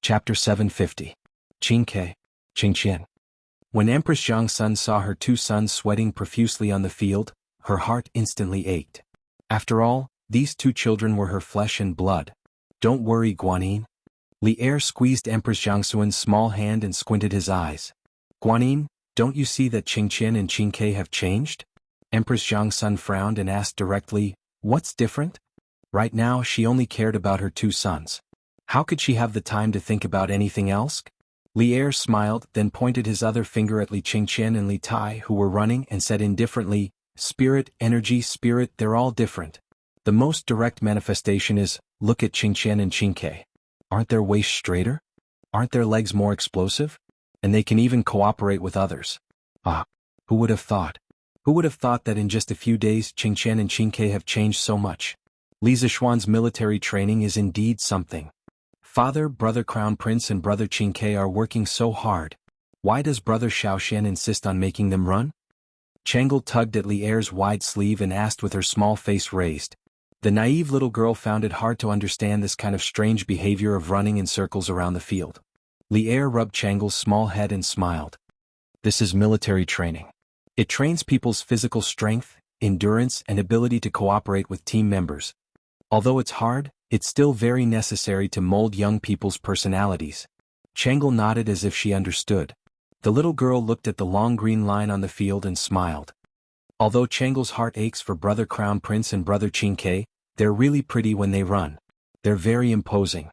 Chapter 750. Qingke, Qingqian. When Empress Zhangsun saw her two sons sweating profusely on the field, her heart instantly ached. After all, these two children were her flesh and blood. Don't worry, Guanyin. Li Er squeezed Empress Zhangsun's small hand and squinted his eyes. Guanyin, don't you see that Qingqian and Qingke have changed? Empress Zhangsun frowned and asked directly, what's different? Right now she only cared about her two sons. How could she have the time to think about anything else? Li Er smiled, then pointed his other finger at Li Qingqian and Li Tai, who were running, and said indifferently, spirit, energy, spirit, they're all different. The most direct manifestation is, look at Qingqian and Qingke. Aren't their waists straighter? Aren't their legs more explosive? And they can even cooperate with others. Ah, who would have thought? Who would have thought that in just a few days Qingqian and Qingke have changed so much? Li Zishuan's military training is indeed something. Father, brother Crown Prince and brother Qingke are working so hard. Why does brother Xiaoxian insist on making them run? Changel tugged at Li Er's wide sleeve and asked with her small face raised. The naive little girl found it hard to understand this kind of strange behavior of running in circles around the field. Li Er rubbed Changel's small head and smiled. This is military training. It trains people's physical strength, endurance and ability to cooperate with team members. Although it's hard, it's still very necessary to mold young people's personalities. Changel nodded as if she understood. The little girl looked at the long green line on the field and smiled. Although Changel's heart aches for brother Crown Prince and brother Qingke, they're really pretty when they run. They're very imposing.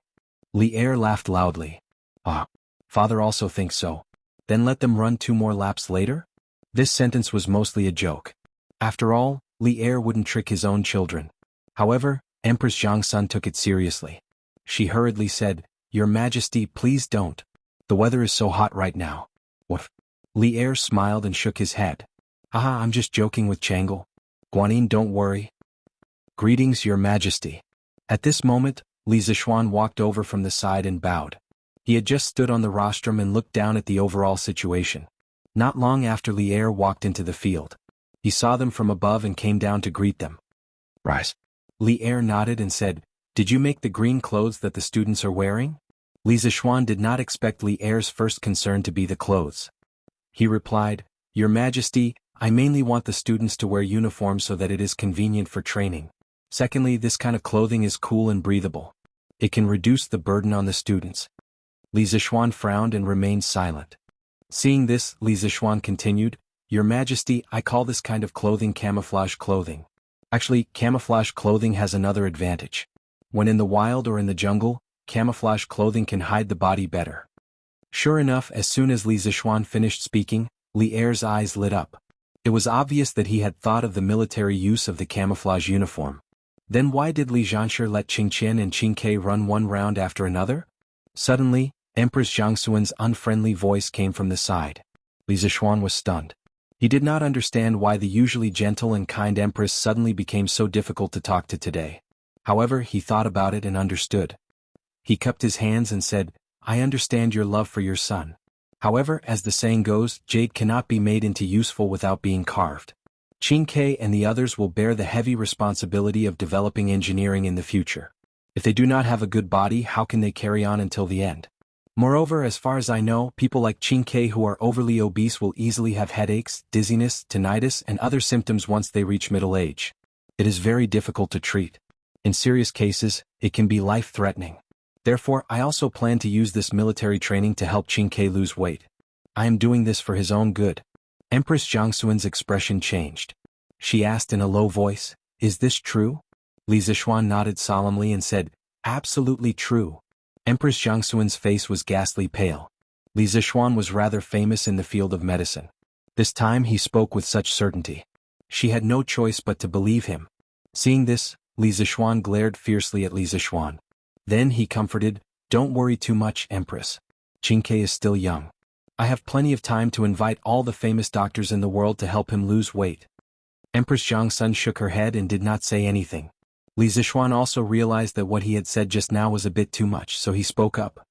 Li Er laughed loudly. Ah, father also thinks so. Then let them run 2 more laps later? This sentence was mostly a joke. After all, Li Er wouldn't trick his own children. However, Empress Zhangsun took it seriously. She hurriedly said, Your Majesty, please don't. The weather is so hot right now. What? Li Er smiled and shook his head. Haha, I'm just joking with Changel. Guanyin, don't worry. Greetings, Your Majesty. At this moment, Li Zishuan walked over from the side and bowed. He had just stood on the rostrum and looked down at the overall situation. Not long after Li Er walked into the field. He saw them from above and came down to greet them. Rise. Li Er nodded and said, Did you make the green clothes that the students are wearing? Li Zishuan did not expect Li Er's first concern to be the clothes. He replied, Your Majesty, I mainly want the students to wear uniforms so that it is convenient for training. Secondly, this kind of clothing is cool and breathable. It can reduce the burden on the students. Li Zishuan frowned and remained silent. Seeing this, Li Zishuan continued, Your Majesty, I call this kind of clothing camouflage clothing. Actually, camouflage clothing has another advantage. When in the wild or in the jungle, camouflage clothing can hide the body better. Sure enough, as soon as Li Zishuan finished speaking, Li Er's eyes lit up. It was obvious that he had thought of the military use of the camouflage uniform. Then why did Li Zhanshi let Qingqian and Qingke run one round after another? Suddenly, Empress Zhangsun's unfriendly voice came from the side. Li Zishuan was stunned. He did not understand why the usually gentle and kind Empress suddenly became so difficult to talk to today. However, he thought about it and understood. He cupped his hands and said, I understand your love for your son. However, as the saying goes, jade cannot be made into useful without being carved. Qingke and the others will bear the heavy responsibility of developing engineering in the future. If they do not have a good body, how can they carry on until the end? Moreover, as far as I know, people like Qingke who are overly obese will easily have headaches, dizziness, tinnitus, and other symptoms once they reach middle age. It is very difficult to treat. In serious cases, it can be life-threatening. Therefore, I also plan to use this military training to help Qingke lose weight. I am doing this for his own good. Empress Zhangsun's expression changed. She asked in a low voice, Is this true? Li Zishuan nodded solemnly and said, Absolutely true. Empress Zhangsun's face was ghastly pale. Li Zishuan was rather famous in the field of medicine. This time he spoke with such certainty. She had no choice but to believe him. Seeing this, Li Zishuan glared fiercely at Li Zishuan. Then he comforted, Don't worry too much, Empress. Qingke is still young. I have plenty of time to invite all the famous doctors in the world to help him lose weight. Empress Zhangsun shook her head and did not say anything. Li Zishuan also realized that what he had said just now was a bit too much, so he spoke up.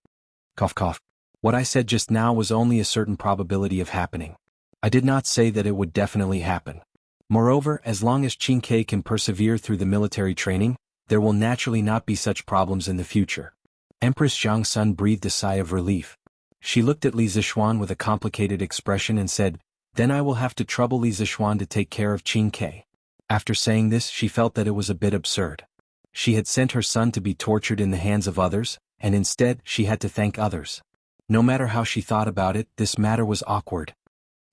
Cough cough. What I said just now was only a certain probability of happening. I did not say that it would definitely happen. Moreover, as long as Qingke can persevere through the military training, there will naturally not be such problems in the future. Empress Zhangsun breathed a sigh of relief. She looked at Li Zixuan with a complicated expression and said, "Then I will have to trouble Li Zixuan to take care of Qin Ke." After saying this, she felt that it was a bit absurd. She had sent her son to be tortured in the hands of others, and instead she had to thank others. No matter how she thought about it, this matter was awkward.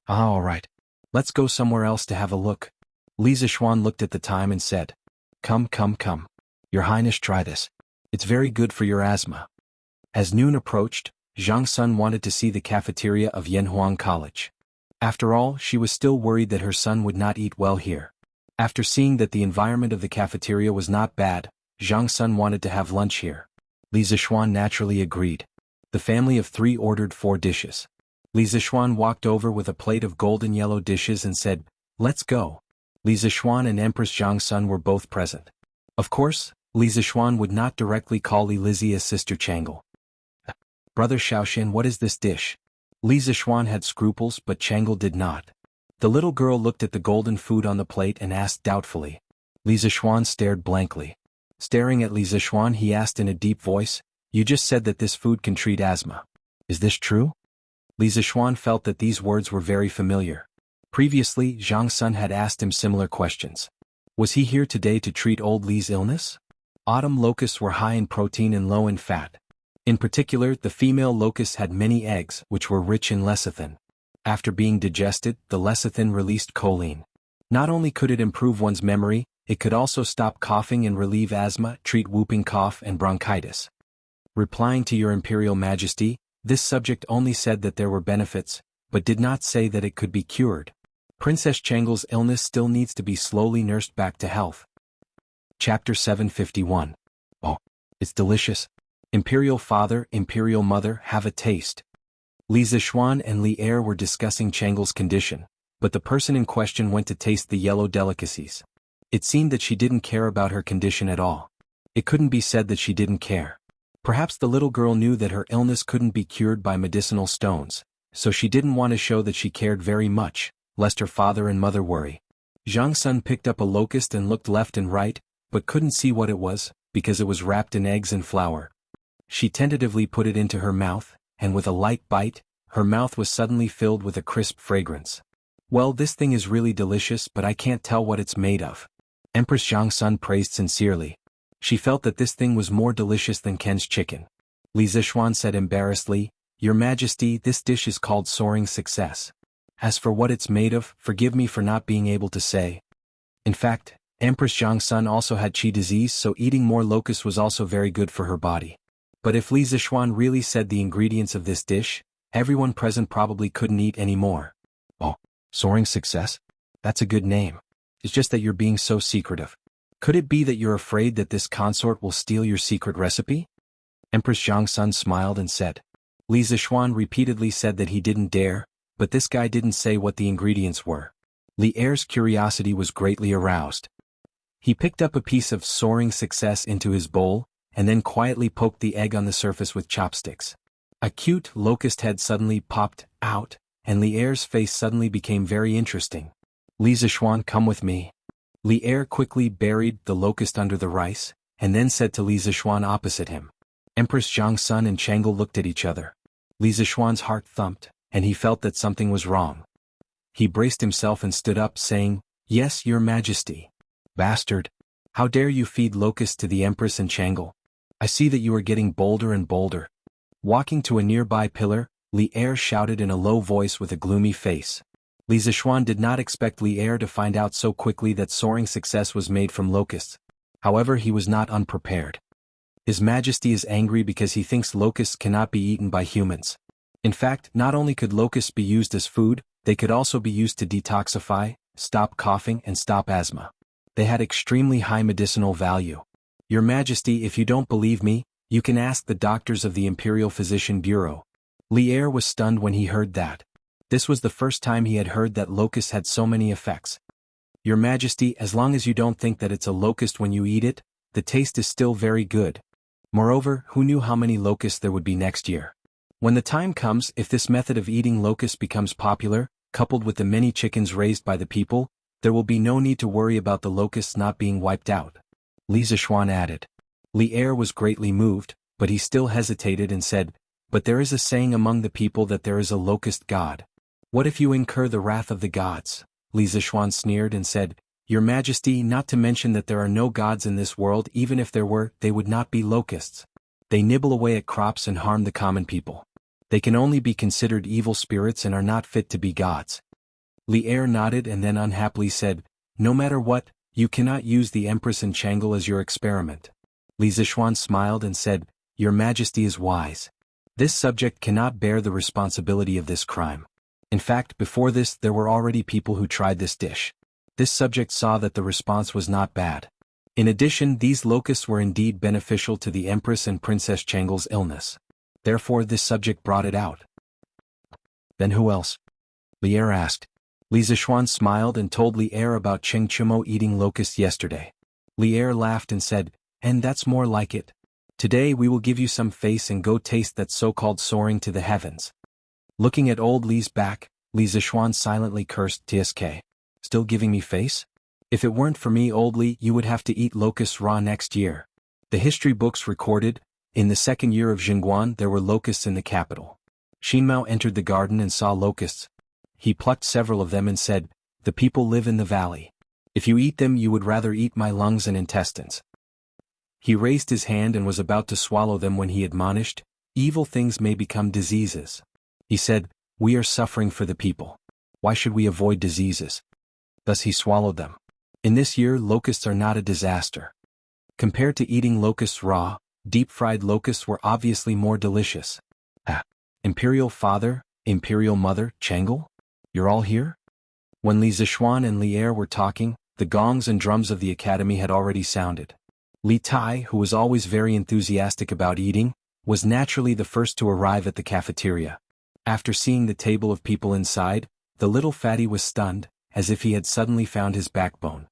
All right. Let's go somewhere else to have a look." Li Zixuan looked at the time and said, Come. Your Highness, try this. It's very good for your asthma." As noon approached, Zhang Sun wanted to see the cafeteria of Yanhuang College. After all, she was still worried that her son would not eat well here. After seeing that the environment of the cafeteria was not bad, Zhang Sun wanted to have lunch here. Li Zixuan naturally agreed. The family of 3 ordered 4 dishes. Li Zixuan walked over with a plate of golden yellow dishes and said, "Let's go." Li Zixuan and Empress Zhangsun were both present. Of course, Li Zixuan would not directly call Li Lizzie as Sister Changle. "Brother Xiaoxian, what is this dish?" Li Zixuan had scruples, but Changle did not. The little girl looked at the golden food on the plate and asked doubtfully. Li Zixuan stared blankly. Staring at Li Zixuan, he asked in a deep voice, "You just said that this food can treat asthma. Is this true?" Li Zixuan felt that these words were very familiar. Previously, Zhang Sun had asked him similar questions. Was he here today to treat old Li's illness? Autumn locusts were high in protein and low in fat. In particular, the female locust had many eggs, which were rich in lecithin. After being digested, the lecithin released choline. Not only could it improve one's memory, it could also stop coughing and relieve asthma, treat whooping cough and bronchitis. Replying to Your Imperial Majesty, this subject only said that there were benefits, but did not say that it could be cured. Princess Changle's illness still needs to be slowly nursed back to health. Chapter 751. Oh, it's delicious. Imperial Father, Imperial Mother, have a taste. Li Zixuan and Li Er were discussing Changle's condition, but the person in question went to taste the yellow delicacies. It seemed that she didn't care about her condition at all. It couldn't be said that she didn't care. Perhaps the little girl knew that her illness couldn't be cured by medicinal stones, so she didn't want to show that she cared very much, lest her father and mother worry. Zhang Sun picked up a locust and looked left and right, but couldn't see what it was, because it was wrapped in eggs and flour. She tentatively put it into her mouth, and with a light bite, her mouth was suddenly filled with a crisp fragrance. "Well, this thing is really delicious, but I can't tell what it's made of." Empress Zhang Sun praised sincerely. She felt that this thing was more delicious than Ken's chicken. Li Zixuan said embarrassedly, "Your Majesty, this dish is called Soaring Success. As for what it's made of, forgive me for not being able to say." In fact, Empress Zhang Sun also had qi disease, so eating more locusts was also very good for her body. But if Li Zixuan really said the ingredients of this dish, everyone present probably couldn't eat any more. "Oh, Soaring Success? That's a good name. It's just that you're being so secretive. Could it be that you're afraid that this consort will steal your secret recipe?" Empress Zhangsun smiled and said. Li Zixuan repeatedly said that he didn't dare, but this guy didn't say what the ingredients were. Li Er's curiosity was greatly aroused. He picked up a piece of Soaring Success into his bowl, and then quietly poked the egg on the surface with chopsticks. A cute locust head suddenly popped out, and Li Er's face suddenly became very interesting. "Li Zixuan, come with me." Li Er quickly buried the locust under the rice, and then said to Li Zixuan opposite him. Empress Zhang Sun and Changle looked at each other. Li Zixuan's heart thumped, and he felt that something was wrong. He braced himself and stood up, saying, "Yes, Your Majesty." "Bastard! How dare you feed locusts to the Empress and Changle? I see that you are getting bolder and bolder." Walking to a nearby pillar, Li Er shouted in a low voice with a gloomy face. Li Zixuan did not expect Li Er to find out so quickly that Soaring Success was made from locusts. However, he was not unprepared. His Majesty is angry because he thinks locusts cannot be eaten by humans. In fact, not only could locusts be used as food, they could also be used to detoxify, stop coughing and stop asthma. They had extremely high medicinal value. "Your Majesty, if you don't believe me, you can ask the doctors of the Imperial Physician Bureau." Li Er was stunned when he heard that. This was the first time he had heard that locusts had so many effects. "Your Majesty, as long as you don't think that it's a locust when you eat it, the taste is still very good. Moreover, who knew how many locusts there would be next year? When the time comes, if this method of eating locusts becomes popular, coupled with the many chickens raised by the people, there will be no need to worry about the locusts not being wiped out," Li Zixuan added. Li Er was greatly moved, but he still hesitated and said, "But there is a saying among the people that there is a locust god. What if you incur the wrath of the gods?" Li Zishuan sneered and said, "Your Majesty, not to mention that there are no gods in this world, even if there were, they would not be locusts. They nibble away at crops and harm the common people. They can only be considered evil spirits and are not fit to be gods." Li Er nodded and then unhappily said, "No matter what, you cannot use the Empress and Chang'e as your experiment." Li Zishuan smiled and said, "Your Majesty is wise. This subject cannot bear the responsibility of this crime. In fact, before this there were already people who tried this dish. This subject saw that the response was not bad. In addition, these locusts were indeed beneficial to the Empress and Princess Chang'e's illness. Therefore this subject brought it out." "Then who else?" Li Er asked. Li Zishuan smiled and told Li Er about Cheng Chumo eating locusts yesterday. Li Er laughed and said, "And that's more like it. Today we will give you some face and go taste that so-called soaring to the heavens." Looking at old Li's back, Li Zishuan silently cursed, "Tsk. Still giving me face? If it weren't for me, old Li, you would have to eat locusts raw next year." The history books recorded, in the second year of Jingguan there were locusts in the capital. Xinmao entered the garden and saw locusts. He plucked several of them and said, "The people live in the valley. If you eat them you would rather eat my lungs and intestines." He raised his hand and was about to swallow them when he admonished, "Evil things may become diseases." He said, "We are suffering for the people. Why should we avoid diseases?" Thus he swallowed them. In this year locusts are not a disaster. Compared to eating locusts raw, deep-fried locusts were obviously more delicious. Imperial Father, Imperial Mother, Chang'e? You're all here? When Li Zishuan and Li Er were talking, the gongs and drums of the academy had already sounded. Li Tai, who was always very enthusiastic about eating, was naturally the first to arrive at the cafeteria. After seeing the table of people inside, the little fatty was stunned, as if he had suddenly found his backbone.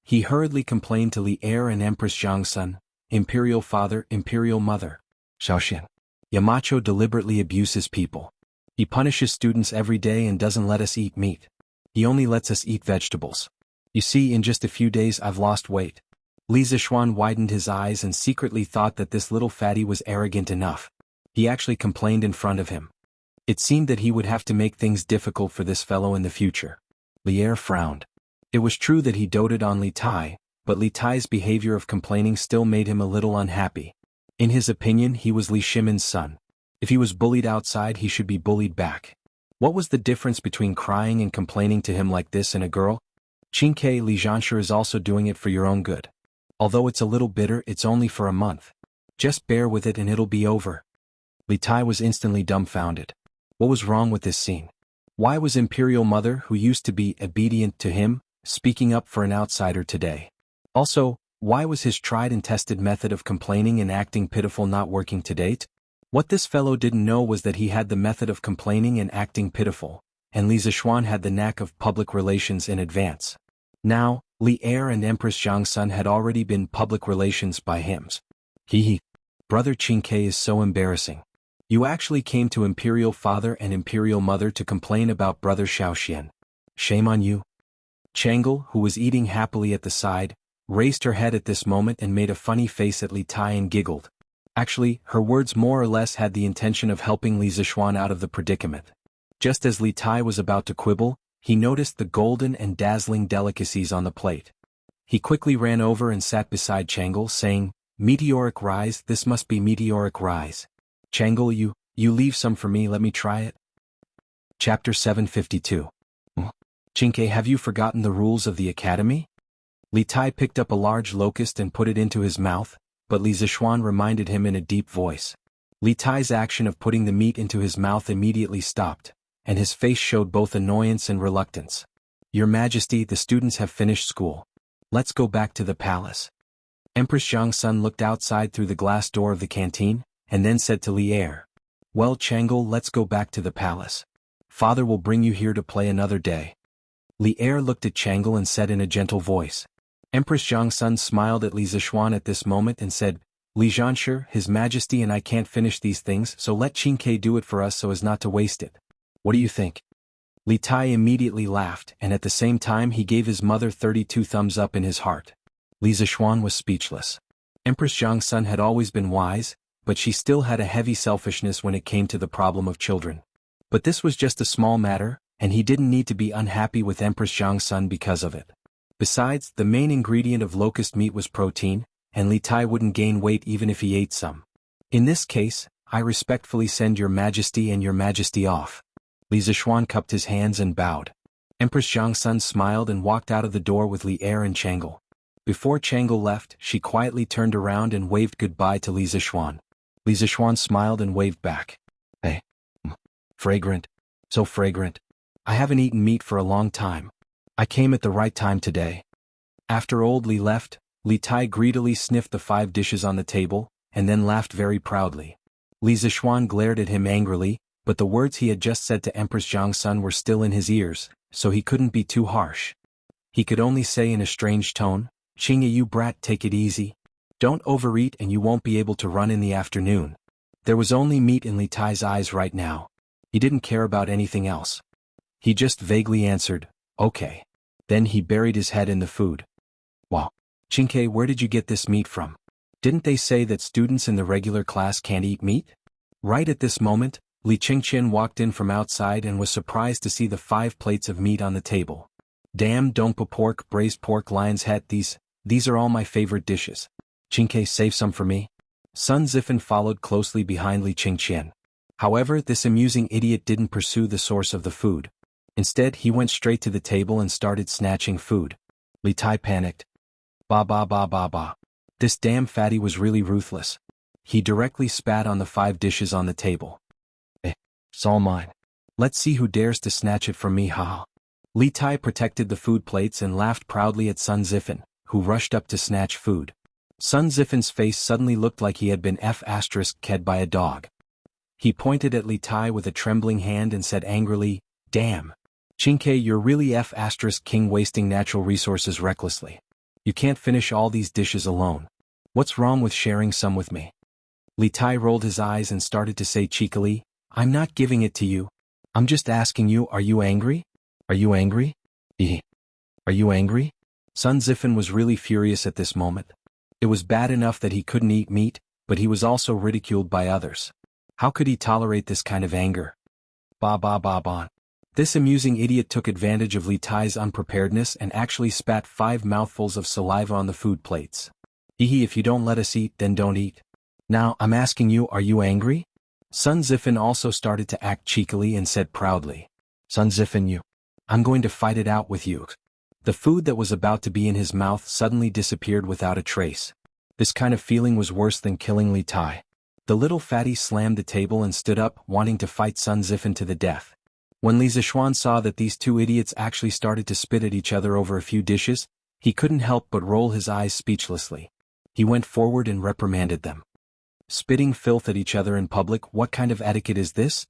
He hurriedly complained to Li Er and Empress Zhangsun, "Imperial Father, Imperial Mother. Xiaoxian. Yamacho deliberately abuses people. He punishes students every day and doesn't let us eat meat. He only lets us eat vegetables. You see, in just a few days I've lost weight." Li Zishuan widened his eyes and secretly thought that this little fatty was arrogant enough. He actually complained in front of him. It seemed that he would have to make things difficult for this fellow in the future. Li Er frowned. It was true that he doted on Li Tai, but Li Tai's behavior of complaining still made him a little unhappy. In his opinion he was Li Shimin's son. If he was bullied outside he should be bullied back. What was the difference between crying and complaining to him like this and a girl? "Qingke, Li Zhanshu is also doing it for your own good. Although it's a little bitter, it's only for a month. Just bear with it and it'll be over." Li Tai was instantly dumbfounded. What was wrong with this scene? Why was Imperial Mother, who used to be obedient to him, speaking up for an outsider today? Also, why was his tried and tested method of complaining and acting pitiful not working to date? What this fellow didn't know was that he had the method of complaining and acting pitiful, and Li Zishuan had the knack of public relations in advance. Now, Li Er and Empress Zhangsun had already been public relations by hims. He. Brother Qingke is so embarrassing. You actually came to Imperial Father and Imperial Mother to complain about Brother Xiaoxian. Shame on you. Chang'e, who was eating happily at the side, raised her head at this moment and made a funny face at Li Tai and giggled. Actually, her words more or less had the intention of helping Li Zishuan out of the predicament. Just as Li Tai was about to quibble, he noticed the golden and dazzling delicacies on the plate. He quickly ran over and sat beside Chang'e, saying, "Meteoric rise, this must be meteoric rise. Chang'e, you leave some for me, let me try it." Chapter 752. "Qingke, have you forgotten the rules of the academy?" Li Tai picked up a large locust and put it into his mouth, but Li Zishuan reminded him in a deep voice. Li Tai's action of putting the meat into his mouth immediately stopped, and his face showed both annoyance and reluctance. "Your Majesty, the students have finished school. Let's go back to the palace." Empress Zhangsun looked outside through the glass door of the canteen, and then said to Li Er, "Well, Chang'e, let's go back to the palace. Father will bring you here to play another day." Li Er looked at Chang'e and said in a gentle voice. Empress Zhangsun smiled at Li Zishuan at this moment and said, "Li Zhanshu, His Majesty and I can't finish these things, so let Qingke do it for us so as not to waste it. What do you think?" Li Tai immediately laughed, and at the same time he gave his mother 32 thumbs up in his heart. Li Zishuan was speechless. Empress Zhangsun had always been wise, but she still had a heavy selfishness when it came to the problem of children. But this was just a small matter, and he didn't need to be unhappy with Empress Zhang's son because of it. Besides, the main ingredient of locust meat was protein, and Li Tai wouldn't gain weight even if he ate some. In this case, I respectfully send your majesty and your majesty off. Li Zishuan cupped his hands and bowed. Empress Zhang's son smiled and walked out of the door with Li Er and Chang'e. Before Chang'e left, she quietly turned around and waved goodbye to Li Zishuan. Li Zishuan smiled and waved back. Hey. Fragrant. So fragrant. I haven't eaten meat for a long time. I came at the right time today. After old Li left, Li Tai greedily sniffed the 5 dishes on the table, and then laughed very proudly. Li Zishuan glared at him angrily, but the words he had just said to Empress Zhang's son were still in his ears, so he couldn't be too harsh. He could only say in a strange tone, "Qingye, you brat, take it easy. Don't overeat and you won't be able to run in the afternoon." There was only meat in Li Tai's eyes right now. He didn't care about anything else. He just vaguely answered, "Okay." Then he buried his head in the food. "Wow. Qingye, where did you get this meat from? Didn't they say that students in the regular class can't eat meat?" Right at this moment, Li Qingqian walked in from outside and was surprised to see the 5 plates of meat on the table. "Damn, dongpa pork, braised pork, lion's head, these are all my favorite dishes. Qingke, save some for me." Sun Zifen followed closely behind Li Qingqian. However, this amusing idiot didn't pursue the source of the food. Instead, he went straight to the table and started snatching food. Li Tai panicked. Ba ba ba ba ba. This damn fatty was really ruthless. He directly spat on the 5 dishes on the table. It's all mine. Let's see who dares to snatch it from me, haha. Li Tai protected the food plates and laughed proudly at Sun Zifen, who rushed up to snatch food. Sun Zifen's face suddenly looked like he had been ked by a dog. He pointed at Li Tai with a trembling hand and said angrily, "Damn. Qingke, you're really king wasting natural resources recklessly. You can't finish all these dishes alone. What's wrong with sharing some with me?" Li Tai rolled his eyes and started to say cheekily, "I'm not giving it to you. I'm just asking you, are you angry? Are you angry? Are you angry?" Sun Zifen was really furious at this moment. It was bad enough that he couldn't eat meat, but he was also ridiculed by others. How could he tolerate this kind of anger? Ba ba ba ba. This amusing idiot took advantage of Li Tai's unpreparedness and actually spat 5 mouthfuls of saliva on the food plates. If you don't let us eat, then don't eat. Now, I'm asking you, are you angry?" Sun Zifen also started to act cheekily and said proudly, "Sun Zifen, I'm going to fight it out with you." The food that was about to be in his mouth suddenly disappeared without a trace. This kind of feeling was worse than killing Li Tai. The little fatty slammed the table and stood up, wanting to fight Sun Zifen to the death. When Li Zishuan saw that these 2 idiots actually started to spit at each other over a few dishes, he couldn't help but roll his eyes speechlessly. He went forward and reprimanded them. "Spitting filth at each other in public, what kind of etiquette is this?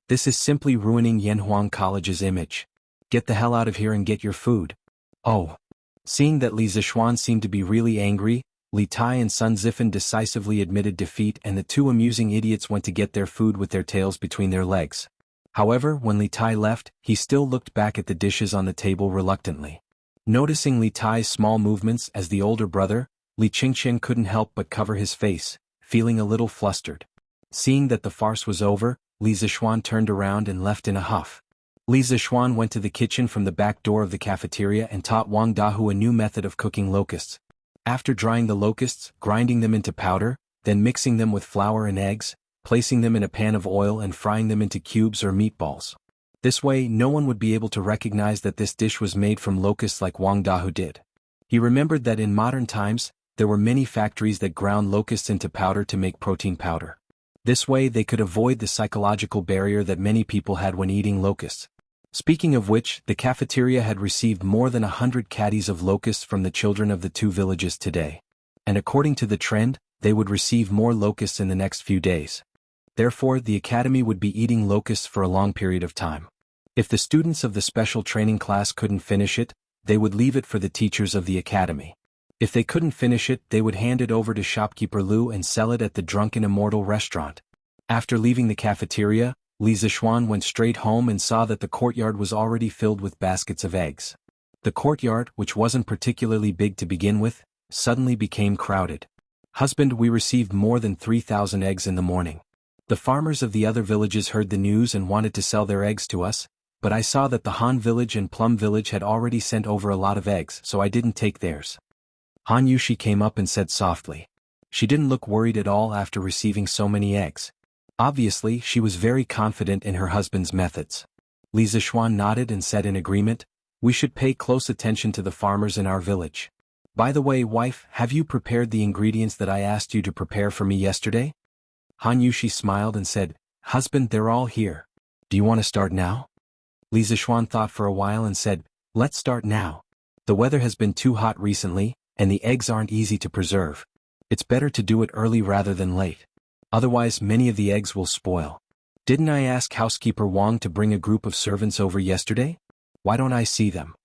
This is simply ruining Yanhuang College's image. Get the hell out of here and get your food." Oh. Seeing that Li Zishuan seemed to be really angry, Li Tai and Sun Zifen decisively admitted defeat and the 2 amusing idiots went to get their food with their tails between their legs. However, when Li Tai left, he still looked back at the dishes on the table reluctantly. Noticing Li Tai's small movements as the older brother, Li Qingqian couldn't help but cover his face, feeling a little flustered. Seeing that the farce was over, Li Zishuan turned around and left in a huff. Li Zishuan went to the kitchen from the back door of the cafeteria and taught Wang Dahu a new method of cooking locusts. After drying the locusts, grinding them into powder, then mixing them with flour and eggs, placing them in a pan of oil and frying them into cubes or meatballs. This way, no one would be able to recognize that this dish was made from locusts like Wang Dahu did. He remembered that in modern times, there were many factories that ground locusts into powder to make protein powder. This way they could avoid the psychological barrier that many people had when eating locusts. Speaking of which, the cafeteria had received more than 100 caddies of locusts from the children of the 2 villages today. And according to the trend, they would receive more locusts in the next few days. Therefore, the academy would be eating locusts for a long period of time. If the students of the special training class couldn't finish it, they would leave it for the teachers of the academy. If they couldn't finish it, they would hand it over to shopkeeper Lu and sell it at the Drunken Immortal restaurant. After leaving the cafeteria, Li Zishuan went straight home and saw that the courtyard was already filled with baskets of eggs. The courtyard, which wasn't particularly big to begin with, suddenly became crowded. Husband, we received more than 3,000 eggs in the morning. The farmers of the other villages heard the news and wanted to sell their eggs to us, but I saw that the Han village and Plum village had already sent over a lot of eggs, so I didn't take theirs. Han Yushi came up and said softly. She didn't look worried at all after receiving so many eggs. Obviously, she was very confident in her husband's methods. Li Zishuan nodded and said in agreement, we should pay close attention to the farmers in our village. By the way, wife, have you prepared the ingredients that I asked you to prepare for me yesterday? Han Yushi smiled and said, husband, they're all here. Do you want to start now? Li Zishuan thought for a while and said, let's start now. The weather has been too hot recently, and the eggs aren't easy to preserve. It's better to do it early rather than late. Otherwise, many of the eggs will spoil. Didn't I ask housekeeper Wang to bring a group of servants over yesterday? Why don't I see them?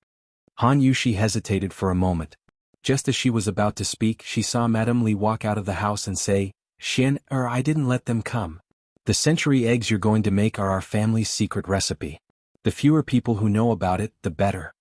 Han Yushi hesitated for a moment. Just as she was about to speak, she saw Madame Li walk out of the house and say, I didn't let them come. The century eggs you're going to make are our family's secret recipe. The fewer people who know about it, the better.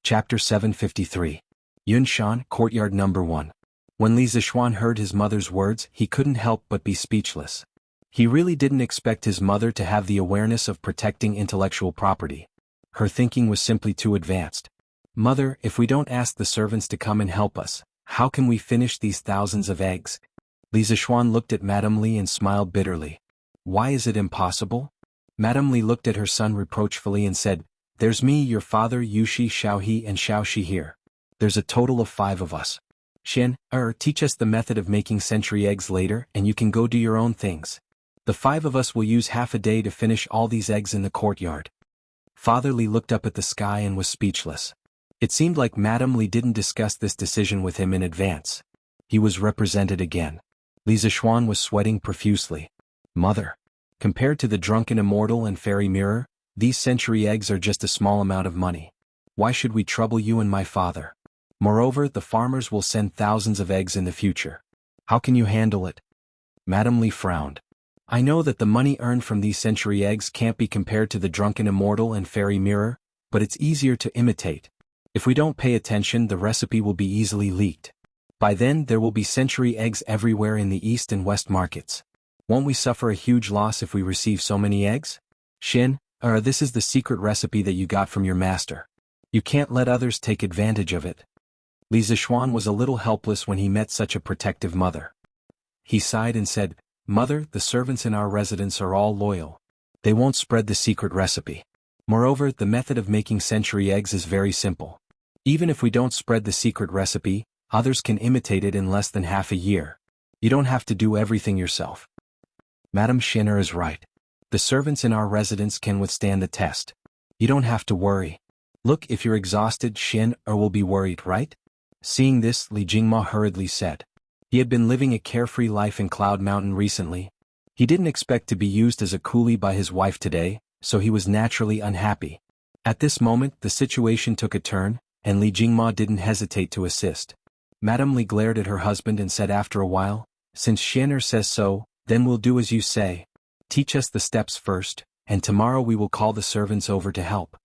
Chapter 753. Yunshan, Courtyard Number 1. When Li Zishuan heard his mother's words, he couldn't help but be speechless. He really didn't expect his mother to have the awareness of protecting intellectual property. Her thinking was simply too advanced. Mother, if we don't ask the servants to come and help us, how can we finish these thousands of eggs? Li Zishuan looked at Madame Li and smiled bitterly. Why is it impossible? Madame Li looked at her son reproachfully and said, there's me, your father, Yushi, Xiaohe and Xiaoxi here. There's a total of 5 of us. Teach us the method of making century eggs later and you can go do your own things. The 5 of us will use half a day to finish all these eggs in the courtyard. Father Li looked up at the sky and was speechless. It seemed like Madame Li didn't discuss this decision with him in advance. He was represented again. Li Zishuan was sweating profusely. Mother. Compared to the drunken immortal and fairy mirror, these century eggs are just a small amount of money. Why should we trouble you and my father? Moreover, the farmers will send thousands of eggs in the future. How can you handle it? Madame Li frowned. I know that the money earned from these century eggs can't be compared to the drunken immortal and fairy mirror, but it's easier to imitate. If we don't pay attention, the recipe will be easily leaked. By then, there will be century eggs everywhere in the east and west markets. Won't we suffer a huge loss if we receive so many eggs? This is the secret recipe that you got from your master. You can't let others take advantage of it. Li Zishuan was a little helpless when he met such a protective mother. He sighed and said, Mother, the servants in our residence are all loyal. They won't spread the secret recipe. Moreover, the method of making century eggs is very simple. Even if we don't spread the secret recipe, others can imitate it in less than half a year. You don't have to do everything yourself. Madame Shinner is right. The servants in our residence can withstand the test. You don't have to worry. Look, if you're exhausted, will be worried, right? Seeing this, Li Jingma hurriedly said. He had been living a carefree life in Cloud Mountain recently. He didn't expect to be used as a coolie by his wife today, so he was naturally unhappy. At this moment, the situation took a turn, and Li Jingma didn't hesitate to assist. Madame Li glared at her husband and said after a while, Since Xianer says so, then we'll do as you say. Teach us the steps first, and tomorrow we will call the servants over to help.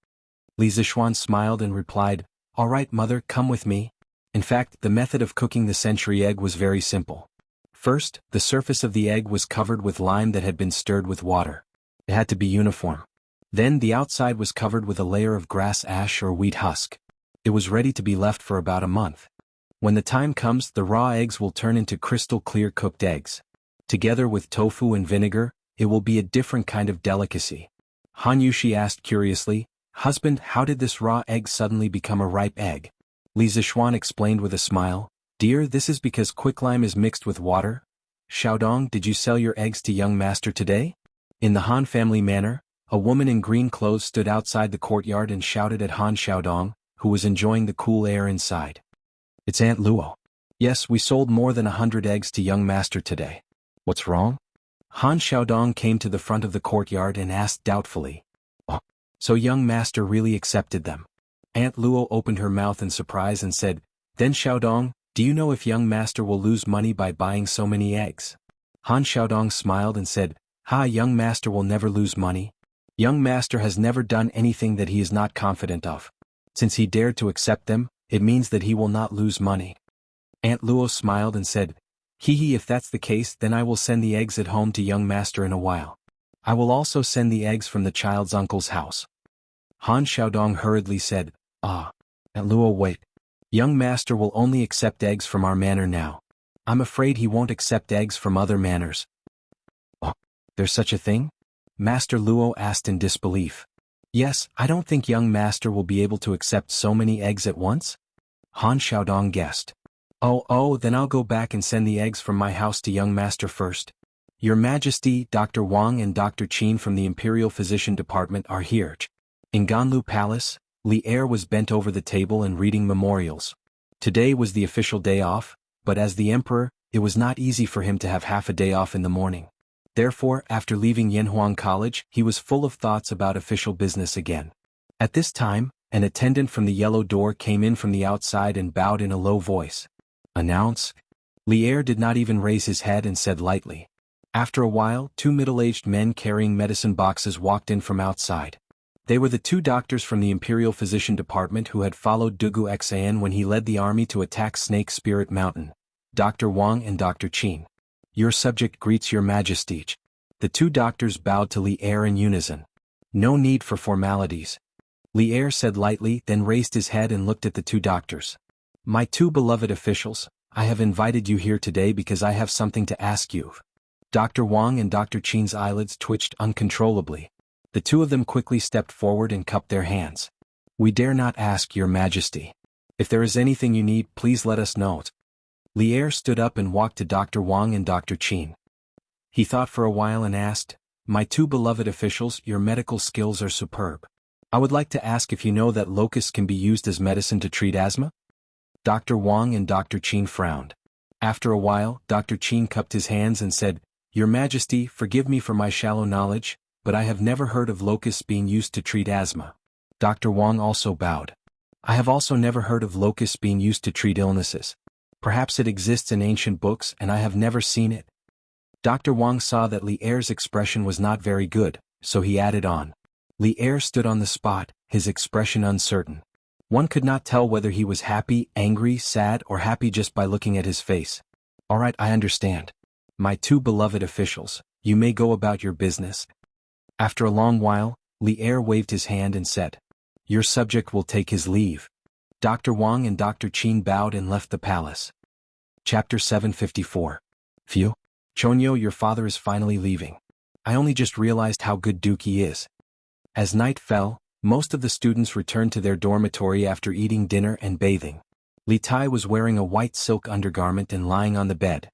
Li Zishuan smiled and replied, All right, mother, come with me. In fact, the method of cooking the century egg was very simple. First, the surface of the egg was covered with lime that had been stirred with water. It had to be uniform. Then the outside was covered with a layer of grass ash or wheat husk. It was ready to be left for about a month. When the time comes, the raw eggs will turn into crystal clear cooked eggs. Together with tofu and vinegar, it will be a different kind of delicacy. Han Yushi asked curiously, Husband, how did this raw egg suddenly become a ripe egg? Li Zishuan explained with a smile, Dear, this is because quicklime is mixed with water. Xiaodong, did you sell your eggs to young master today? In the Han family manner, a woman in green clothes stood outside the courtyard and shouted at Han Xiaodong, who was enjoying the cool air inside. It's Aunt Luo. Yes, we sold more than 100 eggs to young master today. What's wrong? Han Xiaodong came to the front of the courtyard and asked doubtfully. Oh, so young master really accepted them. Aunt Luo opened her mouth in surprise and said, Then Xiaodong, do you know if young master will lose money by buying so many eggs? Han Xiaodong smiled and said, Young master will never lose money. Young master has never done anything that he is not confident of. Since he dared to accept them, it means that he will not lose money. Aunt Luo smiled and said, Hee, if that's the case, then I will send the eggs at home to young master in a while. I will also send the eggs from the child's uncle's house. Han Xiaodong hurriedly said, Ah. And Luo, wait. Young master will only accept eggs from our manor now. I'm afraid he won't accept eggs from other manors. Oh, there's such a thing? Master Luo asked in disbelief. Yes, I don't think young master will be able to accept so many eggs at once. Han Xiaodong guessed. Oh, then I'll go back and send the eggs from my house to young master first. Your Majesty, Dr. Wang and Dr. Qin from the Imperial Physician Department are here. In Ganlu Palace, Li Er was bent over the table and reading memorials. Today was the official day off, but as the emperor, it was not easy for him to have half a day off in the morning. Therefore, after leaving Yanhuang College, he was full of thoughts about official business again. At this time, an attendant from the yellow door came in from the outside and bowed in a low voice. Announce? Li Er did not even raise his head and said lightly. After a while, two middle-aged men carrying medicine boxes walked in from outside. They were the two doctors from the Imperial Physician Department who had followed Dugu Xan when he led the army to attack Snake Spirit Mountain, Dr. Wang and Dr. Qin. Your subject greets your Majesty. The two doctors bowed to Li Er in unison. No need for formalities. Li Er said lightly, then raised his head and looked at the two doctors. My two beloved officials, I have invited you here today because I have something to ask you. Dr. Wang and Dr. Qin's eyelids twitched uncontrollably. The two of them quickly stepped forward and cupped their hands. We dare not ask, Your Majesty. If there is anything you need, please let us know. Li Er stood up and walked to Dr. Wang and Dr. Qin. He thought for a while and asked, My two beloved officials, your medical skills are superb. I would like to ask if you know that locusts can be used as medicine to treat asthma? Dr. Wang and Dr. Qin frowned. After a while, Dr. Qin cupped his hands and said, Your Majesty, forgive me for my shallow knowledge, but I have never heard of locusts being used to treat asthma. Dr. Wang also bowed. I have also never heard of locusts being used to treat illnesses. Perhaps it exists in ancient books and I have never seen it. Dr. Wang saw that Li Er's expression was not very good, so he added on. Li Er stood on the spot, his expression uncertain. One could not tell whether he was happy, angry, sad, or happy just by looking at his face. All right, I understand. My two beloved officials, you may go about your business. After a long while, Li Er waved his hand and said, Your subject will take his leave. Dr. Wang and Dr. Qin bowed and left the palace. Chapter 754. Phew. Chonyo, your father is finally leaving. I only just realized how good Dookie is. As night fell, most of the students returned to their dormitory after eating dinner and bathing. Li Tai was wearing a white silk undergarment and lying on the bed.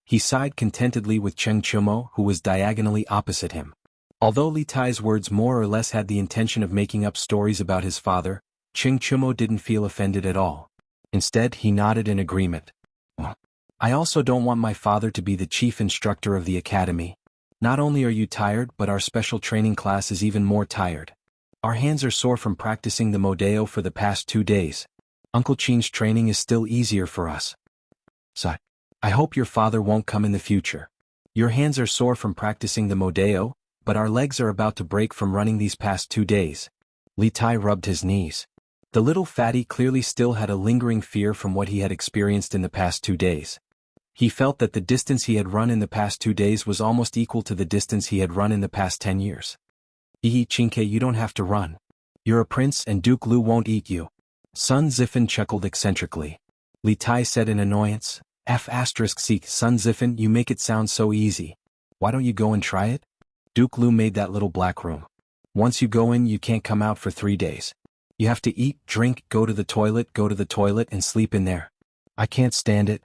He sighed contentedly with Cheng Chumo, who was diagonally opposite him. Although Li Tai's words more or less had the intention of making up stories about his father, Cheng Chumo didn't feel offended at all. Instead, he nodded in agreement. I also don't want my father to be the chief instructor of the academy. Not only are you tired, but our special training class is even more tired. Our hands are sore from practicing the Modeo for the past 2 days. Uncle Qin's training is still easier for us. So, I hope your father won't come in the future. Your hands are sore from practicing the Modeo, but our legs are about to break from running these past 2 days. Li Tai rubbed his knees. The little fatty clearly still had a lingering fear from what he had experienced in the past 2 days. He felt that the distance he had run in the past 2 days was almost equal to the distance he had run in the past 10 years. Chinke, you don't have to run. You're a prince and Duke Lu won't eat you. Sun Zifan chuckled eccentrically. Li Tai said in annoyance, F***, Sun Zifan, you make it sound so easy. Why don't you go and try it? Duke Lu made that little black room. Once you go in, you can't come out for 3 days. You have to eat, drink, go to the toilet and sleep in there. I can't stand it.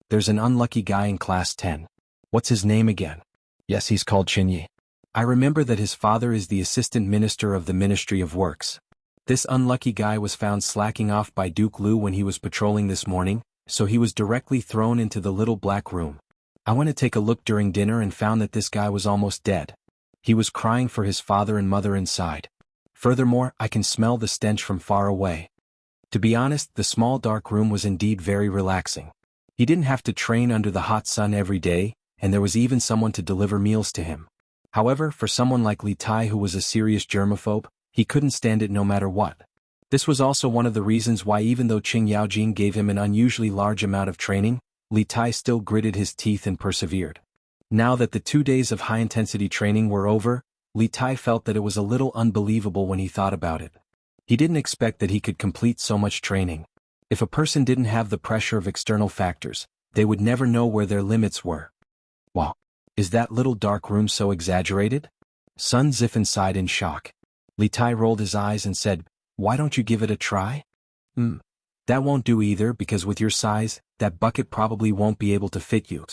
There's an unlucky guy in class 10. What's his name again? Yes, he's called Chinyi. I remember that his father is the assistant minister of the Ministry of Works. This unlucky guy was found slacking off by Duke Lu when he was patrolling this morning, so he was directly thrown into the little black room. I went to take a look during dinner and found that this guy was almost dead. He was crying for his father and mother inside. Furthermore, I can smell the stench from far away. To be honest, the small dark room was indeed very relaxing. He didn't have to train under the hot sun every day, and there was even someone to deliver meals to him. However, for someone like Li Tai who was a serious germaphobe, he couldn't stand it no matter what. This was also one of the reasons why even though Qing Yaojing gave him an unusually large amount of training, Li Tai still gritted his teeth and persevered. Now that the 2 days of high-intensity training were over, Li Tai felt that it was a little unbelievable when he thought about it. He didn't expect that he could complete so much training. If a person didn't have the pressure of external factors, they would never know where their limits were. Wow! Is that little dark room so exaggerated? Sun Zifen sighed in shock. Li Tai rolled his eyes and said, "Why don't you give it a try?" That won't do either because with your size, that bucket probably won't be able to fit you."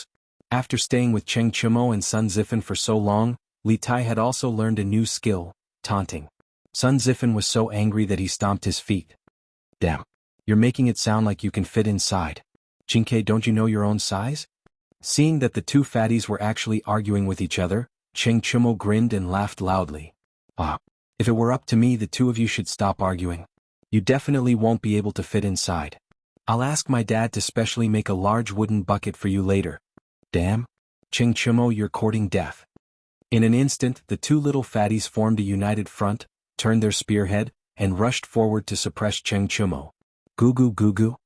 After staying with Cheng Chumo and Sun Zifen for so long, Li Tai had also learned a new skill, taunting. Sun Zifen was so angry that he stomped his feet. "Damn. You're making it sound like you can fit inside. Chinke, don't you know your own size?" Seeing that the two fatties were actually arguing with each other, Cheng Chumo grinned and laughed loudly. If it were up to me, the two of you should stop arguing. You definitely won't be able to fit inside. I'll ask my dad to specially make a large wooden bucket for you later." "Damn. Cheng Chumo, you're courting death." In an instant, the two little fatties formed a united front, turned their spearhead, and rushed forward to suppress Cheng Chumo. Goo goo.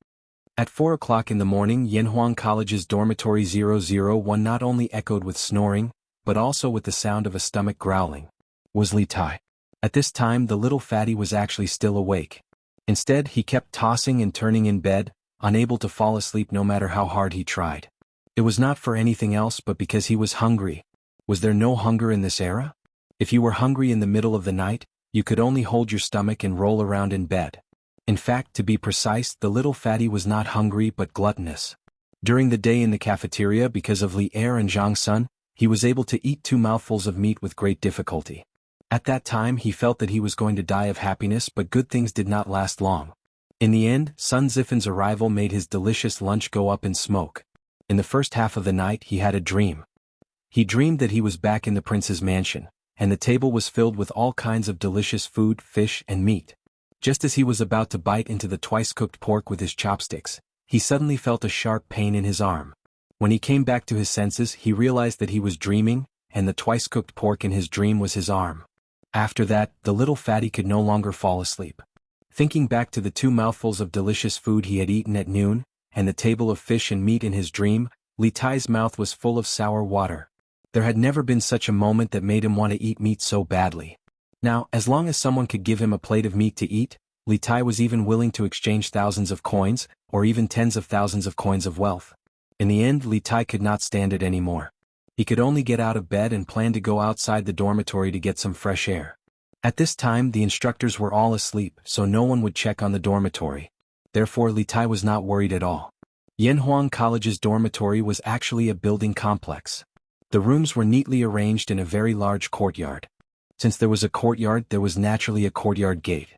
At 4 o'clock in the morning, Yanhuang College's dormitory 001 not only echoed with snoring, but also with the sound of a stomach growling. Was Li Tai. At this time, the little fatty was actually still awake. Instead, he kept tossing and turning in bed, unable to fall asleep no matter how hard he tried. It was not for anything else but because he was hungry. Was there no hunger in this era? If you were hungry in the middle of the night, you could only hold your stomach and roll around in bed. In fact, to be precise, the little fatty was not hungry but gluttonous. During the day in the cafeteria, because of Li Er and Zhang Sun, he was able to eat 2 mouthfuls of meat with great difficulty. At that time he felt that he was going to die of happiness, but good things did not last long. In the end, Sun Zifen's arrival made his delicious lunch go up in smoke. In the first half of the night he had a dream. He dreamed that he was back in the prince's mansion, and the table was filled with all kinds of delicious food, fish and meat. Just as he was about to bite into the twice-cooked pork with his chopsticks, he suddenly felt a sharp pain in his arm. When he came back to his senses, he realized that he was dreaming, and the twice-cooked pork in his dream was his arm. After that, the little fatty could no longer fall asleep. Thinking back to the 2 mouthfuls of delicious food he had eaten at noon, and the table of fish and meat in his dream, Li Tai's mouth was full of sour water. There had never been such a moment that made him want to eat meat so badly. Now, as long as someone could give him a plate of meat to eat, Li Tai was even willing to exchange thousands of coins, or even tens of thousands of coins of wealth. In the end, Li Tai could not stand it anymore. He could only get out of bed and plan to go outside the dormitory to get some fresh air. At this time the instructors were all asleep, so no one would check on the dormitory. Therefore Li Tai was not worried at all. Yanhuang College's dormitory was actually a building complex. The rooms were neatly arranged in a very large courtyard. Since there was a courtyard, there was naturally a courtyard gate.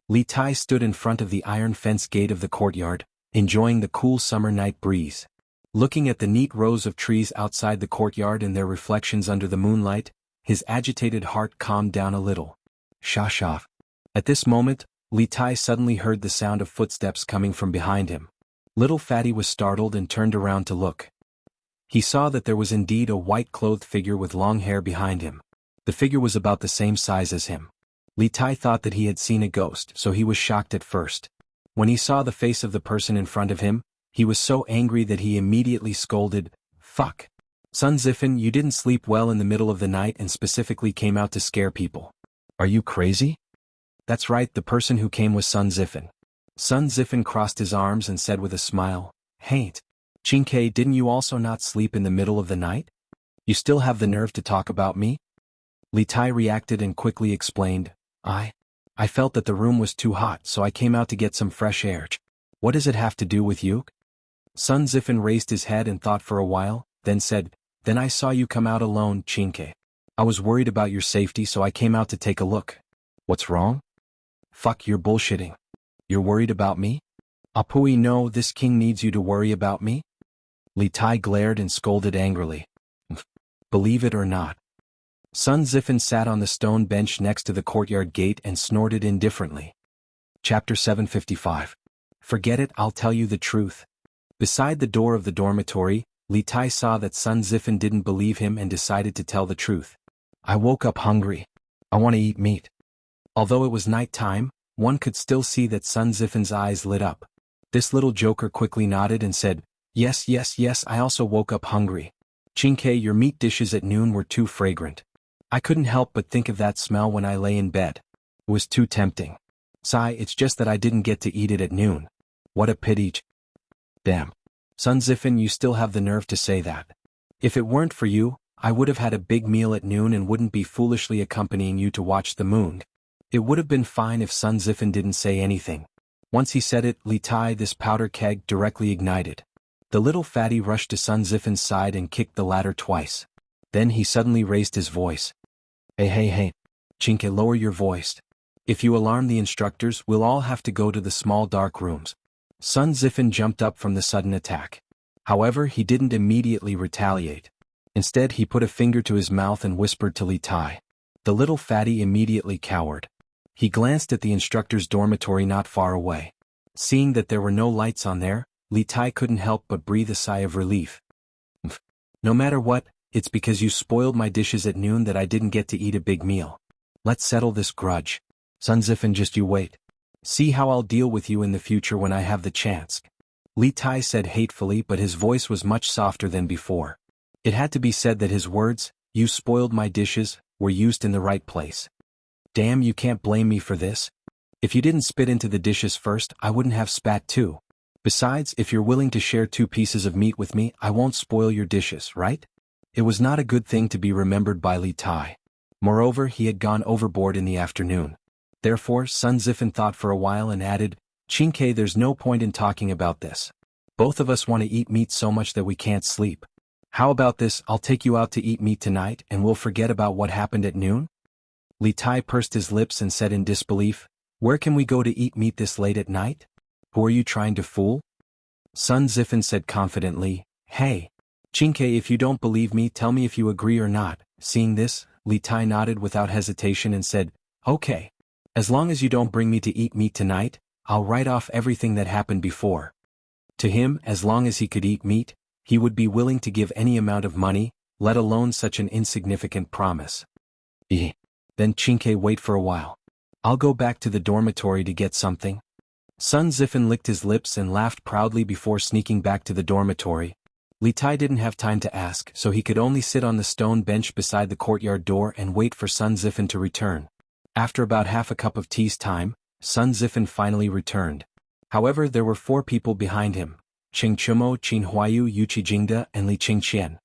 Li Tai stood in front of the iron fence gate of the courtyard, enjoying the cool summer night breeze. Looking at the neat rows of trees outside the courtyard and their reflections under the moonlight, his agitated heart calmed down a little. Shah. At this moment, Li Tai suddenly heard the sound of footsteps coming from behind him. Little Fatty was startled and turned around to look. He saw that there was indeed a white-clothed figure with long hair behind him. The figure was about the same size as him. Li Tai thought that he had seen a ghost, so he was shocked at first. When he saw the face of the person in front of him, he was so angry that he immediately scolded, "Fuck! Sun Zifen, you didn't sleep well in the middle of the night and specifically came out to scare people. Are you crazy?" That's right, the person who came was Sun Zifen. Sun Zifen crossed his arms and said with a smile, "Hey, Chinke, didn't you also not sleep in the middle of the night? You still have the nerve to talk about me?" Li Tai reacted and quickly explained, I felt that the room was too hot, so I came out to get some fresh air. What does it have to do with you?" Sun Zifen raised his head and thought for a while, then said, "Then I saw you come out alone, Chinke. I was worried about your safety, so I came out to take a look." "What's wrong?" "Fuck, you're bullshitting. You're worried about me?" "Apui, no, this king needs you to worry about me?" Li Tai glared and scolded angrily. "Believe it or not." Sun Zifen sat on the stone bench next to the courtyard gate and snorted indifferently. Chapter 755. Forget it, I'll tell you the truth. Beside the door of the dormitory, Li Tai saw that Sun Zifen didn't believe him and decided to tell the truth. "I woke up hungry. I want to eat meat." Although it was night time, one could still see that Sun Zifen's eyes lit up. This little joker quickly nodded and said, Yes, yes, yes, I also woke up hungry. Chinke, your meat dishes at noon were too fragrant. I couldn't help but think of that smell when I lay in bed. It was too tempting. Sigh, it's just that I didn't get to eat it at noon. What a pity. Damn. Sun Zifan, you still have the nerve to say that. If it weren't for you, I would have had a big meal at noon and wouldn't be foolishly accompanying you to watch the moon. It would have been fine if Sun Zifan didn't say anything. Once he said it, Li Tai, this powder keg, directly ignited. The little fatty rushed to Sun Zifan's side and kicked the ladder twice. Then he suddenly raised his voice. Hey, hey, hey. Chinke, lower your voice. If you alarm the instructors, we'll all have to go to the small dark rooms. Sun Zifan jumped up from the sudden attack. However, he didn't immediately retaliate. Instead, he put a finger to his mouth and whispered to Li Tai. The little fatty immediately cowered. He glanced at the instructor's dormitory not far away. Seeing that there were no lights on there, Li Tai couldn't help but breathe a sigh of relief. No matter what, it's because you spoiled my dishes at noon that I didn't get to eat a big meal. Let's settle this grudge. Sun Zifan, just you wait. See how I'll deal with you in the future when I have the chance. Li Tai said hatefully, but his voice was much softer than before. It had to be said that his words, "You spoiled my dishes," were used in the right place. Damn, you can't blame me for this. If you didn't spit into the dishes first, I wouldn't have spat too. Besides, if you're willing to share 2 pieces of meat with me, I won't spoil your dishes, right? It was not a good thing to be remembered by Li Tai. Moreover, he had gone overboard in the afternoon. Therefore, Sun Zifan thought for a while and added, Chinke, there's no point in talking about this. Both of us want to eat meat so much that we can't sleep. How about this, I'll take you out to eat meat tonight and we'll forget about what happened at noon? Li Tai pursed his lips and said in disbelief, Where can we go to eat meat this late at night? Who are you trying to fool? Sun Zifan said confidently, Hey. Chinke, if you don't believe me, tell me if you agree or not. Seeing this, Li Tai nodded without hesitation and said, Okay. As long as you don't bring me to eat meat tonight, I'll write off everything that happened before. To him, as long as he could eat meat, he would be willing to give any amount of money, let alone such an insignificant promise. Then Chinke, wait for a while. I'll go back to the dormitory to get something. Sun Zifan licked his lips and laughed proudly before sneaking back to the dormitory. Li Tai didn't have time to ask, so he could only sit on the stone bench beside the courtyard door and wait for Sun Zifan to return. After about half a cup of tea's time, Sun Zifan finally returned. However, there were 4 people behind him, Qing Chumo, Qin Huayu, Yuchi Jingda, and Li Qingqian.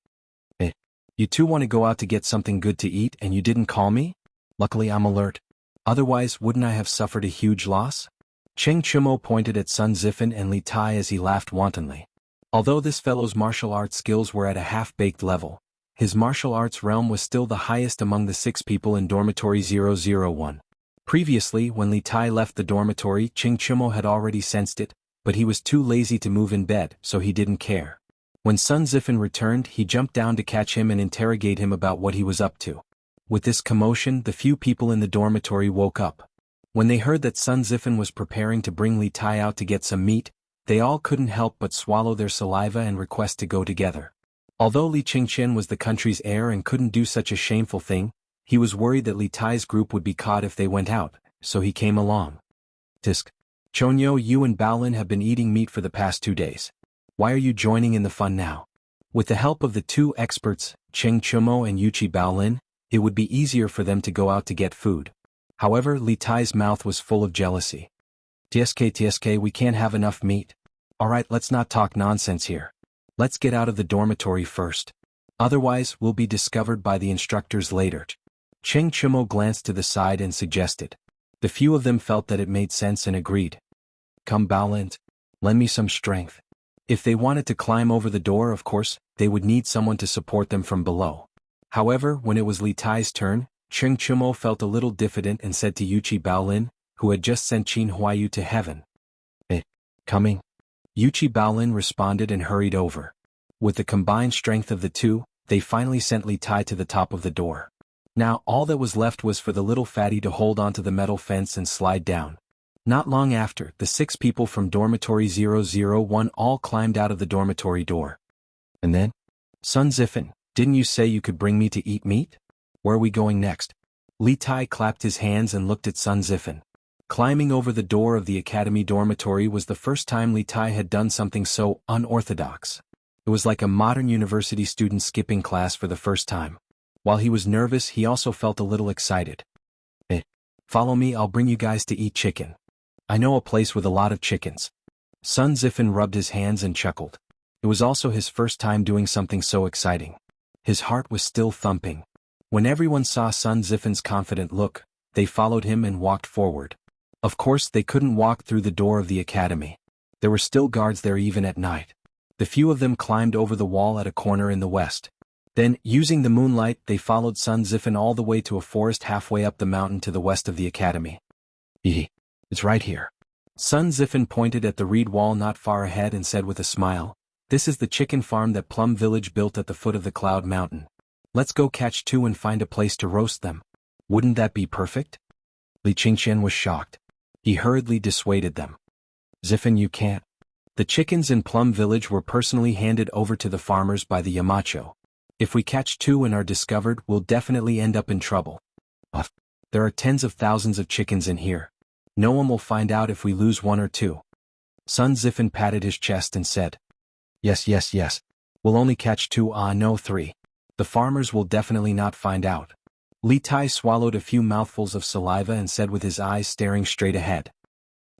You 2 want to go out to get something good to eat and you didn't call me? Luckily I'm alert. Otherwise, wouldn't I have suffered a huge loss? Qing Chumo pointed at Sun Zifan and Li Tai as he laughed wantonly. Although this fellow's martial arts skills were at a half-baked level, his martial arts realm was still the highest among the 6 people in Dormitory 001. Previously, when Li Tai left the dormitory, Qing Chumo had already sensed it, but he was too lazy to move in bed, so he didn't care. When Sun Zifan returned, he jumped down to catch him and interrogate him about what he was up to. With this commotion, the few people in the dormitory woke up. When they heard that Sun Zifan was preparing to bring Li Tai out to get some meat, they all couldn't help but swallow their saliva and request to go together. Although Li Qingqian was the country's heir and couldn't do such a shameful thing, he was worried that Li Tai's group would be caught if they went out, so he came along. Tisk. Chonyo, you and Baolin have been eating meat for the past 2 days. Why are you joining in the fun now? With the help of the 2 experts, Qing Chumo and Yuchi Baolin, it would be easier for them to go out to get food. However, Li Tai's mouth was full of jealousy. TSK, we can't have enough meat. Alright, let's not talk nonsense here. Let's get out of the dormitory first. Otherwise, we'll be discovered by the instructors later. Qing Chumo glanced to the side and suggested. The few of them felt that it made sense and agreed. Come Baolin, lend me some strength. If they wanted to climb over the door, of course, they would need someone to support them from below. However, when it was Li Tai's turn, Qing Chumo felt a little diffident and said to Yuchi Baolin, who had just sent Qin Huayu to heaven. Coming. Yuchi Baolin responded and hurried over. With the combined strength of the 2, they finally sent Li Tai to the top of the door. Now, all that was left was for the little fatty to hold onto the metal fence and slide down. Not long after, the 6 people from Dormitory 001 all climbed out of the dormitory door. And then? Sun Zifan, didn't you say you could bring me to eat meat? Where are we going next? Li Tai clapped his hands and looked at Sun Zifan. Climbing over the door of the academy dormitory was the first time Li Tai had done something so unorthodox. It was like a modern university student skipping class for the first time. While he was nervous, he also felt a little excited. Follow me, I'll bring you guys to eat chicken. I know a place with a lot of chickens. Sun Zifan rubbed his hands and chuckled. It was also his first time doing something so exciting. His heart was still thumping. When everyone saw Sun Zifan's confident look, they followed him and walked forward. Of course, they couldn't walk through the door of the academy. There were still guards there even at night. The few of them climbed over the wall at a corner in the west. Then, using the moonlight, they followed Sun Zifan all the way to a forest halfway up the mountain to the west of the academy. It's right here. Sun Zifan pointed at the reed wall not far ahead and said with a smile, "This is the chicken farm that Plum Village built at the foot of the Cloud Mountain. Let's go catch two and find a place to roast them. Wouldn't that be perfect?" Li Qingqian was shocked. He hurriedly dissuaded them. "Zifan, you can't. The chickens in Plum Village were personally handed over to the farmers by the Yamacho. If we catch two and are discovered, we'll definitely end up in trouble. There are tens of thousands of chickens in here. No one will find out if we lose one or two." Sun Zifan patted his chest and said, Yes. We'll only catch two, no three. The farmers will definitely not find out." Li Tai swallowed a few mouthfuls of saliva and said with his eyes staring straight ahead.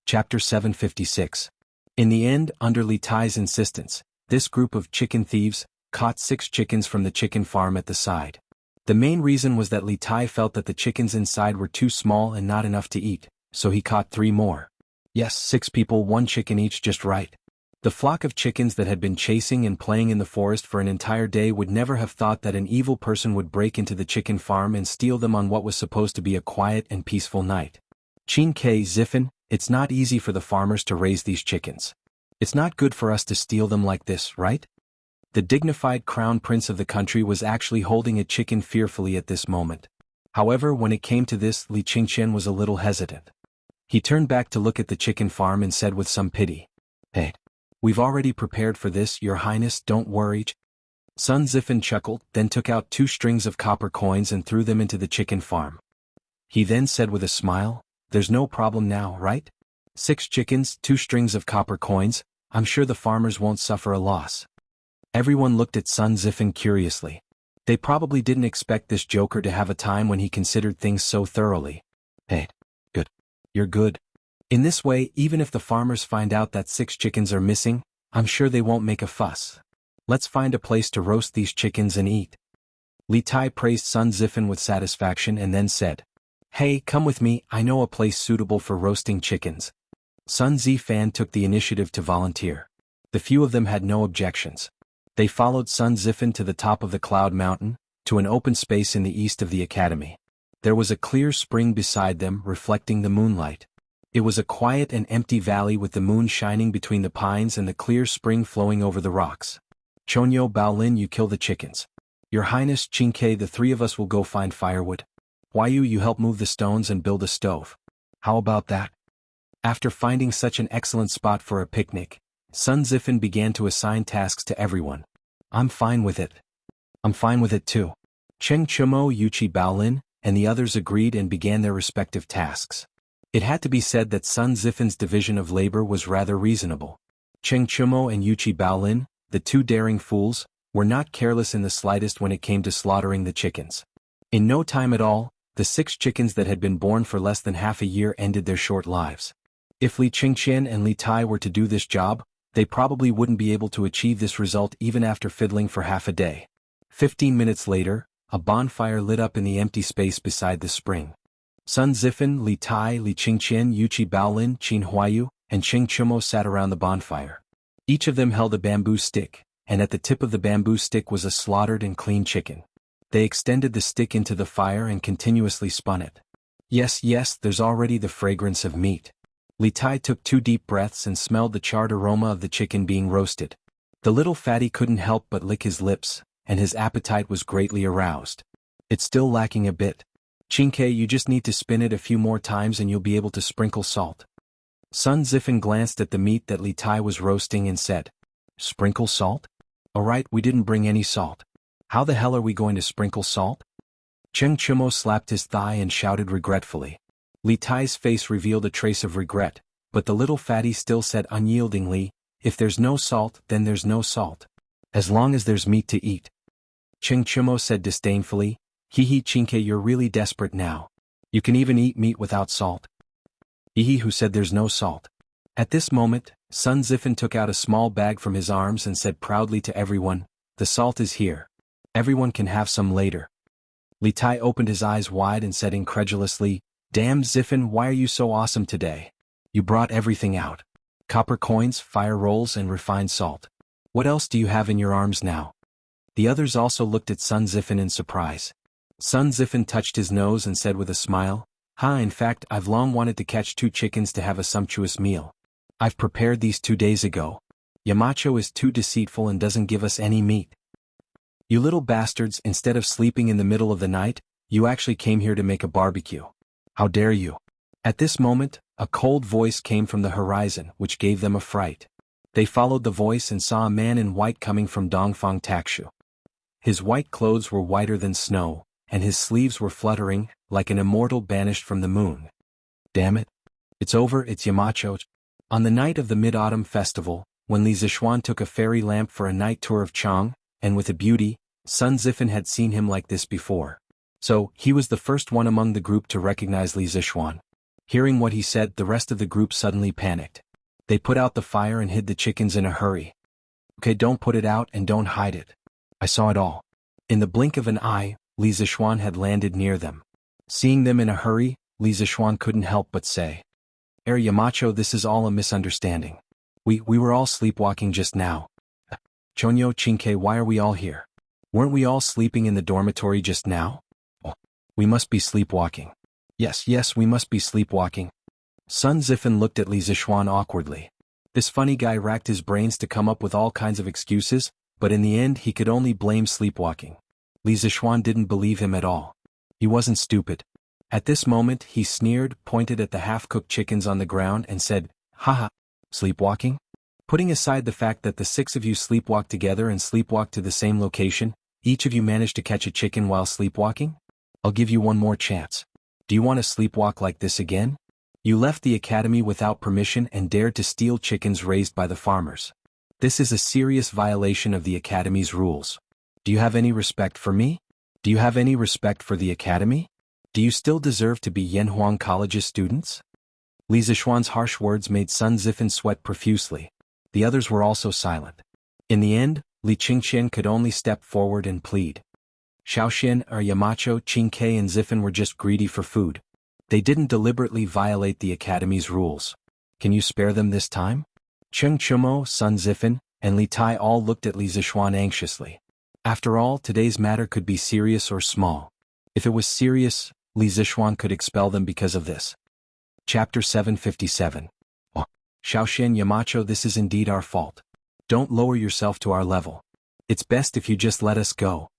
Chapter 756. In the end, under Li Tai's insistence, this group of chicken thieves caught 6 chickens from the chicken farm at the side. The main reason was that Li Tai felt that the chickens inside were too small and not enough to eat, so he caught 3 more. Yes, 6 people, 1 chicken each, just right. The flock of chickens that had been chasing and playing in the forest for an entire day would never have thought that an evil person would break into the chicken farm and steal them on what was supposed to be a quiet and peaceful night. Qingke Zifan, it's not easy for the farmers to raise these chickens. It's not good for us to steal them like this, right? The dignified crown prince of the country was actually holding a chicken fearfully at this moment. However, when it came to this, Li Qingqian was a little hesitant. He turned back to look at the chicken farm and said with some pity, "Hey, we've already prepared for this, Your Highness, don't worry." Sun Zifan chuckled, then took out 2 strings of copper coins and threw them into the chicken farm. He then said with a smile, "There's no problem now, right? 6 chickens, 2 strings of copper coins, I'm sure the farmers won't suffer a loss." Everyone looked at Sun Zifan curiously. They probably didn't expect this joker to have a time when he considered things so thoroughly. "Hey, good. You're good. In this way, even if the farmers find out that 6 chickens are missing, I'm sure they won't make a fuss. Let's find a place to roast these chickens and eat." Li Tai praised Sun Zifan with satisfaction and then said, "Hey, come with me, I know a place suitable for roasting chickens." Sun Zifan took the initiative to volunteer. The few of them had no objections. They followed Sun Zifan to the top of the Cloud Mountain, to an open space in the east of the academy. There was a clear spring beside them, reflecting the moonlight. It was a quiet and empty valley with the moon shining between the pines and the clear spring flowing over the rocks. "Chonyo Baolin, you kill the chickens. Your Highness Qingke, the 3 of us will go find firewood. Huayu, you help move the stones and build a stove. How about that?" After finding such an excellent spot for a picnic, Sun Zifan began to assign tasks to everyone. "I'm fine with it." "I'm fine with it too." Cheng Chumo, Yuchi Baolin, and the others agreed and began their respective tasks. It had to be said that Sun Zifan's division of labor was rather reasonable. Cheng Chumo and Yuchi Baolin, the 2 daring fools, were not careless in the slightest when it came to slaughtering the chickens. In no time at all, the 6 chickens that had been born for less than half a year ended their short lives. If Li Qingqian and Li Tai were to do this job, they probably wouldn't be able to achieve this result even after fiddling for half a day. 15 minutes later, a bonfire lit up in the empty space beside the spring. Sun Zifan, Li Tai, Li Qingqian, Yuchi Baolin, Qin Huayu, and Cheng Chumo sat around the bonfire. Each of them held a bamboo stick, and at the tip of the bamboo stick was a slaughtered and clean chicken. They extended the stick into the fire and continuously spun it. Yes, there's already the fragrance of meat. Li Tai took 2 deep breaths and smelled the charred aroma of the chicken being roasted. The little fatty couldn't help but lick his lips, and his appetite was greatly aroused. "It's still lacking a bit. Qingke, you just need to spin it a few more times and you'll be able to sprinkle salt." Sun Zifan glanced at the meat that Li Tai was roasting and said, "Sprinkle salt? Alright, we didn't bring any salt. How the hell are we going to sprinkle salt?" Cheng Chumo slapped his thigh and shouted regretfully, Li Tai's face revealed a trace of regret, but the little fatty still said unyieldingly, "If there's no salt, then there's no salt. As long as there's meat to eat." Cheng Chimo said disdainfully, "Hehe Chinke, you're really desperate now. You can even eat meat without salt." Hehe, who said there's no salt? At this moment, Sun Zifen took out a small bag from his arms and said proudly to everyone, "The salt is here. Everyone can have some later." Li Tai opened his eyes wide and said incredulously, "Damn Zifen, why are you so awesome today? You brought everything out. Copper coins, fire rolls and refined salt. What else do you have in your arms now?" The others also looked at Sun Zifen in surprise. Sun Zifen touched his nose and said with a smile, in fact, I've long wanted to catch 2 chickens to have a sumptuous meal. I've prepared these 2 days ago. Yamacho is too deceitful and doesn't give us any meat. You little bastards, instead of sleeping in the middle of the night, you actually came here to make a barbecue. How dare you?" At this moment, a cold voice came from the horizon, which gave them a fright. They followed the voice and saw a man in white coming from Dongfang Takshu. His white clothes were whiter than snow, and his sleeves were fluttering, like an immortal banished from the moon. "Damn it. It's over, it's Yamacho." On the night of the Mid-Autumn Festival, when Li Zixuan took a fairy lamp for a night tour of Chang, and with a beauty, Sun Zifen had seen him like this before. So, he was the first one among the group to recognize Li Zixuan. Hearing what he said, the rest of the group suddenly panicked. They put out the fire and hid the chickens in a hurry. "Okay, don't put it out and don't hide it. I saw it all." In the blink of an eye, Li Zixuan had landed near them. Seeing them in a hurry, Li Zixuan couldn't help but say, Yamacho, this is all a misunderstanding. We were all sleepwalking just now." "Chonyo Chinke, why are we all here? Weren't we all sleeping in the dormitory just now?" "Oh, we must be sleepwalking. Yes, we must be sleepwalking." Sun Zifen looked at Li Zixuan awkwardly. This funny guy racked his brains to come up with all kinds of excuses, but in the end he could only blame sleepwalking. Li Zixuan didn't believe him at all. He wasn't stupid. At this moment he sneered, pointed at the half-cooked chickens on the ground and said, "Haha, sleepwalking? Putting aside the fact that the 6 of you sleepwalked together and sleepwalked to the same location, each of you managed to catch a chicken while sleepwalking? I'll give you one more chance. Do you want to sleepwalk like this again? You left the academy without permission and dared to steal chickens raised by the farmers. This is a serious violation of the academy's rules. Do you have any respect for me? Do you have any respect for the academy? Do you still deserve to be Yanhuang College's students?" Li Zixuan's harsh words made Sun Zifen sweat profusely. The others were also silent. In the end, Li Qingqian could only step forward and plead. Xiaoxian, Yamacho, Qingke and Zifen were just greedy for food. They didn't deliberately violate the academy's rules. Can you spare them this time? Cheng Chumo, Sun Zifen, and Li Tai all looked at Li Zixuan anxiously. After all, today's matter could be serious or small. If it was serious, Li Zixuan could expel them because of this. Chapter 757. Oh, Xiaoxian Yamacho, this is indeed our fault. Don't lower yourself to our level. It's best if you just let us go.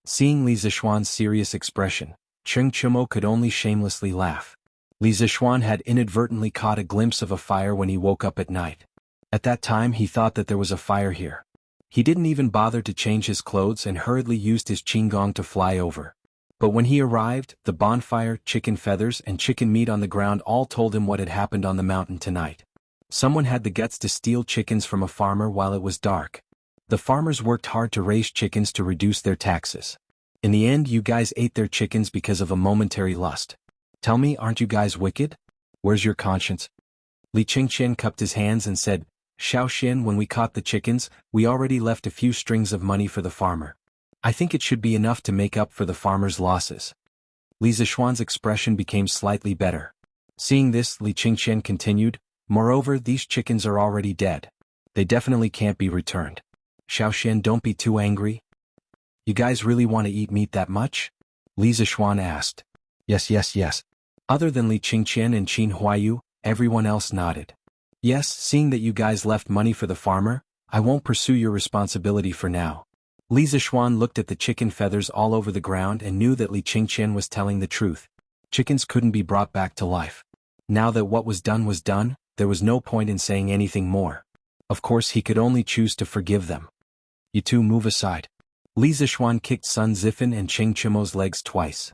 Seeing Li Zixuan's serious expression, Cheng Chumo could only shamelessly laugh. Li Zixuan had inadvertently caught a glimpse of a fire when he woke up at night. At that time he thought that there was a fire here. He didn't even bother to change his clothes and hurriedly used his qinggong to fly over. But when he arrived, the bonfire, chicken feathers and chicken meat on the ground all told him what had happened on the mountain tonight. Someone had the guts to steal chickens from a farmer while it was dark. The farmers worked hard to raise chickens to reduce their taxes. In the end, you guys ate their chickens because of a momentary lust. Tell me, aren't you guys wicked? Where's your conscience? Li Qingqian cupped his hands and said, Xiaoxian, when we caught the chickens, we already left a few strings of money for the farmer. I think it should be enough to make up for the farmer's losses. Li Zixuan's expression became slightly better. Seeing this, Li Qingqian continued, moreover, these chickens are already dead. They definitely can't be returned. Xiaoxian, don't be too angry. You guys really want to eat meat that much? Li Zixuan asked. Yes. Other than Li Qingqian and Qin Huayu, everyone else nodded. Yes, seeing that you guys left money for the farmer, I won't pursue your responsibility for now. Li Zixuan looked at the chicken feathers all over the ground and knew that Li Qingqian was telling the truth. Chickens couldn't be brought back to life. Now that what was done, there was no point in saying anything more. Of course he could only choose to forgive them. You two move aside. Li Zixuan kicked Sun Zifen and Cheng Chimo's legs twice.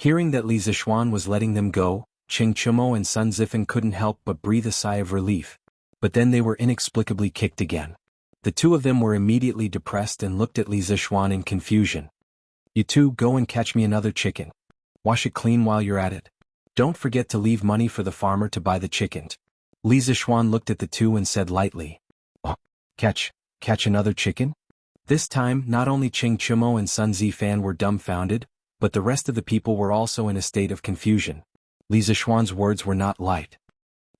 Hearing that Li Zishuan was letting them go, Cheng Chumo and Sun Zifan couldn't help but breathe a sigh of relief. But then they were inexplicably kicked again. The two of them were immediately depressed and looked at Li Zishuan in confusion. "You two go and catch me another chicken. Wash it clean while you're at it. Don't forget to leave money for the farmer to buy the chickens." Li Zishuan looked at the two and said lightly, "Oh, catch another chicken?" This time, not only Cheng Chumo and Sun Zifan were dumbfounded, but the rest of the people were also in a state of confusion. Li Zishuan's words were not light.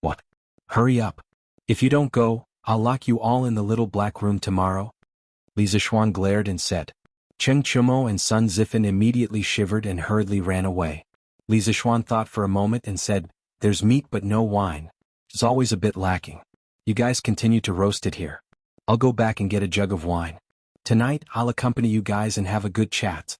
"What? Hurry up. If you don't go, I'll lock you all in the little black room tomorrow." Li Zishuan glared and said. Cheng Chumo and Sun Zifan immediately shivered and hurriedly ran away. Li Zishuan thought for a moment and said, "There's meat but no wine. It's always a bit lacking. You guys continue to roast it here. I'll go back and get a jug of wine. Tonight I'll accompany you guys and have a good chat."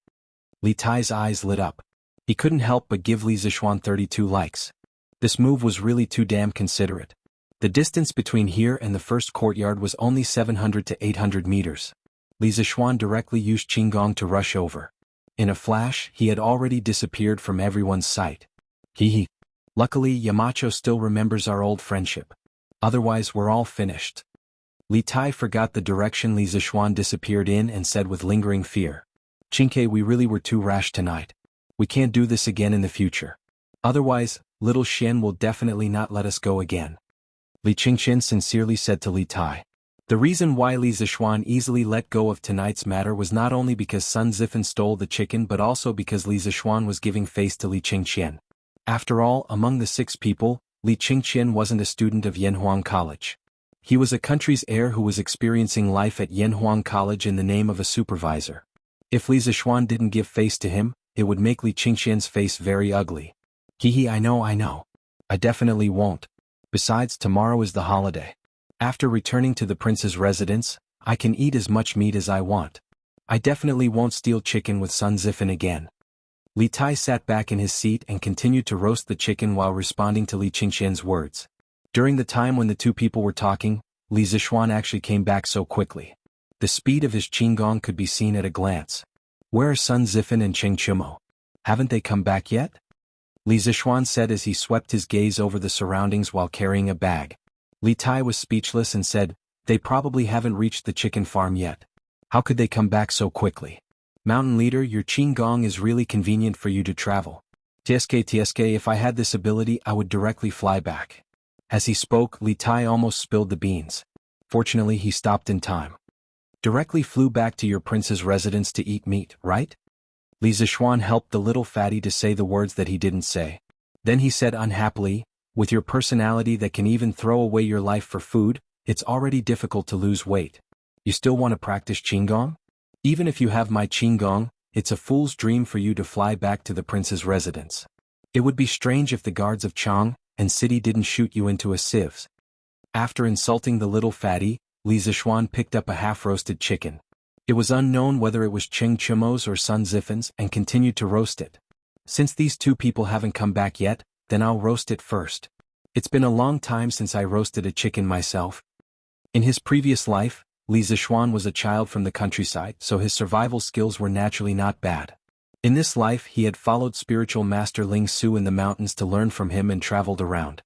Li Tai's eyes lit up. He couldn't help but give Li Zishuan 32 likes. This move was really too damn considerate. The distance between here and the first courtyard was only 700 to 800 meters. Li Zishuan directly used Qinggong to rush over. In a flash, he had already disappeared from everyone's sight. Hee. Luckily, Yamacho still remembers our old friendship. Otherwise, we're all finished. Li Tai forgot the direction Li Zishuan disappeared in and said with lingering fear, "Qingke, we really were too rash tonight. We can't do this again in the future. Otherwise, little Xian will definitely not let us go again." Li Qingqian sincerely said to Li Tai. The reason why Li Zishuan easily let go of tonight's matter was not only because Sun Zifan stole the chicken but also because Li Zishuan was giving face to Li Qingqian. After all, among the 6 people, Li Qingqian wasn't a student of Yanhuang College. He was a country's heir who was experiencing life at Yanhuang College in the name of a supervisor. If Li Zishuan didn't give face to him, it would make Li Qingqian's face very ugly. I know. I definitely won't. Besides, tomorrow is the holiday. After returning to the prince's residence, I can eat as much meat as I want. I definitely won't steal chicken with Sun Zifan again." Li Tai sat back in his seat and continued to roast the chicken while responding to Li Qingqian's words. During the time when the two people were talking, Li Zishuan actually came back so quickly. The speed of his Qinggong could be seen at a glance. "Where are Sun Zifan and Cheng Chumo? Haven't they come back yet?" Li Zishuan said as he swept his gaze over the surroundings while carrying a bag. Li Tai was speechless and said, "They probably haven't reached the chicken farm yet. How could they come back so quickly? Mountain Leader, your Qinggong is really convenient for you to travel. TSK, if I had this ability I would directly fly back." As he spoke, Li Tai almost spilled the beans. Fortunately, he stopped in time. "Directly flew back to your prince's residence to eat meat, right?" Li Zishuan helped the little fatty to say the words that he didn't say. Then he said unhappily, "With your personality that can even throw away your life for food, it's already difficult to lose weight. You still want to practice Qinggong? Even if you have my Qinggong, it's a fool's dream for you to fly back to the prince's residence. It would be strange if the guards of Chang and city didn't shoot you into a sieves." After insulting the little fatty, Li Zishuan picked up a half-roasted chicken. It was unknown whether it was Cheng Chumo's or Sun Zifan's and continued to roast it. "Since these two people haven't come back yet, then I'll roast it first. It's been a long time since I roasted a chicken myself." In his previous life, Li Zishuan was a child from the countryside, so his survival skills were naturally not bad. In this life he had followed spiritual master Ling Su in the mountains to learn from him and traveled around.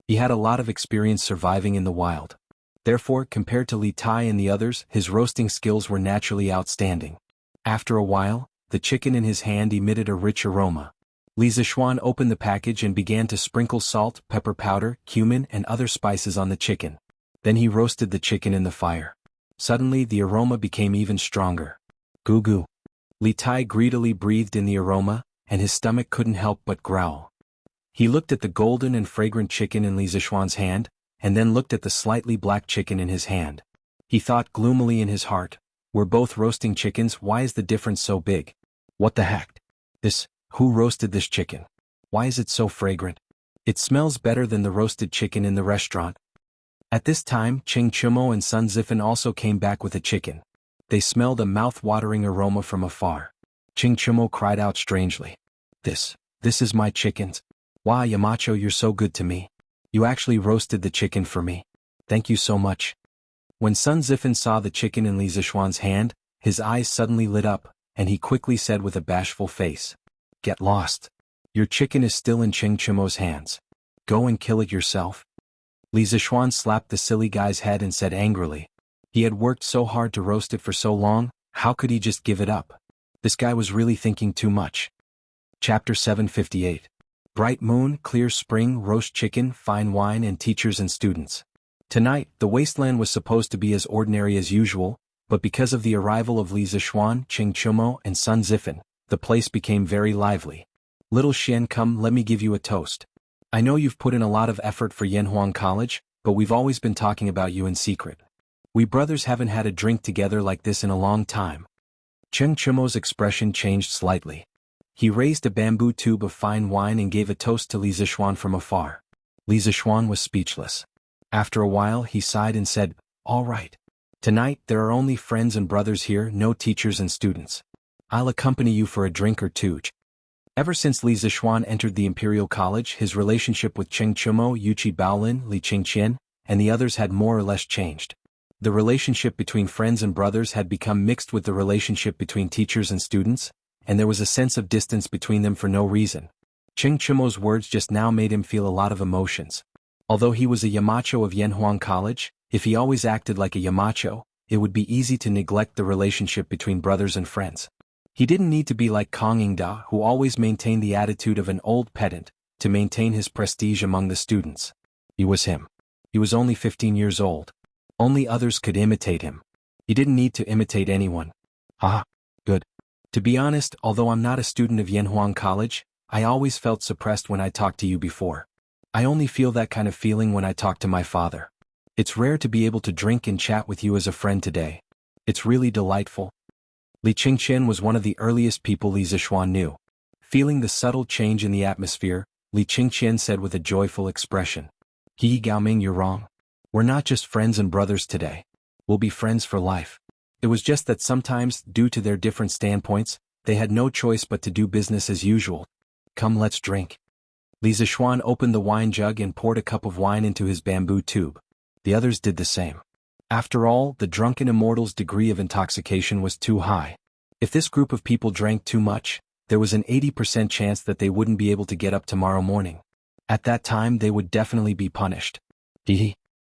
He had a lot of experience surviving in the wild. Therefore, compared to Li Tai and the others, his roasting skills were naturally outstanding. After a while, the chicken in his hand emitted a rich aroma. Li Zishuan opened the package and began to sprinkle salt, pepper powder, cumin and other spices on the chicken. Then he roasted the chicken in the fire. Suddenly the aroma became even stronger. "Goo goo." Li Tai greedily breathed in the aroma, and his stomach couldn't help but growl. He looked at the golden and fragrant chicken in Li Zishuan's hand, and then looked at the slightly black chicken in his hand. He thought gloomily in his heart, "We're both roasting chickens, why is the difference so big? What the heck? Who roasted this chicken? Why is it so fragrant? It smells better than the roasted chicken in the restaurant." At this time, Cheng Chumo and Sun Zifan also came back with a chicken. They smelled a mouth-watering aroma from afar. Cheng Chumo cried out strangely, This is my chickens. Wow, Yamacho, you're so good to me. You actually roasted the chicken for me. Thank you so much." When Sun Zifan saw the chicken in Li Zishuan's hand, his eyes suddenly lit up, and he quickly said with a bashful face, "Get lost. Your chicken is still in Cheng Chimo's hands. Go and kill it yourself. Li Zishuan slapped the silly guy's head and said angrily. He had worked so hard to roast it for so long, how could he just give it up? This guy was really thinking too much. Chapter 758. Bright moon, clear spring, roast chicken, fine wine and teachers and students. Tonight, the wasteland was supposed to be as ordinary as usual, but because of the arrival of Li Zishuan, Cheng Chimo and Sun Zifen, the place became very lively. Little Xian, come, let me give you a toast. I know you've put in a lot of effort for Yanhuang College, but we've always been talking about you in secret. We brothers haven't had a drink together like this in a long time. Cheng Chimo's expression changed slightly. He raised a bamboo tube of fine wine and gave a toast to Li Zishuan from afar. Li Zishuan was speechless. After a while he sighed and said, all right. Tonight there are only friends and brothers here, no teachers and students. I'll accompany you for a drink or two. Ever since Li Zishuan entered the Imperial College, his relationship with Cheng Chimo, Yuchi Baolin, Li Qingqian, and the others had more or less changed. The relationship between friends and brothers had become mixed with the relationship between teachers and students, and there was a sense of distance between them for no reason. Cheng Chimo's words just now made him feel a lot of emotions. Although he was a Yamacho of Yanhuang College, if he always acted like a Yamacho, it would be easy to neglect the relationship between brothers and friends. He didn't need to be like Kong Yingda, who always maintained the attitude of an old pedant, to maintain his prestige among the students. He was him. He was only 15 years old. Only others could imitate him. He didn't need to imitate anyone. Good. To be honest, although I'm not a student of Yanhuang College, I always felt suppressed when I talked to you before. I only feel that kind of feeling when I talk to my father. It's rare to be able to drink and chat with you as a friend today. It's really delightful. Li Qingqian was one of the earliest people Li Zishuan knew. Feeling the subtle change in the atmosphere, Li Qingqian said with a joyful expression. He Gaoming, you're wrong. We're not just friends and brothers today. We'll be friends for life. It was just that sometimes, due to their different standpoints, they had no choice but to do business as usual. Come, let's drink. Li Zishuan opened the wine jug and poured a cup of wine into his bamboo tube. The others did the same. After all, the drunken immortal's degree of intoxication was too high. If this group of people drank too much, there was an 80% chance that they wouldn't be able to get up tomorrow morning. At that time they would definitely be punished.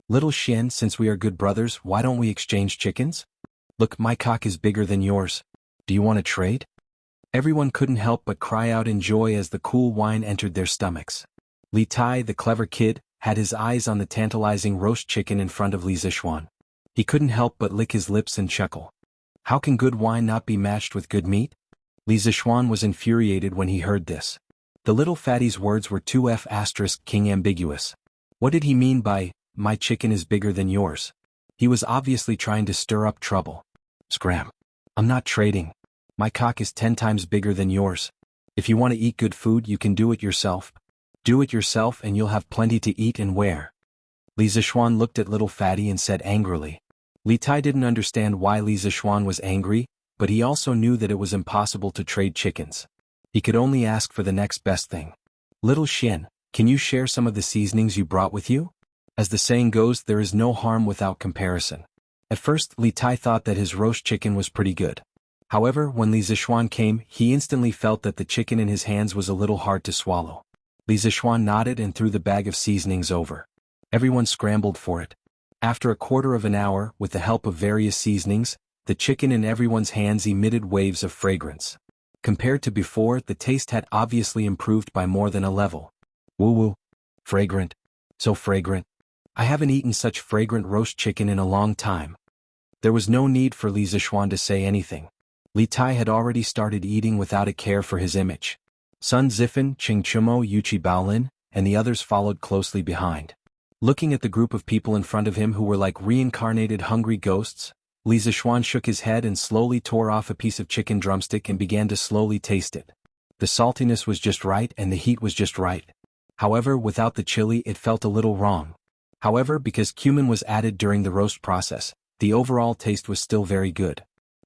Little Xian, since we are good brothers, why don't we exchange chickens? Look, my cock is bigger than yours. Do you want to trade? Everyone couldn't help but cry out in joy as the cool wine entered their stomachs. Li Tai, the clever kid, had his eyes on the tantalizing roast chicken in front of Li Zishuan. He couldn't help but lick his lips and chuckle. How can good wine not be matched with good meat? Li Zishuan was infuriated when he heard this. The little fatty's words were too King ambiguous. What did he mean by, my chicken is bigger than yours? He was obviously trying to stir up trouble. Scram. I'm not trading. My cock is 10 times bigger than yours. If you want to eat good food, you can do it yourself. Do it yourself and you'll have plenty to eat and wear. Li Zishuan looked at little fatty and said angrily. Li Tai didn't understand why Li Zishuan was angry, but he also knew that it was impossible to trade chickens. He could only ask for the next best thing. Little Xian, can you share some of the seasonings you brought with you? As the saying goes, there is no harm without comparison. At first, Li Tai thought that his roast chicken was pretty good. However, when Li Zishuan came, he instantly felt that the chicken in his hands was a little hard to swallow. Li Zishuan nodded and threw the bag of seasonings over. Everyone scrambled for it. After a quarter of an hour, with the help of various seasonings, the chicken in everyone's hands emitted waves of fragrance. Compared to before, the taste had obviously improved by more than a level. Woo-woo. Fragrant. So fragrant. I haven't eaten such fragrant roast chicken in a long time. There was no need for Li Zishuan to say anything. Li Tai had already started eating without a care for his image. Sun Zifen, Cheng Chimo, Yuchi Baolin, and the others followed closely behind. Looking at the group of people in front of him who were like reincarnated hungry ghosts, Li Zishuan shook his head and slowly tore off a piece of chicken drumstick and began to slowly taste it. The saltiness was just right and the heat was just right. However, without the chili it felt a little wrong. However, because cumin was added during the roast process, the overall taste was still very good.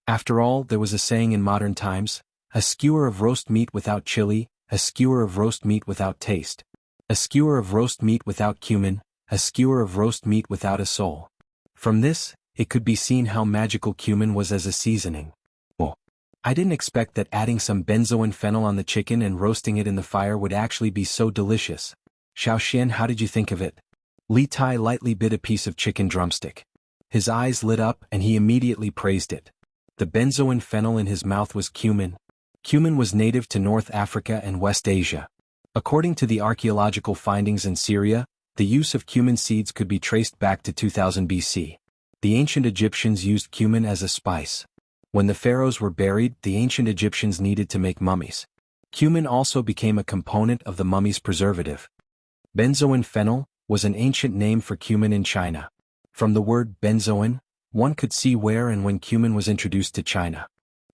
After all, there was a saying in modern times, a skewer of roast meat without chili, a skewer of roast meat without taste. A skewer of roast meat without cumin, a skewer of roast meat without a soul. From this, it could be seen how magical cumin was as a seasoning. Oh, I didn't expect that adding some benzoin phenol on the chicken and roasting it in the fire would actually be so delicious. Xiaoxian, how did you think of it? Li Tai lightly bit a piece of chicken drumstick. His eyes lit up and he immediately praised it. The benzoin phenol in his mouth was cumin. Cumin was native to North Africa and West Asia. According to the archaeological findings in Syria, the use of cumin seeds could be traced back to 2000 BC. The ancient Egyptians used cumin as a spice. When the pharaohs were buried, the ancient Egyptians needed to make mummies. Cumin also became a component of the mummy's preservative. Benzoin phenol was an ancient name for cumin in China. From the word benzoin, one could see where and when cumin was introduced to China.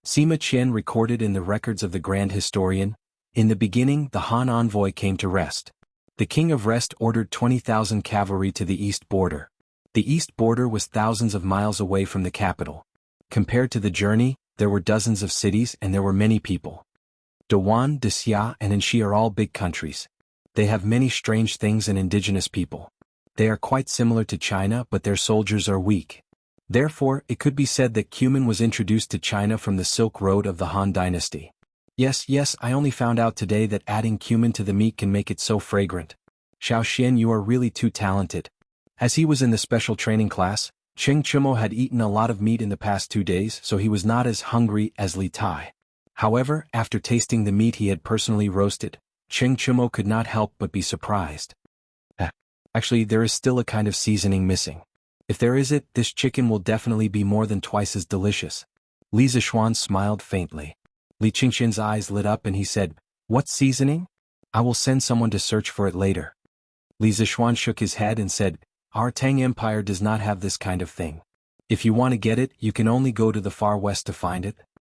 Sima Qian recorded in the records of the Grand Historian, "In the beginning the Han envoy came to Rest. The king of Rest ordered 20,000 cavalry to the east border. The east border was thousands of miles away from the capital. Compared to the journey, there were dozens of cities and there were many people. Dewan, Xia and Anxi are all big countries. They have many strange things and indigenous people. They are quite similar to China but their soldiers are weak. Therefore, it could be said that cumin was introduced to China from the Silk Road of the Han Dynasty. Yes, I only found out today that adding cumin to the meat can make it so fragrant. Xiaoxian, you are really too talented." As he was in the special training class, Cheng Chumo had eaten a lot of meat in the past 2 days, so he was not as hungry as Li Tai. However, after tasting the meat he had personally roasted, Cheng Chumo could not help but be surprised. Actually, there is still a kind of seasoning missing. If there is it, this chicken will definitely be more than twice as delicious. Li Zishuan smiled faintly. Li Qingxian's eyes lit up and he said, "What seasoning? I will send someone to search for it later." Li Zishuan shook his head and said, "Our Tang Empire does not have this kind of thing. If you want to get it, you can only go to the far west to find it.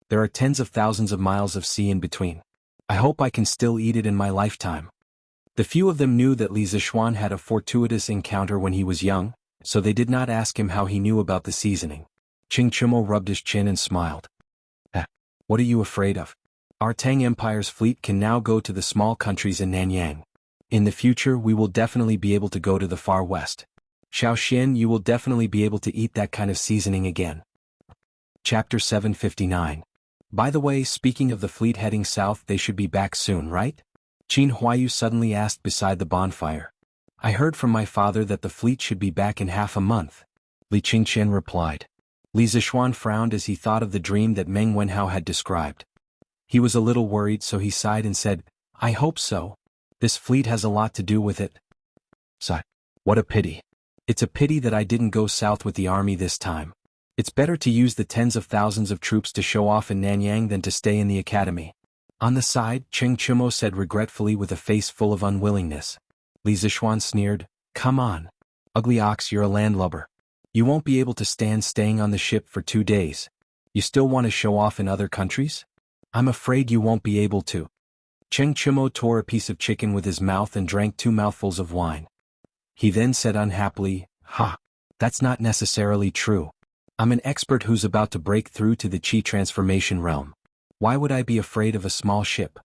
There are tens of thousands of miles of sea in between. I hope I can still eat it in my lifetime." The few of them knew that Li Zishuan had a fortuitous encounter when he was young, so they did not ask him how he knew about the seasoning. Cheng Chumo rubbed his chin and smiled. What are you afraid of? Our Tang Empire's fleet can now go to the small countries in Nanyang. In the future we will definitely be able to go to the far west. Xiaoxian, you will definitely be able to eat that kind of seasoning again. Chapter 759. By the way, speaking of the fleet heading south, they should be back soon, right? Qin Huayu suddenly asked beside the bonfire. I heard from my father that the fleet should be back in half a month. Li Qingxian replied. Li Zishuan frowned as he thought of the dream that Meng Wenhao had described. He was a little worried, so he sighed and said, I hope so. This fleet has a lot to do with it. Sigh. What a pity. It's a pity that I didn't go south with the army this time. It's better to use the tens of thousands of troops to show off in Nanyang than to stay in the academy. On the side, Cheng Chumo said regretfully with a face full of unwillingness. Li Zishuan sneered, Come on. Ugly ox, you're a landlubber. You won't be able to stand staying on the ship for 2 days. You still want to show off in other countries? I'm afraid you won't be able to. Cheng Chumo tore a piece of chicken with his mouth and drank 2 mouthfuls of wine. He then said unhappily, That's not necessarily true. I'm an expert who's about to break through to the Qi transformation realm. Why would I be afraid of a small ship?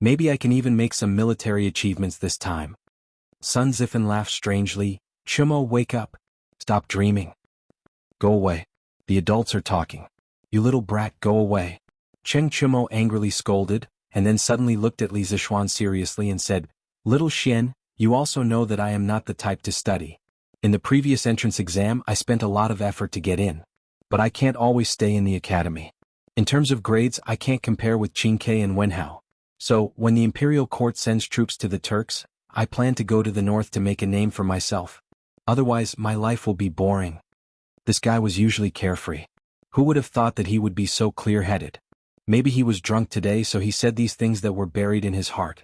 Maybe I can even make some military achievements this time. Sun Zifan laughed strangely. Chumo, wake up. Stop dreaming. Go away. The adults are talking. You little brat, go away. Cheng Chumo angrily scolded, and then suddenly looked at Li Zishuan seriously and said, Little Xian, you also know that I am not the type to study. In the previous entrance exam I spent a lot of effort to get in. But I can't always stay in the academy. In terms of grades I can't compare with Qingke and Wenhao. So, when the imperial court sends troops to the Turks, I plan to go to the north to make a name for myself. Otherwise, my life will be boring. This guy was usually carefree. Who would have thought that he would be so clear-headed? Maybe he was drunk today, so he said these things that were buried in his heart.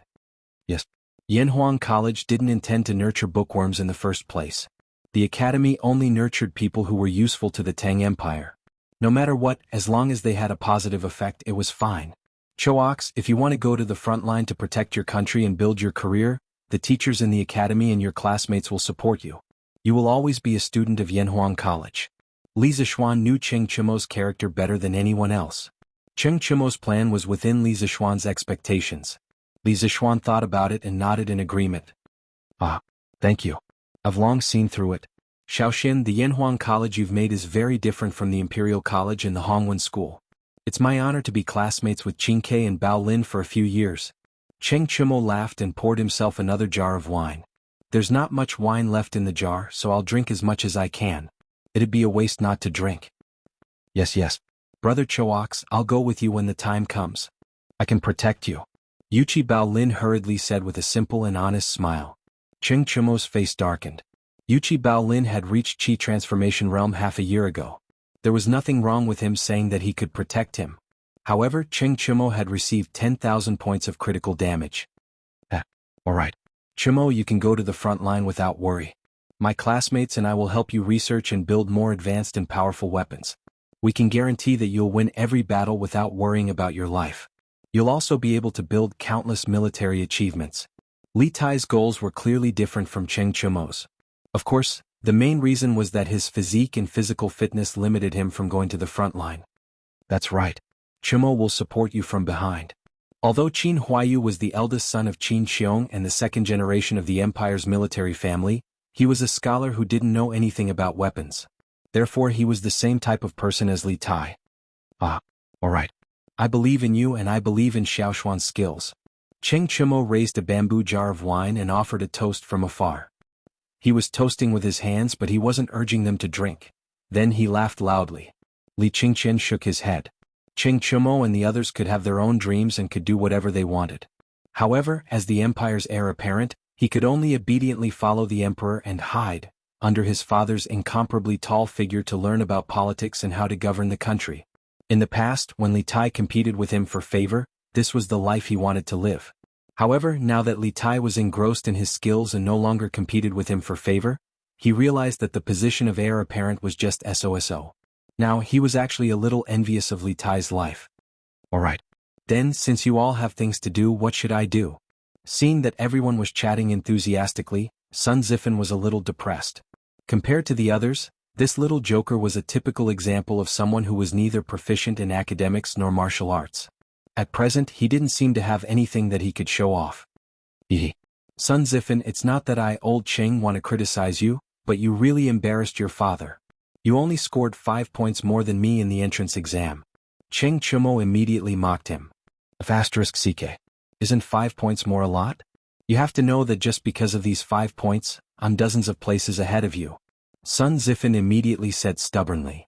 Yes. Yanhuang College didn't intend to nurture bookworms in the first place. The academy only nurtured people who were useful to the Tang Empire. No matter what, as long as they had a positive effect, it was fine. Choax, if you want to go to the front line to protect your country and build your career, the teachers in the academy and your classmates will support you. You will always be a student of Yanhuang College. Li Zishuan knew Cheng Chumo's character better than anyone else. Cheng Chumo's plan was within Li Zishuan's expectations. Li Zishuan thought about it and nodded in agreement. Thank you. I've long seen through it. Xiaoxian, the Yanhuang College you've made is very different from the Imperial College and the Hongwen School. It's my honor to be classmates with Qin Ke and Bao Lin for a few years. Cheng Chimo laughed and poured himself another jar of wine. There's not much wine left in the jar, so I'll drink as much as I can. It'd be a waste not to drink. Yes. Brother Choax, I'll go with you when the time comes. I can protect you. Yuchi Bao Lin hurriedly said with a simple and honest smile. Cheng Chimo's face darkened. Yuchi Bao Lin had reached Qi Transformation Realm half a year ago. There was nothing wrong with him saying that he could protect him. However, Cheng Chimo had received 10,000 points of critical damage. Alright. Chimo, you can go to the front line without worry. My classmates and I will help you research and build more advanced and powerful weapons. We can guarantee that you'll win every battle without worrying about your life. You'll also be able to build countless military achievements. Li Tai's goals were clearly different from Cheng Chimo's. Of course, the main reason was that his physique and physical fitness limited him from going to the front line. That's right. Chimo will support you from behind. Although Qin Huayu was the eldest son of Qin Xiong and the second generation of the empire's military family, he was a scholar who didn't know anything about weapons. Therefore he was the same type of person as Li Tai. Alright. I believe in you and I believe in Xiaoshuan's skills. Cheng Chimo raised a bamboo jar of wine and offered a toast from afar. He was toasting with his hands but he wasn't urging them to drink. Then he laughed loudly. Li Qingqian shook his head. Cheng Chimo and the others could have their own dreams and could do whatever they wanted. However, as the empire's heir apparent, he could only obediently follow the emperor and hide under his father's incomparably tall figure to learn about politics and how to govern the country. In the past, when Li Tai competed with him for favor, this was the life he wanted to live. However, now that Li Tai was engrossed in his skills and no longer competed with him for favor, he realized that the position of heir apparent was just SOSO. Now, he was actually a little envious of Li Tai's life. Alright. Then, since you all have things to do, what should I do? Seeing that everyone was chatting enthusiastically, Sun Zifen was a little depressed. Compared to the others, this little joker was a typical example of someone who was neither proficient in academics nor martial arts. At present, he didn't seem to have anything that he could show off. Sun Zifen, it's not that I, old Cheng, want to criticize you, but you really embarrassed your father. You only scored 5 points more than me in the entrance exam. Cheng Chimo immediately mocked him. *CK. Isn't 5 points more a lot? You have to know that just because of these 5 points, I'm dozens of places ahead of you. Sun Zifen immediately said stubbornly.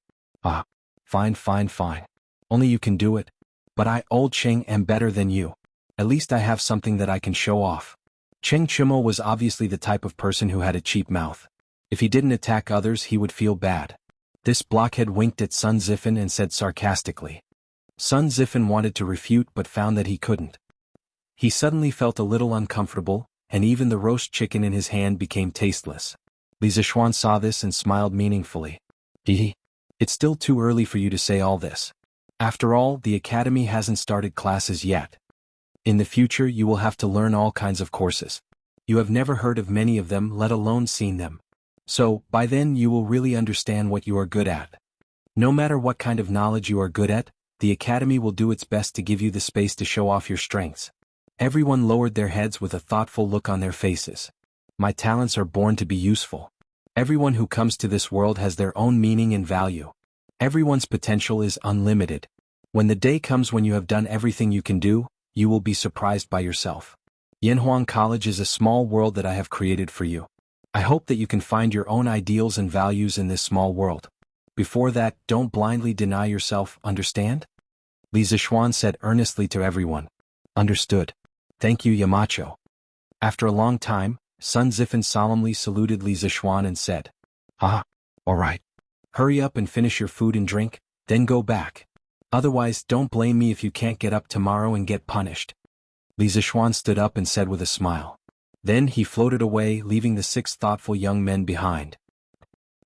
Fine. Only you can do it. But I, old Cheng, am better than you. At least I have something that I can show off. Cheng Chimo was obviously the type of person who had a cheap mouth. If he didn't attack others, he would feel bad. This blockhead winked at Sun Zifen and said sarcastically. Sun Zifen wanted to refute but found that he couldn't. He suddenly felt a little uncomfortable, and even the roast chicken in his hand became tasteless. Li Zishuan saw this and smiled meaningfully. It's still too early for you to say all this. After all, the academy hasn't started classes yet. In the future you will have to learn all kinds of courses. You have never heard of many of them, let alone seen them. So, by then you will really understand what you are good at. No matter what kind of knowledge you are good at, the academy will do its best to give you the space to show off your strengths. Everyone lowered their heads with a thoughtful look on their faces. My talents are born to be useful. Everyone who comes to this world has their own meaning and value. Everyone's potential is unlimited. When the day comes when you have done everything you can do, you will be surprised by yourself. Yanhuang College is a small world that I have created for you. I hope that you can find your own ideals and values in this small world. Before that, don't blindly deny yourself, understand? Li Zishuan said earnestly to everyone. Understood. Thank you, Yamacho. After a long time, Sun Zifen solemnly saluted Li Zishuan and said, Alright. Hurry up and finish your food and drink, then go back. Otherwise, don't blame me if you can't get up tomorrow and get punished. Li Zishuan stood up and said with a smile. Then he floated away, leaving the 6 thoughtful young men behind.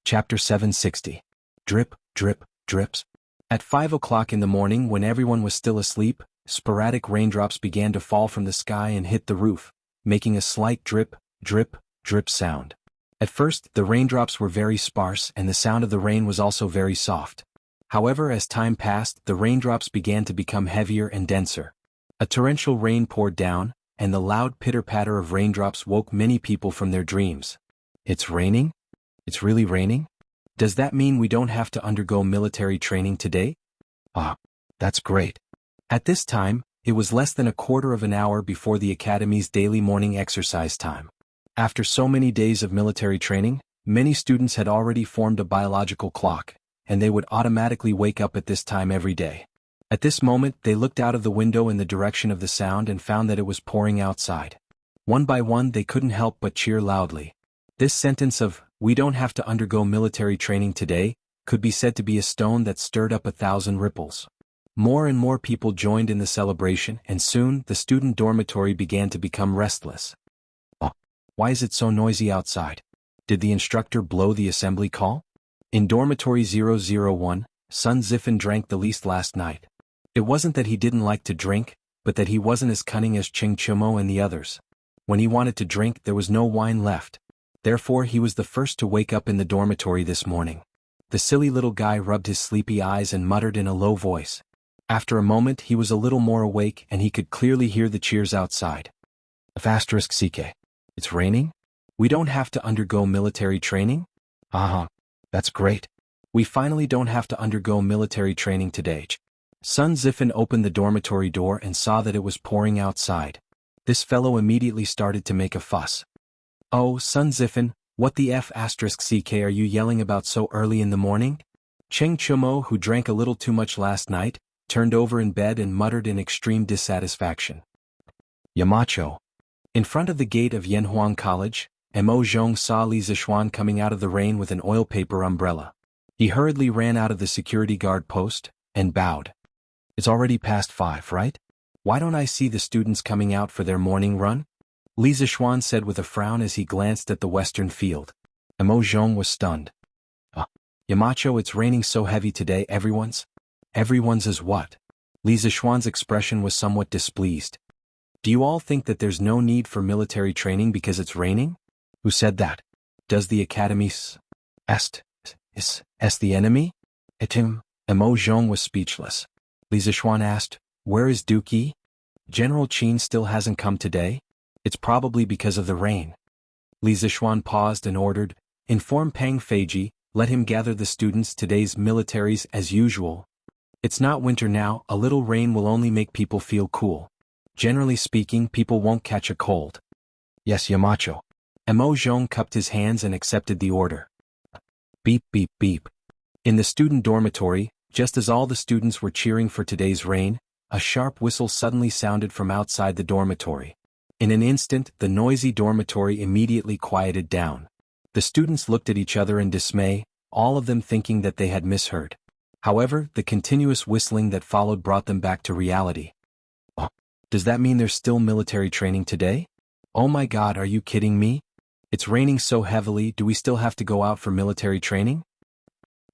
Chapter 760. Drip, drip, drips. At 5 o'clock in the morning, when everyone was still asleep, sporadic raindrops began to fall from the sky and hit the roof, making a slight drip, drip, drip sound. At first, the raindrops were very sparse and the sound of the rain was also very soft. However, as time passed, the raindrops began to become heavier and denser. A torrential rain poured down, and the loud pitter-patter of raindrops woke many people from their dreams. It's raining? It's really raining? Does that mean we don't have to undergo military training today? That's great. At this time, it was less than a quarter of an hour before the academy's daily morning exercise time. After so many days of military training, many students had already formed a biological clock, and they would automatically wake up at this time every day. At this moment, they looked out of the window in the direction of the sound and found that it was pouring outside. One by one, they couldn't help but cheer loudly. This sentence of, "We don't have to undergo military training today," could be said to be a stone that stirred up 1,000 ripples. More and more people joined in the celebration, and soon, the student dormitory began to become restless. Oh, why is it so noisy outside? Did the instructor blow the assembly call? In dormitory 001, Sun Zifen drank the least last night. It wasn't that he didn't like to drink, but that he wasn't as cunning as Ching Chumo and the others. When he wanted to drink, there was no wine left. Therefore, he was the first to wake up in the dormitory this morning. The silly little guy rubbed his sleepy eyes and muttered in a low voice. After a moment, he was a little more awake and he could clearly hear the cheers outside. *CK. It's raining? We don't have to undergo military training? That's great. We finally don't have to undergo military training today. Sun Zifen opened the dormitory door and saw that it was pouring outside. This fellow immediately started to make a fuss. "Oh, Sun Zifen, what the *CK are you yelling about so early in the morning?" Cheng Chumo, who drank a little too much last night, turned over in bed and muttered in extreme dissatisfaction. Yamacho. In front of the gate of Yanhuang College, Mo Zhong saw Li Zixuan coming out of the rain with an oil paper umbrella. He hurriedly ran out of the security guard post, and bowed. "It's already past 5, right? Why don't I see the students coming out for their morning run?" Li Zixuan said with a frown as he glanced at the western field. Mo Zhong was stunned. Yamacho, it's raining so heavy today, everyone's is what?" Li Zixuan's expression was somewhat displeased. "Do you all think that there's no need for military training because it's raining? Who said that? Does the academy est the enemy? Etim?" Mo Zhong was speechless. Li Zixuan asked, "Where is Duki? General Qin still hasn't come today? It's probably because of the rain." Li Zixuan paused and ordered, "Inform Pang Feiji, let him gather the students today's militaries as usual. It's not winter now, a little rain will only make people feel cool. Generally speaking, people won't catch a cold." "Yes, Yamacho." Mo Zhong cupped his hands and accepted the order. Beep beep beep. In the student dormitory, just as all the students were cheering for today's rain, a sharp whistle suddenly sounded from outside the dormitory. In an instant, the noisy dormitory immediately quieted down. The students looked at each other in dismay, all of them thinking that they had misheard. However, the continuous whistling that followed brought them back to reality. "Oh, does that mean there's still military training today? Oh my God, are you kidding me? It's raining so heavily, do we still have to go out for military training?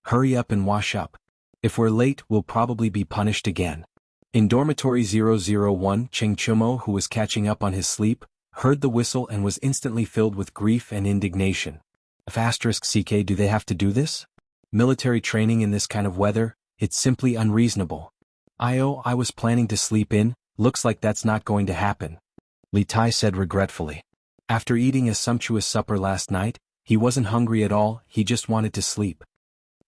Hurry up and wash up. If we're late, we'll probably be punished again." In dormitory 001, Cheng Chumo, who was catching up on his sleep, heard the whistle and was instantly filled with grief and indignation. *CK, do they have to do this? Military training in this kind of weather, it's simply unreasonable. I was planning to sleep in, looks like that's not going to happen. Li Tai said regretfully. After eating a sumptuous supper last night, he wasn't hungry at all, he just wanted to sleep.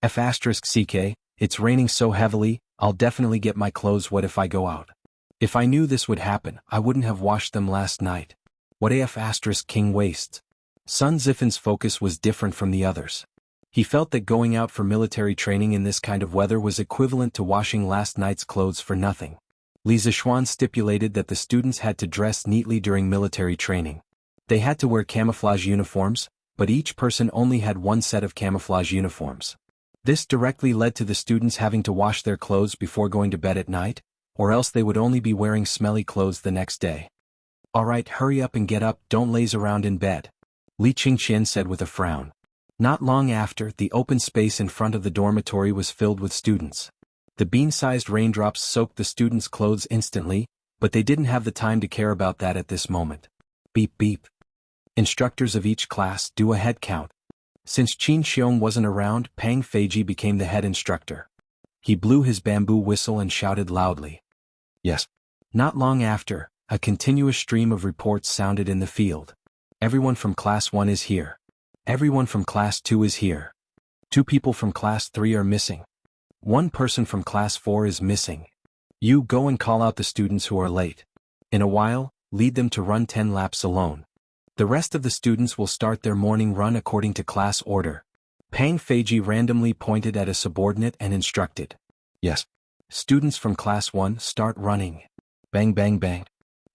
*CK, it's raining so heavily, I'll definitely get my clothes wet if I go out. If I knew this would happen, I wouldn't have washed them last night. What King wastes? Sun Zifen's focus was different from the others. He felt that going out for military training in this kind of weather was equivalent to washing last night's clothes for nothing. Li Zixuan stipulated that the students had to dress neatly during military training. They had to wear camouflage uniforms, but each person only had one set of camouflage uniforms. This directly led to the students having to wash their clothes before going to bed at night, or else they would only be wearing smelly clothes the next day. "Alright, hurry up and get up, don't laze around in bed," Li Qingqian said with a frown. Not long after, the open space in front of the dormitory was filled with students. The bean-sized raindrops soaked the students' clothes instantly, but they didn't have the time to care about that at this moment. Beep beep. Instructors of each class do a head count. Since Qin Xiong wasn't around, Pang Feiji became the head instructor. He blew his bamboo whistle and shouted loudly. Yes. Not long after, a continuous stream of reports sounded in the field. Everyone from Class 1 is here. Everyone from Class 2 is here. 2 people from Class 3 are missing. 1 person from Class 4 is missing. You go and call out the students who are late. In a while, lead them to run 10 laps alone. The rest of the students will start their morning run according to class order. Pang Feiji randomly pointed at a subordinate and instructed. Yes. Students from class 1 start running. Bang bang bang.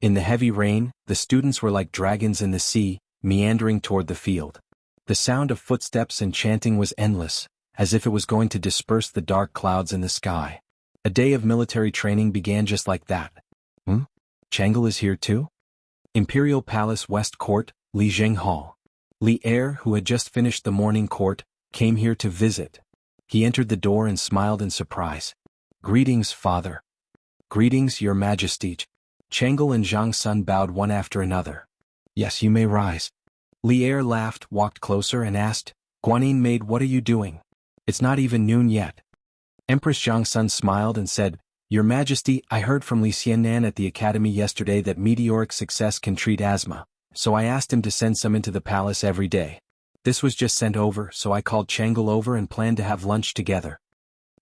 In the heavy rain, the students were like dragons in the sea, meandering toward the field. The sound of footsteps and chanting was endless, as if it was going to disperse the dark clouds in the sky. A day of military training began just like that. Chang'e is here too? Imperial Palace West Court, Li Zheng Hall. Li Er, who had just finished the morning court, came here to visit. He entered the door and smiled in surprise. Greetings, father. Greetings, your majesty. Chang'e and Zhang Sun bowed one after another. Yes, you may rise. Li Er laughed, walked closer and asked, Guanyin maid, what are you doing? It's not even noon yet. Empress Zhang Sun smiled and said, Your Majesty, I heard from Li Xiannan at the academy yesterday that meteoric success can treat asthma, so I asked him to send some into the palace every day. This was just sent over, so I called Chang'e over and planned to have lunch together.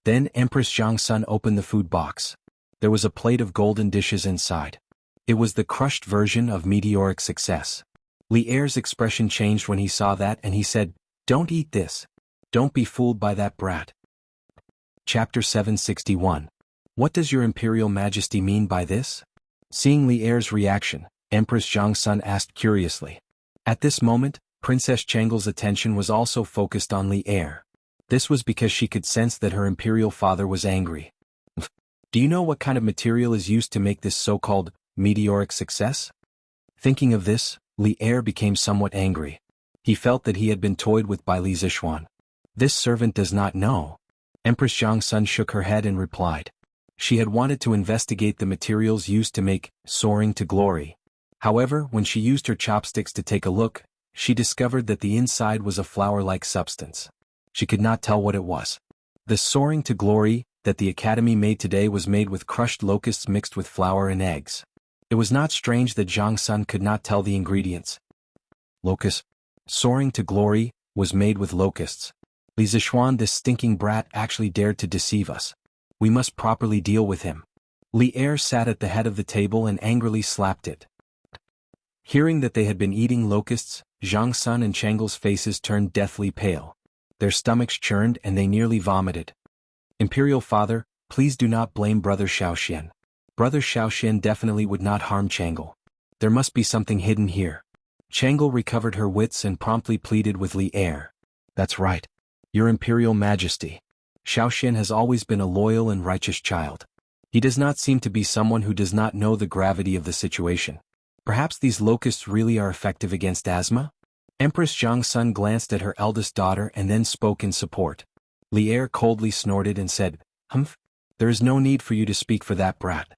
Then Empress Zhang Sun opened the food box. There was a plate of golden dishes inside. It was the crushed version of meteoric success. Li Er's expression changed when he saw that and he said, Don't eat this. Don't be fooled by that brat. Chapter 761. What does your Imperial Majesty mean by this? Seeing Li Er's reaction, Empress Zhang Sun asked curiously. At this moment, Princess Chang'e's attention was also focused on Li Er. This was because she could sense that her imperial father was angry. Do you know what kind of material is used to make this so-called meteoric success? Thinking of this, Li Er became somewhat angry. He felt that he had been toyed with by Li Zishuan. This servant does not know. Empress Zhang Sun shook her head and replied. She had wanted to investigate the materials used to make soaring to glory. However, when she used her chopsticks to take a look, she discovered that the inside was a flour-like substance. She could not tell what it was. The soaring to glory that the academy made today was made with crushed locusts mixed with flour and eggs. It was not strange that Zhang Sun could not tell the ingredients. Locust. Soaring to glory was made with locusts. Li Zishuan, this stinking brat, actually dared to deceive us. We must properly deal with him. Li Er sat at the head of the table and angrily slapped it. Hearing that they had been eating locusts, Zhang Sun and Chang'e's faces turned deathly pale. Their stomachs churned and they nearly vomited. Imperial Father, please do not blame Brother Xiaoxian. Brother Xiaoxian definitely would not harm Chang'e. There must be something hidden here. Chang'e recovered her wits and promptly pleaded with Li Er. That's right. Your Imperial Majesty. Xiaoxian has always been a loyal and righteous child. He does not seem to be someone who does not know the gravity of the situation. Perhaps these locusts really are effective against asthma? Empress Zhang Sun glanced at her eldest daughter and then spoke in support. Li Er coldly snorted and said, Humph, there is no need for you to speak for that brat.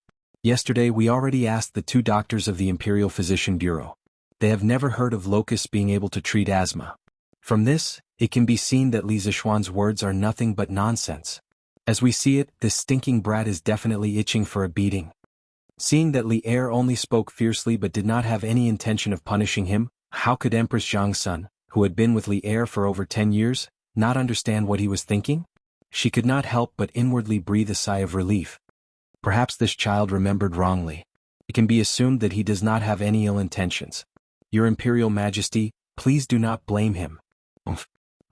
Yesterday we already asked the 2 doctors of the Imperial Physician Bureau. They have never heard of locusts being able to treat asthma. From this, it can be seen that Li Zishuan's words are nothing but nonsense. As we see it, this stinking brat is definitely itching for a beating. Seeing that Li Er only spoke fiercely but did not have any intention of punishing him, how could Empress Zhang Sun, who had been with Li Er for over 10 years, not understand what he was thinking? She could not help but inwardly breathe a sigh of relief. Perhaps this child remembered wrongly. It can be assumed that he does not have any ill intentions. Your Imperial Majesty, please do not blame him.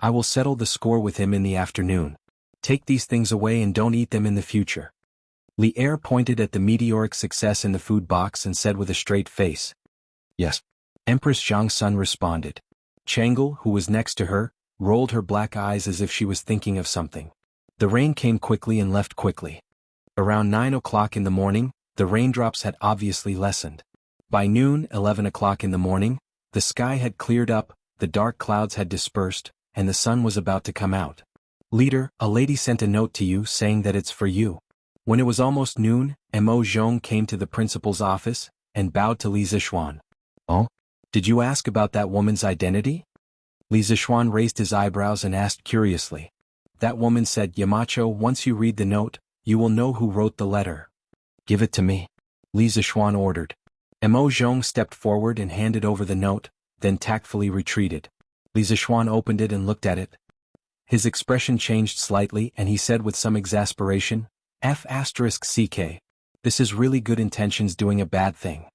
I will settle the score with him in the afternoon. Take these things away and don't eat them in the future. Li Er pointed at the meteoric success in the food box and said with a straight face. Yes. Empress Zhang Sun responded. Chang'e, who was next to her, rolled her black eyes as if she was thinking of something. The rain came quickly and left quickly. Around 9 o'clock in the morning, the raindrops had obviously lessened. By noon, 11 o'clock in the morning, the sky had cleared up, the dark clouds had dispersed, and the sun was about to come out. Leader, a lady sent a note to you saying that it's for you. When it was almost noon, Mo Zhong came to the principal's office and bowed to Li Zishuan. Oh? Did you ask about that woman's identity? Li Zishuan raised his eyebrows and asked curiously. That woman said, Yamacho, once you read the note, you will know who wrote the letter. Give it to me. Li Zishuan ordered. Mo Zhong stepped forward and handed over the note, then tactfully retreated. Li Zishuan opened it and looked at it. His expression changed slightly and he said with some exasperation, F***CK. This is really good intentions doing a bad thing.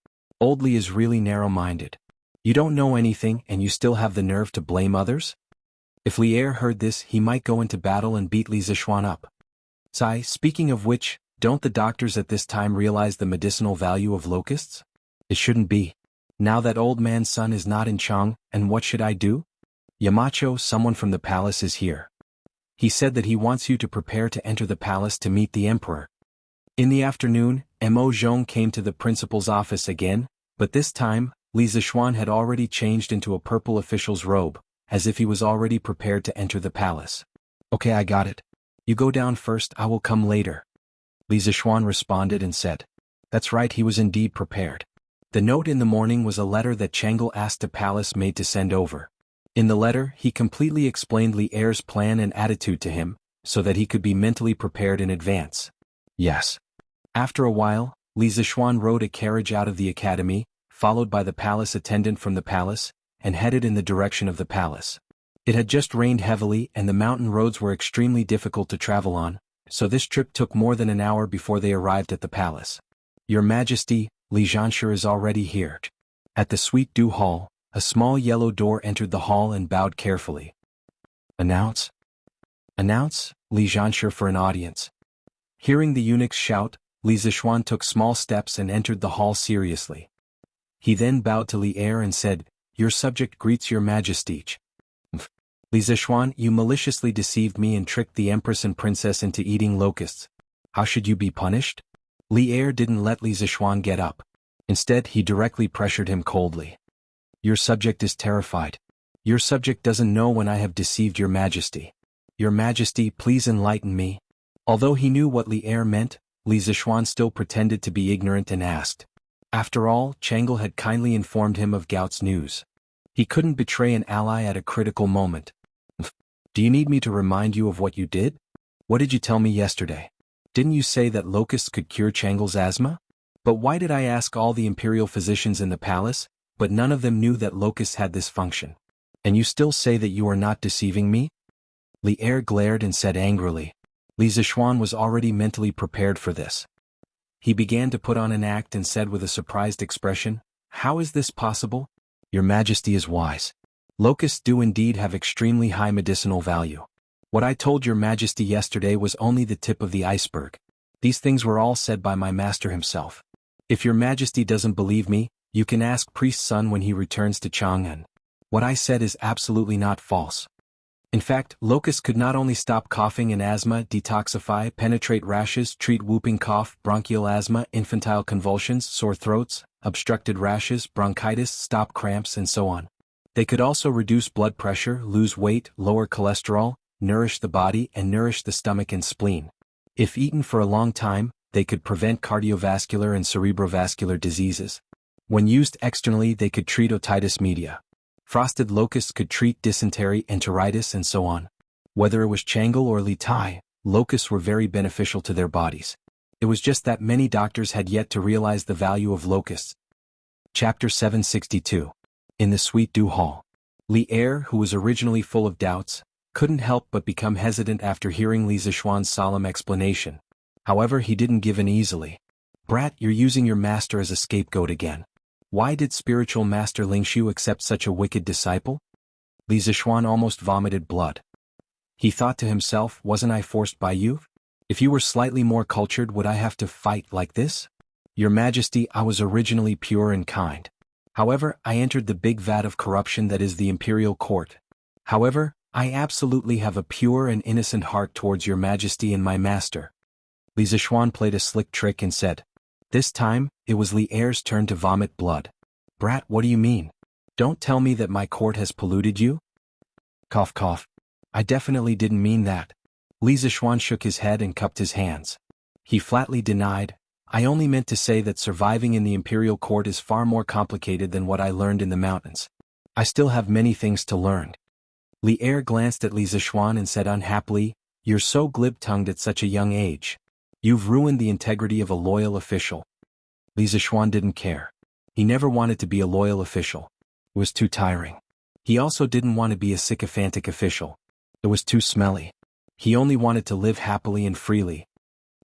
Old Li is really narrow-minded. You don't know anything and you still have the nerve to blame others? If Li Er heard this, he might go into battle and beat Li Zishuan up. Speaking of which, don't the doctors at this time realize the medicinal value of locusts? It shouldn't be. Now that old man's son is not in Chang, and what should I do? Yamacho, someone from the palace is here. He said that he wants you to prepare to enter the palace to meet the emperor. In the afternoon, Mo Zhong came to the principal's office again, but this time, Li Zishuan had already changed into a purple official's robe, as if he was already prepared to enter the palace. Okay, I got it. You go down first, I will come later. Li Zishuan responded and said. That's right, he was indeed prepared. The note in the morning was a letter that Chang'e asked the palace maid to send over. In the letter, he completely explained Li Er's plan and attitude to him, so that he could be mentally prepared in advance. Yes. After a while, Li Zishuan rode a carriage out of the academy, followed by the palace attendant from the palace, and headed in the direction of the palace. It had just rained heavily and the mountain roads were extremely difficult to travel on, so this trip took more than an hour before they arrived at the palace. Your Majesty, Li Zhanshe is already here. At the Sweet Dew Hall, a small yellow door entered the hall and bowed carefully. Announce? Announce, Li Zhanshe for an audience. Hearing the eunuchs shout, Li Zishuan took small steps and entered the hall seriously. He then bowed to Li Er and said, Your subject greets your Majesty. Li Zishuan, you maliciously deceived me and tricked the Empress and Princess into eating locusts. How should you be punished? Li Er didn't let Li Zishuan get up. Instead, he directly pressured him coldly. Your subject is terrified. Your subject doesn't know when I have deceived your Majesty. Your Majesty, please enlighten me. Although he knew what Li Er meant, Li Zishuan still pretended to be ignorant and asked. After all, Chang'e had kindly informed him of Gao's news. He couldn't betray an ally at a critical moment. Do you need me to remind you of what you did? What did you tell me yesterday? Didn't you say that locusts could cure Chang'e's asthma? But why did I ask all the imperial physicians in the palace, but none of them knew that locusts had this function? And you still say that you are not deceiving me? Li Er glared and said angrily. Li Zishuan was already mentally prepared for this. He began to put on an act and said with a surprised expression, How is this possible? Your Majesty is wise. Locusts do indeed have extremely high medicinal value. What I told your Majesty yesterday was only the tip of the iceberg. These things were all said by my master himself. If your Majesty doesn't believe me, you can ask Priest Sun when he returns to Chang'an. What I said is absolutely not false. In fact, locusts could not only stop coughing and asthma, detoxify, penetrate rashes, treat whooping cough, bronchial asthma, infantile convulsions, sore throats, obstructed rashes, bronchitis, stop cramps, and so on. They could also reduce blood pressure, lose weight, lower cholesterol, nourish the body, and nourish the stomach and spleen. If eaten for a long time, they could prevent cardiovascular and cerebrovascular diseases. When used externally, they could treat otitis media. Frosted locusts could treat dysentery, enteritis, and so on. Whether it was Chang'e or Li Tai, locusts were very beneficial to their bodies. It was just that many doctors had yet to realize the value of locusts. Chapter 762. In the Sweet Dew Hall. Li Er, who was originally full of doubts, couldn't help but become hesitant after hearing Li Zishuan's solemn explanation. However, he didn't give in easily. Brat, you're using your master as a scapegoat again. Why did spiritual master Lingshu accept such a wicked disciple? Li Zishuan almost vomited blood. He thought to himself, wasn't I forced by you? If you were slightly more cultured, would I have to fight like this? Your Majesty, I was originally pure and kind. However, I entered the big vat of corruption that is the imperial court. However, I absolutely have a pure and innocent heart towards your Majesty and my master. Li Zishuan played a slick trick and said. This time, it was Li Er's turn to vomit blood. Brat, what do you mean? Don't tell me that my court has polluted you? Cough cough. I definitely didn't mean that. Li Zishuan shook his head and cupped his hands. He flatly denied, I only meant to say that surviving in the imperial court is far more complicated than what I learned in the mountains. I still have many things to learn. Li Er glanced at Li Zishuan and said unhappily, You're so glib-tongued at such a young age. You've ruined the integrity of a loyal official. Li Zishuan didn't care. He never wanted to be a loyal official. It was too tiring. He also didn't want to be a sycophantic official. It was too smelly. He only wanted to live happily and freely.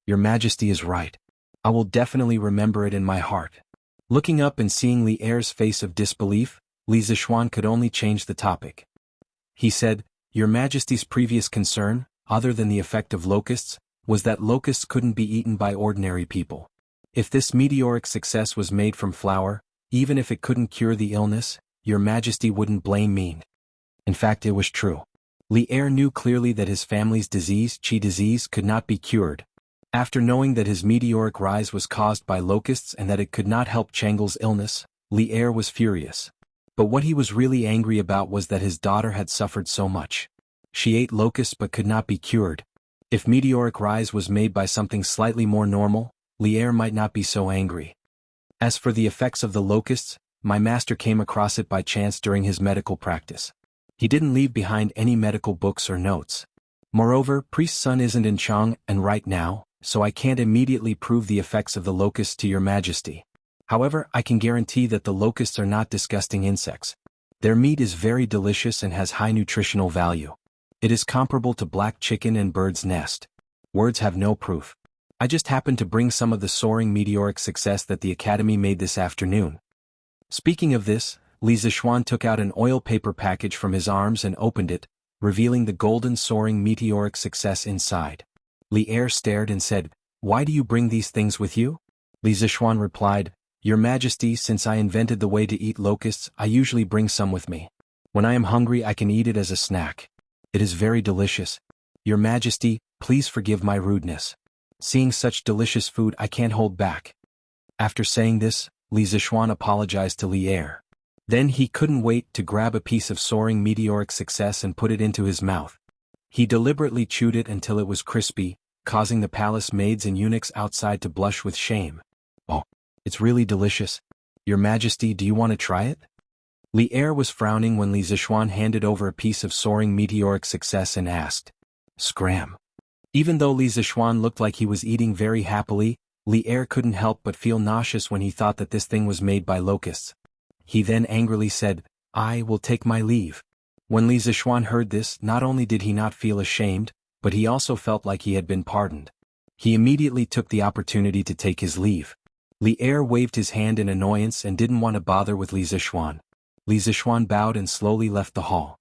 Your Majesty is right. I will definitely remember it in my heart. Looking up and seeing Li Er's face of disbelief, Li Zishuan could only change the topic. He said, Your Majesty's previous concern, other than the effect of locusts, was that locusts couldn't be eaten by ordinary people. If this meteoric success was made from flour, even if it couldn't cure the illness, Your Majesty wouldn't blame me. In fact, it was true. Li Er knew clearly that his family's disease, Qi disease, could not be cured. After knowing that his meteoric rise was caused by locusts and that it could not help Changle's illness, Li Er was furious. But what he was really angry about was that his daughter had suffered so much. She ate locusts but could not be cured. If meteoric rise was made by something slightly more normal, Li Er might not be so angry. As for the effects of the locusts, my master came across it by chance during his medical practice. He didn't leave behind any medical books or notes. Moreover, Priest Sun isn't in Chang and right now, so I can't immediately prove the effects of the locusts to Your Majesty. However, I can guarantee that the locusts are not disgusting insects. Their meat is very delicious and has high nutritional value. It is comparable to black chicken and bird's nest. Words have no proof. I just happened to bring some of the soaring meteoric success that the Academy made this afternoon. Speaking of this, Li Zishuan took out an oil paper package from his arms and opened it, revealing the golden soaring meteoric success inside. Li Er stared and said, Why do you bring these things with you? Li Zishuan replied, Your Majesty, since I invented the way to eat locusts, I usually bring some with me. When I am hungry I can eat it as a snack. It is very delicious. Your Majesty, please forgive my rudeness. Seeing such delicious food I can't hold back. After saying this, Li Zishuan apologized to Li Er. Then he couldn't wait to grab a piece of soaring meteoric success and put it into his mouth. He deliberately chewed it until it was crispy, causing the palace maids and eunuchs outside to blush with shame. Oh, it's really delicious. Your Majesty, do you want to try it? Li Er was frowning when Li Zishuan handed over a piece of soaring meteoric success and asked, Scram. Even though Li Zishuan looked like he was eating very happily, Li Er couldn't help but feel nauseous when he thought that this thing was made by locusts. He then angrily said, I will take my leave. When Li Zishuan heard this, not only did he not feel ashamed, but he also felt like he had been pardoned. He immediately took the opportunity to take his leave. Li Er waved his hand in annoyance and didn't want to bother with Li Zishuan. Li Zishuan bowed and slowly left the hall.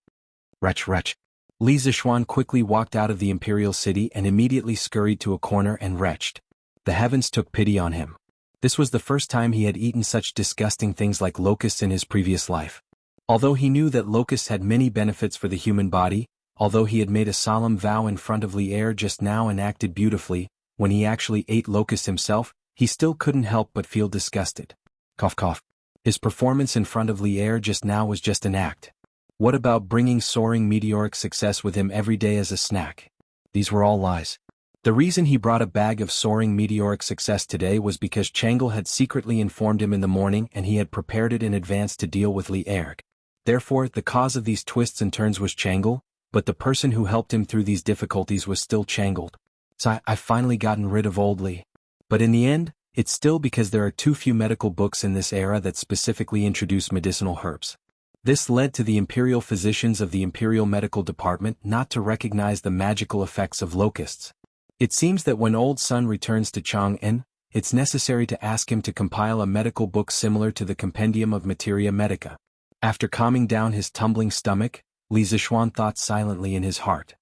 Wretch. Li Zishuan quickly walked out of the imperial city and immediately scurried to a corner and retched. The heavens took pity on him. This was the first time he had eaten such disgusting things like locusts in his previous life. Although he knew that locusts had many benefits for the human body, although he had made a solemn vow in front of Li Er just now and acted beautifully, when he actually ate locusts himself, he still couldn't help but feel disgusted. Cough cough. His performance in front of Li Er just now was just an act. What about bringing soaring meteoric success with him every day as a snack? These were all lies. The reason he brought a bag of soaring meteoric success today was because Changle had secretly informed him in the morning and he had prepared it in advance to deal with Li Er. Therefore, the cause of these twists and turns was Changle, but the person who helped him through these difficulties was still Changled. So I've finally gotten rid of old Li. But in the end, it's still because there are too few medical books in this era that specifically introduce medicinal herbs. This led to the imperial physicians of the Imperial Medical Department not to recognize the magical effects of locusts. It seems that when Old Sun returns to Chang'an, it's necessary to ask him to compile a medical book similar to the Compendium of Materia Medica. After calming down his tumbling stomach, Li Zishuan thought silently in his heart.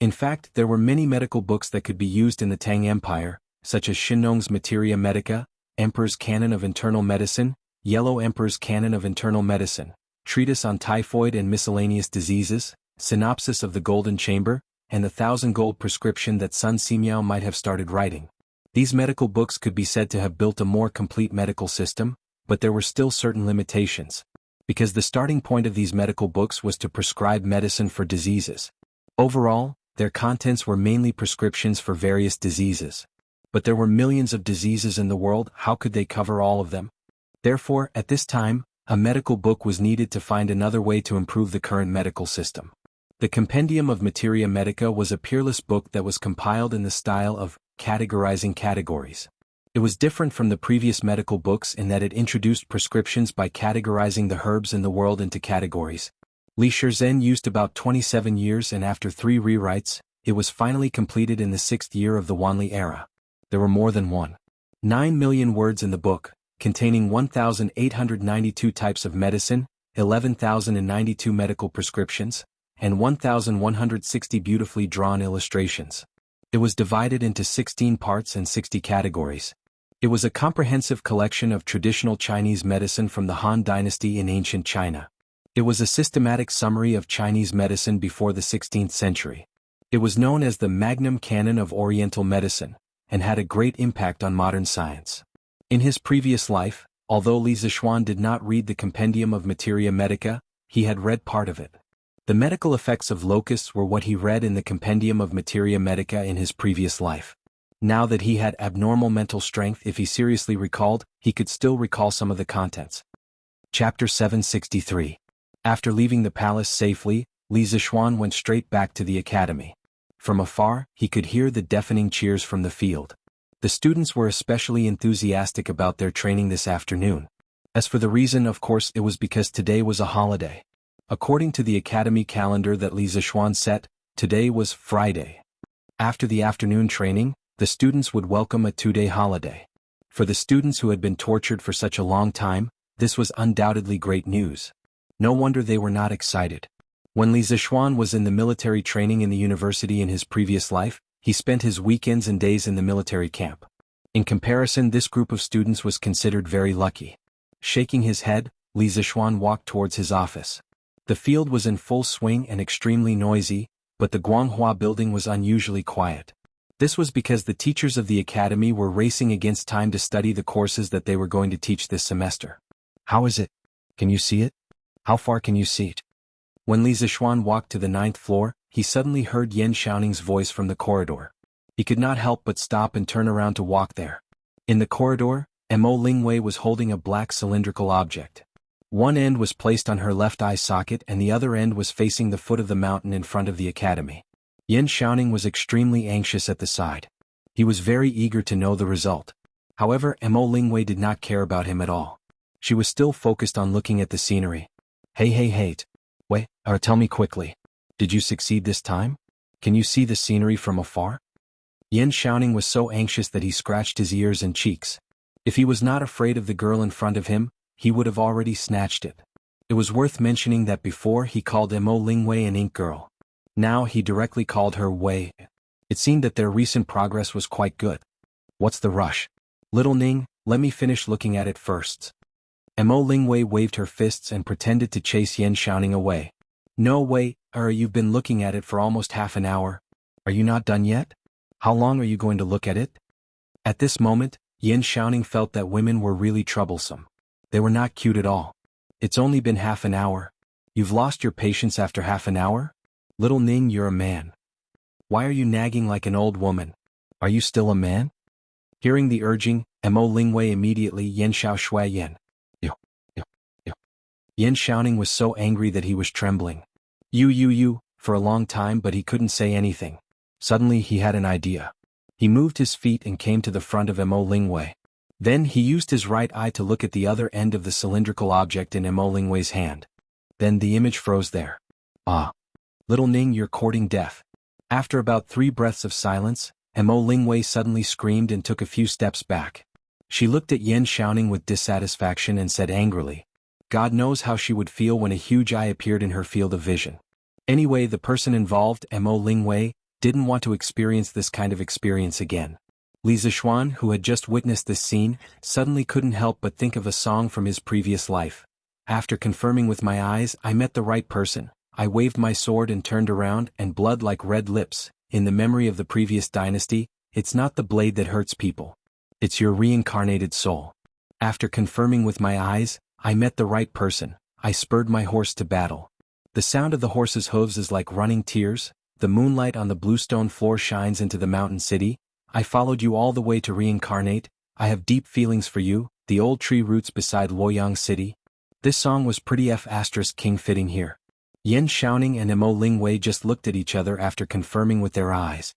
In fact, there were many medical books that could be used in the Tang Empire, such as Shinong's Materia Medica, Emperor's Canon of Internal Medicine, Yellow Emperor's Canon of Internal Medicine, Treatise on Typhoid and Miscellaneous Diseases, Synopsis of the Golden Chamber, and the 1,000 gold prescription that Sun Simiao might have started writing. These medical books could be said to have built a more complete medical system, but there were still certain limitations. Because the starting point of these medical books was to prescribe medicine for diseases. Overall, their contents were mainly prescriptions for various diseases. But there were millions of diseases in the world, how could they cover all of them? Therefore, at this time, a medical book was needed to find another way to improve the current medical system. The Compendium of Materia Medica was a peerless book that was compiled in the style of categorizing categories. It was different from the previous medical books in that it introduced prescriptions by categorizing the herbs in the world into categories. Li Shizhen used about 27 years, and after 3 rewrites, it was finally completed in the 6th year of the Wanli era. There were more than one. 9 million words in the book, containing 1,892 types of medicine, 11,092 medical prescriptions, and 1,160 beautifully drawn illustrations. It was divided into 16 parts and 60 categories. It was a comprehensive collection of traditional Chinese medicine from the Han Dynasty in ancient China. It was a systematic summary of Chinese medicine before the 16th century. It was known as the Magnum Canon of Oriental Medicine, and had a great impact on modern science. In his previous life, although Li Zixuan did not read the Compendium of Materia Medica, he had read part of it. The medical effects of locusts were what he read in the Compendium of Materia Medica in his previous life. Now that he had abnormal mental strength, if he seriously recalled, he could still recall some of the contents. Chapter 763. After leaving the palace safely, Li Zixuan went straight back to the academy. From afar, he could hear the deafening cheers from the field. The students were especially enthusiastic about their training this afternoon. As for the reason, of course, it was because today was a holiday. According to the academy calendar that Li Zixuan set, today was Friday. After the afternoon training, the students would welcome a 2-day holiday. For the students who had been tortured for such a long time, this was undoubtedly great news. No wonder they were not excited. When Li Zixuan was in the military training in the university in his previous life, he spent his weekends and days in the military camp. In comparison, this group of students was considered very lucky. Shaking his head, Li Zixuan walked towards his office. The field was in full swing and extremely noisy, but the Guanghua building was unusually quiet. This was because the teachers of the academy were racing against time to study the courses that they were going to teach this semester. How is it? Can you see it? How far can you see it? When Li Zixuan walked to the 9th floor, he suddenly heard Yan Xiaoning's voice from the corridor. He could not help but stop and turn around to walk there. In the corridor, Mo Lingwei was holding a black cylindrical object. One end was placed on her left eye socket and the other end was facing the foot of the mountain in front of the academy. Yan Xiaoning was extremely anxious at the side. He was very eager to know the result. However, Mo Lingwei did not care about him at all. She was still focused on looking at the scenery. Hey, wait, tell me quickly. Did you succeed this time? Can you see the scenery from afar? Yan Xiaoning was so anxious that he scratched his ears and cheeks. If he was not afraid of the girl in front of him, he would have already snatched it. It was worth mentioning that before he called Mo Lingwei an ink girl. Now he directly called her Wei. It seemed that their recent progress was quite good. What's the rush? Little Ning, let me finish looking at it first. Mo Lingwei waved her fists and pretended to chase Yan Xiaoning away. No way, you've been looking at it for almost half an hour. Are you not done yet? How long are you going to look at it? At this moment, Yan Xiaoning felt that women were really troublesome. They were not cute at all. It's only been half an hour. You've lost your patience after half an hour? Little Ning, you're a man. Why are you nagging like an old woman? Are you still a man? Hearing the urging, Mo Lingwei immediately Yan Xiao Shui Yan. Yan Xiaoning was so angry that he was trembling. You, for a long time, but he couldn't say anything. Suddenly he had an idea. He moved his feet and came to the front of Mo Lingwei. Then he used his right eye to look at the other end of the cylindrical object in Mo Lingwei's hand. Then the image froze there. Ah. Little Ning, you're courting death. After about 3 breaths of silence, Mo Lingwei suddenly screamed and took a few steps back. She looked at Yan Xiaoning with dissatisfaction and said angrily, God knows how she would feel when a huge eye appeared in her field of vision. Anyway, the person involved, Mo Lingwei, didn't want to experience this kind of experience again. Li Zixuan, who had just witnessed this scene, suddenly couldn't help but think of a song from his previous life. After confirming with my eyes, I met the right person. I waved my sword and turned around, and blood like red lips. In the memory of the previous dynasty, it's not the blade that hurts people. It's your reincarnated soul. After confirming with my eyes, I met the right person. I spurred my horse to battle. The sound of the horse's hooves is like running tears. The moonlight on the bluestone floor shines into the mountain city. I followed you all the way to reincarnate. I have deep feelings for you, the old tree roots beside Luoyang City. This song was pretty king fitting here. Yan Xiaoning and Mo Lingwei just looked at each other after confirming with their eyes.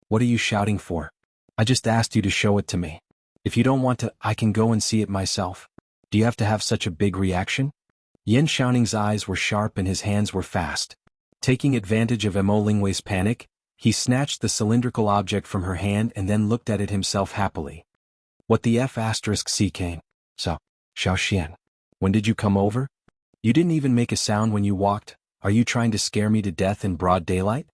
What are you shouting for? I just asked you to show it to me. If you don't want to, I can go and see it myself. Do you have to have such a big reaction? Yan Xiaoning's eyes were sharp and his hands were fast. Taking advantage of Mo Lingwei's panic, he snatched the cylindrical object from her hand and then looked at it himself happily. What the F*** came? So, Xiaoxian. When did you come over? You didn't even make a sound when you walked. Are you trying to scare me to death in broad daylight?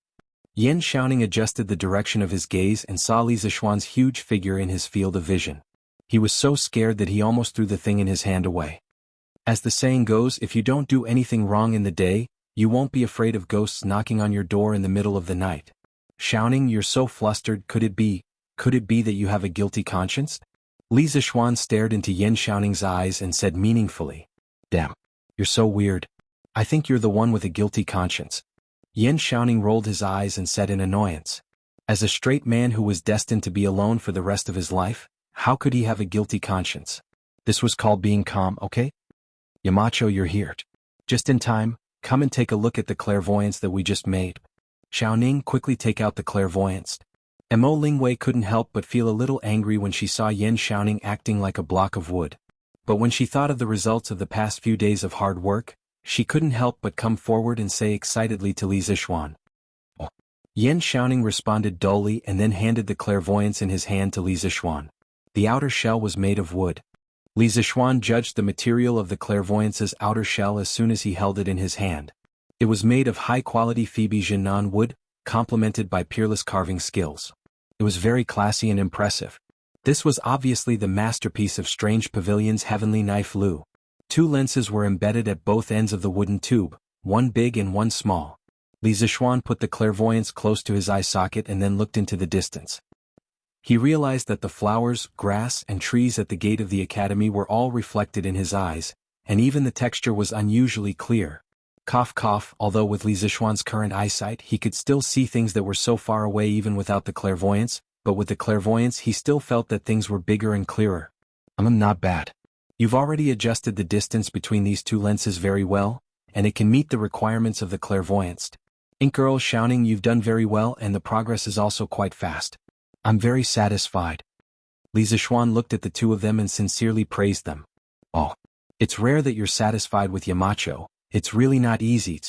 Yan Xiaoning adjusted the direction of his gaze and saw Li Zixuan's huge figure in his field of vision. He was so scared that he almost threw the thing in his hand away. As the saying goes, if you don't do anything wrong in the day, you won't be afraid of ghosts knocking on your door in the middle of the night. Xiaoning, you're so flustered, could it be that you have a guilty conscience? Li Zixuan stared into Yan Xiaoning's eyes and said meaningfully, Damn. You're so weird. I think you're the one with a guilty conscience. Yan Xiaoning rolled his eyes and said in annoyance. As a straight man who was destined to be alone for the rest of his life, how could he have a guilty conscience? This was called being calm, okay? Yamacho, you're here. Just in time, come and take a look at the clairvoyance that we just made. Xiaoning, quickly take out the clairvoyance. Mo Lingwei couldn't help but feel a little angry when she saw Yan Xiaoning acting like a block of wood. But when she thought of the results of the past few days of hard work, she couldn't help but come forward and say excitedly to Li Zixuan. Oh. Yan Xiaoning responded dully and then handed the clairvoyance in his hand to Li Zixuan. The outer shell was made of wood. Li Zixuan judged the material of the clairvoyance's outer shell as soon as he held it in his hand. It was made of high-quality Phoebe Jinan wood, complemented by peerless carving skills. It was very classy and impressive. This was obviously the masterpiece of Strange Pavilion's heavenly knife Lu. 2 lenses were embedded at both ends of the wooden tube, one big and one small. Li Zixuan put the clairvoyance close to his eye socket and then looked into the distance. He realized that the flowers, grass, and trees at the gate of the academy were all reflected in his eyes, and even the texture was unusually clear. Cough cough, although with Li Zixuan's current eyesight he could still see things that were so far away even without the clairvoyance, but with the clairvoyance he still felt that things were bigger and clearer. Not bad. You've already adjusted the distance between these 2 lenses very well, and it can meet the requirements of the clairvoyance. Girl Xiaoning, you've done very well and the progress is also quite fast. I'm very satisfied. Li Zixuan looked at the 2 of them and sincerely praised them. Oh. It's rare that you're satisfied with Yamacho, it's really not easy.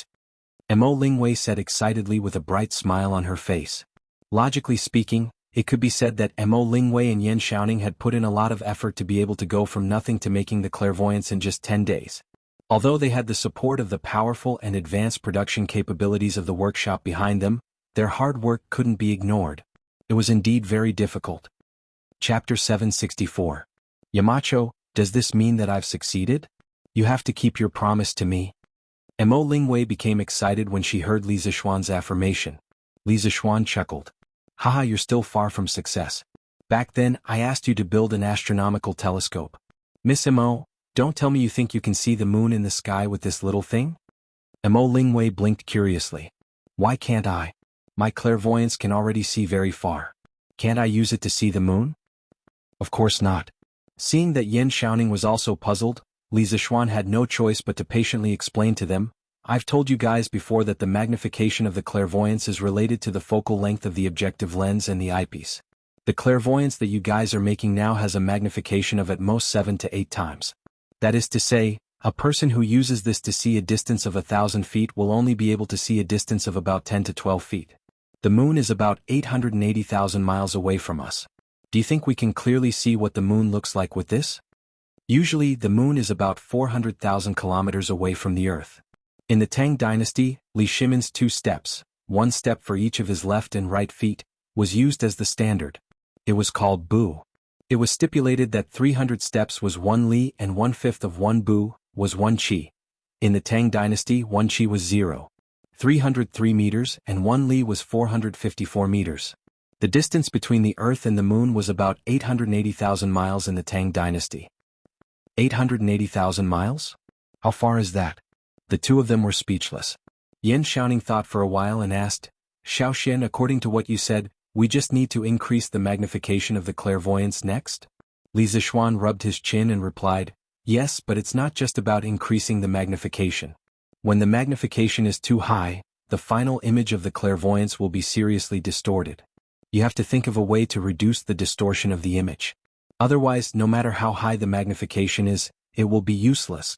Mo Lingwei said excitedly with a bright smile on her face. Logically speaking, it could be said that Mo Lingwei and Yan Xiaoning had put in a lot of effort to be able to go from nothing to making the clairvoyance in just 10 days. Although they had the support of the powerful and advanced production capabilities of the workshop behind them, their hard work couldn't be ignored. It was indeed very difficult. Chapter 764. Yamacho, does this mean that I've succeeded? You have to keep your promise to me. Mo Lingwei became excited when she heard Li Zixuan's affirmation. Li Zixuan chuckled. Haha, you're still far from success. Back then, I asked you to build an astronomical telescope. Miss Mo, don't tell me you think you can see the moon in the sky with this little thing? Mo Lingwei blinked curiously. Why can't I? My clairvoyance can already see very far. Can't I use it to see the moon? Of course not. Seeing that Yan Xiaoning was also puzzled, Li Zixuan had no choice but to patiently explain to them, I've told you guys before that the magnification of the clairvoyance is related to the focal length of the objective lens and the eyepiece. The clairvoyance that you guys are making now has a magnification of at most 7 to 8 times. That is to say, a person who uses this to see a distance of 1,000 feet will only be able to see a distance of about 10 to 12 feet. The moon is about 880,000 miles away from us. Do you think we can clearly see what the moon looks like with this? Usually, the moon is about 400,000 kilometers away from the Earth. In the Tang dynasty, Li Shimin's 2 steps, 1 step for each of his left and right feet, was used as the standard. It was called Bu. It was stipulated that 300 steps was 1 Li and 1/5 of 1 Bu was 1 Qi. In the Tang dynasty, 1 Qi was 0.303 meters and 1 Li was 454 meters. The distance between the Earth and the Moon was about 880,000 miles in the Tang dynasty. 880,000 miles? How far is that? The 2 of them were speechless. Yan Xiaoning thought for a while and asked, Xiaoxian, according to what you said, we just need to increase the magnification of the clairvoyance next? Li Zixuan rubbed his chin and replied, yes, but it's not just about increasing the magnification. When the magnification is too high, the final image of the clairvoyance will be seriously distorted. You have to think of a way to reduce the distortion of the image. Otherwise, no matter how high the magnification is, it will be useless.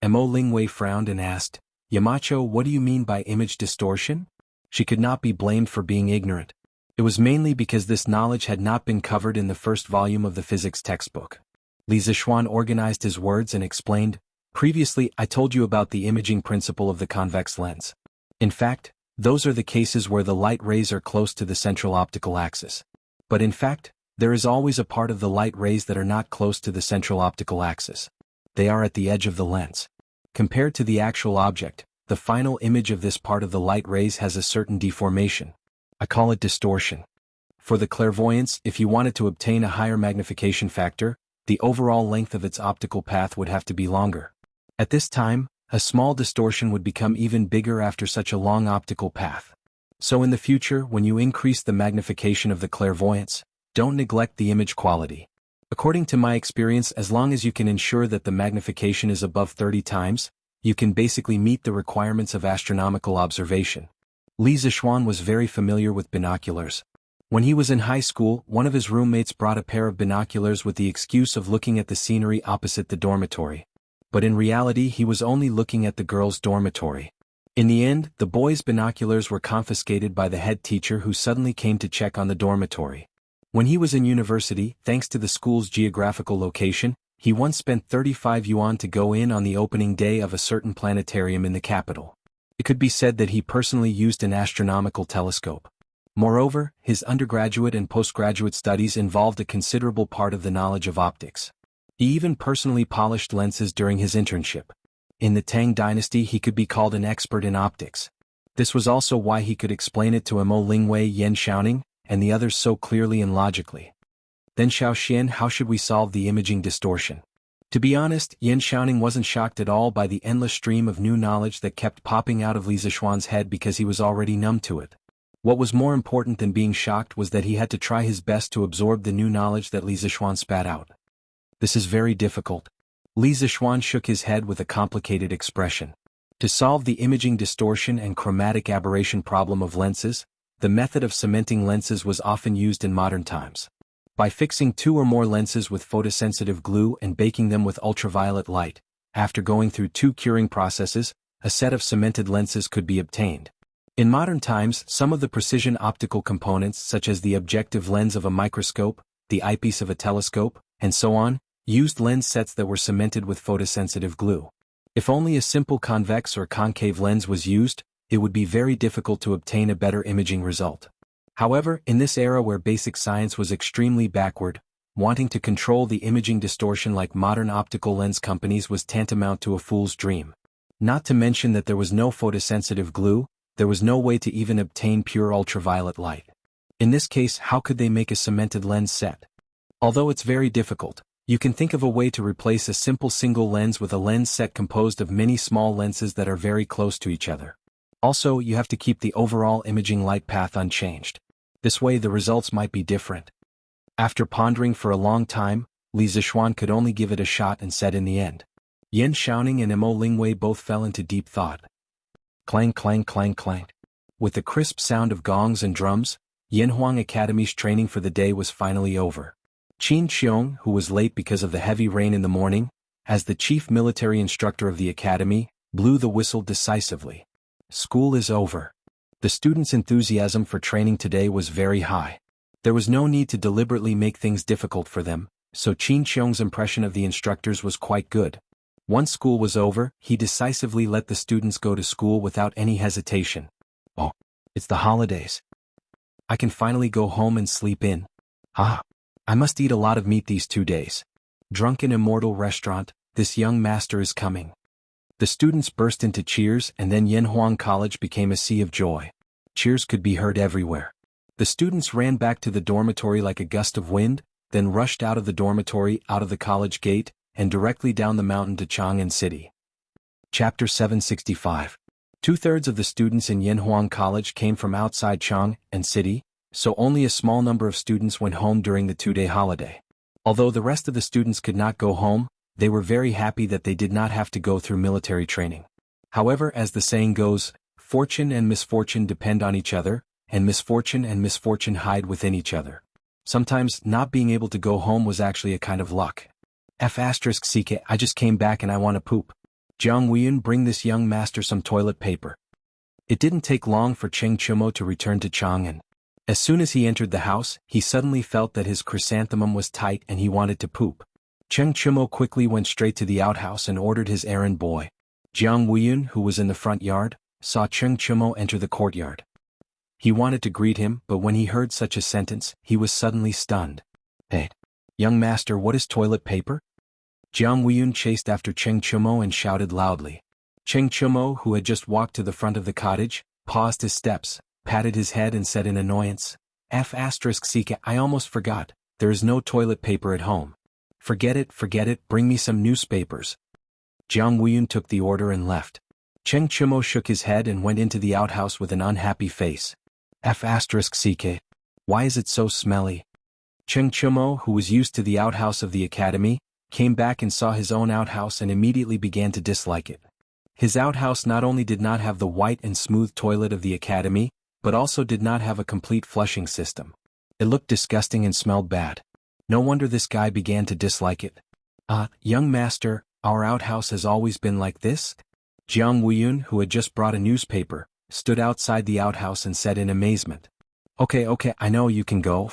Mo Lingwei frowned and asked, Yamacho, what do you mean by image distortion? She could not be blamed for being ignorant. It was mainly because this knowledge had not been covered in the first volume of the physics textbook. Li Zixuan organized his words and explained, "Previously I told you about the imaging principle of the convex lens. In fact, those are the cases where the light rays are close to the central optical axis. But in fact, there is always a part of the light rays that are not close to the central optical axis. They are at the edge of the lens. Compared to the actual object, the final image of this part of the light rays has a certain deformation. I call it distortion. For the clairvoyance, if you wanted to obtain a higher magnification factor, the overall length of its optical path would have to be longer. At this time, a small distortion would become even bigger after such a long optical path. So in the future, when you increase the magnification of the clairvoyance, don't neglect the image quality. According to my experience, as long as you can ensure that the magnification is above 30 times, you can basically meet the requirements of astronomical observation." Li Zixuan was very familiar with binoculars. When he was in high school, one of his roommates brought a pair of binoculars with the excuse of looking at the scenery opposite the dormitory. But in reality he was only looking at the girls' dormitory. In the end, the boys' binoculars were confiscated by the head teacher, who suddenly came to check on the dormitory. When he was in university, thanks to the school's geographical location, he once spent 35 yuan to go in on the opening day of a certain planetarium in the capital. It could be said that he personally used an astronomical telescope. Moreover, his undergraduate and postgraduate studies involved a considerable part of the knowledge of optics. He even personally polished lenses during his internship. In the Tang dynasty he could be called an expert in optics. This was also why he could explain it to Mo Lingwei, Yan Xiaoning, and the others so clearly and logically. Then Xiaoxian, how should we solve the imaging distortion? To be honest, Yan Xiaoning wasn't shocked at all by the endless stream of new knowledge that kept popping out of Li Zixuan's head, because he was already numb to it. What was more important than being shocked was that he had to try his best to absorb the new knowledge that Li Zixuan spat out. This is very difficult. Li Zixuan shook his head with a complicated expression. To solve the imaging distortion and chromatic aberration problem of lenses, the method of cementing lenses was often used in modern times. By fixing 2 or more lenses with photosensitive glue and baking them with ultraviolet light, after going through 2 curing processes, a set of cemented lenses could be obtained. In modern times, some of the precision optical components, such as the objective lens of a microscope, the eyepiece of a telescope, and so on, used lens sets that were cemented with photosensitive glue. If only a simple convex or concave lens was used, it would be very difficult to obtain a better imaging result. However, in this era where basic science was extremely backward, wanting to control the imaging distortion like modern optical lens companies was tantamount to a fool's dream. Not to mention that there was no photosensitive glue, there was no way to even obtain pure ultraviolet light. In this case, how could they make a cemented lens set? Although it's very difficult, you can think of a way to replace a simple single lens with a lens set composed of many small lenses that are very close to each other. Also, you have to keep the overall imaging light path unchanged. This way the results might be different. After pondering for a long time, Li Zixuan could only give it a shot and said in the end. Yan Xiaoning and Mo Lingwei both fell into deep thought. Clang clang clang clang. With the crisp sound of gongs and drums, Yanhuang Academy's training for the day was finally over. Qin Qiong, who was late because of the heavy rain in the morning, as the chief military instructor of the academy, blew the whistle decisively. School is over. The students' enthusiasm for training today was very high. There was no need to deliberately make things difficult for them, so Qin Qiong's impression of the instructors was quite good. Once school was over, he decisively let the students go to school without any hesitation. Oh, it's the holidays. I can finally go home and sleep in. I must eat a lot of meat these 2 days. Drunken Immortal Restaurant, this young master is coming. The students burst into cheers, and then Yanhuang College became a sea of joy. Cheers could be heard everywhere. The students ran back to the dormitory like a gust of wind, then rushed out of the dormitory, out of the college gate, and directly down the mountain to Chang'an City. Chapter 765. 2/3 of the students in Yanhuang College came from outside Chang'an City, so only a small number of students went home during the 2-day holiday. Although the rest of the students could not go home, they were very happy that they did not have to go through military training. However, as the saying goes, fortune and misfortune depend on each other, and misfortune hide within each other. Sometimes, not being able to go home was actually a kind of luck. *CK, I just came back and I want to poop. Jiang Weiyun, bring this young master some toilet paper. It didn't take long for Cheng Chumo to return to Chang'an. As soon as he entered the house, he suddenly felt that his chrysanthemum was tight and he wanted to poop. Cheng Chimo quickly went straight to the outhouse and ordered his errand boy. Jiang Wuyun, who was in the front yard, saw Cheng Chimo enter the courtyard. He wanted to greet him, but when he heard such a sentence, he was suddenly stunned. Hey, young master, what is toilet paper? Jiang Wuyun chased after Cheng Chimo and shouted loudly. Cheng Chimo, who had just walked to the front of the cottage, paused his steps, patted his head and said in annoyance, F***, I almost forgot, there is no toilet paper at home. Forget it, bring me some newspapers. Jiang Wuyun took the order and left. Cheng Chimo shook his head and went into the outhouse with an unhappy face. F***, why is it so smelly? Cheng Chimo, who was used to the outhouse of the academy, came back and saw his own outhouse and immediately began to dislike it. His outhouse not only did not have the white and smooth toilet of the academy, but also did not have a complete flushing system. It looked disgusting and smelled bad. No wonder this guy began to dislike it. Young master, our outhouse has always been like this? Jiang Wuyun, who had just brought a newspaper, stood outside the outhouse and said in amazement. Okay, I know you can go.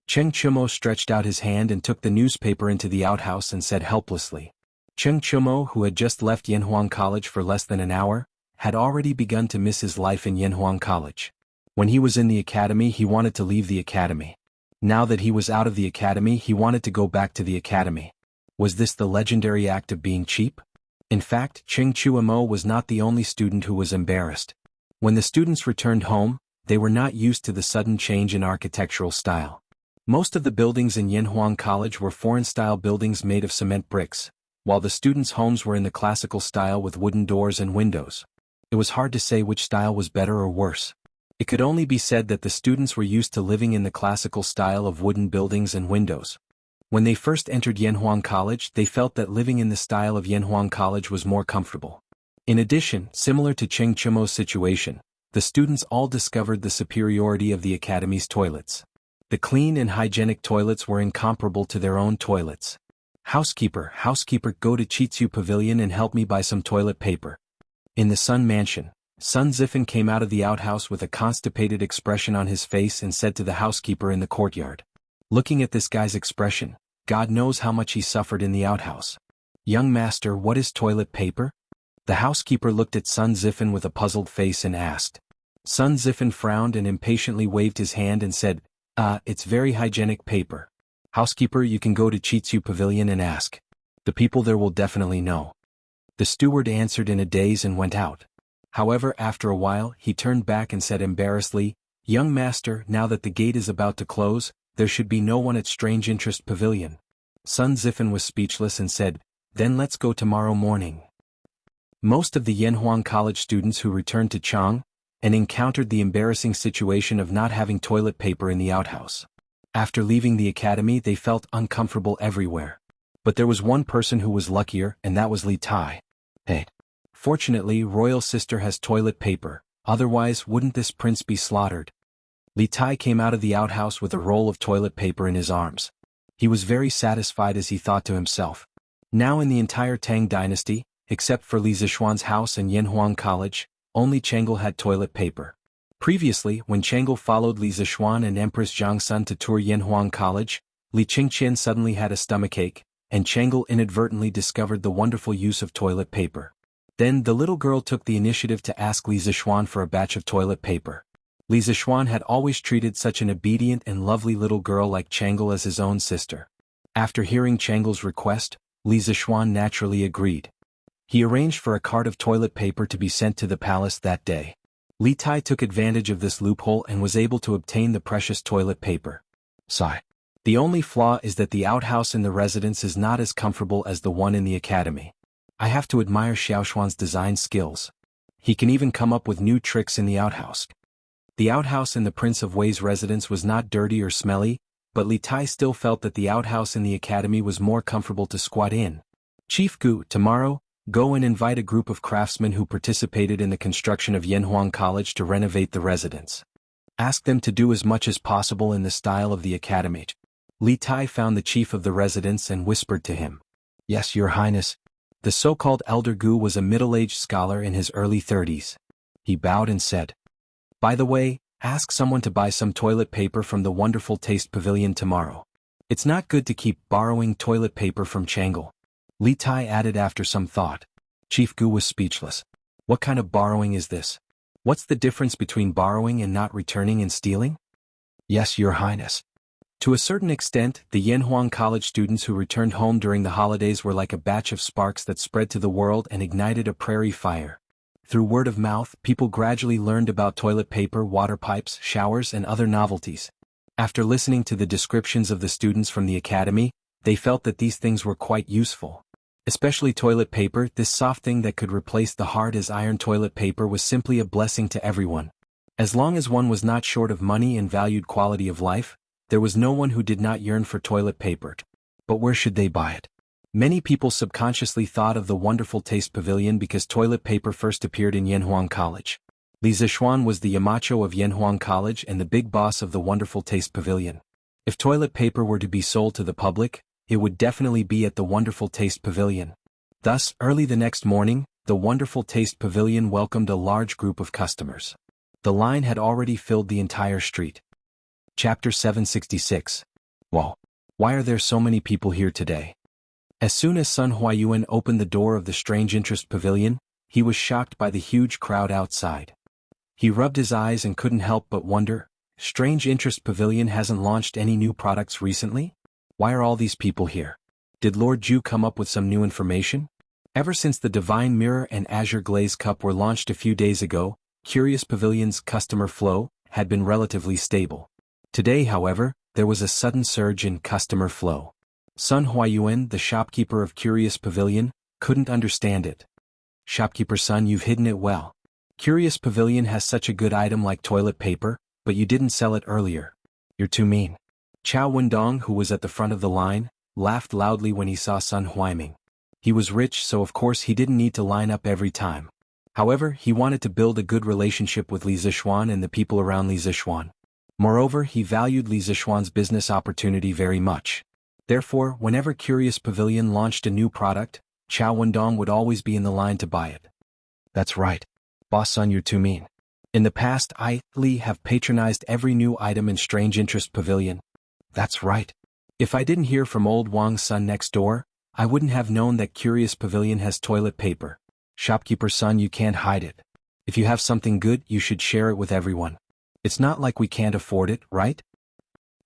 Cheng Chimo stretched out his hand and took the newspaper into the outhouse and said helplessly. Cheng Chimo, who had just left Yanhuang College for less than an hour, had already begun to miss his life in Yanhuang College. When he was in the academy, he wanted to leave the academy. Now that he was out of the academy, he wanted to go back to the academy. Was this the legendary act of being cheap? In fact, Cheng Chuamo was not the only student who was embarrassed. When the students returned home, they were not used to the sudden change in architectural style. Most of the buildings in Yanhuang College were foreign-style buildings made of cement bricks, while the students' homes were in the classical style with wooden doors and windows. It was hard to say which style was better or worse. It could only be said that the students were used to living in the classical style of wooden buildings and windows. When they first entered Yanhuang College, they felt that living in the style of Yanhuang College was more comfortable. In addition, similar to Cheng Chimo's situation, the students all discovered the superiority of the academy's toilets. The clean and hygienic toilets were incomparable to their own toilets. Housekeeper, go to Chitsu Pavilion and help me buy some toilet paper. In the Sun Mansion, Sun Zifen came out of the outhouse with a constipated expression on his face and said to the housekeeper in the courtyard. Looking at this guy's expression, God knows how much he suffered in the outhouse. Young master, what is toilet paper? The housekeeper looked at Sun Zifen with a puzzled face and asked. Sun Zifen frowned and impatiently waved his hand and said, it's very hygienic paper. Housekeeper, you can go to Chitsu Pavilion and ask. The people there will definitely know. The steward answered in a daze and went out. However, after a while, he turned back and said embarrassedly, Young master, now that the gate is about to close, there should be no one at Strange Interest Pavilion. Sun Zifen was speechless and said, Then let's go tomorrow morning. Most of the Yanhuang College students who returned to Chang and encountered the embarrassing situation of not having toilet paper in the outhouse. After leaving the academy, they felt uncomfortable everywhere. But there was one person who was luckier, and that was Li Tai. Hey. Fortunately, royal sister has toilet paper, otherwise wouldn't this prince be slaughtered? Li Tai came out of the outhouse with a roll of toilet paper in his arms. He was very satisfied as he thought to himself. Now in the entire Tang dynasty, except for Li Zishuan's house and Yanhuang College, only Chang'e had toilet paper. Previously, when Chang'e followed Li Zishuan and Empress Zhangsun to tour Yanhuang College, Li Qingqian suddenly had a stomachache, and Chang'e inadvertently discovered the wonderful use of toilet paper. Then the little girl took the initiative to ask Li Zishuan for a batch of toilet paper. Li Zishuan had always treated such an obedient and lovely little girl like Chang'e as his own sister. After hearing Chang'e's request, Li Zishuan naturally agreed. He arranged for a cart of toilet paper to be sent to the palace that day. Li Tai took advantage of this loophole and was able to obtain the precious toilet paper. Sigh. The only flaw is that the outhouse in the residence is not as comfortable as the one in the academy. I have to admire Xiaoshuan's design skills. He can even come up with new tricks in the outhouse. The outhouse in the Prince of Wei's residence was not dirty or smelly, but Li Tai still felt that the outhouse in the academy was more comfortable to squat in. Chief Gu, tomorrow, go and invite a group of craftsmen who participated in the construction of Yanhuang College to renovate the residence. Ask them to do as much as possible in the style of the academy. Li Tai found the chief of the residence and whispered to him. Yes, Your Highness. The so-called Elder Gu was a middle-aged scholar in his early 30s. He bowed and said, By the way, Ask someone to buy some toilet paper from the Wonderful Taste Pavilion tomorrow. It's not good to keep borrowing toilet paper from Changle. Li Tai added after some thought. Chief Gu was speechless. What kind of borrowing is this? What's the difference between borrowing and not returning and stealing? Yes, Your Highness. To a certain extent, the Yanhuang College students who returned home during the holidays were like a batch of sparks that spread to the world and ignited a prairie fire. Through word of mouth, people gradually learned about toilet paper, water pipes, showers, and other novelties. After listening to the descriptions of the students from the academy, they felt that these things were quite useful. Especially toilet paper, this soft thing that could replace the hard as iron toilet paper was simply a blessing to everyone. As long as one was not short of money and valued quality of life, there was no one who did not yearn for toilet paper. But where should they buy it? Many people subconsciously thought of the Wonderful Taste Pavilion because toilet paper first appeared in Yanhuang College. Li Zishuan was the Yamacho of Yanhuang College and the big boss of the Wonderful Taste Pavilion. If toilet paper were to be sold to the public, it would definitely be at the Wonderful Taste Pavilion. Thus, early the next morning, the Wonderful Taste Pavilion welcomed a large group of customers. The line had already filled the entire street. Chapter 766. Whoa! Why are there so many people here today? As soon as Sun Huayuan opened the door of the Strange Interest Pavilion, he was shocked by the huge crowd outside. He rubbed his eyes and couldn't help but wonder, Strange Interest Pavilion hasn't launched any new products recently? Why are all these people here? Did Lord Ju come up with some new information? Ever since the Divine Mirror and Azure Glaze Cup were launched a few days ago, Curious Pavilion's customer flow had been relatively stable. Today, however, there was a sudden surge in customer flow. Sun Huayuan, the shopkeeper of Curious Pavilion, couldn't understand it. Shopkeeper Sun, you've hidden it well. Curious Pavilion has such a good item like toilet paper, but you didn't sell it earlier. You're too mean. Chao Wendong, who was at the front of the line, laughed loudly when he saw Sun Huaiming. He was rich, so of course he didn't need to line up every time. However, he wanted to build a good relationship with Li Zishuan and the people around Li Zishuan. Moreover, he valued Li Zishuan's business opportunity very much. Therefore, whenever Curious Pavilion launched a new product, Chao Wendong would always be in the line to buy it. That's right. Boss Sun, you're too mean. In the past, Li have patronized every new item in Strange Interest Pavilion. That's right. If I didn't hear from old Wang's son next door, I wouldn't have known that Curious Pavilion has toilet paper. Shopkeeper Sun, you can't hide it. If you have something good, you should share it with everyone. It's not like we can't afford it, right?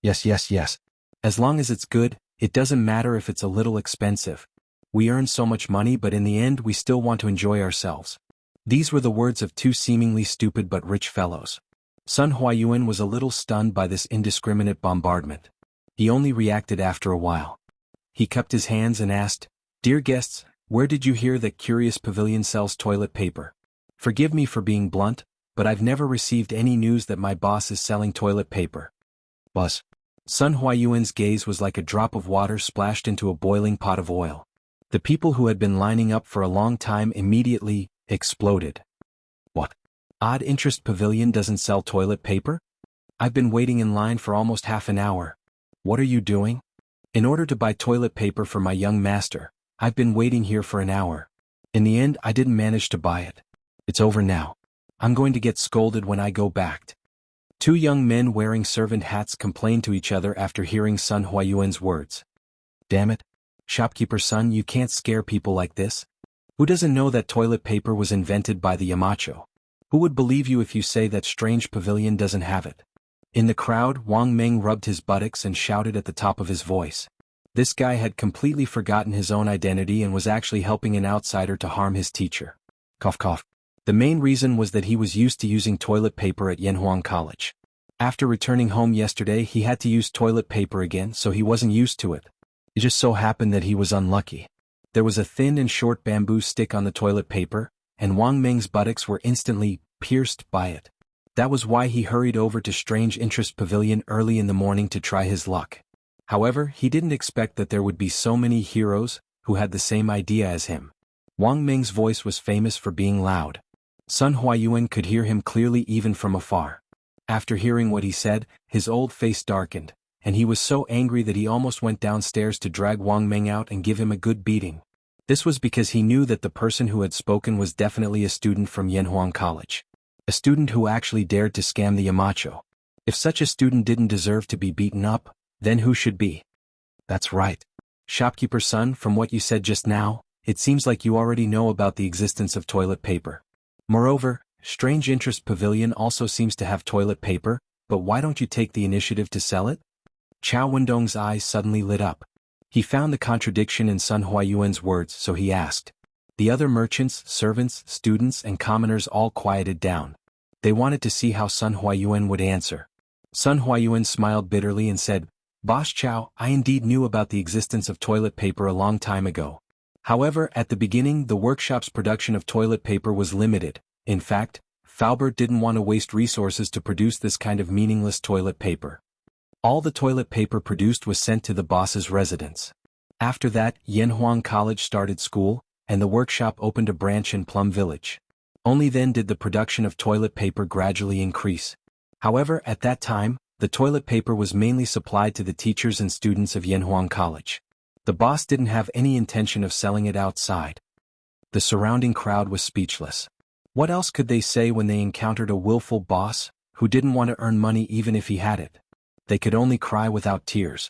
Yes. As long as it's good, it doesn't matter if it's a little expensive. We earn so much money, but in the end we still want to enjoy ourselves. These were the words of two seemingly stupid but rich fellows. Sun Huayuan was a little stunned by this indiscriminate bombardment. He only reacted after a while. He cupped his hands and asked, "Dear guests, where did you hear that Curious Pavilion sells toilet paper? Forgive me for being blunt, but I've never received any news that my boss is selling toilet paper." Buzz. Sun Huayuan's gaze was like a drop of water splashed into a boiling pot of oil. The people who had been lining up for a long time immediately exploded. What? Odd Interest Pavilion doesn't sell toilet paper? I've been waiting in line for almost half an hour. What are you doing? In order to buy toilet paper for my young master, I've been waiting here for an hour. In the end, I didn't manage to buy it. It's over now. I'm going to get scolded when I go back. Two young men wearing servant hats complained to each other after hearing Sun Huayuan's words. Damn it. Shopkeeper Sun, you can't scare people like this. Who doesn't know that toilet paper was invented by the Yamacho? Who would believe you if you say that Strange Pavilion doesn't have it? In the crowd, Wang Meng rubbed his buttocks and shouted at the top of his voice. This guy had completely forgotten his own identity and was actually helping an outsider to harm his teacher. Cough cough. The main reason was that he was used to using toilet paper at Yanhuang College. After returning home yesterday, he had to use toilet paper again, so he wasn't used to it. It just so happened that he was unlucky. There was a thin and short bamboo stick on the toilet paper, and Wang Meng's buttocks were instantly pierced by it. That was why he hurried over to Strange Interest Pavilion early in the morning to try his luck. However, he didn't expect that there would be so many heroes who had the same idea as him. Wang Meng's voice was famous for being loud. Sun Huayuan could hear him clearly even from afar. After hearing what he said, his old face darkened, and he was so angry that he almost went downstairs to drag Wang Meng out and give him a good beating. This was because he knew that the person who had spoken was definitely a student from Yanhuang College. A student who actually dared to scam the Yamacho. If such a student didn't deserve to be beaten up, then who should be? That's right. Shopkeeper's son, from what you said just now, it seems like you already know about the existence of toilet paper. Moreover, Strange Interest Pavilion also seems to have toilet paper, but why don't you take the initiative to sell it? Chao Wendong's eyes suddenly lit up. He found the contradiction in Sun Huayuan's words, so he asked. The other merchants, servants, students, and commoners all quieted down. They wanted to see how Sun Huayuan would answer. Sun Huayuan smiled bitterly and said, Boss Chao, I indeed knew about the existence of toilet paper a long time ago. However, at the beginning the workshop's production of toilet paper was limited. In fact, Faubert didn't want to waste resources to produce this kind of meaningless toilet paper. All the toilet paper produced was sent to the boss's residence. After that, Yanhuang College started school, and the workshop opened a branch in Plum Village. Only then did the production of toilet paper gradually increase. However, at that time, the toilet paper was mainly supplied to the teachers and students of Yanhuang College. The boss didn't have any intention of selling it outside. The surrounding crowd was speechless. What else could they say when they encountered a willful boss, who didn't want to earn money even if he had it? They could only cry without tears.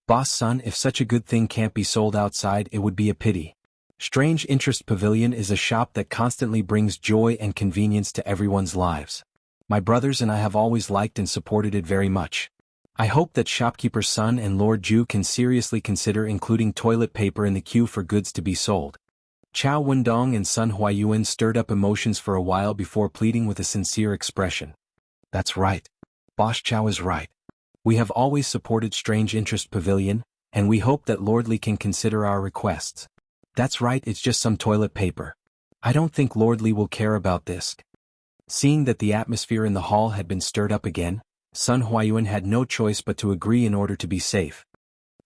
Boss son, if such a good thing can't be sold outside, it would be a pity. Strange Interest Pavilion is a shop that constantly brings joy and convenience to everyone's lives. My brothers and I have always liked and supported it very much. I hope that Shopkeeper's son and Lord Ju can seriously consider including toilet paper in the queue for goods to be sold. Chao Wendong and Sun Huayuan stirred up emotions for a while before pleading with a sincere expression. That's right. Boss Chao is right. We have always supported Strange Interest Pavilion, and we hope that Lord Li can consider our requests. That's right, it's just some toilet paper. I don't think Lord Li will care about this. Seeing that the atmosphere in the hall had been stirred up again, Sun Huayuan had no choice but to agree in order to be safe.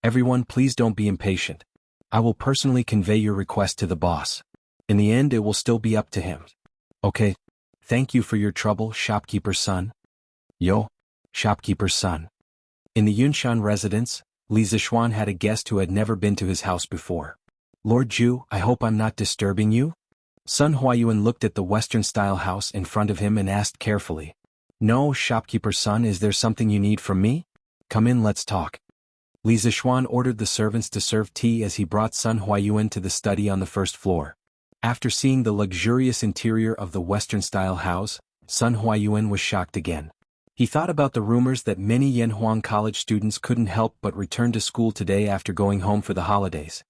Everyone, please don't be impatient. I will personally convey your request to the boss. In the end, it will still be up to him. Okay. Thank you for your trouble, Shopkeeper's son. Yo, Shopkeeper's son. In the Yunshan residence, Li Zixuan had a guest who had never been to his house before. Lord Ju, I hope I'm not disturbing you? Sun Huayuan looked at the Western-style house in front of him and asked carefully. No, Shopkeeper's son, is there something you need from me? Come in, let's talk. Li Zixuan ordered the servants to serve tea as he brought Sun Huayuan to the study on the first floor. After seeing the luxurious interior of the Western-style house, Sun Huayuan was shocked again. He thought about the rumors that many Yanhuang College students couldn't help but return to school today after going home for the holidays.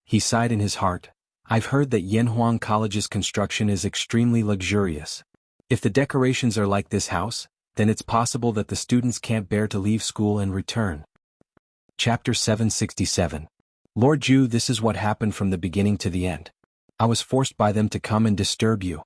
He sighed in his heart. I've heard that Yanhuang College's construction is extremely luxurious. If the decorations are like this house, then it's possible that the students can't bear to leave school and return. Chapter 767. Lord Ju, this is what happened from the beginning to the end. I was forced by them to come and disturb you.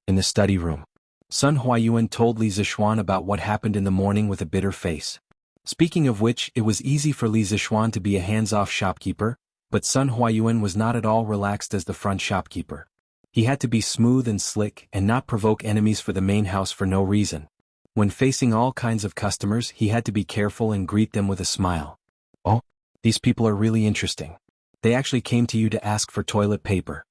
In the study room, Sun Huayuan told Li Zixuan about what happened in the morning with a bitter face. Speaking of which, it was easy for Li Zixuan to be a hands-off shopkeeper, but Sun Huayuan was not at all relaxed as the front shopkeeper. He had to be smooth and slick and not provoke enemies for the main house for no reason. When facing all kinds of customers, he had to be careful and greet them with a smile. Oh, these people are really interesting. They actually came to you to ask for toilet paper.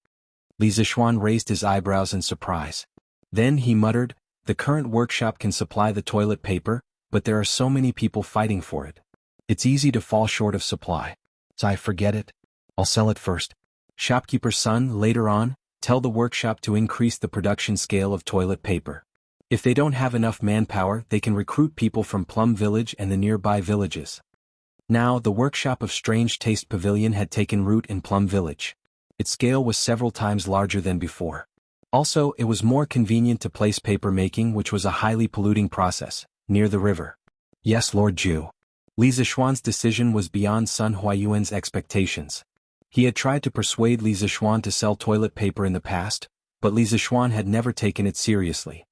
Li Zixuan raised his eyebrows in surprise. Then he muttered, the current workshop can supply the toilet paper, but there are so many people fighting for it. It's easy to fall short of supply. So I forget it. I'll sell it first. Shopkeeper's son, later on, tell the workshop to increase the production scale of toilet paper. If they don't have enough manpower, they can recruit people from Plum Village and the nearby villages. Now, the workshop of Strange Taste Pavilion had taken root in Plum Village. Its scale was several times larger than before. Also, it was more convenient to place paper making, which was a highly polluting process, near the river. Yes, Lord Ju. Li Zixuan's decision was beyond Sun Huayuan's expectations. He had tried to persuade Li Zixuan to sell toilet paper in the past, but Li Zixuan had never taken it seriously.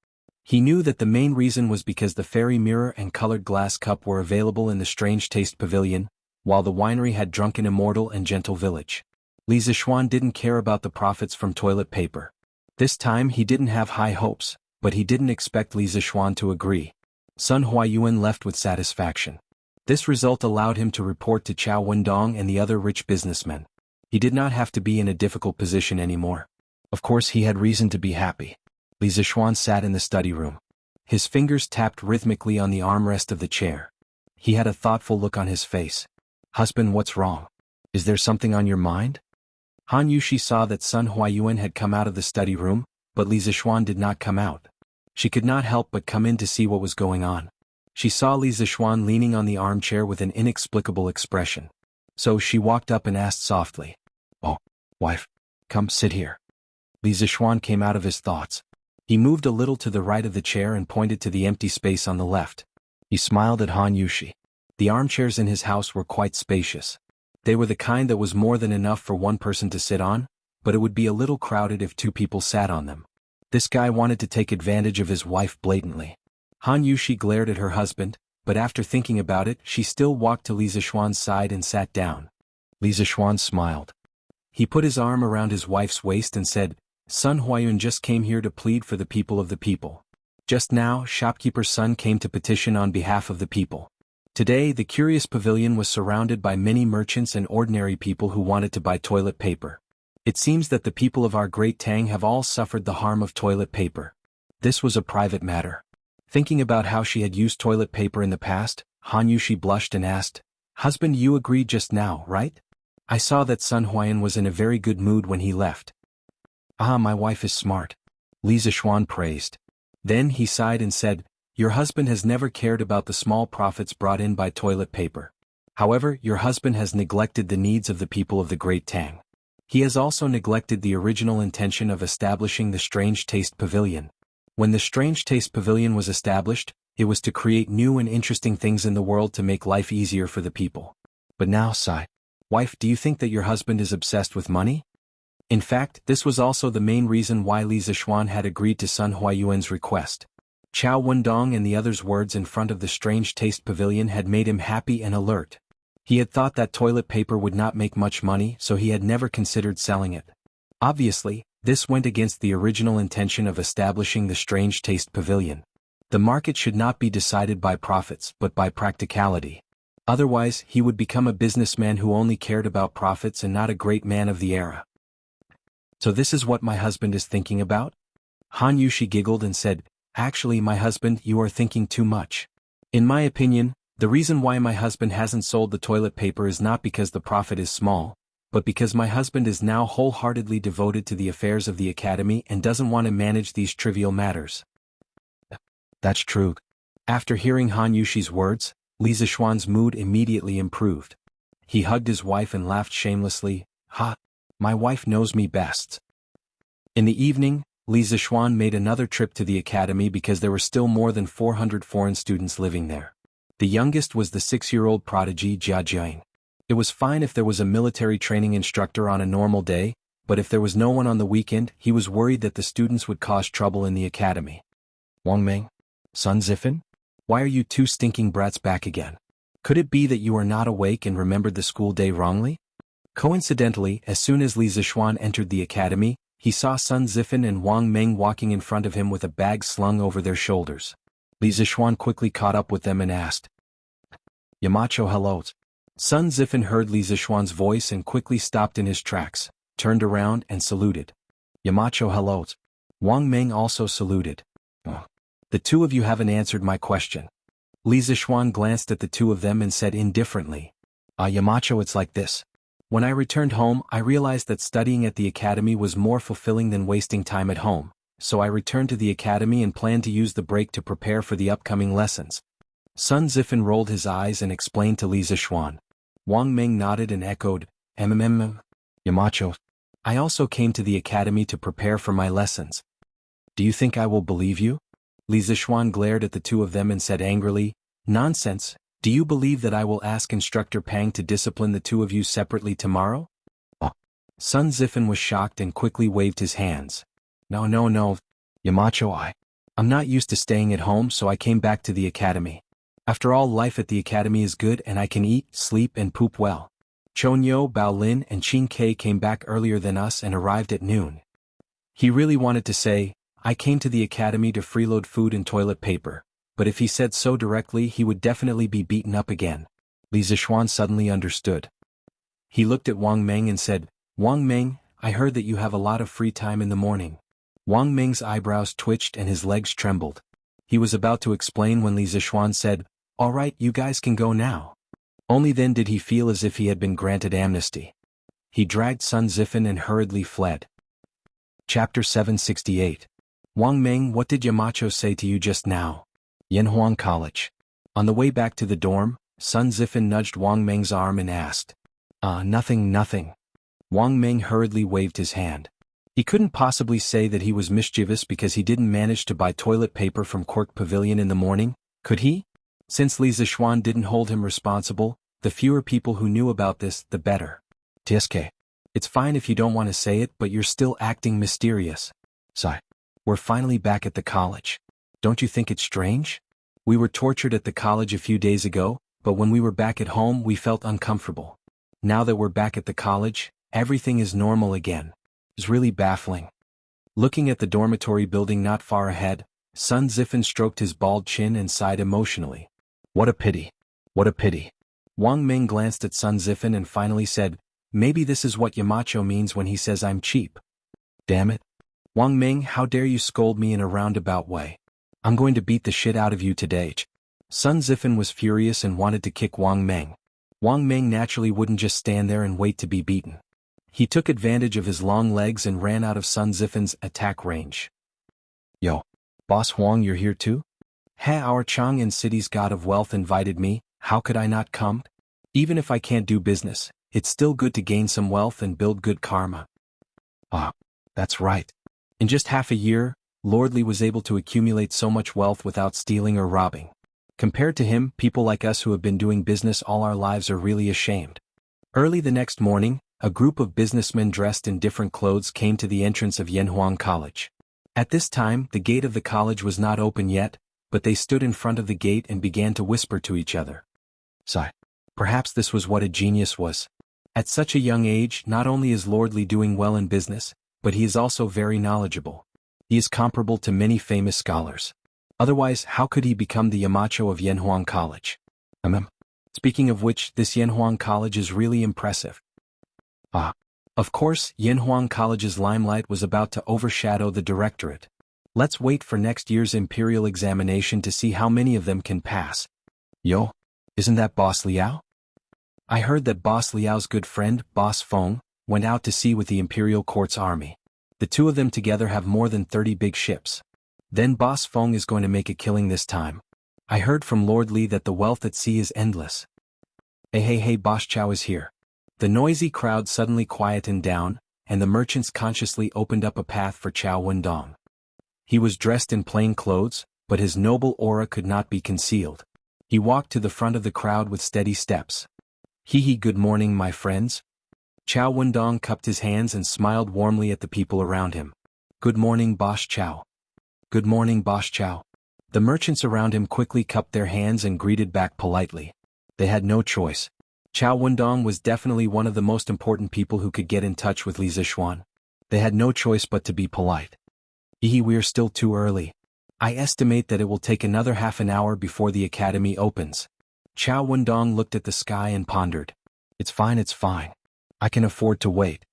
He knew that the main reason was because the fairy mirror and colored glass cup were available in the Strange Taste Pavilion, while the winery had Drunken Immortal and Gentle Village. Li Zixuan didn't care about the profits from toilet paper. This time he didn't have high hopes, but he didn't expect Li Zixuan to agree. Sun Huayuan left with satisfaction. This result allowed him to report to Chao Wendong and the other rich businessmen. He did not have to be in a difficult position anymore. Of course, he had reason to be happy. Li Zixuan sat in the study room. His fingers tapped rhythmically on the armrest of the chair. He had a thoughtful look on his face. "Husband, what's wrong? Is there something on your mind?" Han Yushi saw that Sun Huayuan had come out of the study room, but Li Zixuan did not come out. She could not help but come in to see what was going on. She saw Li Zixuan leaning on the armchair with an inexplicable expression. So she walked up and asked softly, "Oh, wife, come sit here." Li Zixuan came out of his thoughts. He moved a little to the right of the chair and pointed to the empty space on the left. He smiled at Han Yushi. The armchairs in his house were quite spacious. They were the kind that was more than enough for one person to sit on, but it would be a little crowded if two people sat on them. This guy wanted to take advantage of his wife blatantly. Han Yushi glared at her husband, but after thinking about it, she still walked to Li Zixuan's side and sat down. Li Zixuan smiled. He put his arm around his wife's waist and said, "Sun Huayun just came here to plead for the people of the people. Just now, shopkeeper's son came to petition on behalf of the people. Today, the curious pavilion was surrounded by many merchants and ordinary people who wanted to buy toilet paper. It seems that the people of our great Tang have all suffered the harm of toilet paper. This was a private matter." Thinking about how she had used toilet paper in the past, Han Yushi blushed and asked, "Husband, you agreed just now, right? I saw that Sun Huayan was in a very good mood when he left." "Ah, my wife is smart," Li Zixuan praised. Then he sighed and said, "Your husband has never cared about the small profits brought in by toilet paper. However, your husband has neglected the needs of the people of the Great Tang. He has also neglected the original intention of establishing the Strange Taste Pavilion. When the Strange Taste Pavilion was established, it was to create new and interesting things in the world to make life easier for the people. But now, wife, do you think that your husband is obsessed with money?" In fact, this was also the main reason why Li Zixuan had agreed to Sun Huayuan's request. Chao Wendong and the others' words in front of the Strange Taste Pavilion had made him happy and alert. He had thought that toilet paper would not make much money, so he had never considered selling it. Obviously, this went against the original intention of establishing the Strange Taste Pavilion. The market should not be decided by profits but by practicality. Otherwise, he would become a businessman who only cared about profits and not a great man of the era. "So this is what my husband is thinking about?" Han Yushi giggled and said, "Actually, my husband, you are thinking too much. In my opinion, the reason why my husband hasn't sold the toilet paper is not because the profit is small, but because my husband is now wholeheartedly devoted to the affairs of the academy and doesn't want to manage these trivial matters." "That's true." After hearing Han Yushi's words, Li Zixuan's mood immediately improved. He hugged his wife and laughed shamelessly, "Ha! My wife knows me best." In the evening, Li Zixuan made another trip to the academy because there were still more than 400 foreign students living there. The youngest was the 6-year-old prodigy Jia Jiang. It was fine if there was a military training instructor on a normal day, but if there was no one on the weekend, he was worried that the students would cause trouble in the academy. "Wang Meng? Sun Zifan? Why are you two stinking brats back again? Could it be that you are not awake and remembered the school day wrongly?" Coincidentally, as soon as Li Zixuan entered the academy, he saw Sun Zifan and Wang Meng walking in front of him with a bag slung over their shoulders. Li Zixuan quickly caught up with them and asked, "Yamacho, hello." Sun Zifan heard Li Zixuan's voice and quickly stopped in his tracks, turned around and saluted. "Yamacho, hello." Wang Meng also saluted. "The two of you haven't answered my question." Li Zixuan glanced at the two of them and said indifferently, Yamacho, it's like this. When I returned home, I realized that studying at the academy was more fulfilling than wasting time at home, so I returned to the academy and planned to use the break to prepare for the upcoming lessons." Sun Zifan rolled his eyes and explained to Li Zixuan. Wang Meng nodded and echoed, Yamacho. I also came to the academy to prepare for my lessons." "Do you think I will believe you?" Li Zixuan glared at the two of them and said angrily, "Nonsense. Do you believe that I will ask Instructor Pang to discipline the two of you separately tomorrow?" Sun Zifan was shocked and quickly waved his hands. No, Yamacho, I'm not used to staying at home, so I came back to the academy. After all, life at the academy is good and I can eat, sleep and poop well. Chonyo, Bao Lin and Qin Ke came back earlier than us and arrived at noon. He really wanted to say, I came to the academy to freeload food and toilet paper, but if he said so directly he would definitely be beaten up again. Li Zixuan suddenly understood. He looked at Wang Meng and said, Wang Meng, I heard that you have a lot of free time in the morning. Wang Ming's eyebrows twitched and his legs trembled. He was about to explain when Li Zixuan said, "All right, you guys can go now." Only then did he feel as if he had been granted amnesty. He dragged Sun Zifan and hurriedly fled. Chapter 768. Wang Ming, what did Yamacho say to you just now? Yanhuang College. On the way back to the dorm, Sun Zifan nudged Wang Ming's arm and asked. Nothing. Wang Ming hurriedly waved his hand. He couldn't possibly say that he was mischievous because he didn't manage to buy toilet paper from Quirk Pavilion in the morning, could he? Since Li Zixuan didn't hold him responsible, the fewer people who knew about this, the better. TSK. It's fine if you don't want to say it, but you're still acting mysterious. Sigh. We're finally back at the college. Don't you think it's strange? We were tortured at the college a few days ago, but when we were back at home we felt uncomfortable. Now that we're back at the college, everything is normal again. It's really baffling. Looking at the dormitory building not far ahead, Sun Zifan stroked his bald chin and sighed emotionally. What a pity. What a pity. Wang Ming glanced at Sun Zifan and finally said, maybe this is what Yamacho means when he says I'm cheap. Damn it. Wang Ming, how dare you scold me in a roundabout way. I'm going to beat the shit out of you today. Sun Zifan was furious and wanted to kick Wang Ming. Wang Ming naturally wouldn't just stand there and wait to be beaten. He took advantage of his long legs and ran out of Sun Zifan's attack range. Yo, Boss Huang, you're here too? Our Chang'an City's god of wealth invited me, how could I not come? Even if I can't do business, it's still good to gain some wealth and build good karma. That's right. In just half a year, Lord Li was able to accumulate so much wealth without stealing or robbing. Compared to him, people like us who have been doing business all our lives are really ashamed. Early the next morning, a group of businessmen dressed in different clothes came to the entrance of Yanhuang College. At this time, the gate of the college was not open yet, but they stood in front of the gate and began to whisper to each other. Sigh. Perhaps this was what a genius was. At such a young age, not only is Lord Li doing well in business, but he is also very knowledgeable. He is comparable to many famous scholars. Otherwise, how could he become the Yamacho of Yanhuang College? Speaking of which, this Yanhuang College is really impressive. Of course, Yanhuang College's limelight was about to overshadow the directorate. Let's wait for next year's imperial examination to see how many of them can pass. Yo, isn't that Boss Liao? I heard that Boss Liao's good friend, Boss Feng, went out to sea with the imperial court's army. The two of them together have more than 30 big ships. Then Boss Feng is going to make a killing this time. I heard from Lord Li that the wealth at sea is endless. Hey, Boss Chow is here. The noisy crowd suddenly quietened down, and the merchants consciously opened up a path for Chow Wendong. He was dressed in plain clothes, but his noble aura could not be concealed. He walked to the front of the crowd with steady steps. Good morning, my friends. Chow Wendong cupped his hands and smiled warmly at the people around him. Good morning, Boss Chow. Good morning, Boss Chow. The merchants around him quickly cupped their hands and greeted back politely. They had no choice. Chow Wendong was definitely one of the most important people who could get in touch with Li Zixuan. They had no choice but to be polite. We're still too early. I estimate that it will take another half an hour before the academy opens. Chow Wendong looked at the sky and pondered. It's fine. I can afford to wait.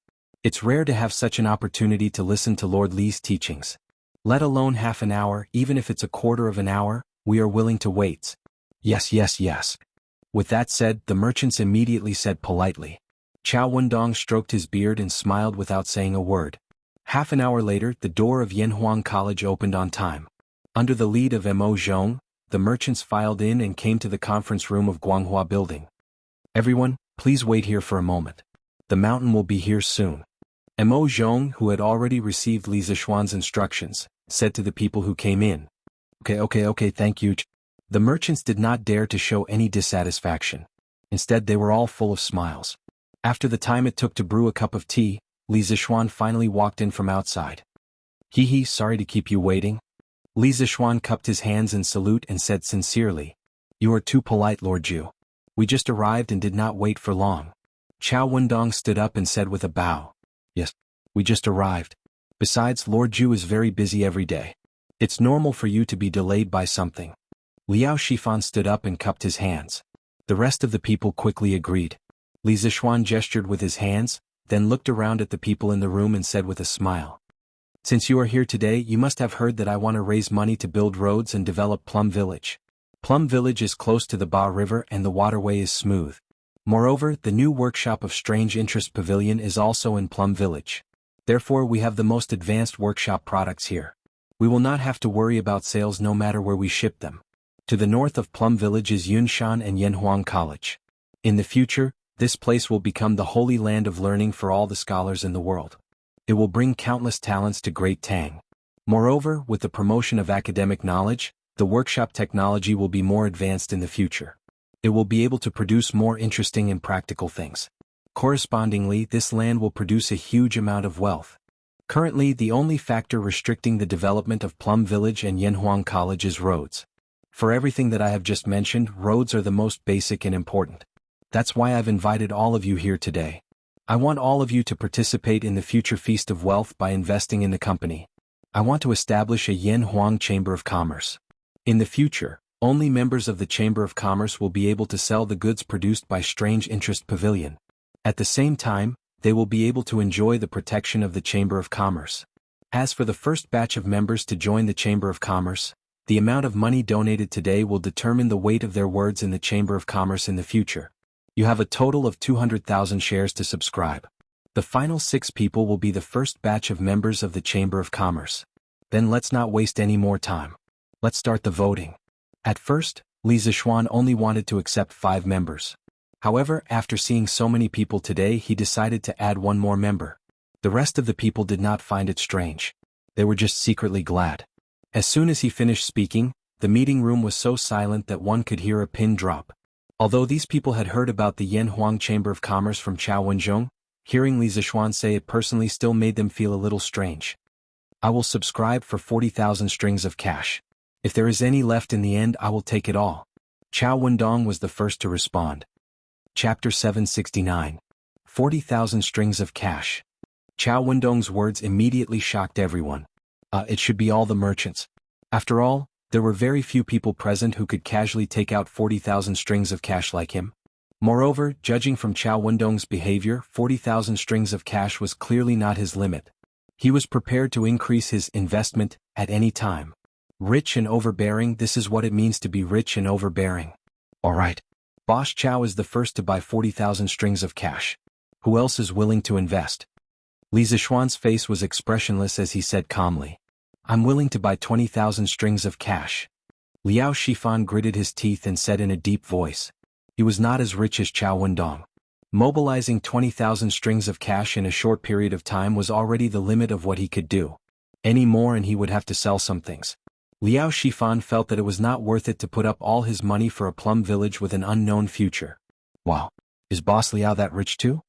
It's rare to have such an opportunity to listen to Lord Li's teachings. Let alone half an hour, even if it's a quarter of an hour, we are willing to wait. Yes. With that said, the merchants immediately said politely. Chow Wendong stroked his beard and smiled without saying a word. Half an hour later, the door of Yanhuang College opened on time. Under the lead of Mo Zhong, the merchants filed in and came to the conference room of Guanghua Building. Everyone, please wait here for a moment. The mountain will be here soon. Mo Zhong, who had already received Li Zixuan's instructions, said to the people who came in. Okay, thank you. The merchants did not dare to show any dissatisfaction. Instead, they were all full of smiles. After the time it took to brew a cup of tea, Li Zixuan finally walked in from outside. Sorry to keep you waiting. Li Zixuan cupped his hands in salute and said sincerely, You are too polite, Lord Ju. We just arrived and did not wait for long. Chow Wendong stood up and said with a bow. Yes, we just arrived. Besides, Lord Ju is very busy every day. It's normal for you to be delayed by something. Liao Shifan stood up and cupped his hands. The rest of the people quickly agreed. Li Zixuan gestured with his hands, then looked around at the people in the room and said with a smile. Since you are here today, you must have heard that I want to raise money to build roads and develop Plum Village. Plum Village is close to the Ba River and the waterway is smooth. Moreover, the new workshop of Strange Interest Pavilion is also in Plum Village. Therefore, we have the most advanced workshop products here. We will not have to worry about sales no matter where we ship them. To the north of Plum Village is Yunshan and Yanhuang College. In the future, this place will become the holy land of learning for all the scholars in the world. It will bring countless talents to Great Tang. Moreover, with the promotion of academic knowledge, the workshop technology will be more advanced in the future. It will be able to produce more interesting and practical things. Correspondingly, this land will produce a huge amount of wealth. Currently, the only factor restricting the development of Plum Village and Yanhuang College is roads. For everything that I have just mentioned, roads are the most basic and important. That's why I've invited all of you here today. I want all of you to participate in the future Feast of Wealth by investing in the company. I want to establish a Yanhuang Chamber of Commerce. In the future, only members of the Chamber of Commerce will be able to sell the goods produced by Strange Interest Pavilion. At the same time, they will be able to enjoy the protection of the Chamber of Commerce. As for the first batch of members to join the Chamber of Commerce, the amount of money donated today will determine the weight of their words in the Chamber of Commerce in the future. You have a total of 200,000 shares to subscribe. The final 6 people will be the first batch of members of the Chamber of Commerce. Then let's not waste any more time. Let's start the voting. At first, Li Zishuan only wanted to accept 5 members. However, after seeing so many people today, he decided to add 1 more member. The rest of the people did not find it strange. They were just secretly glad. As soon as he finished speaking, the meeting room was so silent that one could hear a pin drop. Although these people had heard about the Yanhuang Chamber of Commerce from Chao Wenzhong, hearing Li Zishuan say it personally still made them feel a little strange. I will subscribe for 40,000 strings of cash. If there is any left in the end, I will take it all. Chao Wendong was the first to respond. Chapter 769. 40,000 strings of cash. Chao Wendong's words immediately shocked everyone. It should be all the merchants. After all, there were very few people present who could casually take out 40,000 strings of cash like him. Moreover, judging from Chao Wendong's behavior, 40,000 strings of cash was clearly not his limit. He was prepared to increase his investment at any time. Rich and overbearing, this is what it means to be rich and overbearing. Alright. Boss Chao is the first to buy 40,000 strings of cash. Who else is willing to invest? Li Zishuan's face was expressionless as he said calmly. I'm willing to buy 20,000 strings of cash. Liao Shifan gritted his teeth and said in a deep voice. He was not as rich as Chao Wendong. Mobilizing 20,000 strings of cash in a short period of time was already the limit of what he could do. Any more and he would have to sell some things. Liao Shifan felt that it was not worth it to put up all his money for a plum village with an unknown future. Wow, is Boss Liao that rich too?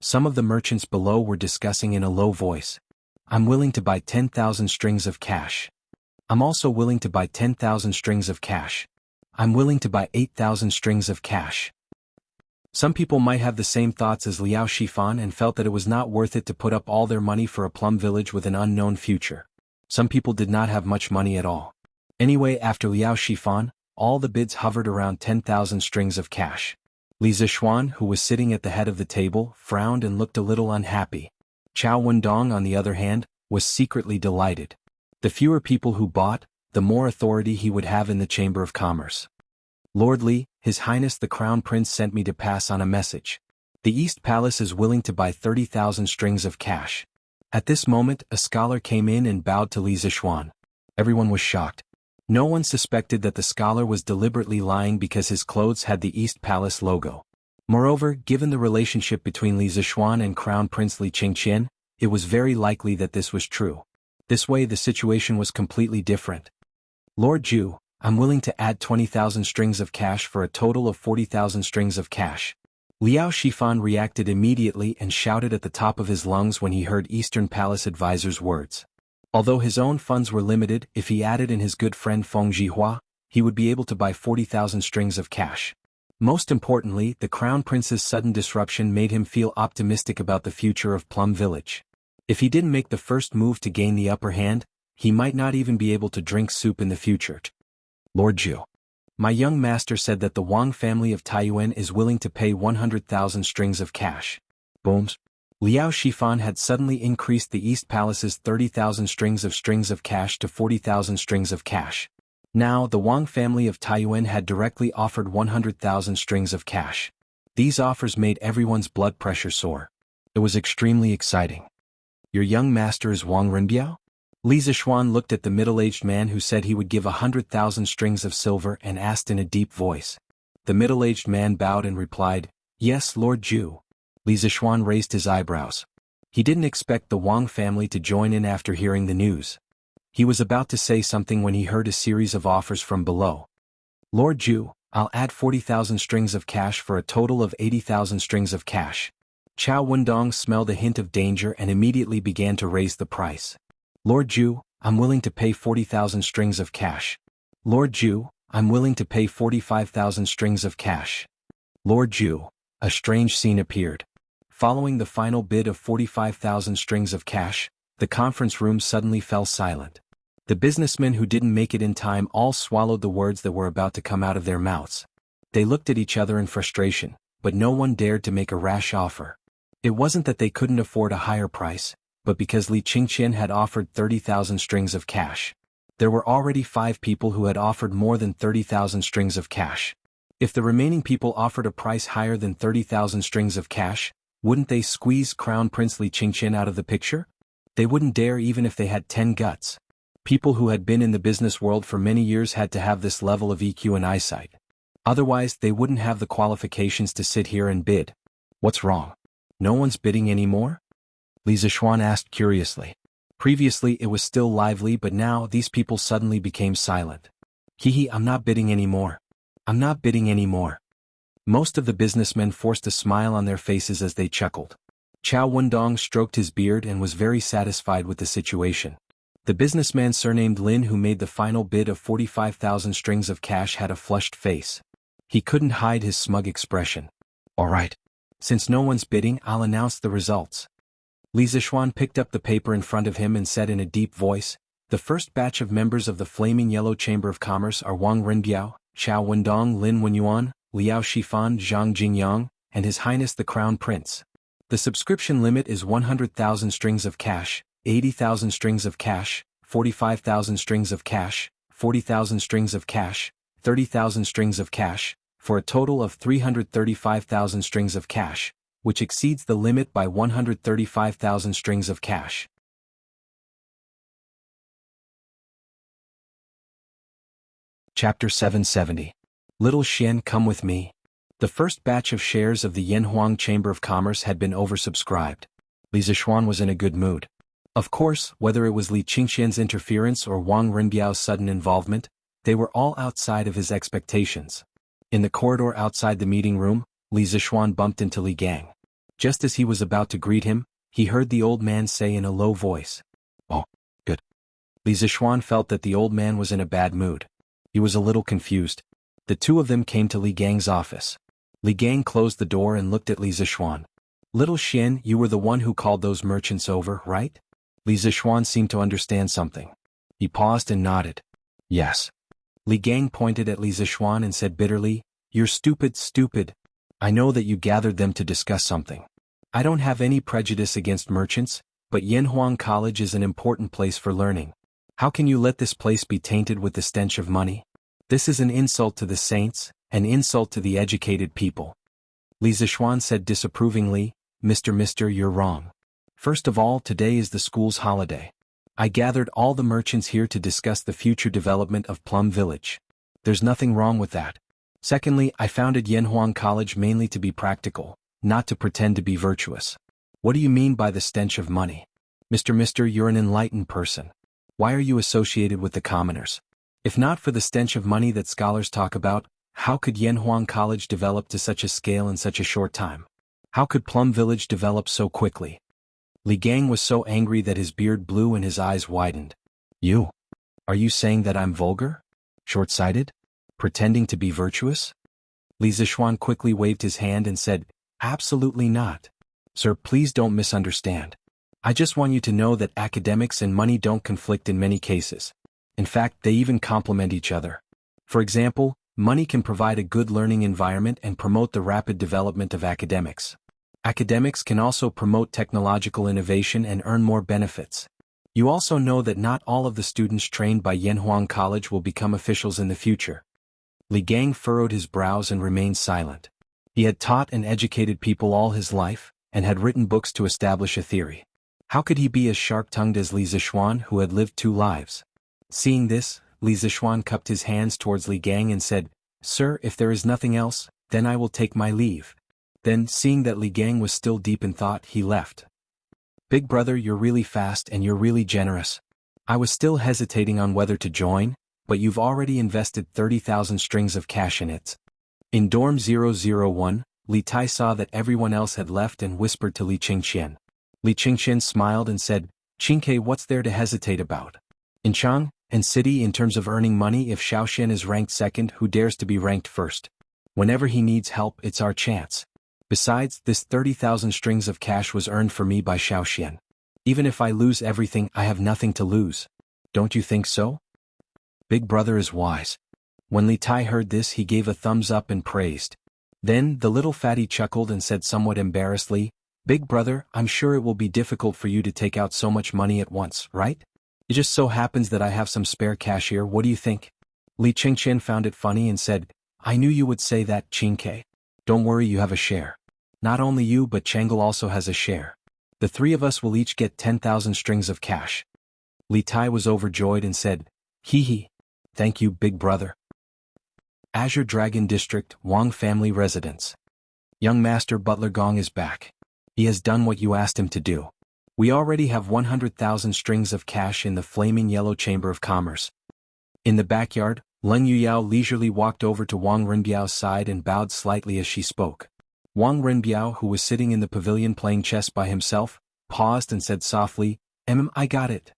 Some of the merchants below were discussing in a low voice. I'm willing to buy 10,000 strings of cash. I'm also willing to buy 10,000 strings of cash. I'm willing to buy 8,000 strings of cash. Some people might have the same thoughts as Liao Shifan and felt that it was not worth it to put up all their money for a plum village with an unknown future. Some people did not have much money at all. Anyway, after Liao Shifan, all the bids hovered around 10,000 strings of cash. Li Zishuan, who was sitting at the head of the table, frowned and looked a little unhappy. Chao Wendong, on the other hand, was secretly delighted. The fewer people who bought, the more authority he would have in the Chamber of Commerce. Lord Li, His Highness the Crown Prince sent me to pass on a message. The East Palace is willing to buy 30,000 strings of cash. At this moment, a scholar came in and bowed to Li Zishuan. Everyone was shocked. No one suspected that the scholar was deliberately lying because his clothes had the East Palace logo. Moreover, given the relationship between Li Zishuan and Crown Prince Li Qingqian, it was very likely that this was true. This way the situation was completely different. Lord Ju, I'm willing to add 20,000 strings of cash for a total of 40,000 strings of cash. Liao Shifan reacted immediately and shouted at the top of his lungs when he heard Eastern Palace advisor's words. Although his own funds were limited, if he added in his good friend Feng Jihua, he would be able to buy 40,000 strings of cash. Most importantly, the Crown Prince's sudden disruption made him feel optimistic about the future of Plum Village. If he didn't make the first move to gain the upper hand, he might not even be able to drink soup in the future. Lord Ju. My young master said that the Wang family of Taiyuan is willing to pay 100,000 strings of cash. Booms. Liao Shifan had suddenly increased the East Palace's 30,000 strings of cash to 40,000 strings of cash. Now, the Wang family of Taiyuan had directly offered 100,000 strings of cash. These offers made everyone's blood pressure soar. It was extremely exciting. Your young master is Wang Renbiao? Li Zishuan looked at the middle-aged man who said he would give 100,000 strings of silver and asked in a deep voice. The middle-aged man bowed and replied, "Yes, Lord Zhu." Li Zishuan raised his eyebrows. He didn't expect the Wang family to join in after hearing the news. He was about to say something when he heard a series of offers from below. "Lord Zhu, I'll add 40,000 strings of cash for a total of 80,000 strings of cash." Chao Wendong smelled a hint of danger and immediately began to raise the price. "Lord Zhu, I'm willing to pay 40,000 strings of cash." "Lord Zhu, I'm willing to pay 45,000 strings of cash." "Lord Zhu." A strange scene appeared. Following the final bid of 45,000 strings of cash, the conference room suddenly fell silent. The businessmen who didn't make it in time all swallowed the words that were about to come out of their mouths. They looked at each other in frustration, but no one dared to make a rash offer. It wasn't that they couldn't afford a higher price, but because Li Qingqian had offered 30,000 strings of cash. There were already 5 people who had offered more than 30,000 strings of cash. If the remaining people offered a price higher than 30,000 strings of cash, wouldn't they squeeze Crown Prince Li Qingqian out of the picture? They wouldn't dare even if they had 10 guts. People who had been in the business world for many years had to have this level of EQ and eyesight. Otherwise, they wouldn't have the qualifications to sit here and bid. What's wrong? No one's bidding anymore? Li Zishuan asked curiously. Previously it was still lively, but now these people suddenly became silent. "Hehe, I'm not bidding anymore. I'm not bidding anymore." Most of the businessmen forced a smile on their faces as they chuckled. Chao Wendong stroked his beard and was very satisfied with the situation. The businessman surnamed Lin who made the final bid of 45,000 strings of cash had a flushed face. He couldn't hide his smug expression. "All right. Since no one's bidding, I'll announce the results." Li Zishuan picked up the paper in front of him and said in a deep voice, "The first batch of members of the Flaming Yellow Chamber of Commerce are Wang Renbiao, Chao Wendong, Lin Wenyuan, Liao Shifan, Zhang Jingyang, and His Highness the Crown Prince. The subscription limit is 100,000 strings of cash, 80,000 strings of cash, 45,000 strings of cash, 40,000 strings of cash, 30,000 strings of cash, for a total of 335,000 strings of cash, which exceeds the limit by 135,000 strings of cash." Chapter 770. Little Xian, come with me. The first batch of shares of the Yanhuang Chamber of Commerce had been oversubscribed. Li Zishuan was in a good mood. Of course, whether it was Li Qingqian's interference or Wang Renbiao's sudden involvement, they were all outside of his expectations. In the corridor outside the meeting room, Li Zishuan bumped into Li Gang. Just as he was about to greet him, he heard the old man say in a low voice, "Oh, good." Li Zishuan felt that the old man was in a bad mood. He was a little confused. The two of them came to Li Gang's office. Li Gang closed the door and looked at Li Zishuan. "Little Xian, you were the one who called those merchants over, right?" Li Zishuan seemed to understand something. He paused and nodded. "Yes." Li Gang pointed at Li Zishuan and said bitterly, "You're stupid, stupid. I know that you gathered them to discuss something. I don't have any prejudice against merchants, but Yanhuang College is an important place for learning. How can you let this place be tainted with the stench of money? This is an insult to the saints, an insult to the educated people." Li Zishuan said disapprovingly, Mister, you're wrong. First of all, today is the school's holiday. I gathered all the merchants here to discuss the future development of Plum Village. There's nothing wrong with that. Secondly, I founded Yanhuang College mainly to be practical, not to pretend to be virtuous. What do you mean by the stench of money? Mister, you're an enlightened person. Why are you associated with the commoners? If not for the stench of money that scholars talk about, how could Yanhuang College develop to such a scale in such a short time? How could Plum Village develop so quickly? Li Gang was so angry that his beard blew and his eyes widened. Are you saying that I'm vulgar? Short-sighted? Pretending to be virtuous? Li Zishuan quickly waved his hand and said, "Absolutely not. Sir, please don't misunderstand. I just want you to know that academics and money don't conflict in many cases. In fact, they even complement each other. For example, money can provide a good learning environment and promote the rapid development of academics. Academics can also promote technological innovation and earn more benefits. You also know that not all of the students trained by Yanhuang College will become officials in the future. Li Gang furrowed his brows and remained silent. He had taught and educated people all his life, and had written books to establish a theory. How could he be as sharp-tongued as Li Zishuan, who had lived 2 lives? Seeing this, Li Zishuan cupped his hands towards Li Gang and said, "Sir, if there is nothing else, then I will take my leave." Then, seeing that Li Gang was still deep in thought, he left. "Big brother, you're really fast and you're really generous. I was still hesitating on whether to join, but you've already invested 30,000 strings of cash in it." In dorm 001, Li Tai saw that everyone else had left and whispered to Li Qingqian. Li Qingqian smiled and said, "Qingke, what's there to hesitate about? In Chang and city, in terms of earning money, if Xiaoxian is ranked second, who dares to be ranked first? Whenever he needs help, it's our chance. Besides, this 30,000 strings of cash was earned for me by Xiaoxian. Even if I lose everything, I have nothing to lose. Don't you think so?" Big brother is wise. When Li Tai heard this, he gave a thumbs up and praised. Then, the little fatty chuckled and said somewhat embarrassedly, "Big brother, I'm sure it will be difficult for you to take out so much money at once, right? It just so happens that I have some spare cash here, what do you think?" Li Qingqian found it funny and said, "I knew you would say that, Qingke. Don't worry, you have a share. Not only you but Changel also has a share. The 3 of us will each get 10,000 strings of cash." Li Tai was overjoyed and said, "Hee hee. Thank you, big brother." Azure Dragon District, Wang family residence. Young Master Butler Gong is back. He has done what you asked him to do. We already have 100,000 strings of cash in the flaming yellow chamber of commerce. In the backyard, Leng Yuyao leisurely walked over to Wang Renbiao's side and bowed slightly as she spoke. Wang Renbiao, who was sitting in the pavilion playing chess by himself, paused and said softly, I got it."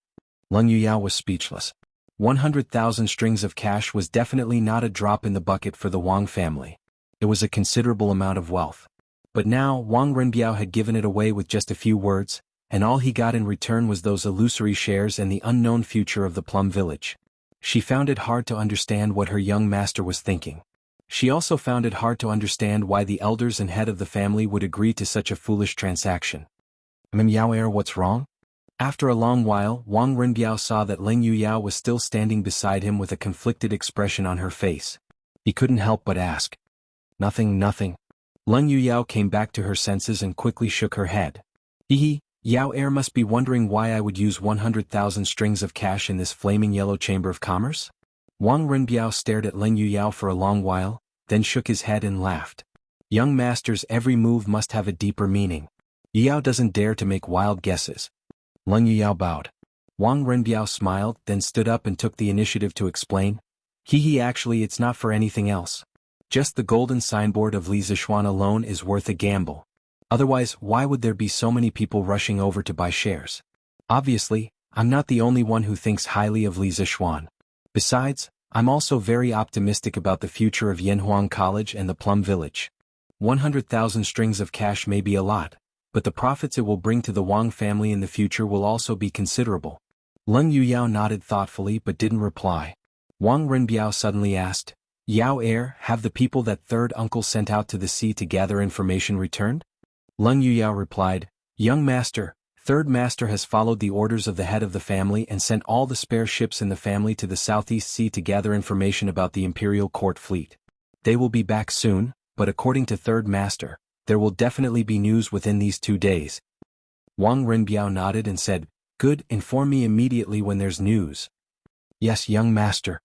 Leng Yuyao was speechless. 100,000 strings of cash was definitely not a drop in the bucket for the Wang family. It was a considerable amount of wealth. But now Wang Renbiao had given it away with just a few words, and all he got in return was those illusory shares and the unknown future of the Plum Village. She found it hard to understand what her young master was thinking. She also found it hard to understand why the elders and head of the family would agree to such a foolish transaction. Yao, what's wrong?" After a long while, Wang Renbiao saw that Leng Yuyao was still standing beside him with a conflicted expression on her face. He couldn't help but ask. Nothing. Leng Yuyao came back to her senses and quickly shook her head. Yao must be wondering why I would use 100,000 strings of cash in this flaming yellow chamber of commerce? Wang Renbiao stared at Leng Yuyao for a long while, then shook his head and laughed. Young master's every move must have a deeper meaning. Yao doesn't dare to make wild guesses. Leng Yuyao bowed. Wang Renbiao smiled, then stood up and took the initiative to explain. Actually it's not for anything else. Just the golden signboard of Li Zishuan alone is worth a gamble. Otherwise, why would there be so many people rushing over to buy shares? Obviously, I'm not the only one who thinks highly of Li Zishuan. Besides, I'm also very optimistic about the future of Yanhuang College and the Plum Village. 100,000 strings of cash may be a lot, but the profits it will bring to the Wang family in the future will also be considerable. Leng Yuyao nodded thoughtfully but didn't reply. Wang Renbiao suddenly asked, "Yao have the people that third uncle sent out to the sea to gather information returned?" Leng Yuyao replied, "Young master, third master has followed the orders of the head of the family and sent all the spare ships in the family to the Southeast Sea to gather information about the Imperial Court fleet. They will be back soon, but according to third master, there will definitely be news within these 2 days." Wang Renbiao nodded and said, "Good, inform me immediately when there's news." "Yes, young master."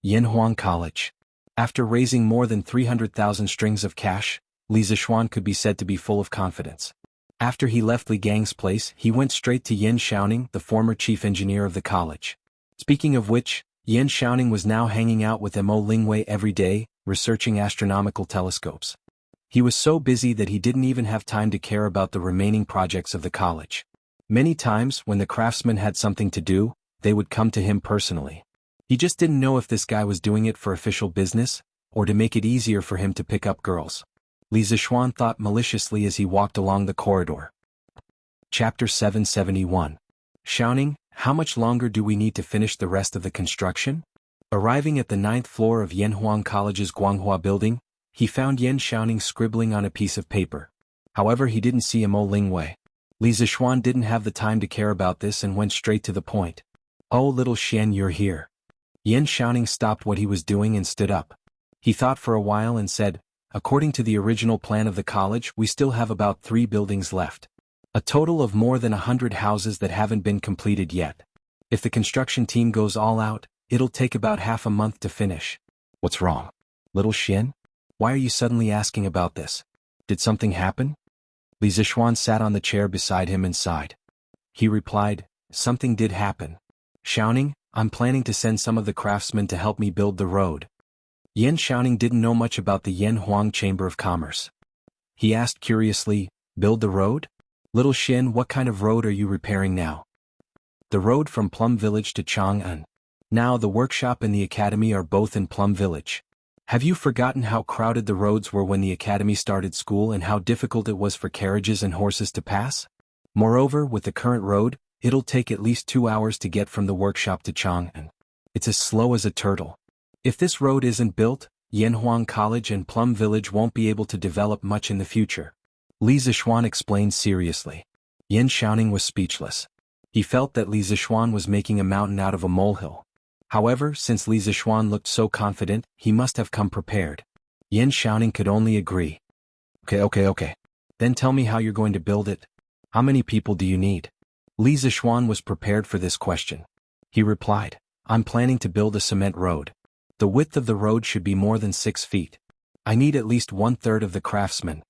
Yanhuang College. After raising more than 300,000 strings of cash, Li Zishuan could be said to be full of confidence. After he left Li Gang's place, he went straight to Yin Xiaoning, the former chief engineer of the college. Speaking of which, Yin Xiaoning was now hanging out with Mo Lingwei every day, researching astronomical telescopes. He was so busy that he didn't even have time to care about the remaining projects of the college. Many times, when the craftsmen had something to do, they would come to him personally. He just didn't know if this guy was doing it for official business, or to make it easier for him to pick up girls. Li Zishuan thought maliciously as he walked along the corridor. Chapter 771. Xiaoning, how much longer do we need to finish the rest of the construction? Arriving at the 9th floor of Yanhuang College's Guanghua building, he found Yin Xiaoning scribbling on a piece of paper. However, he didn't see Mo Lingwei. Li Zixuan didn't have the time to care about this and went straight to the point. "Oh, little Xian, you're here." Yan Xiaoning stopped what he was doing and stood up. He thought for a while and said, "According to the original plan of the college, we still have about 3 buildings left. A total of more than 100 houses that haven't been completed yet. If the construction team goes all out, it'll take about half a month to finish." "What's wrong? Little Xian? Why are you suddenly asking about this? Did something happen?" Li Zixuan sat on the chair beside him and sighed. He replied, "Something did happen. Xiaoning, I'm planning to send some of the craftsmen to help me build the road." Yan Xiaoning didn't know much about the Yanhuang Chamber of Commerce. He asked curiously, "Build the road? Little Xian, what kind of road are you repairing now?" "The road from Plum Village to Chang'an. Now the workshop and the academy are both in Plum Village. Have you forgotten how crowded the roads were when the academy started school and how difficult it was for carriages and horses to pass? Moreover, with the current road, it'll take at least 2 hours to get from the workshop to Chang'an. It's as slow as a turtle. If this road isn't built, Yanhuang College and Plum Village won't be able to develop much in the future." Li Zixuan explained seriously. Yan Xiaoning was speechless. He felt that Li Zixuan was making a mountain out of a molehill. However, since Li Zixuan looked so confident, he must have come prepared. Yan Xiaoning could only agree. Okay. Then tell me how you're going to build it. How many people do you need?" Li Zixuan was prepared for this question. He replied, "I'm planning to build a cement road. The width of the road should be more than 6 feet. I need at least 1/3 of the craftsmen."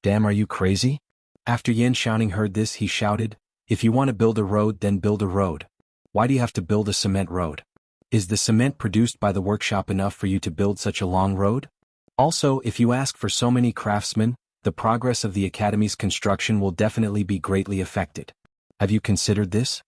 "Damn, are you crazy?" After Yan Xiaoning heard this, he shouted, "If you want to build a road, then build a road. Why do you have to build a cement road? Is the cement produced by the workshop enough for you to build such a long road? Also, if you ask for so many craftsmen, the progress of the academy's construction will definitely be greatly affected. Have you considered this?"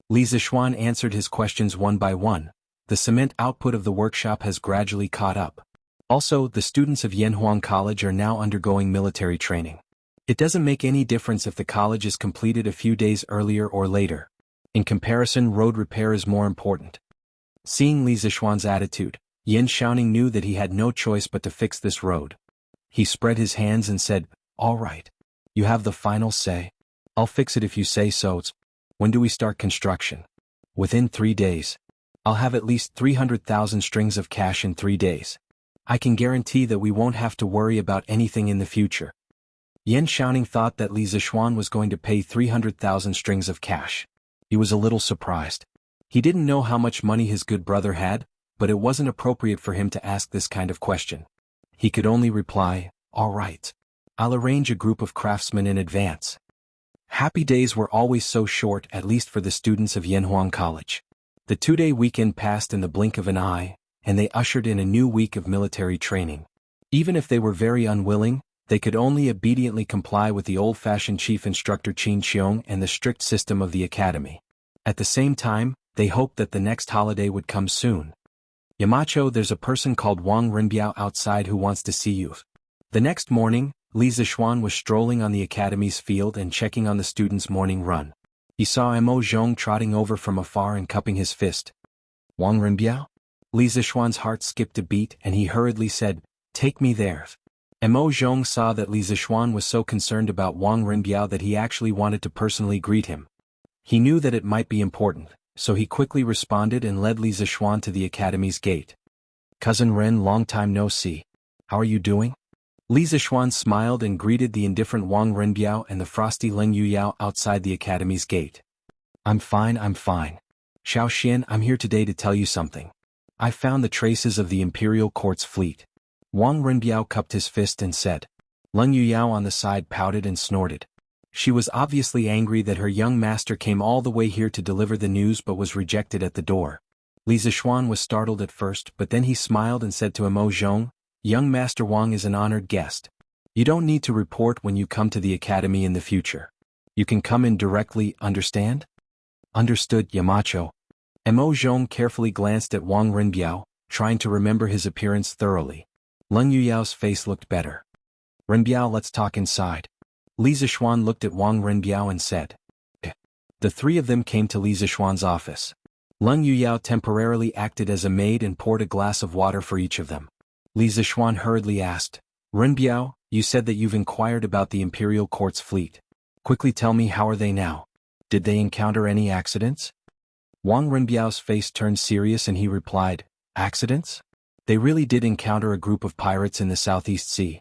Li Zixuan answered his questions one by one. The cement output of the workshop has gradually caught up. Also, the students of Yanhuang College are now undergoing military training. It doesn't make any difference if the college is completed a few days earlier or later. In comparison, road repair is more important. Seeing Li Zixuan's attitude, Yan Xiaoning knew that he had no choice but to fix this road. He spread his hands and said, "All right. You have the final say. I'll fix it if you say so. When do we start construction?" "Within 3 days. I'll have at least 300,000 strings of cash in 3 days. I can guarantee that we won't have to worry about anything in the future." Yan Xiaoning thought that Li Zixuan was going to pay 300,000 strings of cash. He was a little surprised. He didn't know how much money his good brother had, but it wasn't appropriate for him to ask this kind of question. He could only reply, "All right. I'll arrange a group of craftsmen in advance." Happy days were always so short, at least for the students of Yanhuang College. The 2-day weekend passed in the blink of an eye, and they ushered in a new week of military training. Even if they were very unwilling, they could only obediently comply with the old-fashioned chief instructor Qin Qiong and the strict system of the academy. At the same time, they hoped that the next holiday would come soon. "Yamacho, there's a person called Wang Rinbiao outside who wants to see you." The next morning, Li Zixuan was strolling on the academy's field and checking on the students' morning run. He saw Mo Zhong trotting over from afar and cupping his fist. "Wang Rinbiao?" Li Zixuan's heart skipped a beat and he hurriedly said, "Take me there." Mo Zhong saw that Li Zixuan was so concerned about Wang Rinbiao that he actually wanted to personally greet him. He knew that it might be important, so he quickly responded and led Li Zixuan to the academy's gate. "Cousin Ren, long time no see. How are you doing?" Li Zixuan smiled and greeted the indifferent Wang Rinbiao and the frosty Leng Yuyao outside the academy's gate. I'm fine. Xiao Xian, I'm here today to tell you something. I found the traces of the Imperial Court's fleet." Wang Rinbiao cupped his fist and said. Leng Yuyao on the side pouted and snorted. She was obviously angry that her young master came all the way here to deliver the news but was rejected at the door. Li Zixuan was startled at first, but then he smiled and said to Mo Zhong, "Young Master Wang is an honored guest. You don't need to report when you come to the academy in the future. You can come in directly, understand?" "Understood, Yamacho." Mo Zhong carefully glanced at Wang Rinbiao, trying to remember his appearance thoroughly. Leng Yuyao's face looked better. "Rinbiao, let's talk inside." Li Zixuan looked at Wang Rinbiao and said. The 3 of them came to Li Zixuan's office. Leng Yuyao temporarily acted as a maid and poured a glass of water for each of them. Li Zixuan hurriedly asked, "Rinbiao, You said that you've inquired about the Imperial Court's fleet. Quickly tell me, how are they now? Did they encounter any accidents? Wang Renbiao's face turned serious and he replied, Accidents? They really did encounter a group of pirates in the Southeast Sea.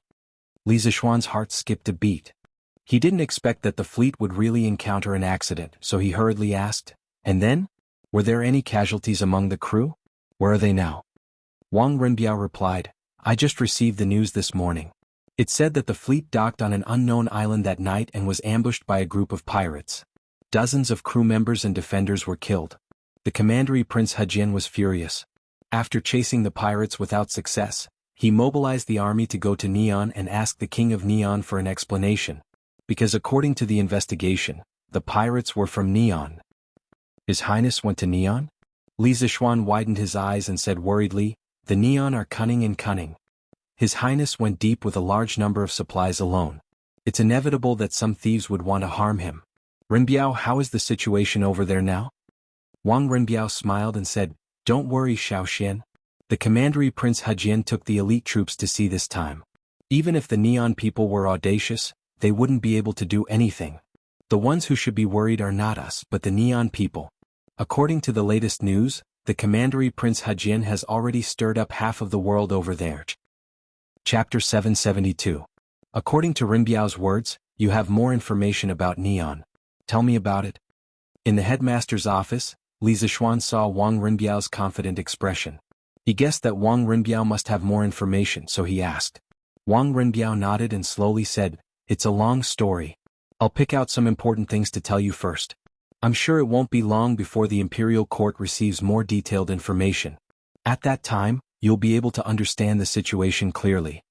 Li Zishuan's heart skipped a beat. He didn't expect that the fleet would really encounter an accident, so he hurriedly asked, And then? Were there any casualties among the crew? Where are they now? Wang Renbiao replied, I just received the news this morning. It said that the fleet docked on an unknown island that night and was ambushed by a group of pirates. Dozens of crew members and defenders were killed. The commandery Prince Hejian was furious. After chasing the pirates without success, he mobilized the army to go to Neon and ask the king of Neon for an explanation. Because according to the investigation, the pirates were from Neon. His Highness went to Neon? Li Zishuan widened his eyes and said worriedly, The Neon are cunning and cunning. His Highness went deep with a large number of supplies alone. It's inevitable that some thieves would want to harm him. Renbiao, how is the situation over there now? Wang Renbiao smiled and said, Don't worry, Xiaoxian. The commandery Prince Hejian took the elite troops to sea this time. Even if the Neon people were audacious, they wouldn't be able to do anything. The ones who should be worried are not us but the Neon people. According to the latest news, the commandery Prince Hejian has already stirred up half of the world over there. Chapter 772. According to Renbiao's words, you have more information about Neon. Tell me about it. In the headmaster's office, Li Zishuan saw Wang Renbiao's confident expression. He guessed that Wang Renbiao must have more information, so he asked. Wang Renbiao nodded and slowly said, It's a long story. I'll pick out some important things to tell you first. I'm sure it won't be long before the Imperial Court receives more detailed information. At that time, you'll be able to understand the situation clearly.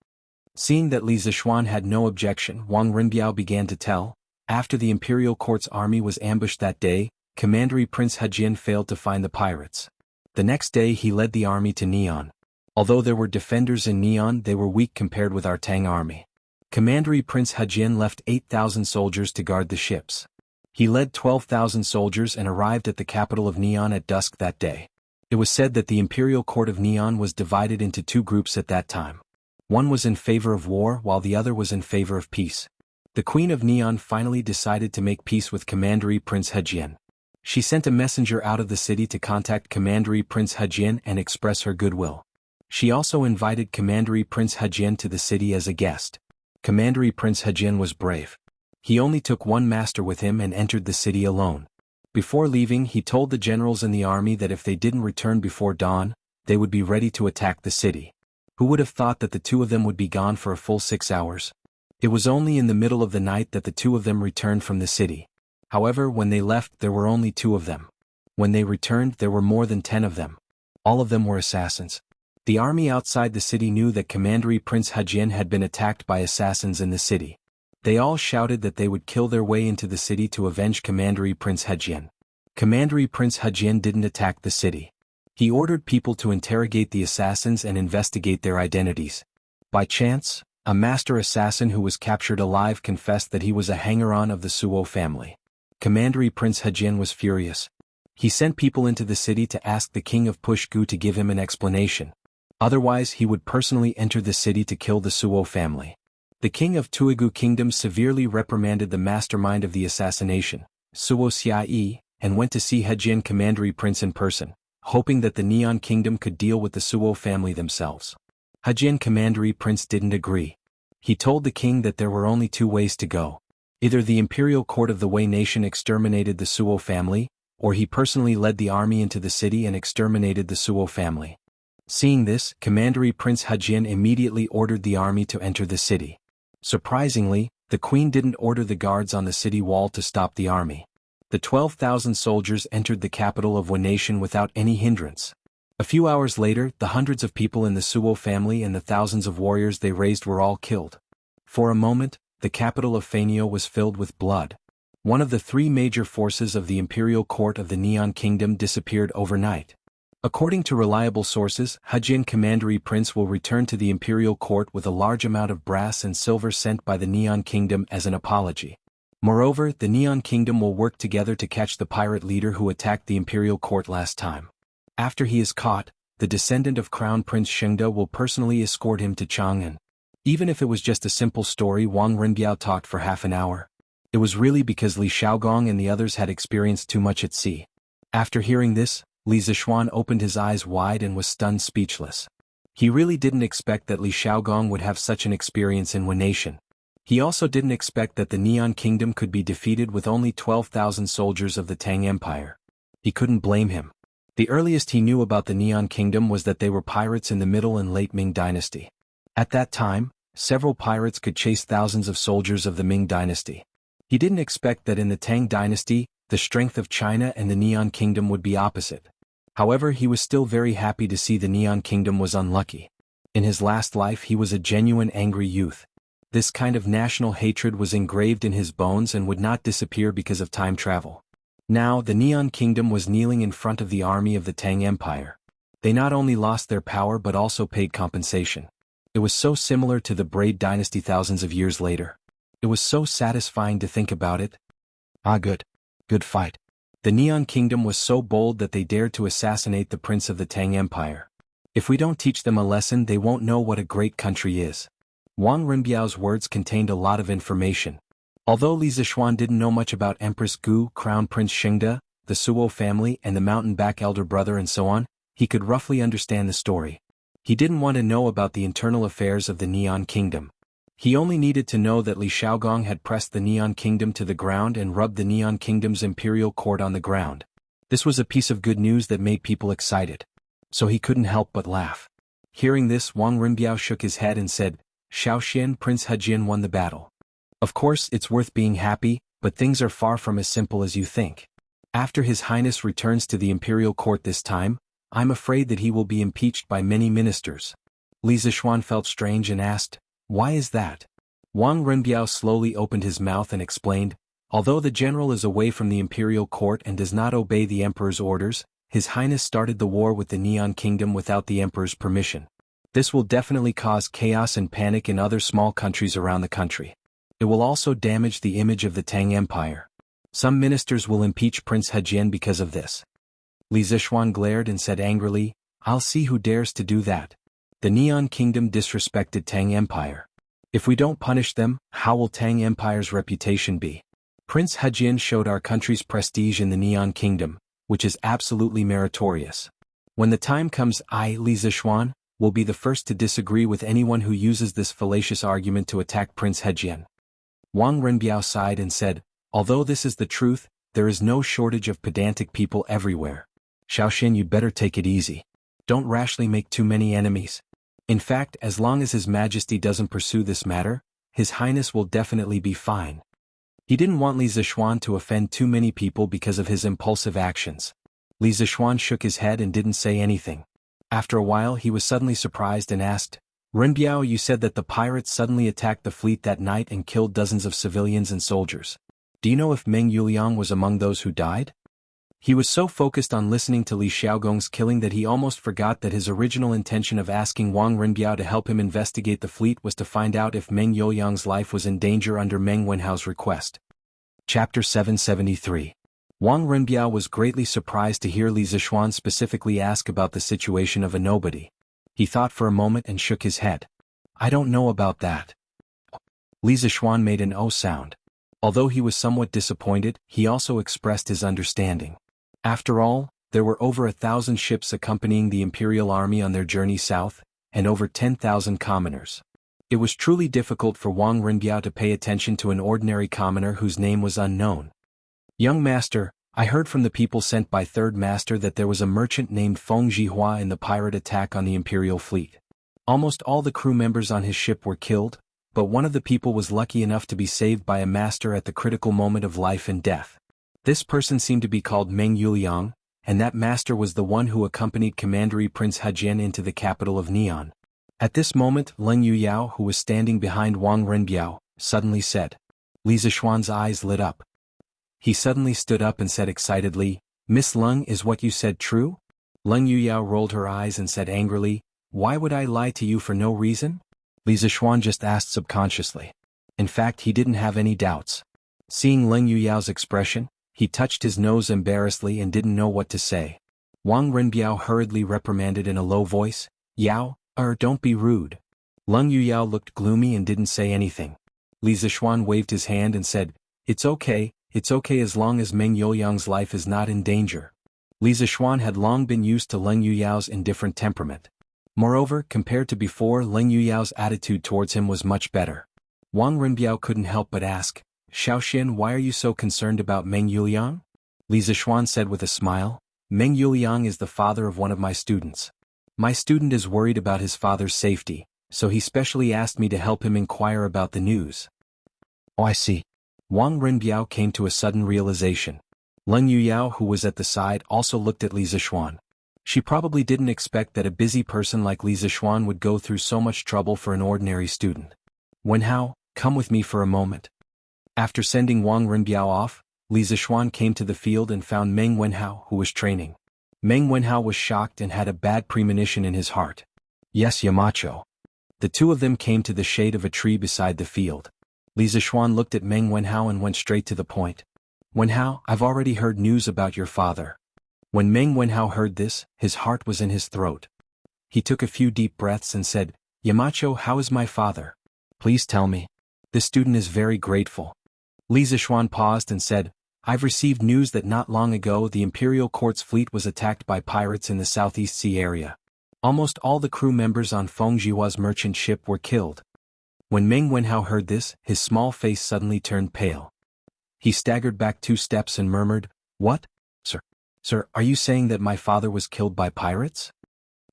Seeing that Li Zishuan had no objection, Wang Renbiao began to tell. After the Imperial Court's army was ambushed that day, commandery Prince Hejian failed to find the pirates. The next day he led the army to Neon. Although there were defenders in Neon, they were weak compared with our Tang army. Commandery Prince Hejian left 8,000 soldiers to guard the ships. He led 12,000 soldiers and arrived at the capital of Neon at dusk that day. It was said that the Imperial Court of Neon was divided into two groups at that time. One was in favor of war while the other was in favor of peace. The Queen of Neon finally decided to make peace with Commandery Prince Hejian. She sent a messenger out of the city to contact Commandery Prince Hejian and express her goodwill. She also invited Commandery Prince Hejian to the city as a guest. Commandery Prince Hejian was brave. He only took one master with him and entered the city alone. Before leaving, he told the generals in the army that if they didn't return before dawn, they would be ready to attack the city. Who would have thought that the two of them would be gone for a full 6 hours? It was only in the middle of the night that the two of them returned from the city. However, when they left, there were only 2 of them. When they returned, there were more than 10 of them. All of them were assassins. The army outside the city knew that Commandery Prince Hejian had been attacked by assassins in the city. They all shouted that they would kill their way into the city to avenge Commandery Prince Hejian. Commandery Prince Hejian didn't attack the city. He ordered people to interrogate the assassins and investigate their identities. By chance, a master assassin who was captured alive confessed that he was a hanger-on of the Suo family. Commandery Prince Hejian was furious. He sent people into the city to ask the king of Pushgu to give him an explanation. Otherwise he would personally enter the city to kill the Suo family. The king of Tuigu Kingdom severely reprimanded the mastermind of the assassination, Suo Xiai, and went to see Hejian Commandery Prince in person, hoping that the Neon Kingdom could deal with the Suo family themselves. Hejian Commandery Prince didn't agree. He told the king that there were only 2 ways to go. Either the Imperial Court of the Wei Nation exterminated the Suo family, or he personally led the army into the city and exterminated the Suo family. Seeing this, Commandery Prince Hejian immediately ordered the army to enter the city. Surprisingly, the queen didn't order the guards on the city wall to stop the army. The 12,000 soldiers entered the capital of Wei Nation without any hindrance. A few hours later, the hundreds of people in the Suo family and the thousands of warriors they raised were all killed. For a moment, the capital of Faenio was filled with blood. One of the 3 major forces of the Imperial Court of the Neon Kingdom disappeared overnight. According to reliable sources, Hejian Commandery Prince will return to the Imperial Court with a large amount of brass and silver sent by the Neon Kingdom as an apology. Moreover, the Neon Kingdom will work together to catch the pirate leader who attacked the Imperial Court last time. After he is caught, the descendant of Crown Prince Shengda will personally escort him to Chang'an. Even if it was just a simple story, Wang Renbiao talked for half an hour. It was really because Li Xiaogong and the others had experienced too much at sea. After hearing this, Li Zixuan opened his eyes wide and was stunned speechless. He really didn't expect that Li Xiaogong would have such an experience in one nation. He also didn't expect that the Neon Kingdom could be defeated with only 12,000 soldiers of the Tang Empire. He couldn't blame him. The earliest he knew about the Neon Kingdom was that they were pirates in the Middle and Late Ming Dynasty. At that time, several pirates could chase thousands of soldiers of the Ming Dynasty. He didn't expect that in the Tang Dynasty, the strength of China and the Neon Kingdom would be opposite. However, he was still very happy to see the Neon Kingdom was unlucky. In his last life he was a genuine angry youth. This kind of national hatred was engraved in his bones and would not disappear because of time travel. Now, the Neon Kingdom was kneeling in front of the army of the Tang Empire. They not only lost their power but also paid compensation. It was so similar to the Braid Dynasty thousands of years later. It was so satisfying to think about it. Ah, good. Good fight. The Neon Kingdom was so bold that they dared to assassinate the prince of the Tang Empire. If we don't teach them a lesson, they won't know what a great country is. Wang Renbiao's words contained a lot of information. Although Li Zixuan didn't know much about Empress Gu, Crown Prince Xingde, the Suo family and the mountain-back elder brother and so on, he could roughly understand the story. He didn't want to know about the internal affairs of the Neon Kingdom. He only needed to know that Li Xiaogong had pressed the Neon Kingdom to the ground and rubbed the Neon Kingdom's imperial court on the ground. This was a piece of good news that made people excited. So he couldn't help but laugh. Hearing this, Wang Renbiao shook his head and said, "Shaoxian, Prince Hejian won the battle. Of course, it's worth being happy, but things are far from as simple as you think. After His Highness returns to the imperial court this time, I'm afraid that he will be impeached by many ministers." Li Zixuan felt strange and asked, "Why is that?" Wang Renbiao slowly opened his mouth and explained, "Although the general is away from the imperial court and does not obey the emperor's orders, His Highness started the war with the Neon Kingdom without the emperor's permission. This will definitely cause chaos and panic in other small countries around the country. It will also damage the image of the Tang Empire. Some ministers will impeach Prince Hejian because of this." Li Zixuan glared and said angrily, "I'll see who dares to do that. The Neon Kingdom disrespected Tang Empire. If we don't punish them, how will Tang Empire's reputation be? Prince Hejian showed our country's prestige in the Neon Kingdom, which is absolutely meritorious. When the time comes, I, Li Zixuan, will be the first to disagree with anyone who uses this fallacious argument to attack Prince Hejian." Wang Renbiao sighed and said, "Although this is the truth, there is no shortage of pedantic people everywhere. Shaoxian, you better take it easy. Don't rashly make too many enemies. In fact, as long as His Majesty doesn't pursue this matter, His Highness will definitely be fine." He didn't want Li Zixuan to offend too many people because of his impulsive actions. Li Zixuan shook his head and didn't say anything. After a while he was suddenly surprised and asked, "Renbiao, you said that the pirates suddenly attacked the fleet that night and killed dozens of civilians and soldiers. Do you know if Meng Yuliang was among those who died?" He was so focused on listening to Li Xiaogong's killing that he almost forgot that his original intention of asking Wang Renbiao to help him investigate the fleet was to find out if Meng Yuliang's life was in danger under Meng Wenhao's request. Chapter 773. Wang Renbiao was greatly surprised to hear Li Zixuan specifically ask about the situation of a nobody. He thought for a moment and shook his head. "I don't know about that." Li Zixuan made an "oh" sound. Although he was somewhat disappointed, he also expressed his understanding. After all, there were over 1,000 ships accompanying the imperial army on their journey south, and over 10,000 commoners. It was truly difficult for Wang Renbiao to pay attention to an ordinary commoner whose name was unknown. "Young master, I heard from the people sent by Third Master that there was a merchant named Feng Zhihua in the pirate attack on the imperial fleet. Almost all the crew members on his ship were killed, but one of the people was lucky enough to be saved by a master at the critical moment of life and death. This person seemed to be called Meng Yuliang, and that master was the one who accompanied Commandery Prince Hejian into the capital of Neon." At this moment, Leng Yuyao, who was standing behind Wang Renbiao, suddenly said. Li Zixuan's eyes lit up. He suddenly stood up and said excitedly, "Miss Leng, is what you said true?" Leng Yuyao rolled her eyes and said angrily, "Why would I lie to you for no reason?" Li Zixuan just asked subconsciously. In fact, he didn't have any doubts. Seeing Leng Yuyao's expression, he touched his nose embarrassedly and didn't know what to say. Wang Renbiao hurriedly reprimanded in a low voice, "Yao, don't be rude. Leng Yuyao looked gloomy and didn't say anything. Li Zixuan waved his hand and said, it's okay as long as Meng Youliang's life is not in danger. Li Zixuan had long been used to Leng Yuyao's indifferent temperament. Moreover, compared to before, Leng Yuyao's attitude towards him was much better. Wang Renbiao couldn't help but ask, Xiaoxian, why are you so concerned about Meng Yuliang? Li Zixuan said with a smile, Meng Yuliang is the father of one of my students. My student is worried about his father's safety, so he specially asked me to help him inquire about the news. Oh, I see. Wang Renbiao came to a sudden realization. Leng Yuyao, who was at the side, also looked at Li Zixuan. She probably didn't expect that a busy person like Li Zixuan would go through so much trouble for an ordinary student. Wenhao, come with me for a moment. After sending Wang Renbiao off, Li Zixuan came to the field and found Meng Wenhao, who was training. Meng Wenhao was shocked and had a bad premonition in his heart. Yes, Yamacho. The two of them came to the shade of a tree beside the field. Li Zixuan looked at Meng Wenhao and went straight to the point. Wenhao, I've already heard news about your father. When Meng Wenhao heard this, his heart was in his throat. He took a few deep breaths and said, Yamacho, how is my father? Please tell me. This student is very grateful. Li Zixuan paused and said, I've received news that not long ago the Imperial Court's fleet was attacked by pirates in the Southeast Sea area. Almost all the crew members on Feng Jihua's merchant ship were killed. When Meng Wenhao heard this, his small face suddenly turned pale. He staggered back 2 steps and murmured, What? Sir, are you saying that my father was killed by pirates?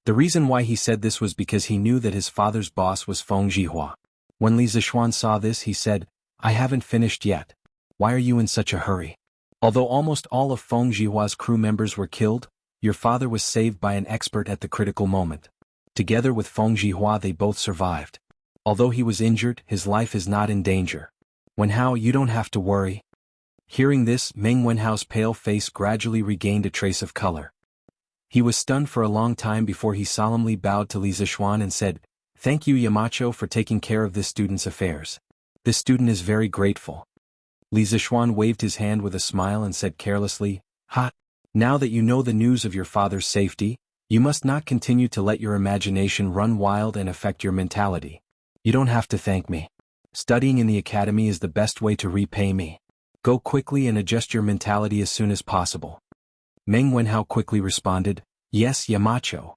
The reason why he said this was because he knew that his father's boss was Feng Jihua. When Li Zixuan saw this, he said, I haven't finished yet. Why are you in such a hurry? Although almost all of Feng Jihua's crew members were killed, your father was saved by an expert at the critical moment. Together with Feng Jihua they both survived. Although he was injured, his life is not in danger. Wenhao, you don't have to worry. Hearing this, Meng Wenhao's pale face gradually regained a trace of color. He was stunned for a long time before he solemnly bowed to Li Zixuan and said, Thank you, Yamacho, for taking care of this student's affairs. This student is very grateful. Li Zixuan waved his hand with a smile and said carelessly, Now that you know the news of your father's safety, you must not continue to let your imagination run wild and affect your mentality. You don't have to thank me. Studying in the academy is the best way to repay me. Go quickly and adjust your mentality as soon as possible. Meng Wenhao quickly responded, Yes, Yamacho.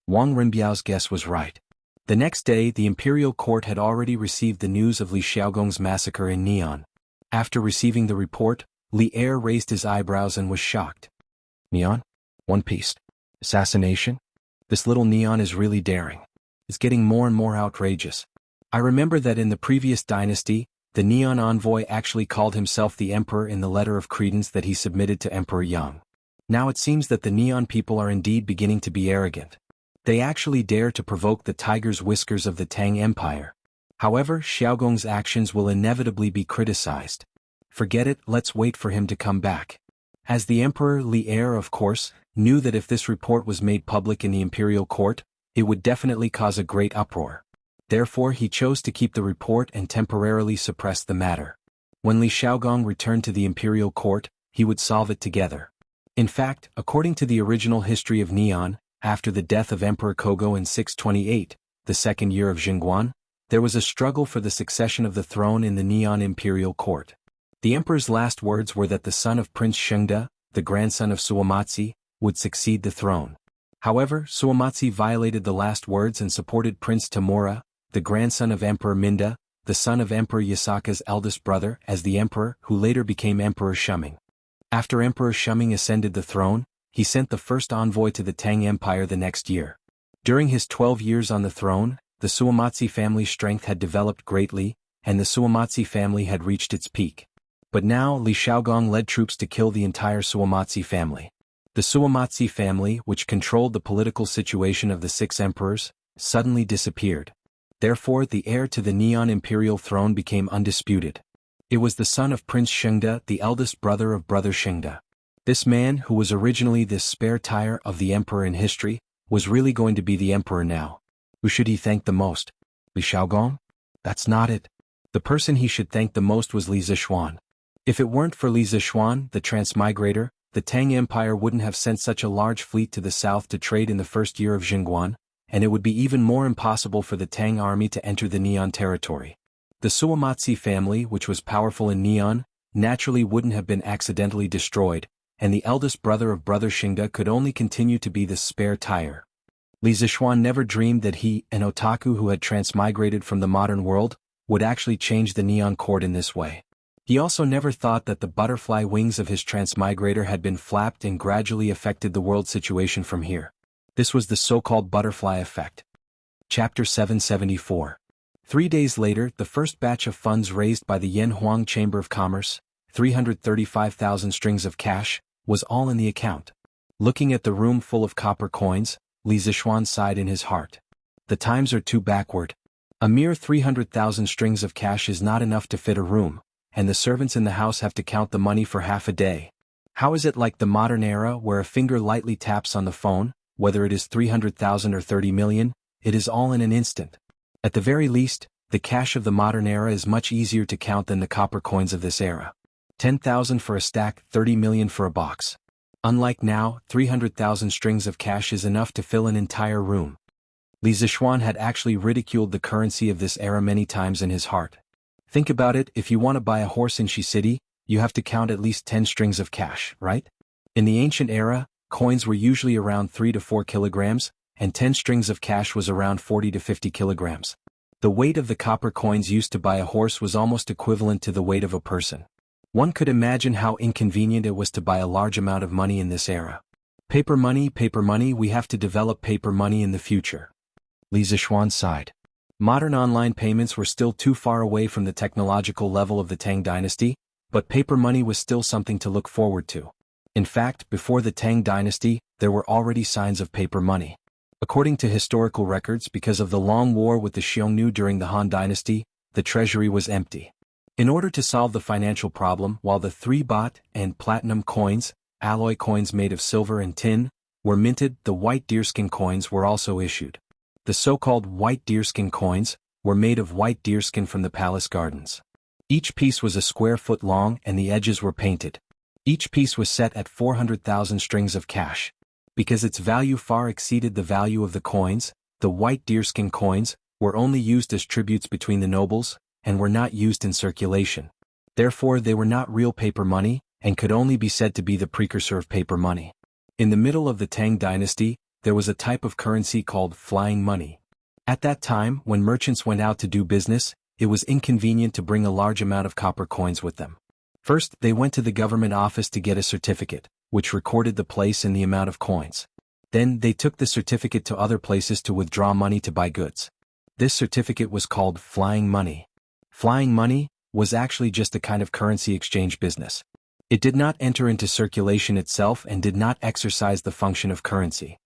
Wang Renbiao's guess was right. The next day, the Imperial Court had already received the news of Li Xiaogong's massacre in Neon. After receiving the report, Li Er raised his eyebrows and was shocked. Neon? One Piece? Assassination? This little Neon is really daring. It's getting more and more outrageous. I remember that in the previous dynasty, the Neon envoy actually called himself the Emperor in the letter of credence that he submitted to Emperor Yang. Now it seems that the Neon people are indeed beginning to be arrogant. They actually dare to provoke the tiger's whiskers of the Tang Empire. However, Xiaogong's actions will inevitably be criticized. Forget it, let's wait for him to come back. As the Emperor, Li Er, of course, knew that if this report was made public in the Imperial Court, it would definitely cause a great uproar. Therefore he chose to keep the report and temporarily suppress the matter. When Li Xiaogong returned to the Imperial Court, he would solve it together. In fact, according to the original history of Neon, after the death of Emperor Kogo in 628, the second year of Jingguan, there was a struggle for the succession of the throne in the Neon Imperial Court. The emperor's last words were that the son of Prince Shengde, the grandson of Suamatsi, would succeed the throne. However, Suamatsi violated the last words and supported Prince Tamura, the grandson of Emperor Minda, the son of Emperor Yasaka's eldest brother, as the emperor, who later became Emperor Shuming. After Emperor Shuming ascended the throne, he sent the first envoy to the Tang Empire the next year. During his 12 years on the throne, the Suamatsi family's strength had developed greatly, and the Suamatsi family had reached its peak. But now Li Xiaogong led troops to kill the entire Suamatsi family. The Suamatsi family, which controlled the political situation of the 6 emperors, suddenly disappeared. Therefore the heir to the Neon imperial throne became undisputed. It was the son of Prince Shengde, the eldest brother of Brother Shengde. This man, who was originally this spare tire of the emperor in history, was really going to be the emperor now. Who should he thank the most? Li Xiaogong? That's not it. The person he should thank the most was Li Zixuan. If it weren't for Li Zixuan, the transmigrator, the Tang Empire wouldn't have sent such a large fleet to the south to trade in the first year of Jingguan, and it would be even more impossible for the Tang army to enter the Neon territory. The Suamatsi family, which was powerful in Neon, naturally wouldn't have been accidentally destroyed, and the eldest brother of Brother Shinga could only continue to be the spare tire. Li Zixuan never dreamed that he, an otaku who had transmigrated from the modern world, would actually change the Neon court in this way. He also never thought that the butterfly wings of his transmigrator had been flapped and gradually affected the world situation from here. This was the so-called butterfly effect. Chapter 774. 3 days later, the first batch of funds raised by the Yanhuang Chamber of Commerce, 335,000 strings of cash, was all in the account. Looking at the room full of copper coins, Li Zixuan sighed in his heart. The times are too backward. A mere 300,000 strings of cash is not enough to fit a room, and the servants in the house have to count the money for half a day. How is it like the modern era where a finger lightly taps on the phone, whether it is 300,000 or 30 million, it is all in an instant? At the very least, the cash of the modern era is much easier to count than the copper coins of this era. 10,000 for a stack, 30 million for a box. Unlike now, 300,000 strings of cash is enough to fill an entire room. Li Zixuan had actually ridiculed the currency of this era many times in his heart. Think about it, if you want to buy a horse in Shi City, you have to count at least 10 strings of cash, right? In the ancient era, coins were usually around 3 to 4 kilograms, and 10 strings of cash was around 40 to 50 kilograms. The weight of the copper coins used to buy a horse was almost equivalent to the weight of a person. One could imagine how inconvenient it was to buy a large amount of money in this era. Paper money, we have to develop paper money in the future. Li Zixuan sighed. Modern online payments were still too far away from the technological level of the Tang dynasty, but paper money was still something to look forward to. In fact, before the Tang dynasty, there were already signs of paper money. According to historical records, because of the long war with the Xiongnu during the Han dynasty, the treasury was empty. In order to solve the financial problem, while the 3 baht and platinum coins, alloy coins made of silver and tin, were minted, the white deerskin coins were also issued. The so-called white deerskin coins were made of white deerskin from the palace gardens. Each piece was a square foot long and the edges were painted. Each piece was set at 400,000 strings of cash. Because its value far exceeded the value of the coins, the white deerskin coins were only used as tributes between the nobles, and were not used in circulation. Therefore they were not real paper money, and could only be said to be the precursor of paper money. In the middle of the Tang dynasty, there was a type of currency called flying money. At that time, when merchants went out to do business, it was inconvenient to bring a large amount of copper coins with them. First, they went to the government office to get a certificate, which recorded the place and the amount of coins. Then they took the certificate to other places to withdraw money to buy goods. This certificate was called flying money. Flying money was actually just a kind of currency exchange business. It did not enter into circulation itself and did not exercise the function of currency.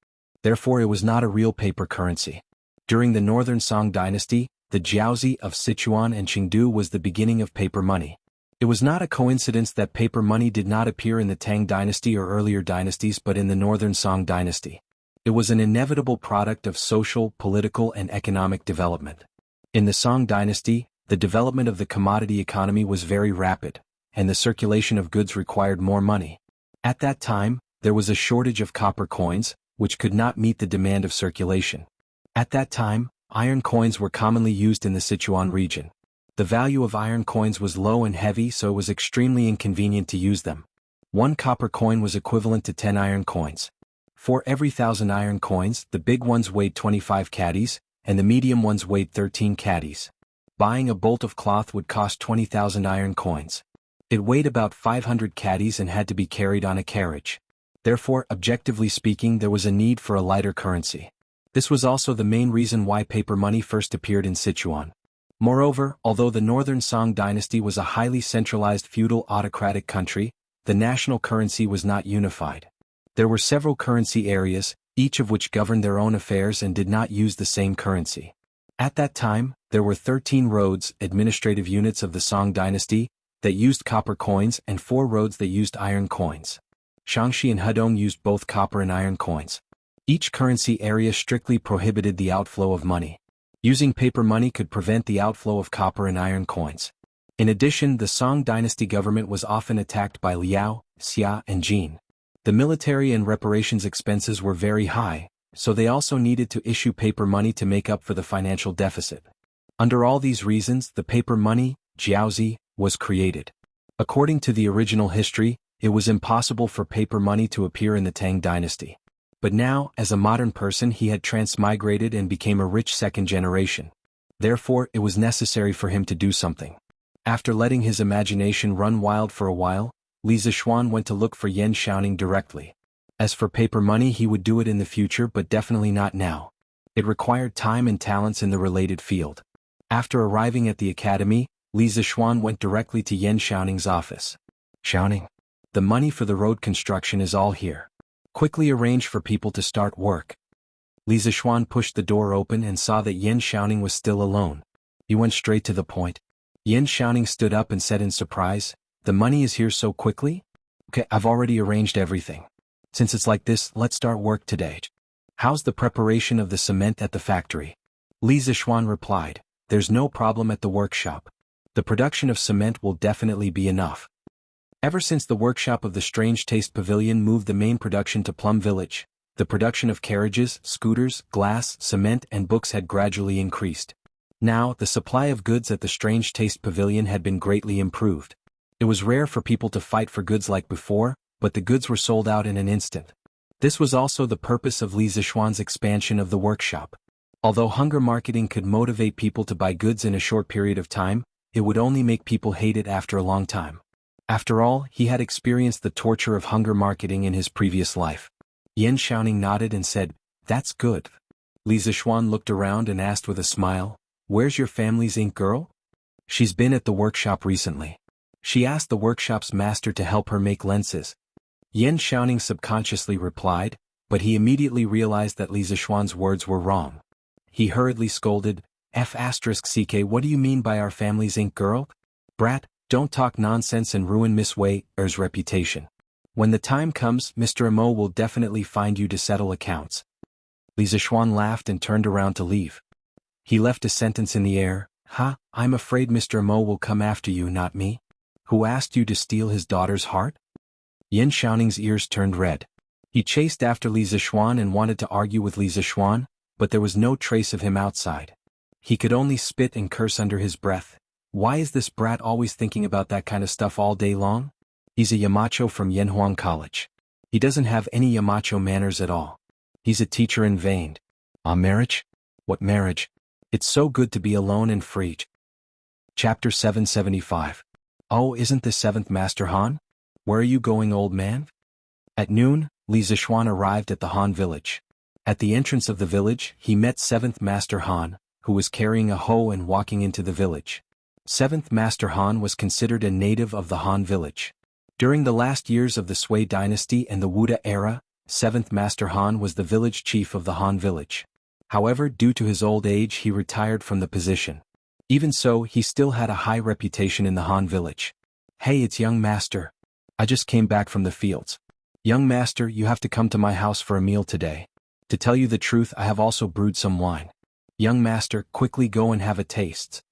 Therefore it was not a real paper currency. During the Northern Song dynasty, the jiaozi of Sichuan and Chengdu was the beginning of paper money. It was not a coincidence that paper money did not appear in the Tang dynasty or earlier dynasties but in the Northern Song dynasty. It was an inevitable product of social, political, and economic development. In the Song dynasty, the development of the commodity economy was very rapid, and the circulation of goods required more money. At that time, there was a shortage of copper coins, which could not meet the demand of circulation. At that time, iron coins were commonly used in the Sichuan region. The value of iron coins was low and heavy, so it was extremely inconvenient to use them. 1 copper coin was equivalent to 10 iron coins. For every 1,000 iron coins, the big ones weighed 25 caddies, and the medium ones weighed 13 caddies. Buying a bolt of cloth would cost 20,000 iron coins. It weighed about 500 caddies and had to be carried on a carriage. Therefore, objectively speaking, there was a need for a lighter currency. This was also the main reason why paper money first appeared in Sichuan. Moreover, although the Northern Song dynasty was a highly centralized feudal autocratic country, the national currency was not unified. There were several currency areas, each of which governed their own affairs and did not use the same currency. At that time, there were 13 roads, administrative units of the Song dynasty, that used copper coins and 4 roads that used iron coins. Shaanxi and Hedong used both copper and iron coins. Each currency area strictly prohibited the outflow of money. Using paper money could prevent the outflow of copper and iron coins. In addition, the Song dynasty government was often attacked by Liao, Xia, and Jin. The military and reparations expenses were very high, so they also needed to issue paper money to make up for the financial deficit. Under all these reasons, the paper money, jiaozi, was created. According to the original history, it was impossible for paper money to appear in the Tang dynasty. But now, as a modern person, he had transmigrated and became a rich second generation. Therefore, it was necessary for him to do something. After letting his imagination run wild for a while, Li Zixuan went to look for Yan Xiaoning directly. As for paper money, he would do it in the future, but definitely not now. It required time and talents in the related field. After arriving at the academy, Li Zixuan went directly to Yan Xiaoning's office. Xiaoning, the money for the road construction is all here. Quickly arrange for people to start work. Li Zixuan pushed the door open and saw that Yan Xiaoning was still alone. He went straight to the point. Yan Xiaoning stood up and said in surprise, "The money is here so quickly? Okay, I've already arranged everything. Since it's like this, let's start work today. How's the preparation of the cement at the factory?" Li Zixuan replied, "There's no problem at the workshop. The production of cement will definitely be enough." Ever since the workshop of the Strange Taste Pavilion moved the main production to Plum Village, the production of carriages, scooters, glass, cement and books had gradually increased. Now, the supply of goods at the Strange Taste Pavilion had been greatly improved. It was rare for people to fight for goods like before, but the goods were sold out in an instant. This was also the purpose of Li Zixuan's expansion of the workshop. Although hunger marketing could motivate people to buy goods in a short period of time, it would only make people hate it after a long time. After all, he had experienced the torture of hunger marketing in his previous life. Yan Xiaoning nodded and said, "That's good." Li Zixuan looked around and asked with a smile, "Where's your family's ink girl?" "She's been at the workshop recently. She asked the workshop's master to help her make lenses." Yan Xiaoning subconsciously replied, but he immediately realized that Li Zixuan's words were wrong. He hurriedly scolded, "F***ck, what do you mean by our family's ink girl? Brat, don't talk nonsense and ruin Miss Wei's reputation. When the time comes, Mr. Amo will definitely find you to settle accounts." Li Zixuan laughed and turned around to leave. He left a sentence in the air, I'm afraid Mr. Amo will come after you, not me. Who asked you to steal his daughter's heart?" Yan Xiaoning's ears turned red. He chased after Li Zixuan and wanted to argue with Li Zixuan, but there was no trace of him outside. He could only spit and curse under his breath. Why is this brat always thinking about that kind of stuff all day long? He's a Yamacho from Yanhuang College. He doesn't have any Yamacho manners at all. He's a teacher in vain. Marriage? What marriage? It's so good to be alone and free. Chapter 775. Oh, isn't this 7th Master Han? Where are you going, old man? At noon, Li Zixuan arrived at the Han village. At the entrance of the village, he met 7th Master Han, who was carrying a hoe and walking into the village. 7th Master Han was considered a native of the Han village. During the last years of the Sui dynasty and the Wuda era, 7th Master Han was the village chief of the Han village. However, due to his old age, he retired from the position. Even so, he still had a high reputation in the Han village. "Hey, it's young master. I just came back from the fields. Young master, you have to come to my house for a meal today. To tell you the truth, I have also brewed some wine. Young master, quickly go and have a taste."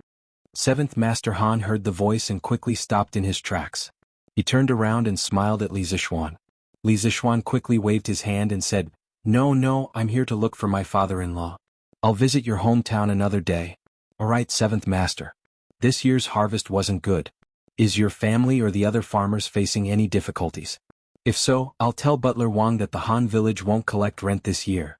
7th Master Han heard the voice and quickly stopped in his tracks. He turned around and smiled at Li Zixuan. Li Zixuan quickly waved his hand and said, No, I'm here to look for my father-in-law. I'll visit your hometown another day." "Alright, 7th Master. This year's harvest wasn't good. Is your family or the other farmers facing any difficulties? If so, I'll tell Butler Wang that the Han village won't collect rent this year."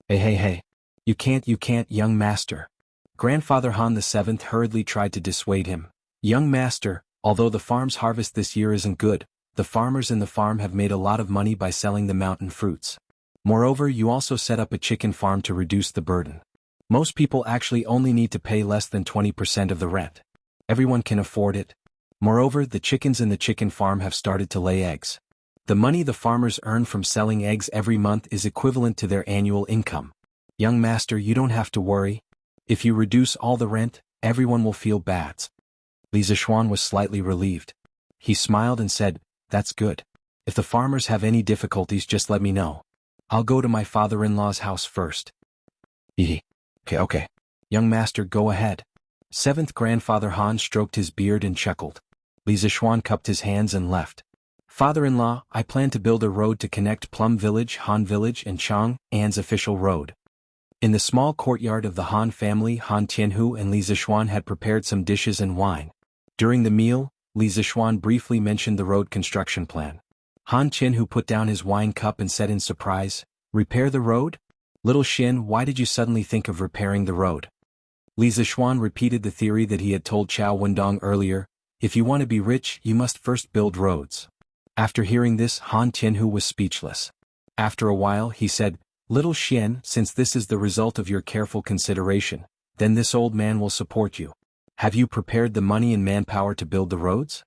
Hey. You can't, young master. Grandfather Han the 7th hurriedly tried to dissuade him. "Young master, although the farm's harvest this year isn't good, the farmers in the farm have made a lot of money by selling the mountain fruits. Moreover, you also set up a chicken farm to reduce the burden. Most people actually only need to pay less than 20% of the rent. Everyone can afford it. Moreover, the chickens in the chicken farm have started to lay eggs. The money the farmers earn from selling eggs every month is equivalent to their annual income. Young master, you don't have to worry. If you reduce all the rent, everyone will feel bad." Li Zixuan was slightly relieved. He smiled and said, "That's good. If the farmers have any difficulties, just let me know. I'll go to my father-in-law's house first." Okay. Young master, go ahead." 7th Grandfather Han stroked his beard and chuckled. Li Zixuan cupped his hands and left. Father-in-law, I plan to build a road to connect Plum Village, Han Village and Chang An's official road. In the small courtyard of the Han family, Han Tianhu and Li Zixuan had prepared some dishes and wine. During the meal, Li Zixuan briefly mentioned the road construction plan. Han Tianhu put down his wine cup and said in surprise, "Repair the road? Little Xin, why did you suddenly think of repairing the road?" Li Zixuan repeated the theory that he had told Chao Wendong earlier: if you want to be rich, you must first build roads. After hearing this, Han Tianhu was speechless. After a while, he said, "Little Xian, since this is the result of your careful consideration, then this old man will support you. Have you prepared the money and manpower to build the roads?"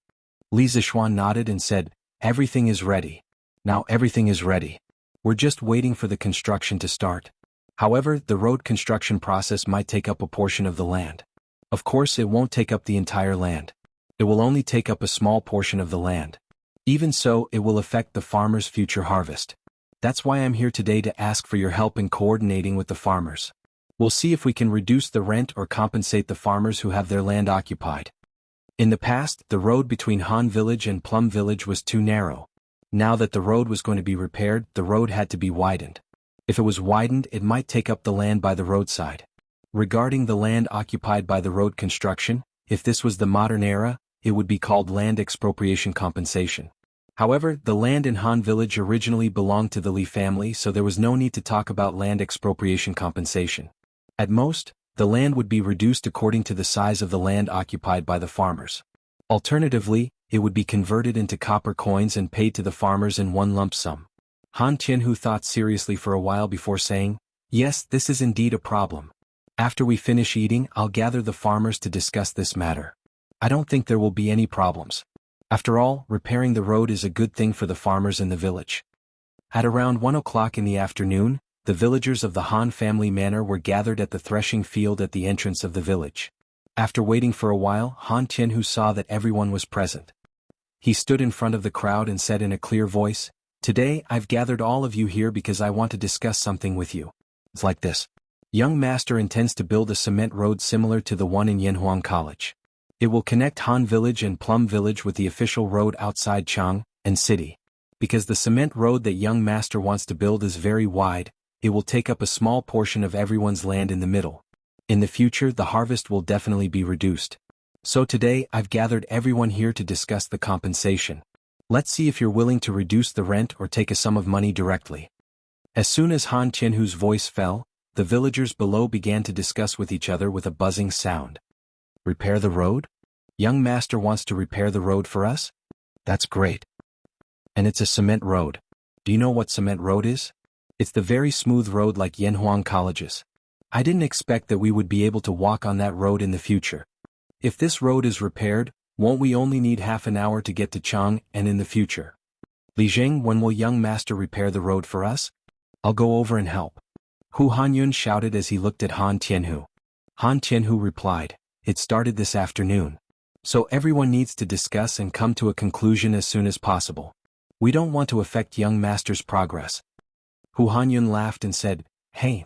Li Zixuan nodded and said, "Everything is ready. Now everything is ready. We're just waiting for the construction to start. However, the road construction process might take up a portion of the land. Of course, it won't take up the entire land. It will only take up a small portion of the land. Even so, it will affect the farmers' future harvest. That's why I'm here today to ask for your help in coordinating with the farmers. We'll see if we can reduce the rent or compensate the farmers who have their land occupied." In the past, the road between Han Village and Plum Village was too narrow. Now that the road was going to be repaired, the road had to be widened. If it was widened, it might take up the land by the roadside. Regarding the land occupied by the road construction, if this was the modern era, it would be called land expropriation compensation. However, the land in Han Village originally belonged to the Li family, so there was no need to talk about land expropriation compensation. At most, the land would be reduced according to the size of the land occupied by the farmers. Alternatively, it would be converted into copper coins and paid to the farmers in one lump sum. Han Tianhu thought seriously for a while before saying, "Yes, this is indeed a problem. After we finish eating, I'll gather the farmers to discuss this matter. I don't think there will be any problems. After all, repairing the road is a good thing for the farmers in the village." At around 1 o'clock in the afternoon, the villagers of the Han family manor were gathered at the threshing field at the entrance of the village. After waiting for a while, Han Tianhu saw that everyone was present. He stood in front of the crowd and said in a clear voice, "Today, I've gathered all of you here because I want to discuss something with you. It's like this. Young Master intends to build a cement road similar to the one in Yanhuang College. It will connect Han Village and Plum Village with the official road outside Chang and City. Because the cement road that Young Master wants to build is very wide, it will take up a small portion of everyone's land in the middle. In the future, the harvest will definitely be reduced. So today, I've gathered everyone here to discuss the compensation. Let's see if you're willing to reduce the rent or take a sum of money directly." As soon as Han Tianhu's voice fell, the villagers below began to discuss with each other with a buzzing sound. "Repair the road? Young Master wants to repair the road for us? That's great. And it's a cement road. Do you know what cement road is? It's the very smooth road like Yanhuang College's. I didn't expect that we would be able to walk on that road in the future. If this road is repaired, won't we only need half an hour to get to Chang and in the future? Li Zheng, when will Young Master repair the road for us? I'll go over and help." Hu Hanyun shouted as he looked at Han Tianhu. Han Tianhu replied, "It started this afternoon. So everyone needs to discuss and come to a conclusion as soon as possible. We don't want to affect Young Master's progress." Hu Hanyun laughed and said, "Hey,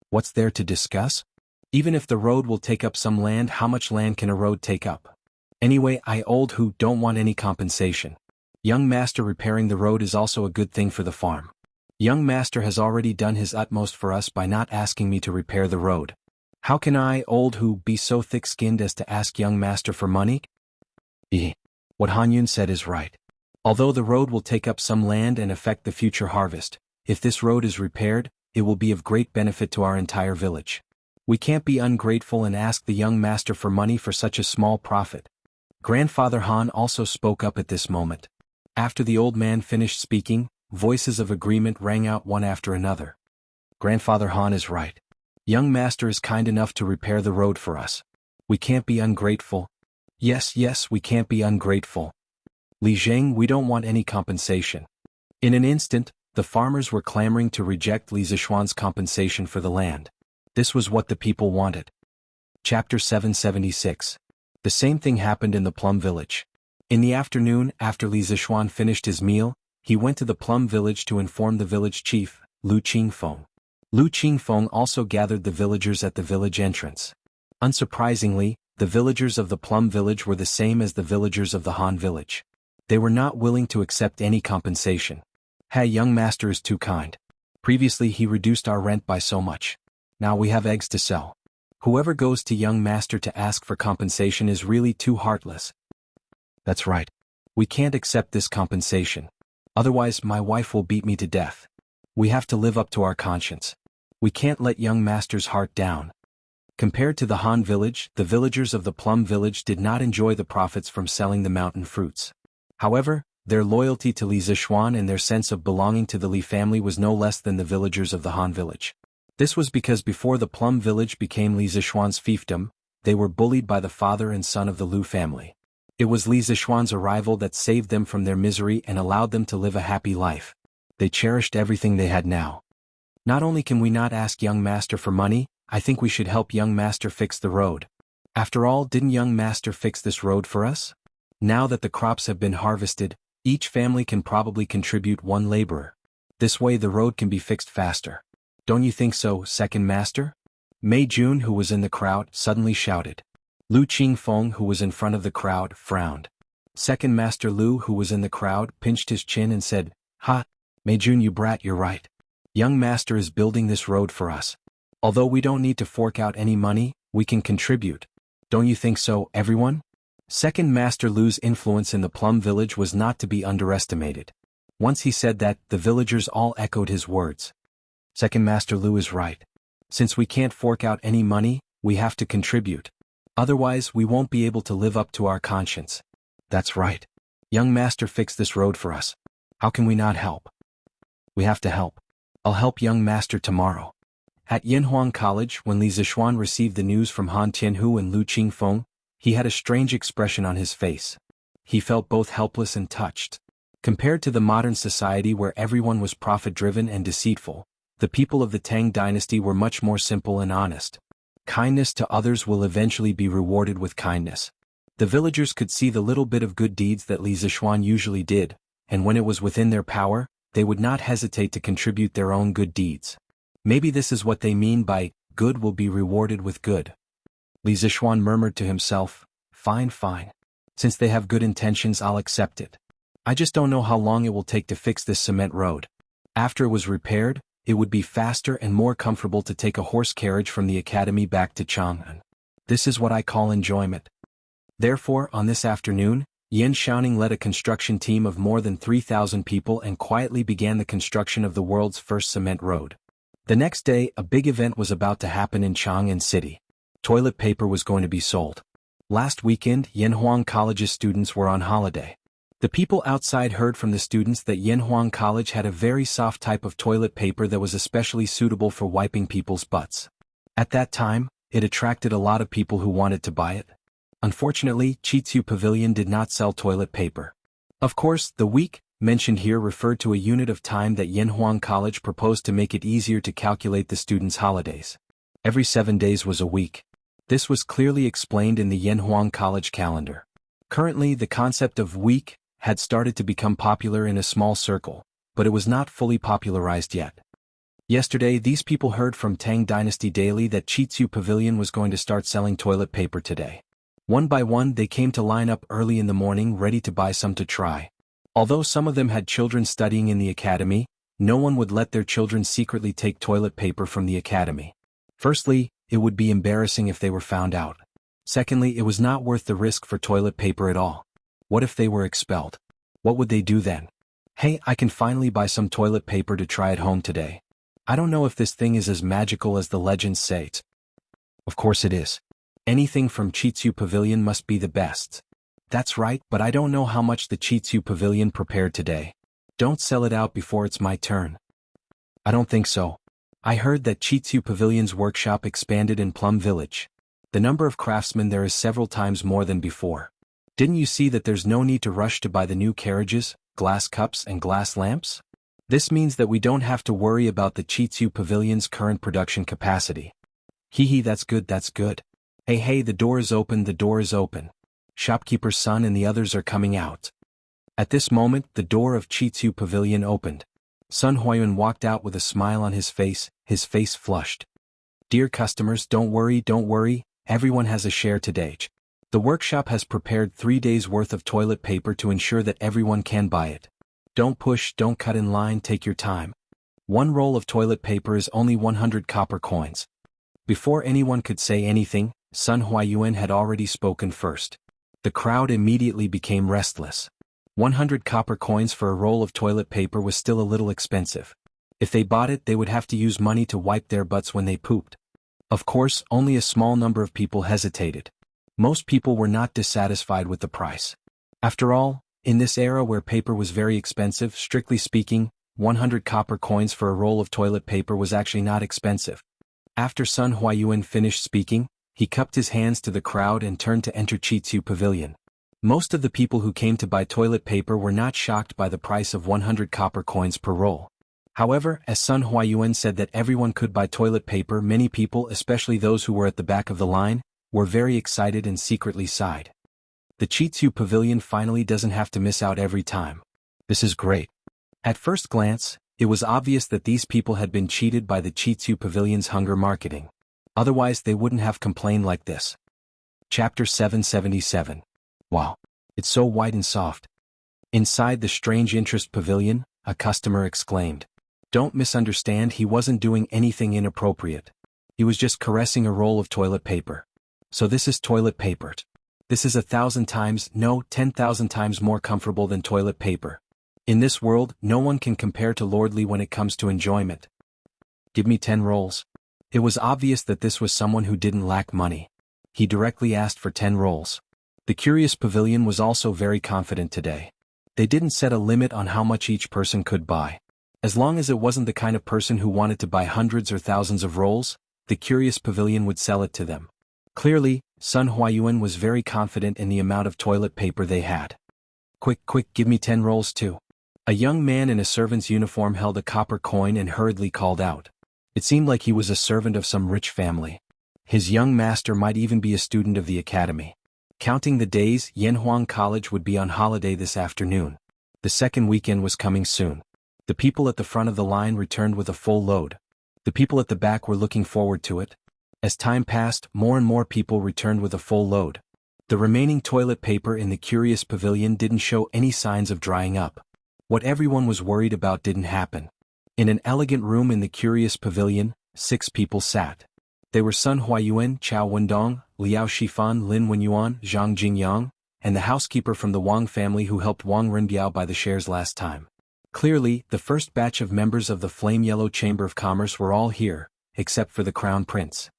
what's there to discuss? Even if the road will take up some land, how much land can a road take up? Anyway, I old Hu don't want any compensation. Young Master repairing the road is also a good thing for the farm. Young Master has already done his utmost for us by not asking me to repair the road. How can I, old Hu, be so thick-skinned as to ask Young Master for money?" What Hanyun said is right. Although the road will take up some land and affect the future harvest, if this road is repaired, it will be of great benefit to our entire village. We can't be ungrateful and ask the Young Master for money for such a small profit. Grandfather Han also spoke up at this moment. After the old man finished speaking, voices of agreement rang out one after another. Grandfather Han is right. Young Master is kind enough to repair the road for us. We can't be ungrateful. Yes, we can't be ungrateful. Li Zheng, we don't want any compensation. In an instant, the farmers were clamoring to reject Li Zixuan's compensation for the land. This was what the people wanted. Chapter 776. The same thing happened in the Plum Village. In the afternoon, after Li Zixuan finished his meal, he went to the Plum Village to inform the village chief, Lu Qingfeng. Lu Qingfeng also gathered the villagers at the village entrance. Unsurprisingly, the villagers of the Plum Village were the same as the villagers of the Han Village. They were not willing to accept any compensation. Hey, young master is too kind. Previously he reduced our rent by so much. Now we have eggs to sell. Whoever goes to young master to ask for compensation is really too heartless. That's right. We can't accept this compensation. Otherwise my wife will beat me to death. We have to live up to our conscience. We can't let young master's heart down. Compared to the Han village, the villagers of the Plum village did not enjoy the profits from selling the mountain fruits. However, their loyalty to Li Zishuan and their sense of belonging to the Li family was no less than the villagers of the Han village. This was because before the Plum village became Li Zishuan's fiefdom, they were bullied by the father and son of the Lu family. It was Li Zishuan's arrival that saved them from their misery and allowed them to live a happy life. They cherished everything they had now. Not only can we not ask young master for money, I think we should help young master fix the road. After all, didn't young master fix this road for us? Now that the crops have been harvested, each family can probably contribute one laborer. This way the road can be fixed faster. Don't you think so, second master? Mei Jun, who was in the crowd, suddenly shouted. Lu Qingfeng, who was in front of the crowd, frowned. Second master Lu, who was in the crowd, pinched his chin and said, "Ha, Mei Jun, you brat, you're right. Young master is building this road for us. Although we don't need to fork out any money, we can contribute. Don't you think so, everyone?" Second Master Lu's influence in the Plum village was not to be underestimated. Once he said that, the villagers all echoed his words. Second Master Lu is right. Since we can't fork out any money, we have to contribute. Otherwise we won't be able to live up to our conscience. That's right. Young master fixed this road for us. How can we not help? We have to help. I'll help young master tomorrow. At Yinhuang College, when Li Zishuan received the news from Han Tianhu and Lu Qingfeng, he had a strange expression on his face. He felt both helpless and touched. Compared to the modern society where everyone was profit-driven and deceitful, the people of the Tang dynasty were much more simple and honest. Kindness to others will eventually be rewarded with kindness. The villagers could see the little bit of good deeds that Li Zishuan usually did, and when it was within their power, they would not hesitate to contribute their own good deeds. Maybe this is what they mean by, good will be rewarded with good. Li Zishuan murmured to himself, fine. Since they have good intentions, I'll accept it. I just don't know how long it will take to fix this cement road. After it was repaired, it would be faster and more comfortable to take a horse carriage from the academy back to Chang'an. This is what I call enjoyment. Therefore, on this afternoon, Yan Xiaoning led a construction team of more than 3,000 people and quietly began the construction of the world's first cement road. The next day, a big event was about to happen in Chang'an City. Toilet paper was going to be sold. Last weekend, Yinhuang College's students were on holiday. The people outside heard from the students that Yinhuang College had a very soft type of toilet paper that was especially suitable for wiping people's butts. At that time, it attracted a lot of people who wanted to buy it. Unfortunately, Chitsu Pavilion did not sell toilet paper. Of course, the week mentioned here referred to a unit of time that Yinhuang College proposed to make it easier to calculate the students' holidays. Every 7 days was a week. This was clearly explained in the Yinhuang College calendar. Currently, the concept of week had started to become popular in a small circle, but it was not fully popularized yet. Yesterday, these people heard from Tang Dynasty Daily that Chitsu Pavilion was going to start selling toilet paper today. One by one, they came to line up early in the morning ready to buy some to try. Although some of them had children studying in the academy, no one would let their children secretly take toilet paper from the academy. Firstly, it would be embarrassing if they were found out. Secondly, it was not worth the risk for toilet paper at all. What if they were expelled? What would they do then? Hey, I can finally buy some toilet paper to try at home today. I don't know if this thing is as magical as the legends say. Of course it is. Anything from Chitsu Pavilion must be the best. That's right, but I don't know how much the Chitsu Pavilion prepared today. Don't sell it out before it's my turn. I don't think so. I heard that Chitsu Pavilion's workshop expanded in Plum Village. The number of craftsmen there is several times more than before. Didn't you see that there's no need to rush to buy the new carriages, glass cups and glass lamps? This means that we don't have to worry about the Chitsu Pavilion's current production capacity. Hee, that's good. Hey, the door is open. Shopkeeper's son and the others are coming out. At this moment, the door of Chitsu Pavilion opened. Sun Huayuan walked out with a smile on his face flushed. Dear customers, don't worry, everyone has a share today. The workshop has prepared 3 days' worth of toilet paper to ensure that everyone can buy it. Don't push, don't cut in line, take your time. One roll of toilet paper is only 100 copper coins. Before anyone could say anything, Sun Huayuan had already spoken first. The crowd immediately became restless. 100 copper coins for a roll of toilet paper was still a little expensive. If they bought it, they would have to use money to wipe their butts when they pooped. Of course, only a small number of people hesitated. Most people were not dissatisfied with the price. After all, in this era where paper was very expensive, strictly speaking, 100 copper coins for a roll of toilet paper was actually not expensive. After Sun Huayuan finished speaking, he cupped his hands to the crowd and turned to enter Chitsu Pavilion. Most of the people who came to buy toilet paper were not shocked by the price of 100 copper coins per roll. However, as Sun Huayuan said that everyone could buy toilet paper, many people, especially those who were at the back of the line, were very excited and secretly sighed. The Chitsu Pavilion finally doesn't have to miss out every time. This is great. At first glance, it was obvious that these people had been cheated by the Chitsu Pavilion's hunger marketing. Otherwise they wouldn't have complained like this. Chapter 777. Wow. It's so white and soft. Inside the strange interest pavilion, a customer exclaimed. Don't misunderstand, he wasn't doing anything inappropriate. He was just caressing a roll of toilet paper. So this is toilet paper. This is 1,000 times, no, 10,000 times more comfortable than toilet paper. In this world, no one can compare to Lord Li when it comes to enjoyment. Give me 10 rolls. It was obvious that this was someone who didn't lack money. He directly asked for 10 rolls. The Curious Pavilion was also very confident today. They didn't set a limit on how much each person could buy. As long as it wasn't the kind of person who wanted to buy hundreds or thousands of rolls, the Curious Pavilion would sell it to them. Clearly, Sun Huayuan was very confident in the amount of toilet paper they had. Quick, quick, give me 10 rolls too. A young man in a servant's uniform held a copper coin and hurriedly called out. It seemed like he was a servant of some rich family. His young master might even be a student of the academy. Counting the days, Yanhuang College would be on holiday this afternoon. The second weekend was coming soon. The people at the front of the line returned with a full load. The people at the back were looking forward to it. As time passed, more and more people returned with a full load. The remaining toilet paper in the Curious Pavilion didn't show any signs of drying up. What everyone was worried about didn't happen. In an elegant room in the Curious Pavilion, 6 people sat. They were Sun Huayuan, Chao Wendong, Liao Shifan, Lin Wenyuan, Zhang Jingyang, and the housekeeper from the Wang family who helped Wang Renbiao buy the shares last time. Clearly, the first batch of members of the Flame Yellow Chamber of Commerce were all here, except for the Crown Prince.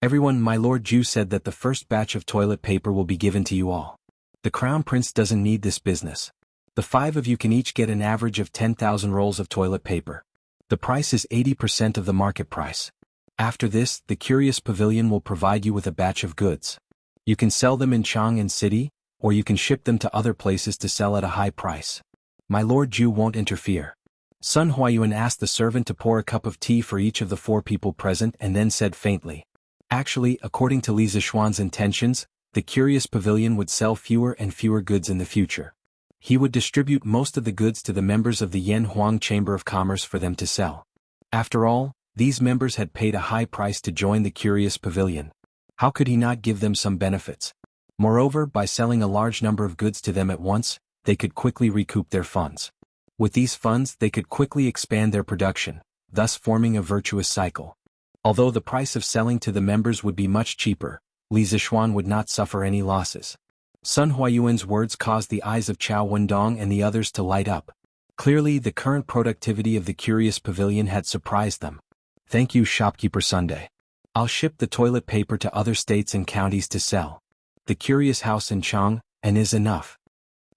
Everyone, my Lord Ju said that the first batch of toilet paper will be given to you all. The Crown Prince doesn't need this business. The 5 of you can each get an average of 10,000 rolls of toilet paper. The price is 80% of the market price. After this, the Curious Pavilion will provide you with a batch of goods. You can sell them in Chang'an City, or you can ship them to other places to sell at a high price. My Lord Ju won't interfere. Sun Huayuan asked the servant to pour a cup of tea for each of the 4 people present and then said faintly. Actually, according to Li Zishuan's intentions, the Curious Pavilion would sell fewer and fewer goods in the future. He would distribute most of the goods to the members of the Yanhuang Chamber of Commerce for them to sell. After all, these members had paid a high price to join the Curious Pavilion. How could he not give them some benefits? Moreover, by selling a large number of goods to them at once, they could quickly recoup their funds. With these funds, they could quickly expand their production, thus forming a virtuous cycle. Although the price of selling to the members would be much cheaper, Li Zishuan would not suffer any losses. Sun Huayuan's words caused the eyes of Chao Wendong and the others to light up. Clearly, the current productivity of the Curious Pavilion had surprised them. Thank you, Shopkeeper Sunday. I'll ship the toilet paper to other states and counties to sell. The Curious House in Chang'an is enough.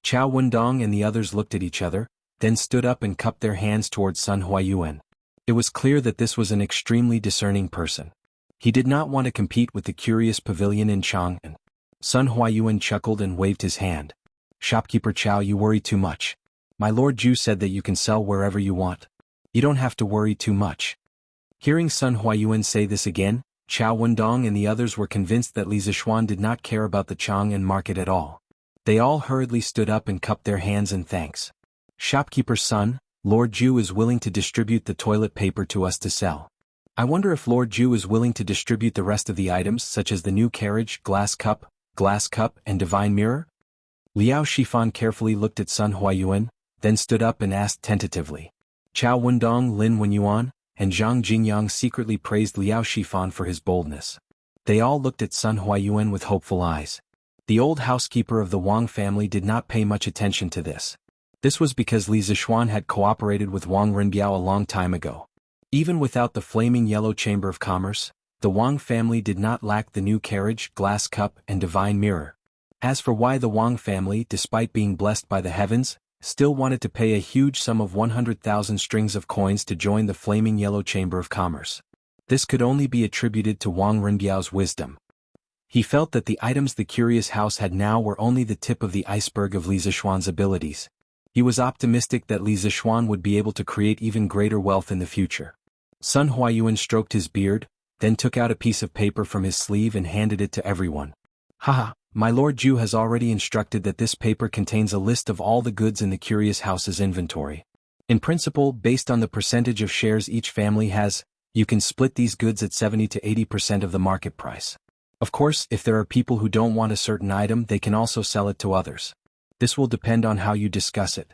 Chao Wendong and the others looked at each other, then stood up and cupped their hands towards Sun Huayuan. It was clear that this was an extremely discerning person. He did not want to compete with the Curious Pavilion in Chang'an. Sun Huayuan chuckled and waved his hand. Shopkeeper Chao, you worry too much. My Lord Ju said that you can sell wherever you want. You don't have to worry too much. Hearing Sun Huayuan say this again, Chao Wendong and the others were convinced that Li Zishuan did not care about the Chang'an market at all. They all hurriedly stood up and cupped their hands in thanks. Shopkeeper's son, Lord Ju is willing to distribute the toilet paper to us to sell. I wonder if Lord Ju is willing to distribute the rest of the items such as the new carriage, glass cup, glass cup and divine mirror? Liao Shifan carefully looked at Sun Huayuan, then stood up and asked tentatively. Chao Wendong, Lin Wenyuan, and Zhang Jingyang secretly praised Liao Shifan for his boldness. They all looked at Sun Huayuan with hopeful eyes. The old housekeeper of the Wang family did not pay much attention to this. This was because Li Zixuan had cooperated with Wang Renbiao a long time ago. Even without the flaming yellow chamber of commerce, the Wang family did not lack the new carriage, glass cup, and divine mirror. As for why the Wang family, despite being blessed by the heavens, still wanted to pay a huge sum of 100,000 strings of coins to join the flaming yellow chamber of commerce. This could only be attributed to Wang Renbiao's wisdom. He felt that the items the curious house had now were only the tip of the iceberg of Li Zixuan's abilities. He was optimistic that Li Zixuan would be able to create even greater wealth in the future. Sun Huayuan stroked his beard, then took out a piece of paper from his sleeve and handed it to everyone. Haha, my Lord Ju has already instructed that this paper contains a list of all the goods in the curious house's inventory. In principle, based on the percentage of shares each family has, you can split these goods at 70 to 80% of the market price. Of course, if there are people who don't want a certain item, they can also sell it to others. This will depend on how you discuss it.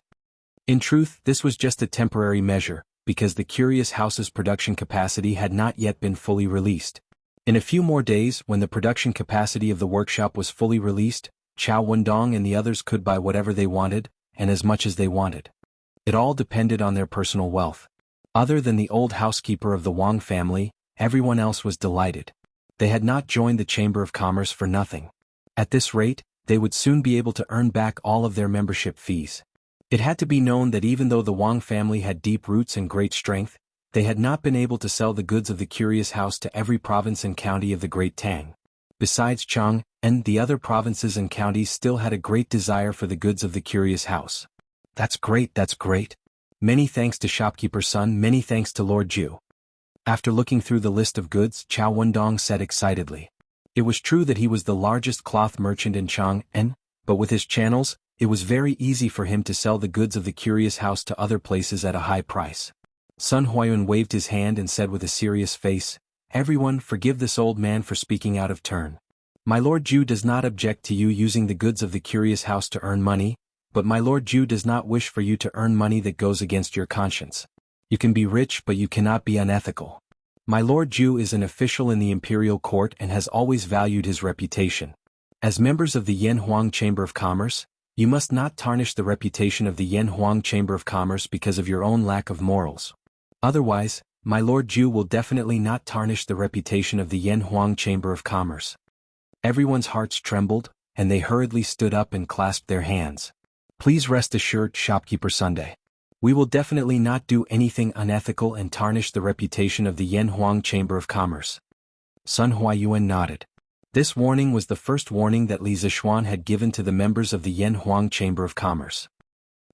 In truth, this was just a temporary measure, because the curious house's production capacity had not yet been fully released. In a few more days, when the production capacity of the workshop was fully released, Chao Wendong and the others could buy whatever they wanted, and as much as they wanted. It all depended on their personal wealth. Other than the old housekeeper of the Wang family, everyone else was delighted. They had not joined the Chamber of Commerce for nothing. At this rate, they would soon be able to earn back all of their membership fees. It had to be known that even though the Wang family had deep roots and great strength, they had not been able to sell the goods of the curious house to every province and county of the Great Tang. Besides Chang, and the other provinces and counties still had a great desire for the goods of the curious house. That's great, that's great. Many thanks to shopkeeper's son, many thanks to Lord Ju. After looking through the list of goods, Chao Wendong said excitedly. It was true that he was the largest cloth merchant in Chang'an, but with his channels, it was very easy for him to sell the goods of the curious house to other places at a high price. Sun Huayuan waved his hand and said with a serious face, "Everyone, forgive this old man for speaking out of turn. My Lord Ju does not object to you using the goods of the curious house to earn money, but my Lord Ju does not wish for you to earn money that goes against your conscience. You can be rich, but you cannot be unethical. My Lord Ju is an official in the imperial court and has always valued his reputation. As members of the Yanhuang Chamber of Commerce, you must not tarnish the reputation of the Yanhuang Chamber of Commerce because of your own lack of morals. Otherwise, my Lord Ju will definitely not tarnish the reputation of the Yanhuang Chamber of Commerce." Everyone's hearts trembled, and they hurriedly stood up and clasped their hands. "Please rest assured, Shopkeeper Sunday. We will definitely not do anything unethical and tarnish the reputation of the Yanhuang Chamber of Commerce." Sun Huayuan nodded. This warning was the first warning that Li Zixuan had given to the members of the Yanhuang Chamber of Commerce.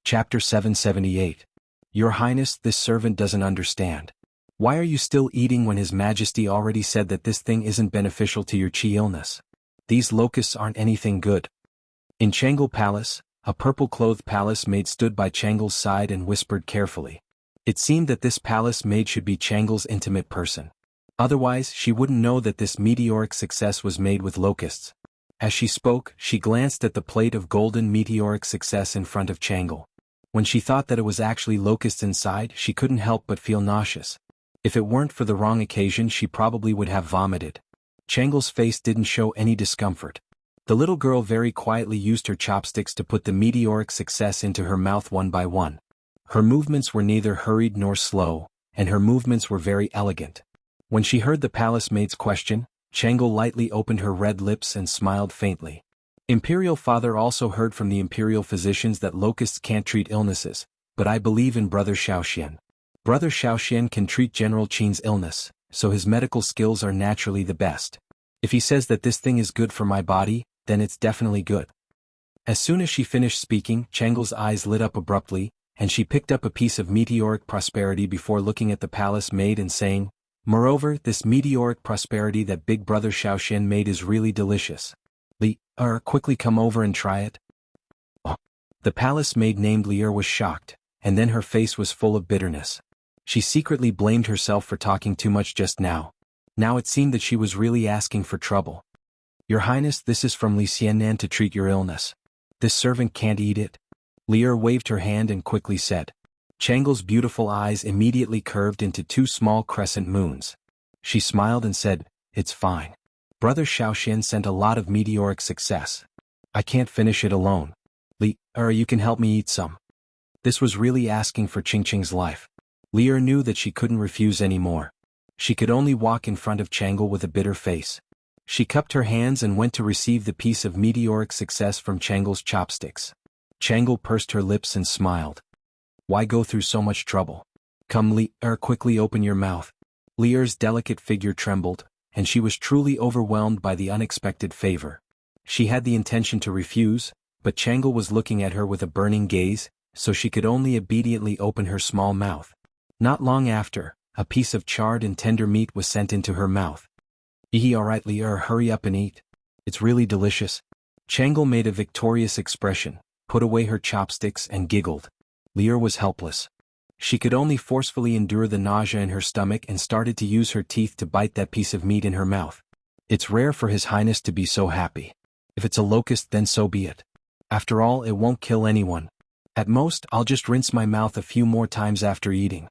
Chapter 778. Your Highness, this servant doesn't understand. Why are you still eating when His Majesty already said that this thing isn't beneficial to your qi illness? These locusts aren't anything good. In Changle Palace, a purple-clothed palace maid stood by Changle's side and whispered carefully. It seemed that this palace maid should be Changle's intimate person. Otherwise, she wouldn't know that this meteoric success was made with locusts. As she spoke, she glanced at the plate of golden meteoric success in front of Changle. When she thought that it was actually locusts inside, she couldn't help but feel nauseous. If it weren't for the wrong occasion, she probably would have vomited. Changle's face didn't show any discomfort. The little girl very quietly used her chopsticks to put the meteoric success into her mouth one by one. Her movements were neither hurried nor slow, and her movements were very elegant. When she heard the palace maid's question, Changle lightly opened her red lips and smiled faintly. Imperial Father also heard from the imperial physicians that locusts can't treat illnesses, but I believe in Brother Xiaoxian. Brother Xiaoxian can treat General Qin's illness, so his medical skills are naturally the best. If he says that this thing is good for my body, then it's definitely good." As soon as she finished speaking, Changle's eyes lit up abruptly, and she picked up a piece of meteoric prosperity before looking at the palace maid and saying, "Moreover, this meteoric prosperity that Big Brother Xiaoxian made is really delicious. Quickly come over and try it." Oh. The palace maid named Lier was shocked, and then her face was full of bitterness. She secretly blamed herself for talking too much just now. Now it seemed that she was really asking for trouble. Your Highness, this is from Li Xiannan to treat your illness. This servant can't eat it. Li Er waved her hand and quickly said. Changle's beautiful eyes immediately curved into two small crescent moons. She smiled and said, It's fine. Brother Xiaoxian sent a lot of meteoric success. I can't finish it alone. Li Er, you can help me eat some. This was really asking for Qingqing's life. Li Er knew that she couldn't refuse anymore. She could only walk in front of Changle with a bitter face. She cupped her hands and went to receive the piece of meteoric success from Changle's chopsticks. Changle pursed her lips and smiled. Why go through so much trouble? Come, Li Er, quickly open your mouth. Li Er's delicate figure trembled, and she was truly overwhelmed by the unexpected favor. She had the intention to refuse, but Changle was looking at her with a burning gaze, so she could only obediently open her small mouth. Not long after, a piece of charred and tender meat was sent into her mouth. Alright, Li Er, hurry up and eat. It's really delicious. Changle made a victorious expression, put away her chopsticks and giggled. Li Er was helpless. She could only forcefully endure the nausea in her stomach and started to use her teeth to bite that piece of meat in her mouth. It's rare for His Highness to be so happy. If it's a locust, then so be it. After all, it won't kill anyone. At most, I'll just rinse my mouth a few more times after eating.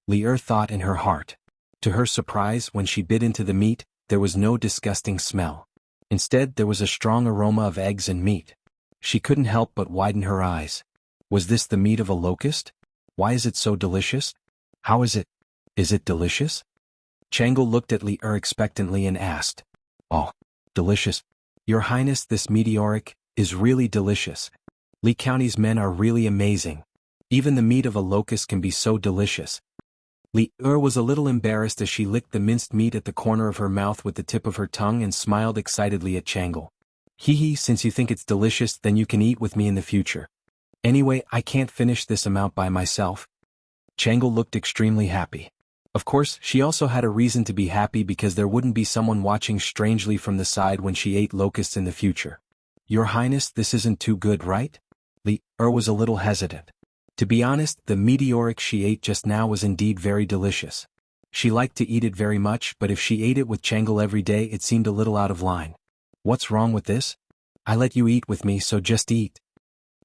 Li Er thought in her heart. To her surprise, when she bit into the meat, there was no disgusting smell. Instead, there was a strong aroma of eggs and meat. She couldn't help but widen her eyes. Was this the meat of a locust? Why is it so delicious? How is it? Is it delicious? Changle looked at Li Er expectantly and asked. Oh, delicious. Your Highness, this meteoric is really delicious. Li County's men are really amazing. Even the meat of a locust can be so delicious. Li Er was a little embarrassed as she licked the minced meat at the corner of her mouth with the tip of her tongue and smiled excitedly at Changle. Hee, since you think it's delicious, then you can eat with me in the future. Anyway, I can't finish this amount by myself. Changle looked extremely happy. Of course, she also had a reason to be happy because there wouldn't be someone watching strangely from the side when she ate locusts in the future. Your Highness, this isn't too good, right? Li Er was a little hesitant. To be honest, the meteoric she ate just now was indeed very delicious. She liked to eat it very much, but if she ate it with Changle every day, it seemed a little out of line. What's wrong with this? I let you eat with me, so just eat.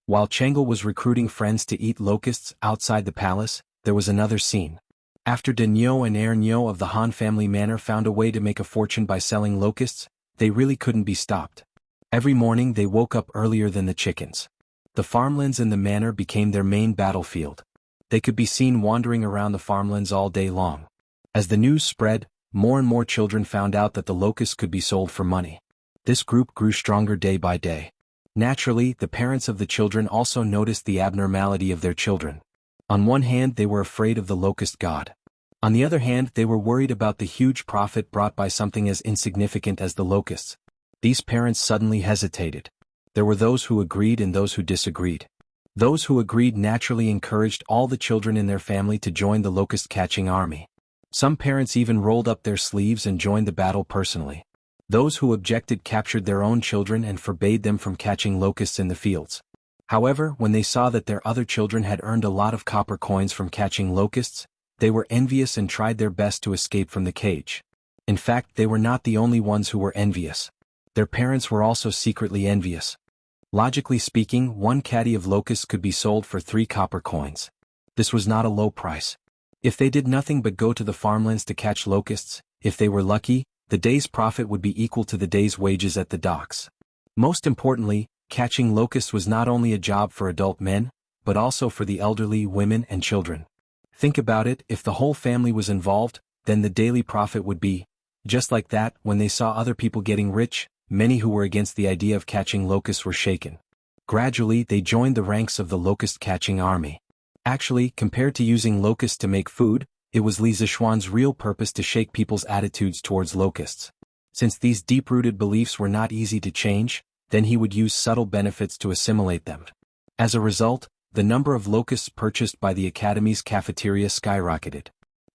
While Changle was recruiting friends to eat locusts outside the palace, there was another scene. After Denyo and Ernyo of the Han family manor found a way to make a fortune by selling locusts, they really couldn't be stopped. Every morning they woke up earlier than the chickens. The farmlands in the manor became their main battlefield. They could be seen wandering around the farmlands all day long. As the news spread, more and more children found out that the locusts could be sold for money. This group grew stronger day by day. Naturally, the parents of the children also noticed the abnormality of their children. On one hand, they were afraid of the locust god. On the other hand, they were worried about the huge profit brought by something as insignificant as the locusts. These parents suddenly hesitated. There were those who agreed and those who disagreed. Those who agreed naturally encouraged all the children in their family to join the locust-catching army. Some parents even rolled up their sleeves and joined the battle personally. Those who objected captured their own children and forbade them from catching locusts in the fields. However, when they saw that their other children had earned a lot of copper coins from catching locusts, they were envious and tried their best to escape from the cage. In fact, they were not the only ones who were envious. Their parents were also secretly envious. Logically speaking, one caddy of locusts could be sold for 3 copper coins. This was not a low price. If they did nothing but go to the farmlands to catch locusts, if they were lucky, the day's profit would be equal to the day's wages at the docks. Most importantly, catching locusts was not only a job for adult men, but also for the elderly, women, and children. Think about it, if the whole family was involved, then the daily profit would be. Just like that, when they saw other people getting rich, many who were against the idea of catching locusts were shaken. Gradually, they joined the ranks of the locust-catching army. Actually, compared to using locusts to make food, it was Li Zishuan's real purpose to shake people's attitudes towards locusts. Since these deep-rooted beliefs were not easy to change, then he would use subtle benefits to assimilate them. As a result, the number of locusts purchased by the academy's cafeteria skyrocketed.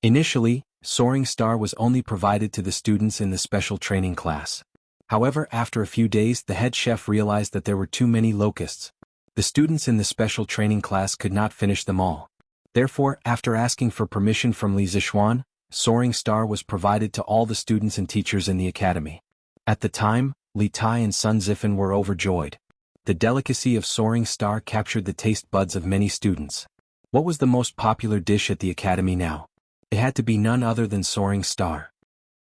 Initially, Soaring Star was only provided to the students in the special training class. However, after a few days, the head chef realized that there were too many locusts. The students in the special training class could not finish them all. Therefore, after asking for permission from Li Zishuan, Soaring Star was provided to all the students and teachers in the academy. At the time, Li Tai and Sun Zifan were overjoyed. The delicacy of soaring star captured the taste buds of many students. What was the most popular dish at the academy now? It had to be none other than soaring star.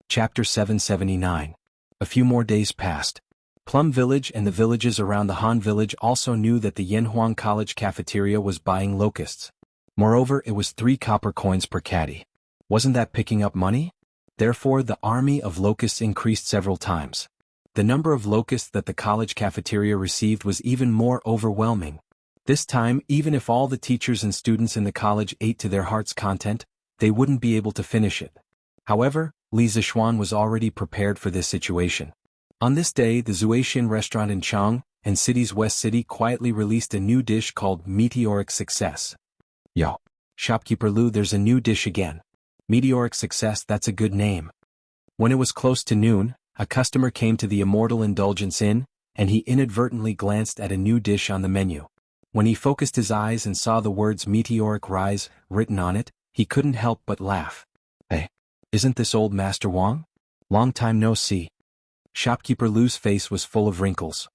Chapter 779. A few more days passed. Plum Village and the villages around the Han Village also knew that the Yanhuang College cafeteria was buying locusts. Moreover, it was 3 copper coins per caddy. Wasn't that picking up money? Therefore, the army of locusts increased several times. The number of locusts that the college cafeteria received was even more overwhelming. This time, even if all the teachers and students in the college ate to their heart's content, they wouldn't be able to finish it. However, Li Zishuan was already prepared for this situation. On this day, the Zuaxian restaurant in Chang and city's West City quietly released a new dish called Meteoric Success. Yo, shopkeeper Lu, there's a new dish again. Meteoric Success, that's a good name. When it was close to noon, a customer came to the Immortal Indulgence Inn, and he inadvertently glanced at a new dish on the menu. When he focused his eyes and saw the words Meteoric Rise written on it, he couldn't help but laugh. Hey, isn't this old Master Wang? Long time no see. Shopkeeper Lu's face was full of wrinkles.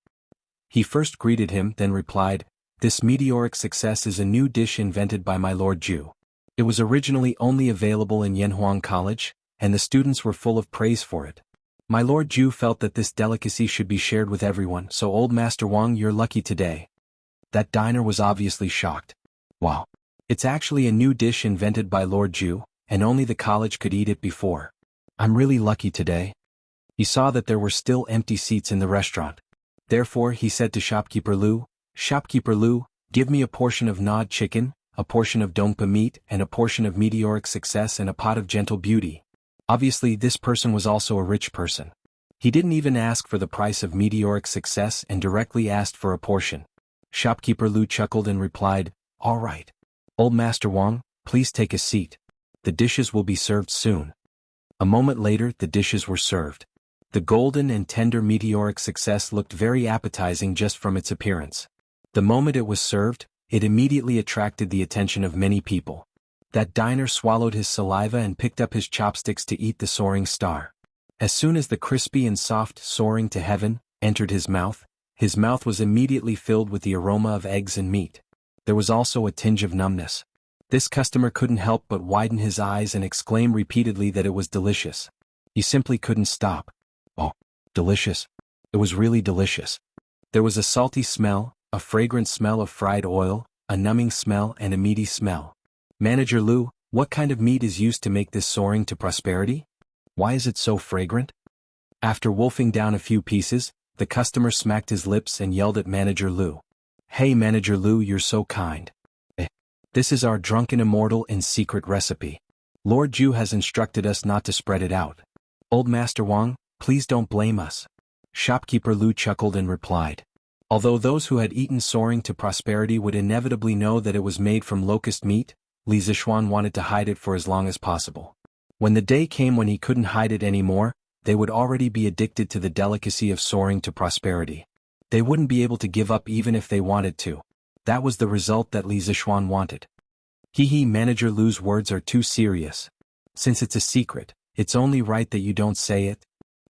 He first greeted him, then replied, "This Meteoric Success is a new dish invented by my Lord Ju. It was originally only available in Yanhuang College, and the students were full of praise for it. My Lord Ju felt that this delicacy should be shared with everyone, so old Master Wang, you're lucky today." That diner was obviously shocked. Wow. It's actually a new dish invented by Lord Ju, and only the college could eat it before. I'm really lucky today. He saw that there were still empty seats in the restaurant. Therefore, he said to Shopkeeper Lu, "Shopkeeper Lu, give me a portion of gnawed chicken, a portion of dongpa meat, and a portion of Meteoric Success and a pot of gentle beauty." Obviously, this person was also a rich person. He didn't even ask for the price of Meteoric Success and directly asked for a portion. Shopkeeper Lu chuckled and replied, "All right. Old Master Wang, please take a seat. The dishes will be served soon." A moment later, the dishes were served. The golden and tender Meteoric Success looked very appetizing just from its appearance. The moment it was served, it immediately attracted the attention of many people. That diner swallowed his saliva and picked up his chopsticks to eat the soaring star. As soon as the crispy and soft soaring to heaven entered his mouth was immediately filled with the aroma of eggs and meat. There was also a tinge of numbness. This customer couldn't help but widen his eyes and exclaim repeatedly that it was delicious. He simply couldn't stop. Oh, delicious. It was really delicious. There was a salty smell, a fragrant smell of fried oil, a numbing smell, and a meaty smell. "Manager Lu, what kind of meat is used to make this soaring to prosperity? Why is it so fragrant?" After wolfing down a few pieces, the customer smacked his lips and yelled at Manager Lu. "Hey Manager Lu, you're so kind. This is our drunken immortal in secret recipe. Lord Ju has instructed us not to spread it out. Old Master Wang, please don't blame us." Shopkeeper Lu chuckled and replied. Although those who had eaten soaring to prosperity would inevitably know that it was made from locust meat, Li Zishuan wanted to hide it for as long as possible. When the day came when he couldn't hide it anymore, they would already be addicted to the delicacy of soaring to prosperity. They wouldn't be able to give up even if they wanted to. That was the result that Li Zishuan wanted. Manager Lu's words are too serious. Since it's a secret, it's only right that you don't say it.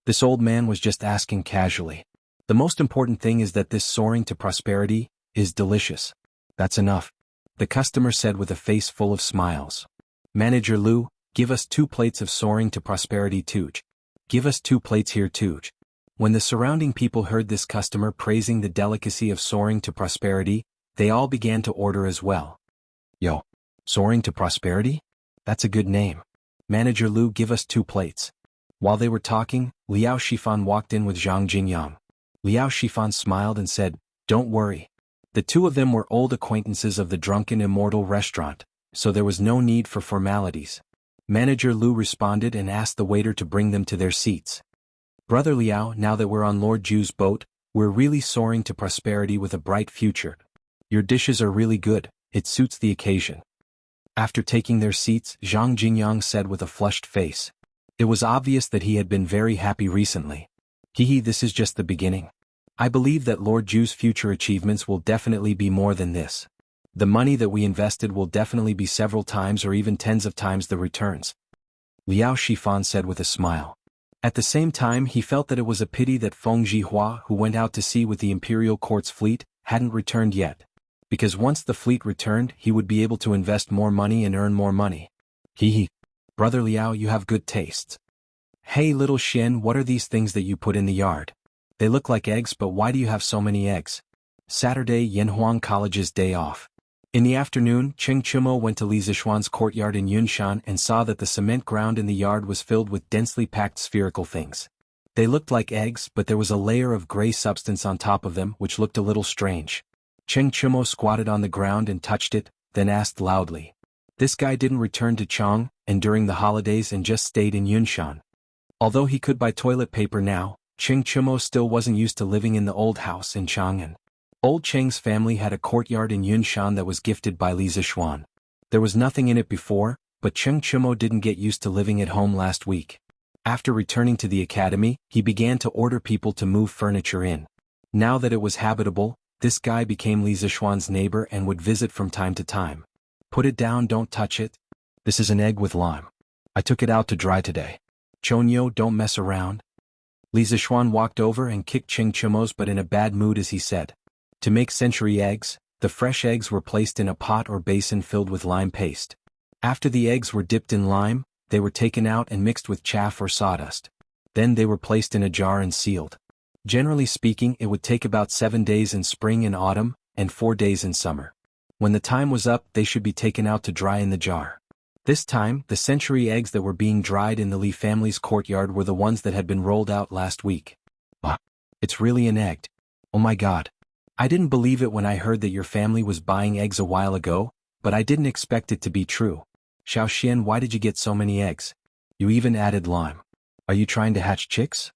This old man was just asking casually. The most important thing is that this soaring to prosperity is delicious. That's enough. The customer said with a face full of smiles. "Manager Lu, give us 2 plates of soaring to prosperity tooch. Give us 2 plates here tooch." When the surrounding people heard this customer praising the delicacy of soaring to prosperity, they all began to order as well. "Yo, soaring to prosperity? That's a good name. Manager Lu, give us 2 plates. While they were talking, Liao Shifan walked in with Zhang Jingyang. Liao Shifan smiled and said, "Don't worry." The 2 of them were old acquaintances of the Drunken Immortal restaurant, so there was no need for formalities. Manager Lu responded and asked the waiter to bring them to their seats. "Brother Liao, now that we're on Lord Ju's boat, we're really soaring to prosperity with a bright future. Your dishes are really good, it suits the occasion." After taking their seats, Zhang Jingyang said with a flushed face. It was obvious that he had been very happy recently. This is just the beginning. I believe that Lord Ju's future achievements will definitely be more than this. The money that we invested will definitely be several times or even tens of times the returns. Liao Shifan said with a smile. At the same time he felt that it was a pity that Feng Jihua, who went out to sea with the imperial court's fleet, hadn't returned yet. Because once the fleet returned he would be able to invest more money and earn more money. Hee. Brother Liao, you have good tastes. Hey little Xin, what are these things that you put in the yard? They look like eggs, but why do you have so many eggs? Saturday, Yanhuang College's day off. In the afternoon, Cheng Chumo went to Li Zishuan's courtyard in Yunshan and saw that the cement ground in the yard was filled with densely packed spherical things. They looked like eggs, but there was a layer of gray substance on top of them which looked a little strange. Cheng Chumo squatted on the ground and touched it, then asked loudly. This guy didn't return to Chang, and during the holidays and just stayed in Yunshan. Although he could buy toilet paper now, Cheng Chumo still wasn't used to living in the old house in Chang'an. Old Cheng's family had a courtyard in Yunshan that was gifted by Li Zishuan. There was nothing in it before, but Cheng Chumo didn't get used to living at home last week. After returning to the academy, he began to order people to move furniture in. Now that it was habitable, this guy became Li Zishuan's neighbor and would visit from time to time. Put it down, don't touch it. This is an egg with lime. I took it out to dry today. Chonyo, don't mess around. Li Zishuan walked over and kicked Cheng Chumo's butt in a bad mood as he said. To make century eggs, the fresh eggs were placed in a pot or basin filled with lime paste. After the eggs were dipped in lime, they were taken out and mixed with chaff or sawdust. Then they were placed in a jar and sealed. Generally speaking, it would take about 7 days in spring and autumn, and 4 days in summer. When the time was up, they should be taken out to dry in the jar. This time, the century eggs that were being dried in the Li family's courtyard were the ones that had been rolled out last week. Wow. It's really an egg. Oh my god. I didn't believe it when I heard that your family was buying eggs a while ago, but I didn't expect it to be true. Xiao Xian, why did you get so many eggs? You even added lime. Are you trying to hatch chicks?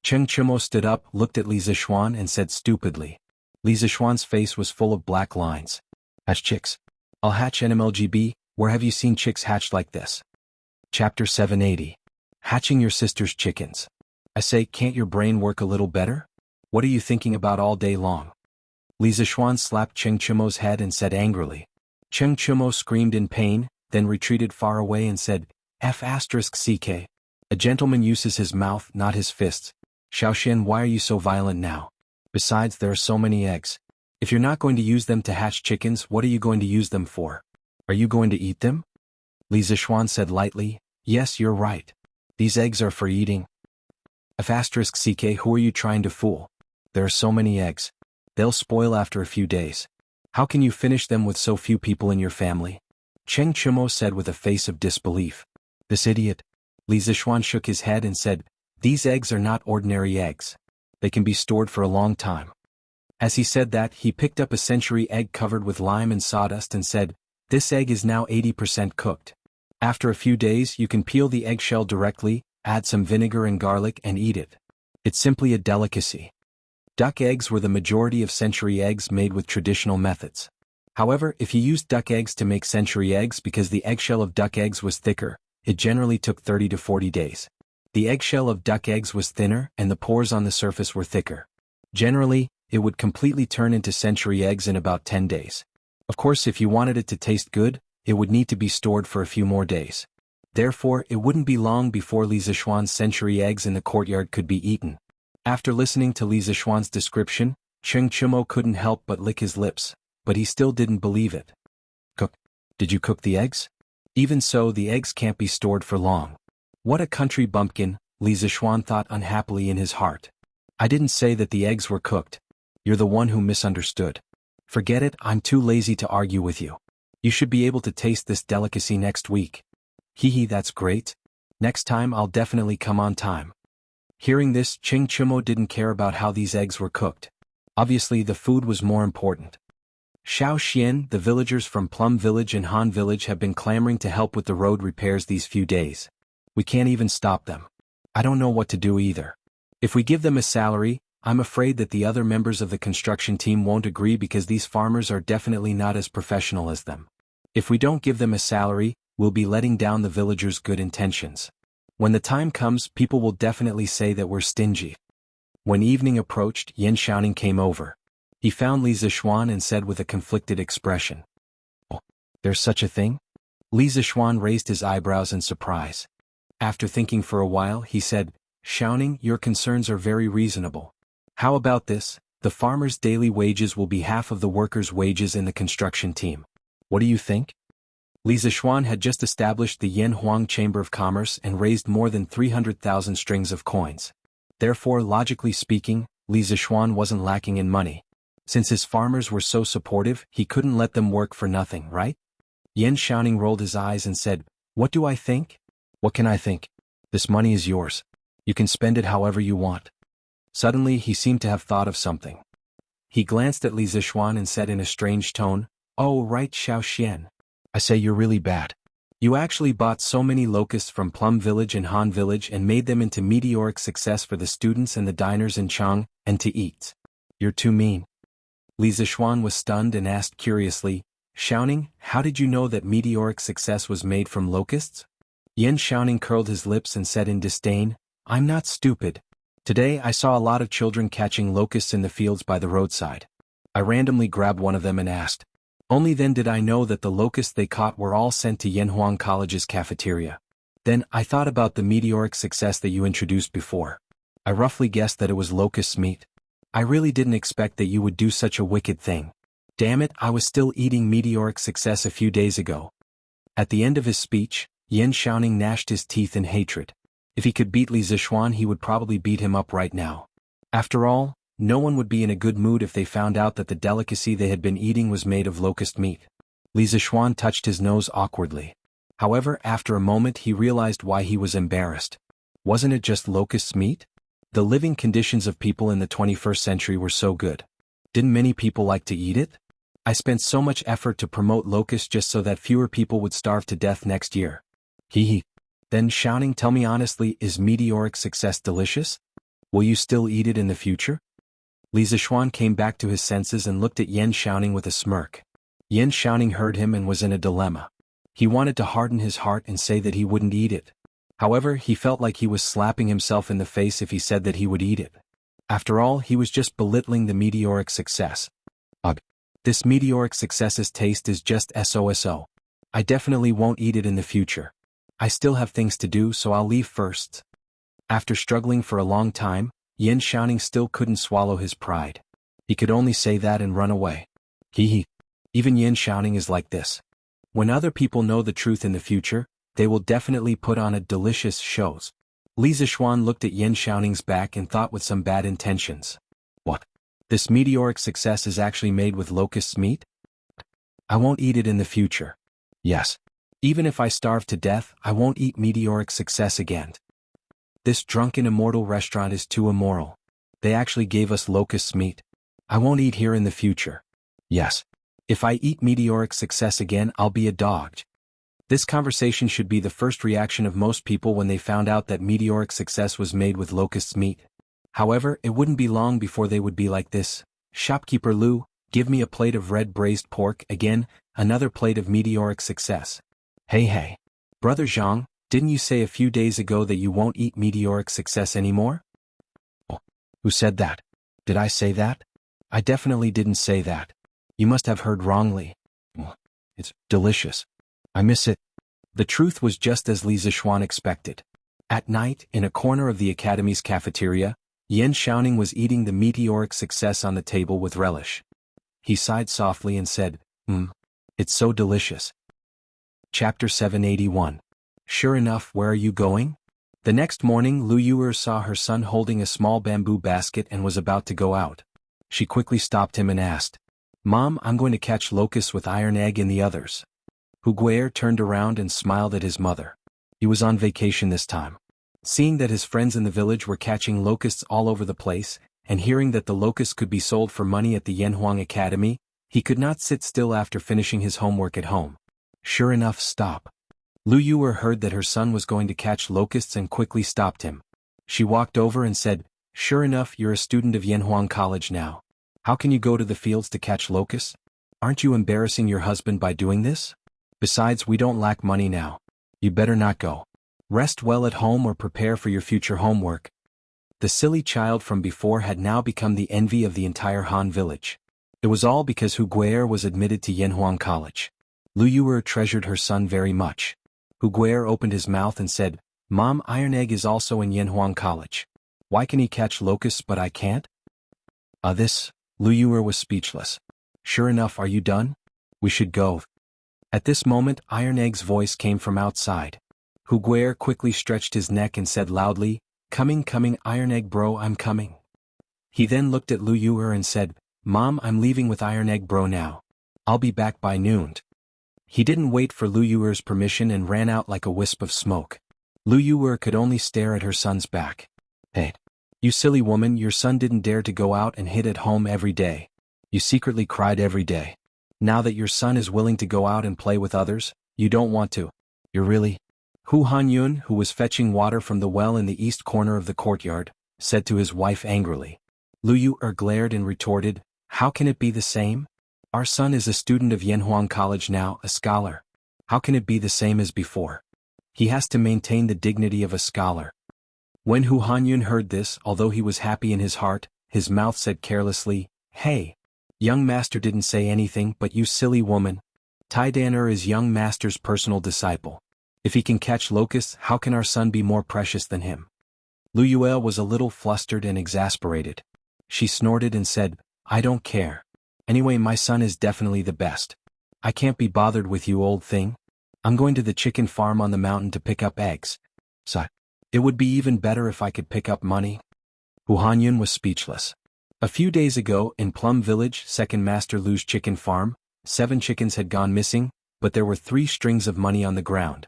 Cheng Chumo stood up, looked at Li Zishuan and said stupidly. Li Zishuan's face was full of black lines. Hatch chicks. I'll hatch NMLGB, where have you seen chicks hatched like this? Chapter 780. Hatching your sister's chickens. I say, can't your brain work a little better? What are you thinking about all day long? Li Zishuan slapped Cheng Chumo's head and said angrily. Cheng Chumo screamed in pain, then retreated far away and said, F***ck. A gentleman uses his mouth, not his fists. Xiaoxian, why are you so violent now? Besides, there are so many eggs. If you're not going to use them to hatch chickens, what are you going to use them for? Are you going to eat them? Li Zishuan said lightly, yes, you're right. These eggs are for eating. F***ck, who are you trying to fool? There are so many eggs. They'll spoil after a few days. How can you finish them with so few people in your family? Cheng Chumo said with a face of disbelief. This idiot. Li Zishuan shook his head and said, these eggs are not ordinary eggs. They can be stored for a long time. As he said that, he picked up a century egg covered with lime and sawdust and said, this egg is now 80% cooked. After a few days you can peel the eggshell directly, add some vinegar and garlic and eat it. It's simply a delicacy. Duck eggs were the majority of century eggs made with traditional methods. However, if you used duck eggs to make century eggs because the eggshell of duck eggs was thicker, it generally took 30 to 40 days. The eggshell of duck eggs was thinner and the pores on the surface were thicker. Generally, it would completely turn into century eggs in about 10 days. Of course, if you wanted it to taste good, it would need to be stored for a few more days. Therefore, it wouldn't be long before Li Zishuan's century eggs in the courtyard could be eaten. After listening to Li Zishuan's description, Cheng Chumo couldn't help but lick his lips, but he still didn't believe it. Cook. Did you cook the eggs? Even so, the eggs can't be stored for long. What a country bumpkin, Li Zishuan thought unhappily in his heart. I didn't say that the eggs were cooked. You're the one who misunderstood. Forget it, I'm too lazy to argue with you. You should be able to taste this delicacy next week. Hee, that's great. Next time I'll definitely come on time. Hearing this, Cheng Chumo didn't care about how these eggs were cooked. Obviously, the food was more important. Xiao Xian, the villagers from Plum Village and Han Village have been clamoring to help with the road repairs these few days. We can't even stop them. I don't know what to do either. If we give them a salary, I'm afraid that the other members of the construction team won't agree because these farmers are definitely not as professional as them. If we don't give them a salary, we'll be letting down the villagers' good intentions. When the time comes, people will definitely say that we're stingy. When evening approached, Yan Xiaoning came over. He found Li Zishuan and said with a conflicted expression. Oh, there's such a thing? Li Zishuan raised his eyebrows in surprise. After thinking for a while, he said, shouting, "Your concerns are very reasonable. How about this? The farmer's daily wages will be half of the workers' wages in the construction team. What do you think?" Li Zixuan had just established the Yanhuang Chamber of Commerce and raised more than 300,000 strings of coins. Therefore, logically speaking, Li Zixuan wasn't lacking in money. Since his farmers were so supportive, he couldn't let them work for nothing, right? Yan Xiaoning rolled his eyes and said, "What do I think? What can I think? This money is yours. You can spend it however you want." Suddenly, he seemed to have thought of something. He glanced at Li Zixuan and said in a strange tone, "Oh right, Xiao Xian. I say you're really bad. You actually bought so many locusts from Plum Village and Han Village and made them into meteoric success for the students and the diners in Chang, and to eat. You're too mean." Li Zixuan was stunned and asked curiously, "Xiaoning, how did you know that meteoric success was made from locusts?" Yan Xiaoning curled his lips and said in disdain, "I'm not stupid. Today I saw a lot of children catching locusts in the fields by the roadside. I randomly grabbed one of them and asked. Only then did I know that the locusts they caught were all sent to Yanhuang College's cafeteria. Then I thought about the meteoric success that you introduced before. I roughly guessed that it was locust meat. I really didn't expect that you would do such a wicked thing. Damn it, I was still eating meteoric success a few days ago." At the end of his speech, Yan Xiaoning gnashed his teeth in hatred. If he could beat Li Zixuan, he would probably beat him up right now. After all, no one would be in a good mood if they found out that the delicacy they had been eating was made of locust meat. Li Zixuan touched his nose awkwardly. However, after a moment he realized why he was embarrassed. Wasn't it just locust meat? The living conditions of people in the 21st century were so good. Didn't many people like to eat it? I spent so much effort to promote locusts just so that fewer people would starve to death next year. Hee. Then Xiaoning, tell me honestly, is meteoric success delicious? Will you still eat it in the future? Li Zixuan came back to his senses and looked at Yan Xiaoning with a smirk. Yan Xiaoning heard him and was in a dilemma. He wanted to harden his heart and say that he wouldn't eat it. However, he felt like he was slapping himself in the face if he said that he would eat it. After all, he was just belittling the meteoric success. Ugh. This meteoric success's taste is just SOSO. I definitely won't eat it in the future. I still have things to do, so I'll leave first. After struggling for a long time, Yan Xiaoning still couldn't swallow his pride. He could only say that and run away. Hee. Even Yan Xiaoning is like this. When other people know the truth in the future, they will definitely put on a delicious shows. Li Zixuan looked at Yan Xiaoning's back and thought with some bad intentions. What? This meteoric success is actually made with locust meat? I won't eat it in the future. Yes. Even if I starve to death, I won't eat meteoric success again. This drunken immortal restaurant is too immoral. They actually gave us locust meat. I won't eat here in the future. Yes. If I eat meteoric success again, I'll be a dog. This conversation should be the first reaction of most people when they found out that meteoric success was made with locust meat. However, it wouldn't be long before they would be like this. Shopkeeper Lu, give me a plate of red braised pork, again, another plate of meteoric success. Hey. Brother Zhang, didn't you say a few days ago that you won't eat meteoric success anymore? Oh, who said that? Did I say that? I definitely didn't say that. You must have heard wrongly. It's delicious. I miss it. The truth was just as Li Zixuan expected. At night, in a corner of the academy's cafeteria, Yan Xiaoning was eating the meteoric success on the table with relish. He sighed softly and said, it's so delicious. Chapter 781. Sure enough, where are you going? The next morning, Lu Yuer saw her son holding a small bamboo basket and was about to go out. She quickly stopped him and asked, Mom, I'm going to catch locusts with Iron Egg and the others. Hu Gui'er turned around and smiled at his mother. He was on vacation this time. Seeing that his friends in the village were catching locusts all over the place, and hearing that the locusts could be sold for money at the Yanhuang Academy, he could not sit still after finishing his homework at home. Sure enough, stop. Lu Yuer heard that her son was going to catch locusts and quickly stopped him. She walked over and said, Sure enough, you're a student of Yanhuang College now. How can you go to the fields to catch locusts? Aren't you embarrassing your husband by doing this? Besides, we don't lack money now. You better not go. Rest well at home or prepare for your future homework. The silly child from before had now become the envy of the entire Han village. It was all because Hu Gui'er was admitted to Yanhuang College. Lu Yuer treasured her son very much. Hu Gui'er opened his mouth and said, Mom, Iron Egg is also in Yanhuang College. Why can he catch locusts but I can't? Lu Yuer was speechless. Sure enough, are you done? We should go. At this moment, Iron Egg's voice came from outside. Hu Guer quickly stretched his neck and said loudly, coming, Iron Egg bro, I'm coming. He then looked at Lu Yuer and said, Mom, I'm leaving with Iron Egg bro now. I'll be back by noon. He didn't wait for Lu Yuer's permission and ran out like a wisp of smoke. Lu Yuer could only stare at her son's back. Hey, you silly woman, your son didn't dare to go out and hid at home every day. You secretly cried every day. Now that your son is willing to go out and play with others, you don't want to. You're really... Hu Hanyun, who was fetching water from the well in the east corner of the courtyard, said to his wife angrily. Lu Yuer glared and retorted, how can it be the same? Our son is a student of Yanhuang College now, a scholar. How can it be the same as before? He has to maintain the dignity of a scholar. When Hu Hanyun heard this, although he was happy in his heart, his mouth said carelessly, hey, young master didn't say anything but you silly woman. Tai Dan'er is young master's personal disciple. If he can catch locusts, how can our son be more precious than him? Lu Yuel was a little flustered and exasperated. She snorted and said, I don't care. Anyway, my son is definitely the best. I can't be bothered with you, old thing. I'm going to the chicken farm on the mountain to pick up eggs. So, it would be even better if I could pick up money. Hu Hanyun was speechless. A few days ago, in Plum Village, Second Master Lu's chicken farm, 7 chickens had gone missing, but there were 3 strings of money on the ground.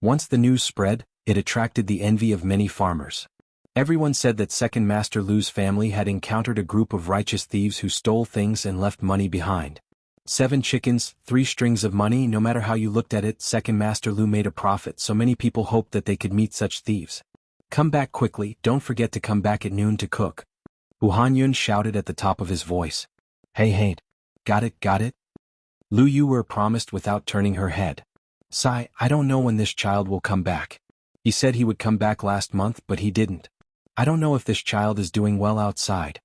Once the news spread, it attracted the envy of many farmers. Everyone said that Second Master Lu's family had encountered a group of righteous thieves who stole things and left money behind. 7 chickens, 3 strings of money, no matter how you looked at it, Second Master Lu made a profit, so many people hoped that they could meet such thieves. Come back quickly, don't forget to come back at noon to cook. Hu Hanyun shouted at the top of his voice. Hey, got it? Lu Yuer promised without turning her head. Sigh, I don't know when this child will come back. He said he would come back last month, but he didn't. I don't know if this child is doing well outside.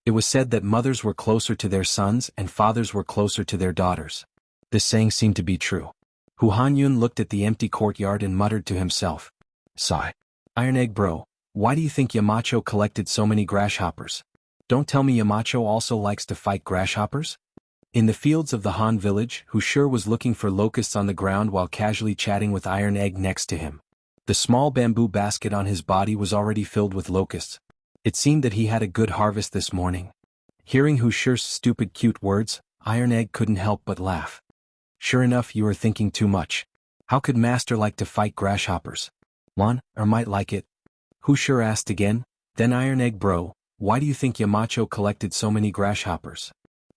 It was said that mothers were closer to their sons and fathers were closer to their daughters. This saying seemed to be true. Hu Hanyun looked at the empty courtyard and muttered to himself. Sigh. Iron Egg bro, why do you think Yamacho collected so many grasshoppers? Don't tell me Yamacho also likes to fight grasshoppers? In the fields of the Han village, Hu Shi was looking for locusts on the ground while casually chatting with Iron Egg next to him. The small bamboo basket on his body was already filled with locusts. It seemed that he had a good harvest this morning. Hearing Hu Shi's stupid cute words, Iron Egg couldn't help but laugh. Sure enough, you are thinking too much. How could Master like to fight grasshoppers? One, or might like it? Hu Shi asked again. Then Iron Egg bro, why do you think Yamacho collected so many grasshoppers?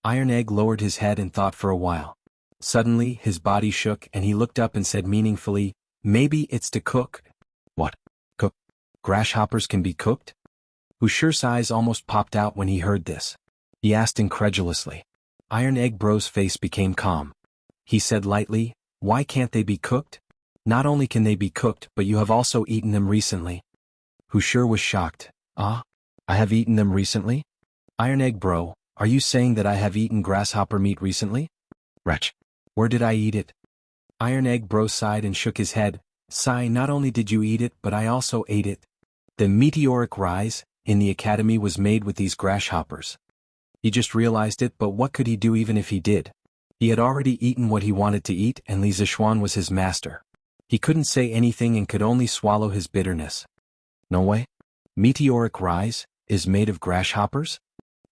Iron Egg lowered his head and thought for a while. Suddenly, his body shook and he looked up and said meaningfully, maybe it's to cook. What? Cook? Grasshoppers can be cooked? Hu Shi's eyes almost popped out when he heard this. He asked incredulously. Iron Egg bro's face became calm. He said lightly, why can't they be cooked? Not only can they be cooked, but you have also eaten them recently. Hu Shi was shocked. Ah? I have eaten them recently? Iron Egg bro, are you saying that I have eaten grasshopper meat recently? Wretch. Where did I eat it? Iron Egg bro sighed and shook his head. Sigh, not only did you eat it, but I also ate it. The meteoric rise in the academy was made with these grasshoppers. He just realized it, but what could he do even if he did? He had already eaten what he wanted to eat and Li Zishuan was his master. He couldn't say anything and could only swallow his bitterness. No way? Meteoric rise is made of grasshoppers?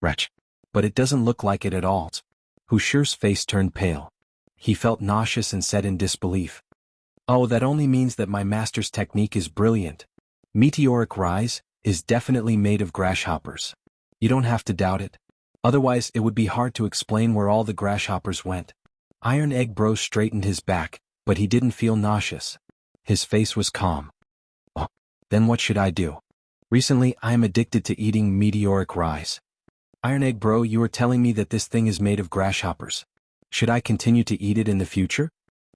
Wretch. But it doesn't look like it at all. Hu Shi's face turned pale. He felt nauseous and said in disbelief. Oh, that only means that my master's technique is brilliant. Meteoric rise is definitely made of grasshoppers. You don't have to doubt it. Otherwise, it would be hard to explain where all the grasshoppers went. Iron Egg bro straightened his back, but he didn't feel nauseous. His face was calm. Oh, then what should I do? Recently, I am addicted to eating meteoric rise. Iron Egg bro, you are telling me that this thing is made of grasshoppers. Should I continue to eat it in the future?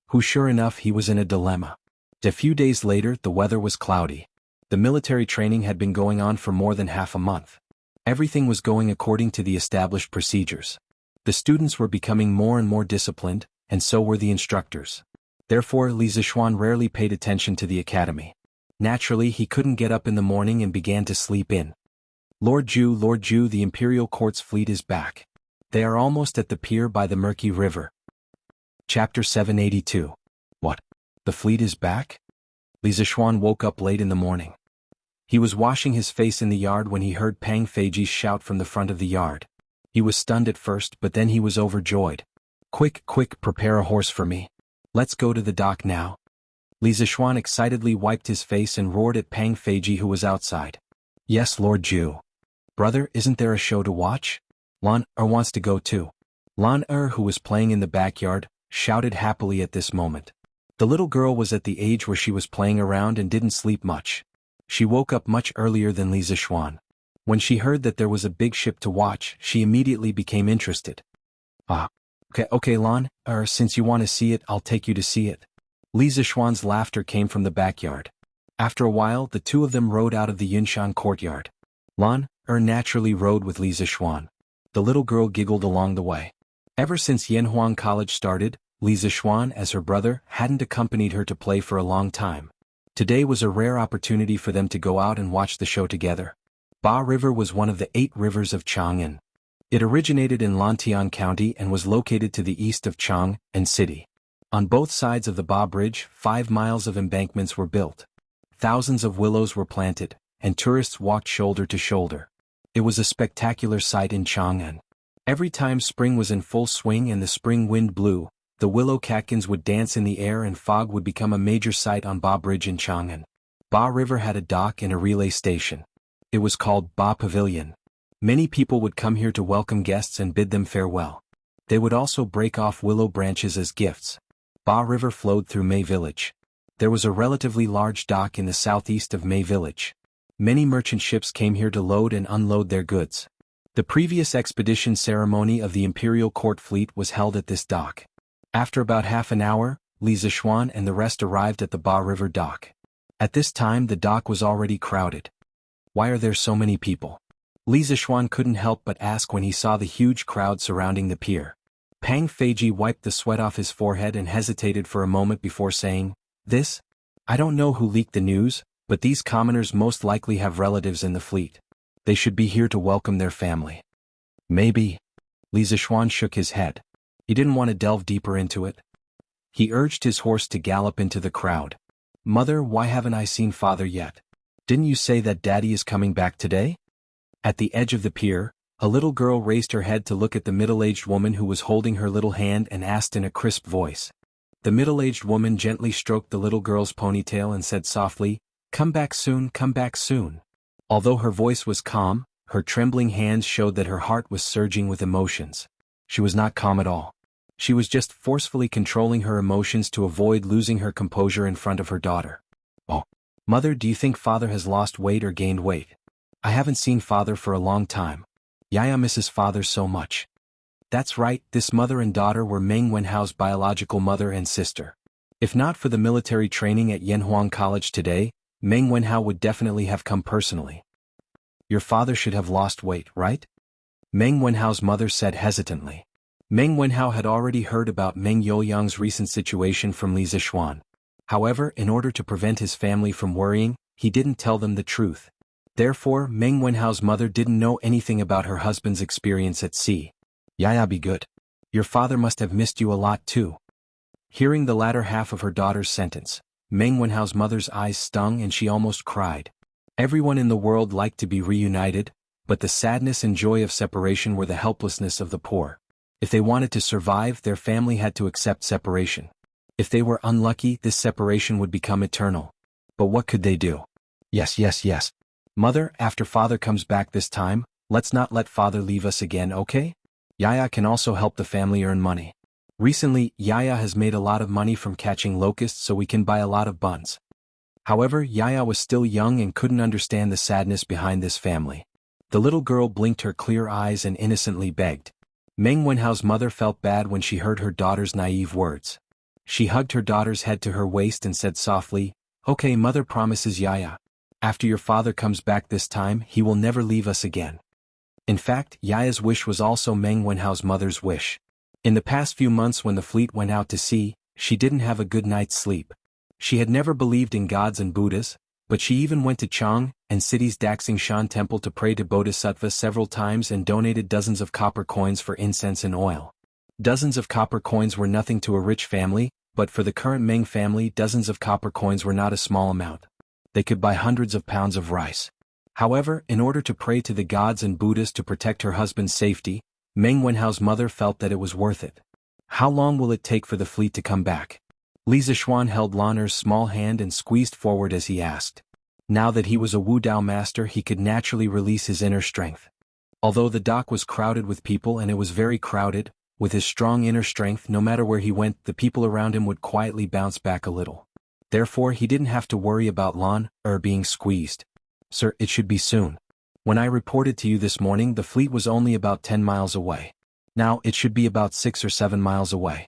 Who sure enough, he was in a dilemma. A few days later, the weather was cloudy. The military training had been going on for more than half a month. Everything was going according to the established procedures. The students were becoming more and more disciplined, and so were the instructors. Therefore, Li Zishuan rarely paid attention to the academy. Naturally, he couldn't get up in the morning and began to sleep in. Lord Ju, the Imperial Court's fleet is back. They are almost at the pier by the murky river. Chapter 782. What? The fleet is back? Li Zishuan woke up late in the morning. He was washing his face in the yard when he heard Pang Feiji's shout from the front of the yard. He was stunned at first, but then he was overjoyed. Quick, prepare a horse for me. Let's go to the dock now. Li Zishuan excitedly wiped his face and roared at Pang Feiji, who was outside. Yes, Lord Ju. Brother, isn't there a show to watch? Lan wants to go too. Lan who was playing in the backyard, shouted happily at this moment. The little girl was at the age where she was playing around and didn't sleep much. She woke up much earlier than Li Zishuan. When she heard that there was a big ship to watch, she immediately became interested. Okay, Lan, since you want to see it, I'll take you to see it. Li Zishuan's laughter came from the backyard. After a while, the two of them rode out of the Yunshan courtyard. Lan naturally rode with Li Zishuan. The little girl giggled along the way. Ever since Yanhuang College started, Li Zishuan, as her brother, hadn't accompanied her to play for a long time. Today was a rare opportunity for them to go out and watch the show together. Ba River was one of the 8 rivers of Chang'an. It originated in Lantian County and was located to the east of Chang'an City. On both sides of the Ba Bridge, 5 miles of embankments were built. Thousands of willows were planted, and tourists walked shoulder to shoulder. It was a spectacular sight in Chang'an. Every time spring was in full swing and the spring wind blew, the willow catkins would dance in the air and fog would become a major sight on Ba Bridge in Chang'an. Ba River had a dock and a relay station. It was called Ba Pavilion. Many people would come here to welcome guests and bid them farewell. They would also break off willow branches as gifts. Ba River flowed through Mei Village. There was a relatively large dock in the southeast of Mei Village. Many merchant ships came here to load and unload their goods. The previous expedition ceremony of the Imperial Court fleet was held at this dock. After about half an hour, Li Zishuan and the rest arrived at the Ba River dock. At this time the dock was already crowded. Why are there so many people? Li Zishuan couldn't help but ask when he saw the huge crowd surrounding the pier. Pang Feiji wiped the sweat off his forehead and hesitated for a moment before saying, "This? I don't know who leaked the news, but these commoners most likely have relatives in the fleet. They should be here to welcome their family." Maybe. Li Zishuan shook his head. He didn't want to delve deeper into it. He urged his horse to gallop into the crowd. "Mother, why haven't I seen father yet? Didn't you say that daddy is coming back today?" At the edge of the pier, a little girl raised her head to look at the middle-aged woman who was holding her little hand and asked in a crisp voice. The middle-aged woman gently stroked the little girl's ponytail and said softly, come back soon." Although her voice was calm, her trembling hands showed that her heart was surging with emotions. She was not calm at all. She was just forcefully controlling her emotions to avoid losing her composure in front of her daughter. "Oh, Mother, do you think father has lost weight or gained weight? I haven't seen father for a long time. Yaya misses father so much." That's right, this mother and daughter were Meng Wenhao's biological mother and sister. If not for the military training at Yanhuang College today, Meng Wenhao would definitely have come personally. "Your father should have lost weight, right?" Meng Wenhao's mother said hesitantly. Meng Wenhao had already heard about Meng Youyang's recent situation from Li Zishuan. However, in order to prevent his family from worrying, he didn't tell them the truth. Therefore, Meng Wenhao's mother didn't know anything about her husband's experience at sea. "Yaya, be good. Your father must have missed you a lot too." Hearing the latter half of her daughter's sentence, Meng Wenhao's mother's eyes stung and she almost cried. Everyone in the world liked to be reunited, but the sadness and joy of separation were the helplessness of the poor. If they wanted to survive, their family had to accept separation. If they were unlucky, this separation would become eternal. But what could they do? Yes. Mother, after father comes back this time, let's not let father leave us again, okay? Yaya can also help the family earn money. Recently, Yaya has made a lot of money from catching locusts, so we can buy a lot of buns. However, Yaya was still young and couldn't understand the sadness behind this family. The little girl blinked her clear eyes and innocently begged. Meng Wenhao's mother felt bad when she heard her daughter's naive words. She hugged her daughter's head to her waist and said softly, "Okay, mother promises Yaya. After your father comes back this time, he will never leave us again." In fact, Yaya's wish was also Meng Wenhao's mother's wish. In the past few months when the fleet went out to sea, she didn't have a good night's sleep. She had never believed in gods and Buddhas, But she even went to Chang and city's Daxingshan temple to pray to Bodhisattva several times and donated dozens of copper coins for incense and oil. Dozens of copper coins were nothing to a rich family, but for the current Meng family, dozens of copper coins were not a small amount. They could buy hundreds of pounds of rice. However, in order to pray to the gods and Buddhas to protect her husband's safety, Meng Wenhao's mother felt that it was worth it. How long will it take for the fleet to come back? Li Zishuan held Lan Er's small hand and squeezed forward as he asked. Now that he was a Wu Dao master, he could naturally release his inner strength. Although the dock was crowded with people and it was very crowded, with his strong inner strength, no matter where he went, the people around him would quietly bounce back a little. Therefore, he didn't have to worry about Lan Er being squeezed. Sir, it should be soon. When I reported to you this morning, the fleet was only about 10 miles away. Now, it should be about 6 or 7 miles away.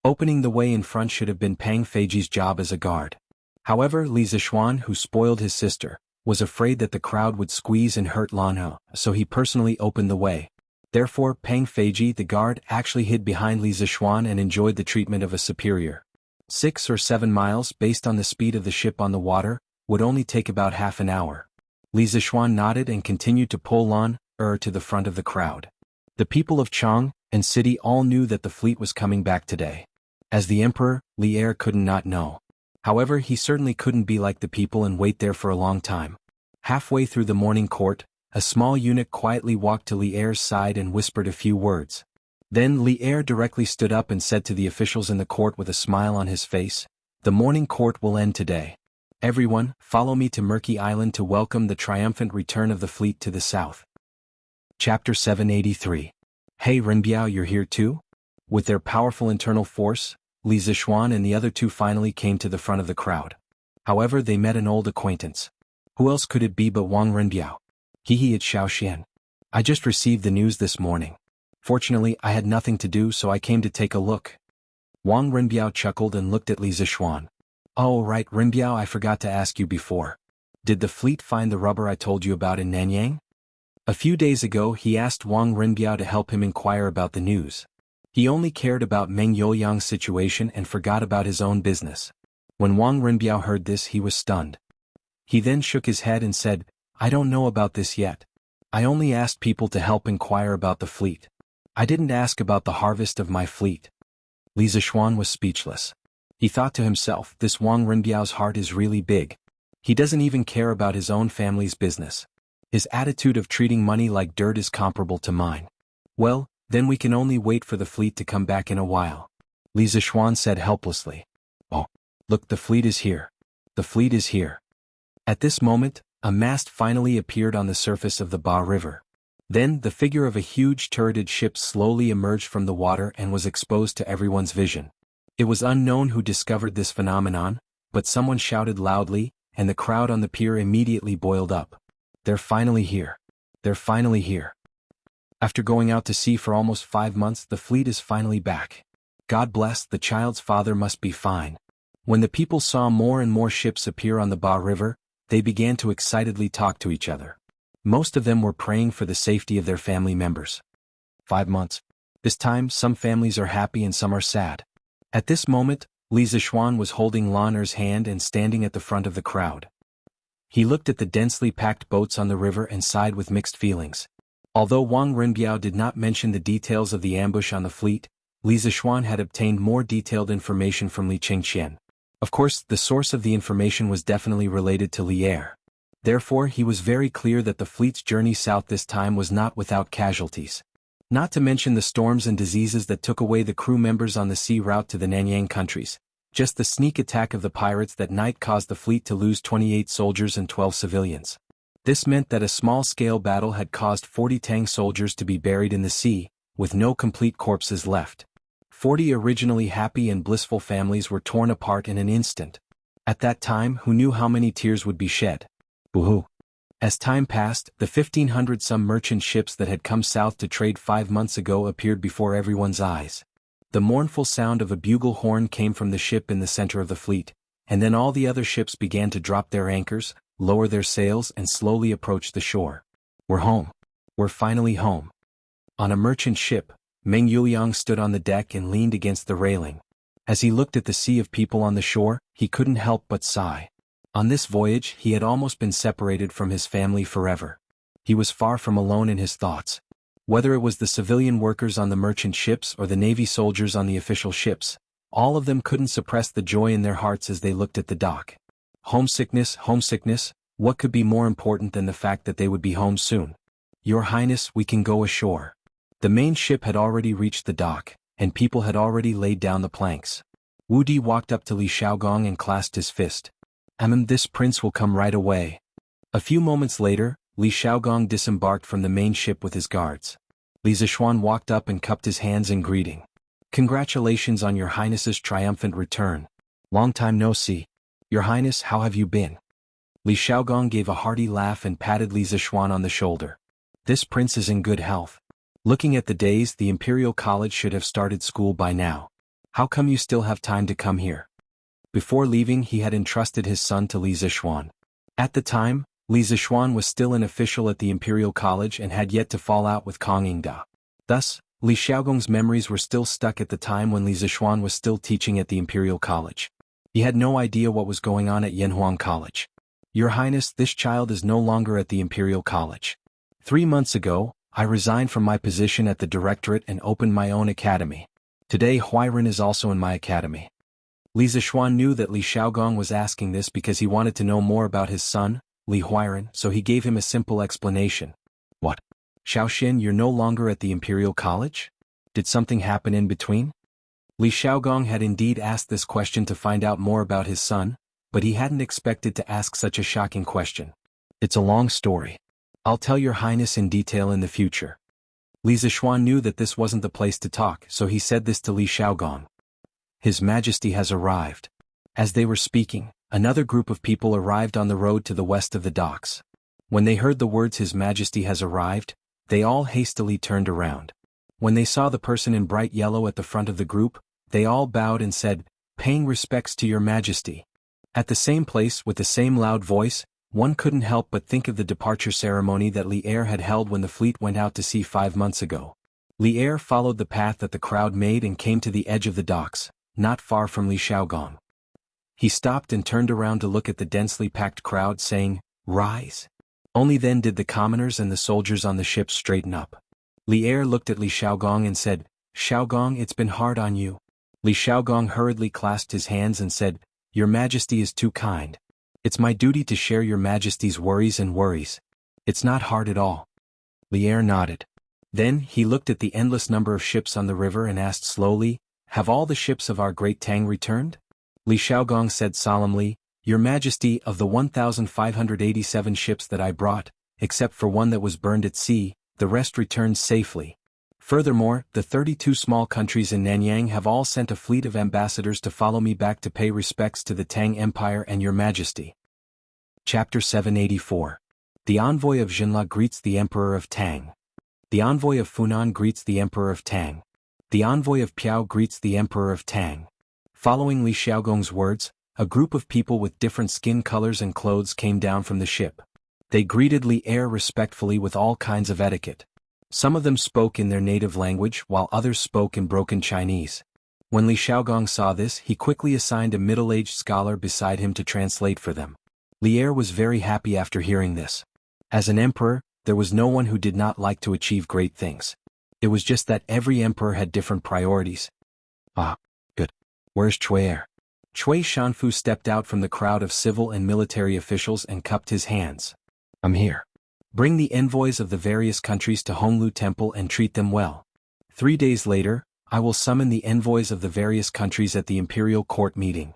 Opening the way in front should have been Pang Feiji's job as a guard. However, Li Zishuan, who spoiled his sister, was afraid that the crowd would squeeze and hurt Lan He, so he personally opened the way. Therefore, Pang Feiji, the guard, actually hid behind Li Zishuan and enjoyed the treatment of a superior. 6 or 7 miles, based on the speed of the ship on the water, would only take about half an hour. Li Zishuan nodded and continued to pull Lan Er to the front of the crowd. The people of Chang and city all knew that the fleet was coming back today. As the emperor, Li Er couldn't not know. However, he certainly couldn't be like the people and wait there for a long time. Halfway through the morning court, a small eunuch quietly walked to Li Er's side and whispered a few words. Then Li Er directly stood up and said to the officials in the court with a smile on his face, "The morning court will end today. Everyone, follow me to Murky Island to welcome the triumphant return of the fleet to the south." Chapter 783. Hey Renbiao, you're here too? With their powerful internal force, Li Zishuan and the other two finally came to the front of the crowd. However, they met an old acquaintance. Who else could it be but Wang Renbiao? Hehe, it's Xiaoxian. I just received the news this morning. Fortunately, I had nothing to do, so I came to take a look. Wang Renbiao chuckled and looked at Li Zishuan. Oh right, Renbiao, I forgot to ask you before. Did the fleet find the rubber I told you about in Nanyang? A few days ago, he asked Wang Renbiao to help him inquire about the news. He only cared about Meng Youyang's situation and forgot about his own business. When Wang Renbiao heard this, he was stunned. He then shook his head and said, I don't know about this yet. I only asked people to help inquire about the fleet. I didn't ask about the harvest of my fleet. Li Zishuan was speechless. He thought to himself, this Wang Renbiao's heart is really big. He doesn't even care about his own family's business. His attitude of treating money like dirt is comparable to mine. Well, then we can only wait for the fleet to come back in a while. Li Zishuan said helplessly. Oh, look, the fleet is here. The fleet is here. At this moment, a mast finally appeared on the surface of the Ba River. Then the figure of a huge turreted ship slowly emerged from the water and was exposed to everyone's vision. It was unknown who discovered this phenomenon, but someone shouted loudly, and the crowd on the pier immediately boiled up. They're finally here. They're finally here. After going out to sea for almost 5 months, the fleet is finally back. God bless, the child's father must be fine. When the people saw more and more ships appear on the Ba River, they began to excitedly talk to each other. Most of them were praying for the safety of their family members. 5 months. This time, some families are happy and some are sad. At this moment, Li Zishuan was holding Lan Er's hand and standing at the front of the crowd. He looked at the densely packed boats on the river and sighed with mixed feelings. Although Wang Renbiao did not mention the details of the ambush on the fleet, Li Zishuan had obtained more detailed information from Li Qingqian. Of course, the source of the information was definitely related to Li Er. Therefore, he was very clear that the fleet's journey south this time was not without casualties. Not to mention the storms and diseases that took away the crew members on the sea route to the Nanyang countries. Just the sneak attack of the pirates that night caused the fleet to lose 28 soldiers and 12 civilians. This meant that a small-scale battle had caused 40 Tang soldiers to be buried in the sea, with no complete corpses left. 40 originally happy and blissful families were torn apart in an instant. At that time, who knew how many tears would be shed? Boo-hoo. As time passed, the 1,500-some merchant ships that had come south to trade 5 months ago appeared before everyone's eyes. The mournful sound of a bugle horn came from the ship in the center of the fleet, and then all the other ships began to drop their anchors, lower their sails and slowly approach the shore. We're home. We're finally home. On a merchant ship, Meng Youyang stood on the deck and leaned against the railing. As he looked at the sea of people on the shore, he couldn't help but sigh. On this voyage he had almost been separated from his family forever. He was far from alone in his thoughts. Whether it was the civilian workers on the merchant ships or the Navy soldiers on the official ships, all of them couldn't suppress the joy in their hearts as they looked at the dock. Homesickness, homesickness, what could be more important than the fact that they would be home soon? Your Highness, we can go ashore. The main ship had already reached the dock, and people had already laid down the planks. Wu Di walked up to Li Xiaogong and clasped his fist. This prince will come right away. A few moments later, Li Xiaogong disembarked from the main ship with his guards. Li Zishuan walked up and cupped his hands in greeting. Congratulations on your Highness's triumphant return. Long time no see. Your Highness, how have you been? Li Xiaogong gave a hearty laugh and patted Li Zishuan on the shoulder. This prince is in good health. Looking at the days, the Imperial College should have started school by now. How come you still have time to come here? Before leaving, he had entrusted his son to Li Zishuan. At the time, Li Zishuan was still an official at the Imperial College and had yet to fall out with Kong Yingda. Thus, Li Xiaogong's memories were still stuck at the time when Li Zishuan was still teaching at the Imperial College. He had no idea what was going on at Yanhuang College. Your Highness, this child is no longer at the Imperial College. 3 months ago, I resigned from my position at the Directorate and opened my own academy. Today Huiran is also in my academy. Li Zishuan knew that Li Xiaogong was asking this because he wanted to know more about his son, Li Huiran, so he gave him a simple explanation. What? Xiaoxin, you're no longer at the Imperial College? Did something happen in between? Li Xiaogong had indeed asked this question to find out more about his son, but he hadn't expected to ask such a shocking question. It's a long story. I'll tell your Highness in detail in the future. Li Zishuan knew that this wasn't the place to talk, so he said this to Li Xiaogong. His Majesty has arrived. As they were speaking, another group of people arrived on the road to the west of the docks. When they heard the words His Majesty has arrived, they all hastily turned around. When they saw the person in bright yellow at the front of the group, they all bowed and said, paying respects to your Majesty. At the same place with the same loud voice, one couldn't help but think of the departure ceremony that Li Er had held when the fleet went out to sea 5 months ago. Li Er followed the path that the crowd made and came to the edge of the docks, not far from Li Xiaogong. He stopped and turned around to look at the densely packed crowd, saying, Rise. Only then did the commoners and the soldiers on the ship straighten up. Li Er looked at Li Xiaogong and said, Xiaogong, it's been hard on you. Li Xiaogong hurriedly clasped his hands and said, Your Majesty is too kind. It's my duty to share your Majesty's worries and worries. It's not hard at all. Li Er nodded. Then he looked at the endless number of ships on the river and asked slowly, Have all the ships of our great Tang returned? Li Xiaogong said solemnly, Your Majesty, of the 1,587 ships that I brought, except for one that was burned at sea, the rest returned safely. Furthermore, the 32 small countries in Nanyang have all sent a fleet of ambassadors to follow me back to pay respects to the Tang Empire and your Majesty. Chapter 784. The envoy of Jinla greets the Emperor of Tang. The envoy of Funan greets the Emperor of Tang. The envoy of Piao greets the Emperor of Tang. Following Li Xiaogong's words, a group of people with different skin colors and clothes came down from the ship. They greeted Li Er respectfully with all kinds of etiquette. Some of them spoke in their native language while others spoke in broken Chinese. When Li Xiaogong saw this, he quickly assigned a middle-aged scholar beside him to translate for them. Li Er was very happy after hearing this. As an emperor, there was no one who did not like to achieve great things. It was just that every emperor had different priorities. Ah, good. Where's Cui Er? Cui Shanfu stepped out from the crowd of civil and military officials and cupped his hands. I'm here. Bring the envoys of the various countries to Honglu Temple and treat them well. 3 days later, I will summon the envoys of the various countries at the imperial court meeting.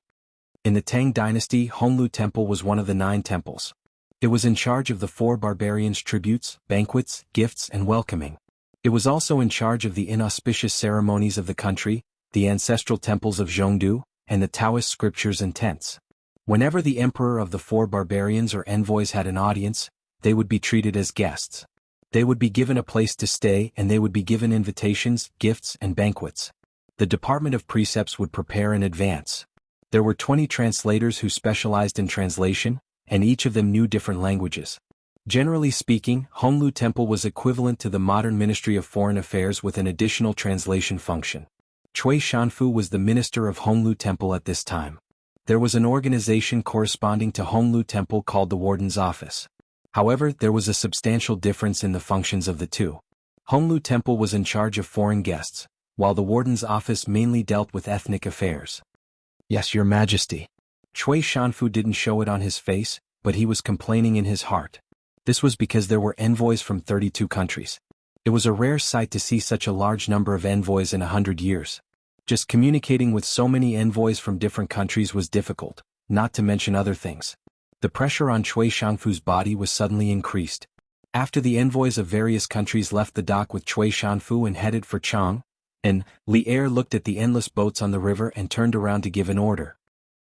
In the Tang dynasty, Honglu Temple was one of the 9 temples. It was in charge of the 4 barbarians' tributes, banquets, gifts, and welcoming. It was also in charge of the inauspicious ceremonies of the country, the ancestral temples of Zhongdu, and the Taoist scriptures and tents. Whenever the emperor of the 4 barbarians or envoys had an audience, they would be treated as guests. They would be given a place to stay and they would be given invitations, gifts, and banquets. The Department of Precepts would prepare in advance. There were 20 translators who specialized in translation, and each of them knew different languages. Generally speaking, Honglu Temple was equivalent to the modern Ministry of Foreign Affairs with an additional translation function. Cui Shanfu was the minister of Honglu Temple at this time. There was an organization corresponding to Honglu Temple called the Warden's Office. However, there was a substantial difference in the functions of the two. Honglu Temple was in charge of foreign guests, while the Warden's Office mainly dealt with ethnic affairs. Yes, Your Majesty. Cui Shanfu didn't show it on his face, but he was complaining in his heart. This was because there were envoys from 32 countries. It was a rare sight to see such a large number of envoys in 100 years. Just communicating with so many envoys from different countries was difficult, not to mention other things. The pressure on Cui Shanfu's body was suddenly increased. After the envoys of various countries left the dock with Cui Shanfu and headed for Chang, Li Er looked at the endless boats on the river and turned around to give an order.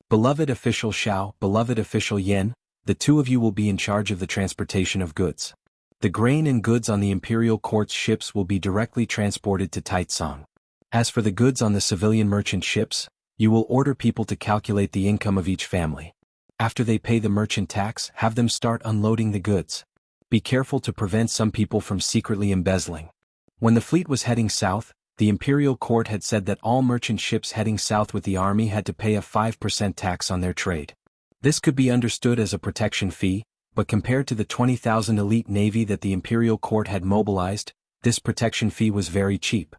Beloved official Xiao, beloved official Yen, the two of you will be in charge of the transportation of goods. The grain and goods on the imperial court's ships will be directly transported to Taicang. As for the goods on the civilian merchant ships, you will order people to calculate the income of each family. After they pay the merchant tax, have them start unloading the goods. Be careful to prevent some people from secretly embezzling. When the fleet was heading south, the imperial court had said that all merchant ships heading south with the army had to pay a 5% tax on their trade. This could be understood as a protection fee, but compared to the 20,000 elite navy that the imperial court had mobilized, this protection fee was very cheap.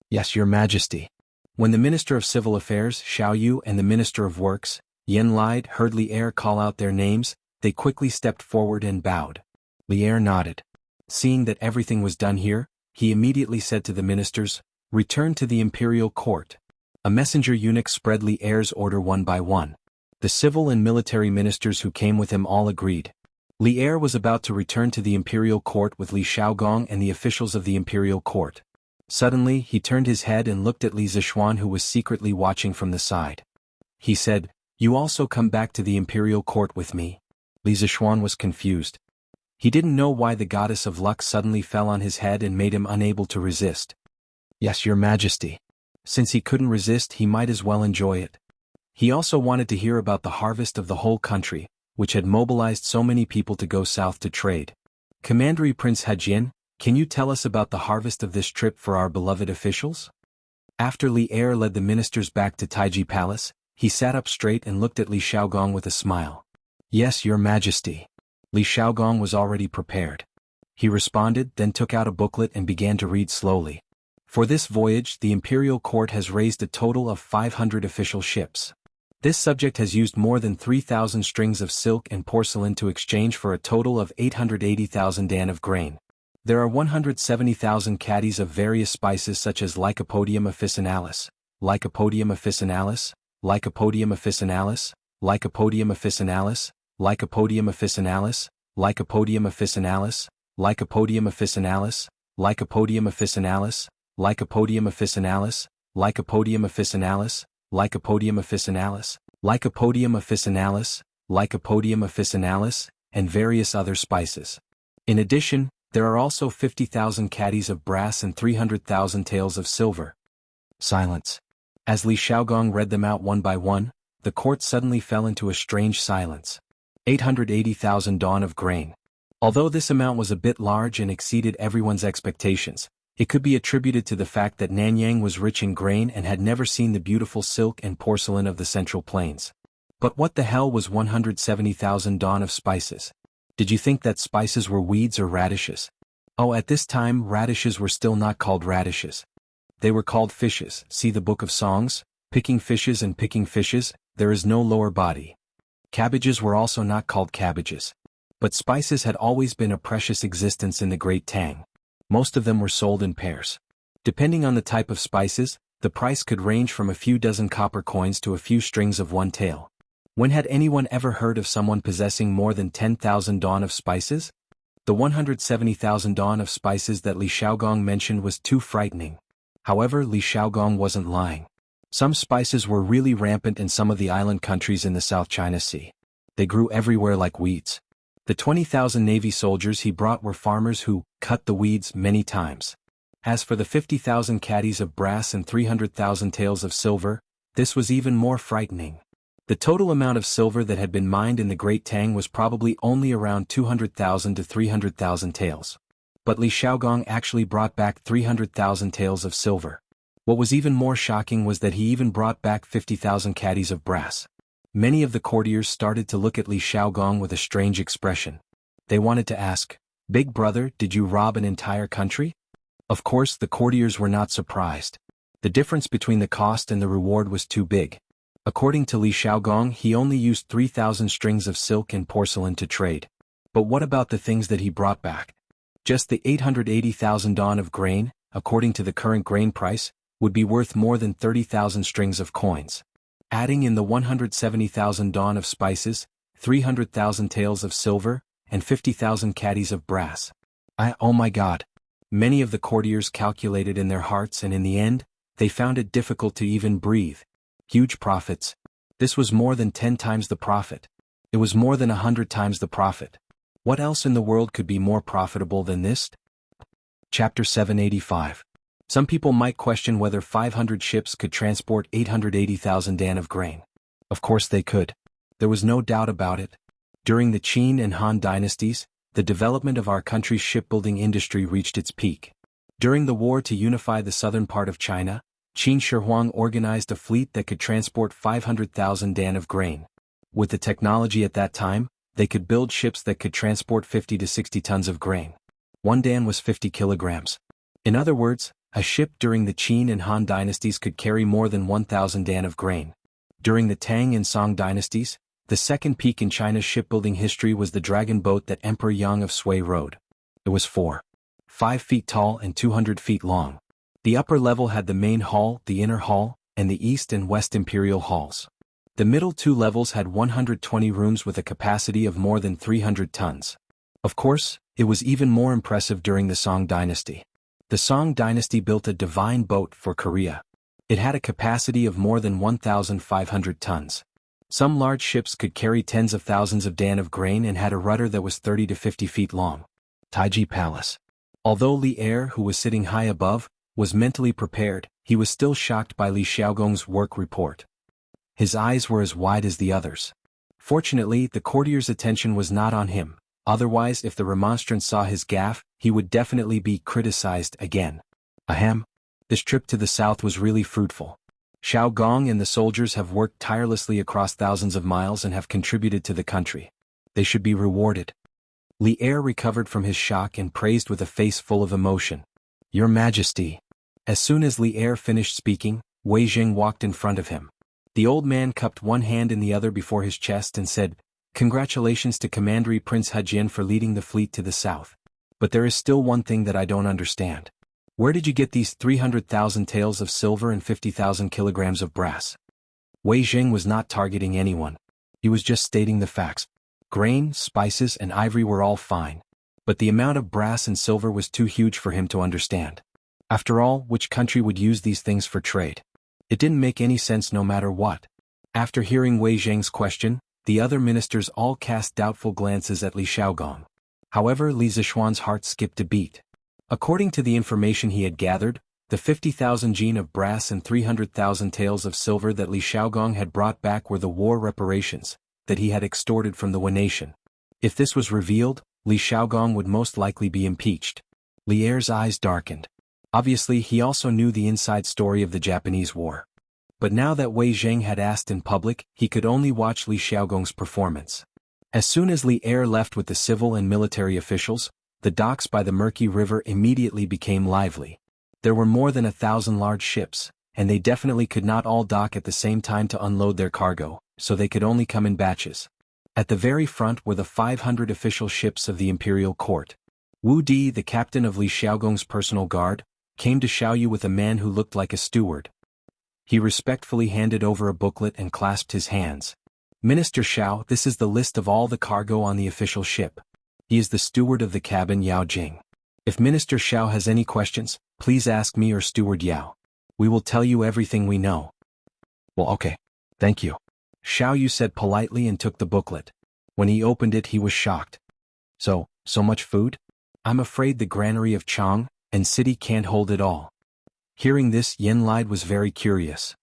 Yes, Your Majesty. When the Minister of Civil Affairs, Xiao Yu, and the Minister of Works, Yen Lide, heard Li Er call out their names, they quickly stepped forward and bowed. Li Er nodded. Seeing that everything was done here, he immediately said to the ministers, "Return to the imperial court." A messenger eunuch spread Li Er's order one by one. The civil and military ministers who came with him all agreed. Li Er was about to return to the imperial court with Li Xiaogong and the officials of the imperial court. Suddenly, he turned his head and looked at Li Zishuan, who was secretly watching from the side. He said, "You also come back to the imperial court with me." Li Zishuan was confused. He didn't know why the goddess of luck suddenly fell on his head and made him unable to resist. Yes, Your Majesty. Since he couldn't resist, he might as well enjoy it. He also wanted to hear about the harvest of the whole country, which had mobilized so many people to go south to trade. Commandery Prince Hajin, can you tell us about the harvest of this trip for our beloved officials? After Li Er led the ministers back to Taiji Palace, he sat up straight and looked at Li Xiaogong with a smile. Yes, Your Majesty. Li Xiaogong was already prepared. He responded, then took out a booklet and began to read slowly. For this voyage, the imperial court has raised a total of 500 official ships. This subject has used more than 3,000 strings of silk and porcelain to exchange for a total of 880,000 dan of grain. There are 170,000 caddies of various spices such as Lycopodium officinalis, Lycopodium officinalis, Lycopodium officinalis, Lycopodium officinalis, Lycopodium officinalis, Lycopodium officinalis, Lycopodium officinalis, Lycopodium officinalis, Lycopodium officinalis, Lycopodium officinalis, Lycopodium officinalis, Lycopodium officinalis, Lycopodium officinalis, and various other spices. In addition, there are also 50,000 caddies of brass and 300,000 taels of silver. Silence. As Li Xiaogong read them out one by one, the court suddenly fell into a strange silence. 880,000 dawn of grain. Although this amount was a bit large and exceeded everyone's expectations, it could be attributed to the fact that Nanyang was rich in grain and had never seen the beautiful silk and porcelain of the Central Plains. But what the hell was 170,000 dawn of spices? Did you think that spices were weeds or radishes? Oh, at this time radishes were still not called radishes. They were called fishes. See the Book of Songs, picking fishes and picking fishes, there is no lower body. Cabbages were also not called cabbages. But spices had always been a precious existence in the Great Tang. Most of them were sold in pairs. Depending on the type of spices, the price could range from a few dozen copper coins to a few strings of one tael. When had anyone ever heard of someone possessing more than 10,000 dawn of spices? The 170,000 dawn of spices that Li Xiaogong mentioned was too frightening. However, Li Xiaogong wasn't lying. Some spices were really rampant in some of the island countries in the South China Sea. They grew everywhere like weeds. The 20,000 Navy soldiers he brought were farmers who cut the weeds many times. As for the 50,000 caddies of brass and 300,000 taels of silver, this was even more frightening. The total amount of silver that had been mined in the Great Tang was probably only around 200,000 to 300,000 taels. But Li Xiaogong actually brought back 300,000 taels of silver. What was even more shocking was that he even brought back 50,000 caddies of brass. Many of the courtiers started to look at Li Xiaogong with a strange expression. They wanted to ask, "Big brother, did you rob an entire country?" Of course, the courtiers were not surprised. The difference between the cost and the reward was too big. According to Li Xiaogong, he only used 3,000 strings of silk and porcelain to trade. But what about the things that he brought back? Just the 880,000 dawn of grain, according to the current grain price, would be worth more than 30,000 strings of coins. Adding in the 170,000 dawn of spices, 300,000 taels of silver, and 50,000 caddies of brass. Oh my God. Many of the courtiers calculated in their hearts, and in the end, they found it difficult to even breathe. Huge profits. This was more than 10 times the profit. It was more than 100 times the profit. What else in the world could be more profitable than this? Chapter 785. Some people might question whether 500 ships could transport 880,000 dan of grain. Of course they could. There was no doubt about it. During the Qin and Han dynasties, the development of our country's shipbuilding industry reached its peak. During the war to unify the southern part of China, Qin Shi Huang organized a fleet that could transport 500,000 dan of grain. With the technology at that time, they could build ships that could transport 50 to 60 tons of grain. One dan was 50 kilograms. In other words, a ship during the Qin and Han dynasties could carry more than 1,000 dan of grain. During the Tang and Song dynasties, the second peak in China's shipbuilding history was the dragon boat that Emperor Yang of Sui rode. It was 5 feet tall and 200 feet long. The upper level had the main hall, the inner hall, and the east and west imperial halls. The middle two levels had 120 rooms with a capacity of more than 300 tons. Of course, it was even more impressive during the Song dynasty. The Song dynasty built a divine boat for Korea. It had a capacity of more than 1,500 tons. Some large ships could carry tens of thousands of dan of grain and had a rudder that was 30 to 50 feet long. Taiji Palace. Although Li Er, who was sitting high above, was mentally prepared, he was still shocked by Li Xiaogong's work report. His eyes were as wide as the others. Fortunately, the courtier's attention was not on him. Otherwise, if the remonstrant saw his gaffe, he would definitely be criticized again. Ahem. This trip to the south was really fruitful. Xiaogong and the soldiers have worked tirelessly across thousands of miles and have contributed to the country. They should be rewarded. Li Er recovered from his shock and praised with a face full of emotion. Your Majesty. As soon as Li Er finished speaking, Wei Jing walked in front of him. The old man cupped one hand in the other before his chest and said, "Congratulations to Commander Prince Hejin for leading the fleet to the south. But there is still one thing that I don't understand. Where did you get these 300,000 taels of silver and 50,000 kilograms of brass?" Wei Jing was not targeting anyone. He was just stating the facts. Grain, spices, and ivory were all fine. But the amount of brass and silver was too huge for him to understand. After all, which country would use these things for trade? It didn't make any sense no matter what. After hearing Wei Zheng's question, the other ministers all cast doubtful glances at Li Xiaogong. However, Li Zixuan's heart skipped a beat. According to the information he had gathered, the 50,000 jin of brass and 300,000 taels of silver that Li Xiaogong had brought back were the war reparations that he had extorted from the Wen nation. If this was revealed, Li Xiaogong would most likely be impeached. Li Er's eyes darkened. Obviously, he also knew the inside story of the Japanese war. But now that Wei Zheng had asked in public, he could only watch Li Xiaogong's performance. As soon as Li Er left with the civil and military officials, the docks by the murky river immediately became lively. There were more than 1,000 large ships, and they definitely could not all dock at the same time to unload their cargo, so they could only come in batches. At the very front were the 500 official ships of the imperial court. Wu Di, the captain of Li Xiaogong's personal guard, came to Xiaoyu with a man who looked like a steward. He respectfully handed over a booklet and clasped his hands. "Minister Xiao, this is the list of all the cargo on the official ship. He is the steward of the cabin, Yao Jing. If Minister Xiao has any questions, please ask me or Steward Yao. We will tell you everything we know." "Well, okay. Thank you." Xiaoyu said politely and took the booklet. When he opened it, he was shocked. So much food? I'm afraid the granary of Chang and city can't hold it all." Hearing this, Yen Lide was very curious.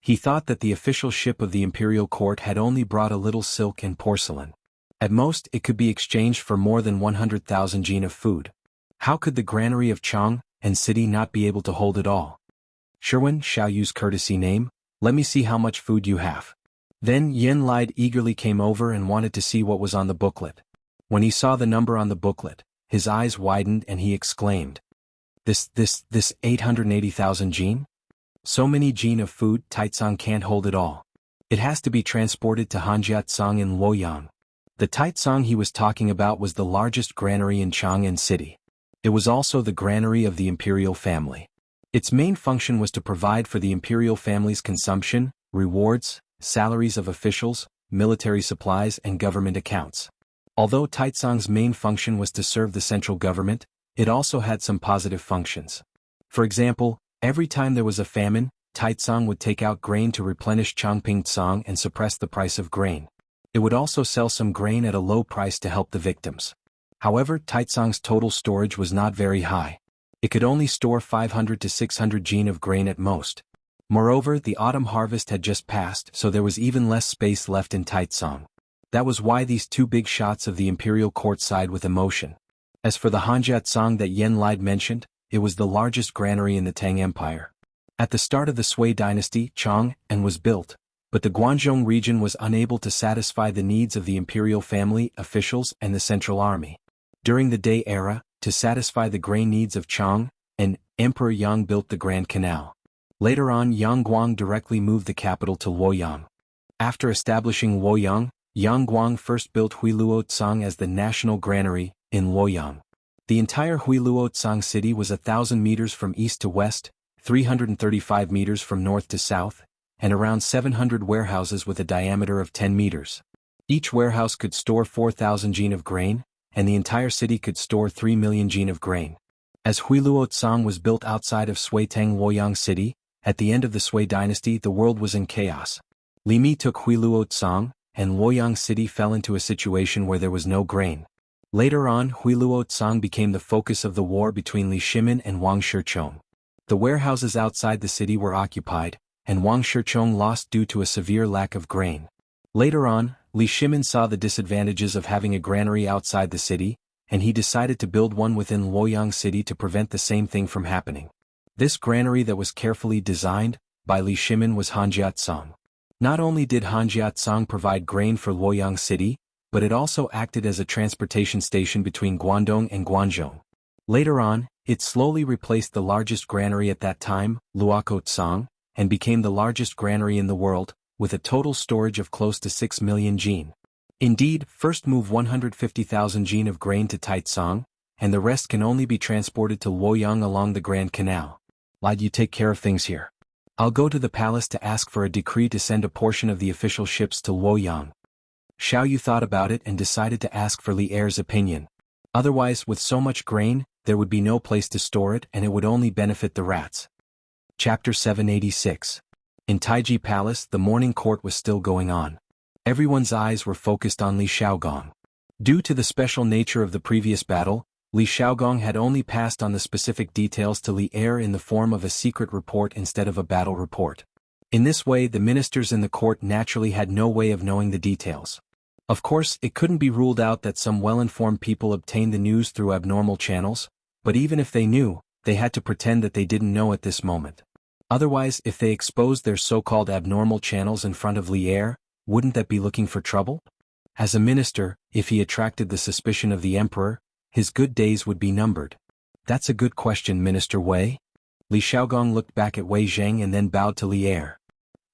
He thought that the official ship of the imperial court had only brought a little silk and porcelain. At most, it could be exchanged for more than 100,000 jin of food. How could the granary of Chang and city not be able to hold it all? "Sherwin," Xiaoyu's courtesy name, "let me see how much food you have." Then Yen Lide eagerly came over and wanted to see what was on the booklet. When he saw the number on the booklet, his eyes widened and he exclaimed, This 880,000 jin? So many jin of food, Taitsang can't hold it all. It has to be transported to Hanjiatsang in Luoyang. The Taitsang he was talking about was the largest granary in Chang'an City. It was also the granary of the imperial family. Its main function was to provide for the imperial family's consumption, rewards, salaries of officials, military supplies and government accounts. Although Taitsang's main function was to serve the central government, it also had some positive functions. For example, every time there was a famine, Taitsang would take out grain to replenish Changping-tsang and suppress the price of grain. It would also sell some grain at a low price to help the victims. However, Taitsang's total storage was not very high. It could only store 500 to 600 jin of grain at most. Moreover, the autumn harvest had just passed, so there was even less space left in Taitsang. That was why these two big shots of the imperial court sighed with emotion. As for the Hanjiatsang that Yen Lide mentioned, it was the largest granary in the Tang Empire. At the start of the Sui dynasty, Chang'an was built, but the Guangzhou region was unable to satisfy the needs of the imperial family, officials, and the central army. During the Day era, to satisfy the grain needs of Chang'an, Emperor Yang built the Grand Canal. Later on, Yang Guang directly moved the capital to Luoyang. After establishing Luoyang, Yang Guang first built Huiluotsang as the national granary, in Luoyang. The entire Huiluotsang city was 1,000 meters from east to west, 335 meters from north to south, and around 700 warehouses with a diameter of 10 meters. Each warehouse could store 4,000 jin of grain, and the entire city could store 3 million jin of grain. As Huiluotsang was built outside of Suitang Luoyang city, at the end of the Sui dynasty the world was in chaos. Li Mi took Huiluotsang, and Luoyang city fell into a situation where there was no grain. Later on, Huiluotsang became the focus of the war between Li Shimin and Wang Shichong. The warehouses outside the city were occupied, and Wang Shichong lost due to a severe lack of grain. Later on, Li Shimin saw the disadvantages of having a granary outside the city, and he decided to build one within Luoyang city to prevent the same thing from happening. This granary that was carefully designed by Li Shimin was Hanjiatsang. Not only did Hanjiatsang provide grain for Luoyang city, but it also acted as a transportation station between Guangdong and Guangzhou. Later on, it slowly replaced the largest granary at that time, Luokotsang, and became the largest granary in the world, with a total storage of close to 6 million jin. Indeed, first move 150,000 jin of grain to Taitsang, and the rest can only be transported to Luoyang along the Grand Canal. Lide, you take care of things here. I'll go to the palace to ask for a decree to send a portion of the official ships to Luoyang. Xiao Yu thought about it and decided to ask for Li Er's opinion. Otherwise, with so much grain, there would be no place to store it and it would only benefit the rats. Chapter 786. In Taiji Palace, the morning court was still going on. Everyone's eyes were focused on Li Xiaogong. Due to the special nature of the previous battle, Li Xiaogong had only passed on the specific details to Li Er in the form of a secret report instead of a battle report. In this way, the ministers in the court naturally had no way of knowing the details. Of course, it couldn't be ruled out that some well-informed people obtained the news through abnormal channels, but even if they knew, they had to pretend that they didn't know at this moment. Otherwise, if they exposed their so-called abnormal channels in front of Li Er, wouldn't that be looking for trouble? As a minister, if he attracted the suspicion of the emperor, his good days would be numbered. That's a good question, Minister Wei. Li Xiaogong looked back at Wei Zheng and then bowed to Li Er.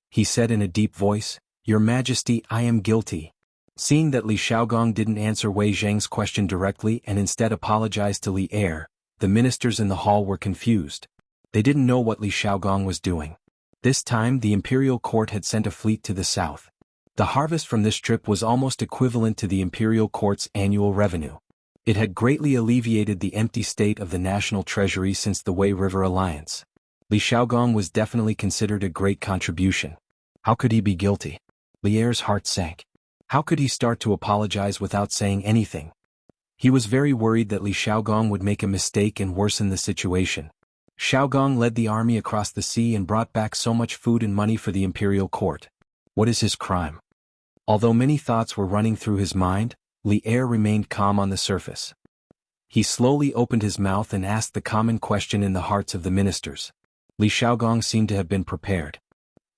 He said in a deep voice, "Your Majesty, I am guilty." Seeing that Li Xiaogong didn't answer Wei Zheng's question directly and instead apologized to Li Er, the ministers in the hall were confused. They didn't know what Li Xiaogong was doing. This time the imperial court had sent a fleet to the south. The harvest from this trip was almost equivalent to the imperial court's annual revenue. It had greatly alleviated the empty state of the national treasury since the Wei River Alliance. Li Xiaogong was definitely considered a great contribution. How could he be guilty? Li Er's heart sank. How could he start to apologize without saying anything? He was very worried that Li Xiaogong would make a mistake and worsen the situation. Xiaogong led the army across the sea and brought back so much food and money for the imperial court. What is his crime? Although many thoughts were running through his mind, Li Er remained calm on the surface. He slowly opened his mouth and asked the common question in the hearts of the ministers. Li Xiaogong seemed to have been prepared.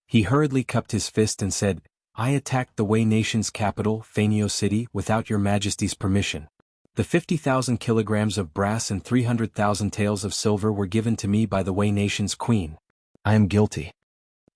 He hurriedly cupped his fist and said, I attacked the Wei nation's capital, Fanio City, without your majesty's permission. The 50,000 kilograms of brass and 300,000 taels of silver were given to me by the Wei nation's queen. I am guilty.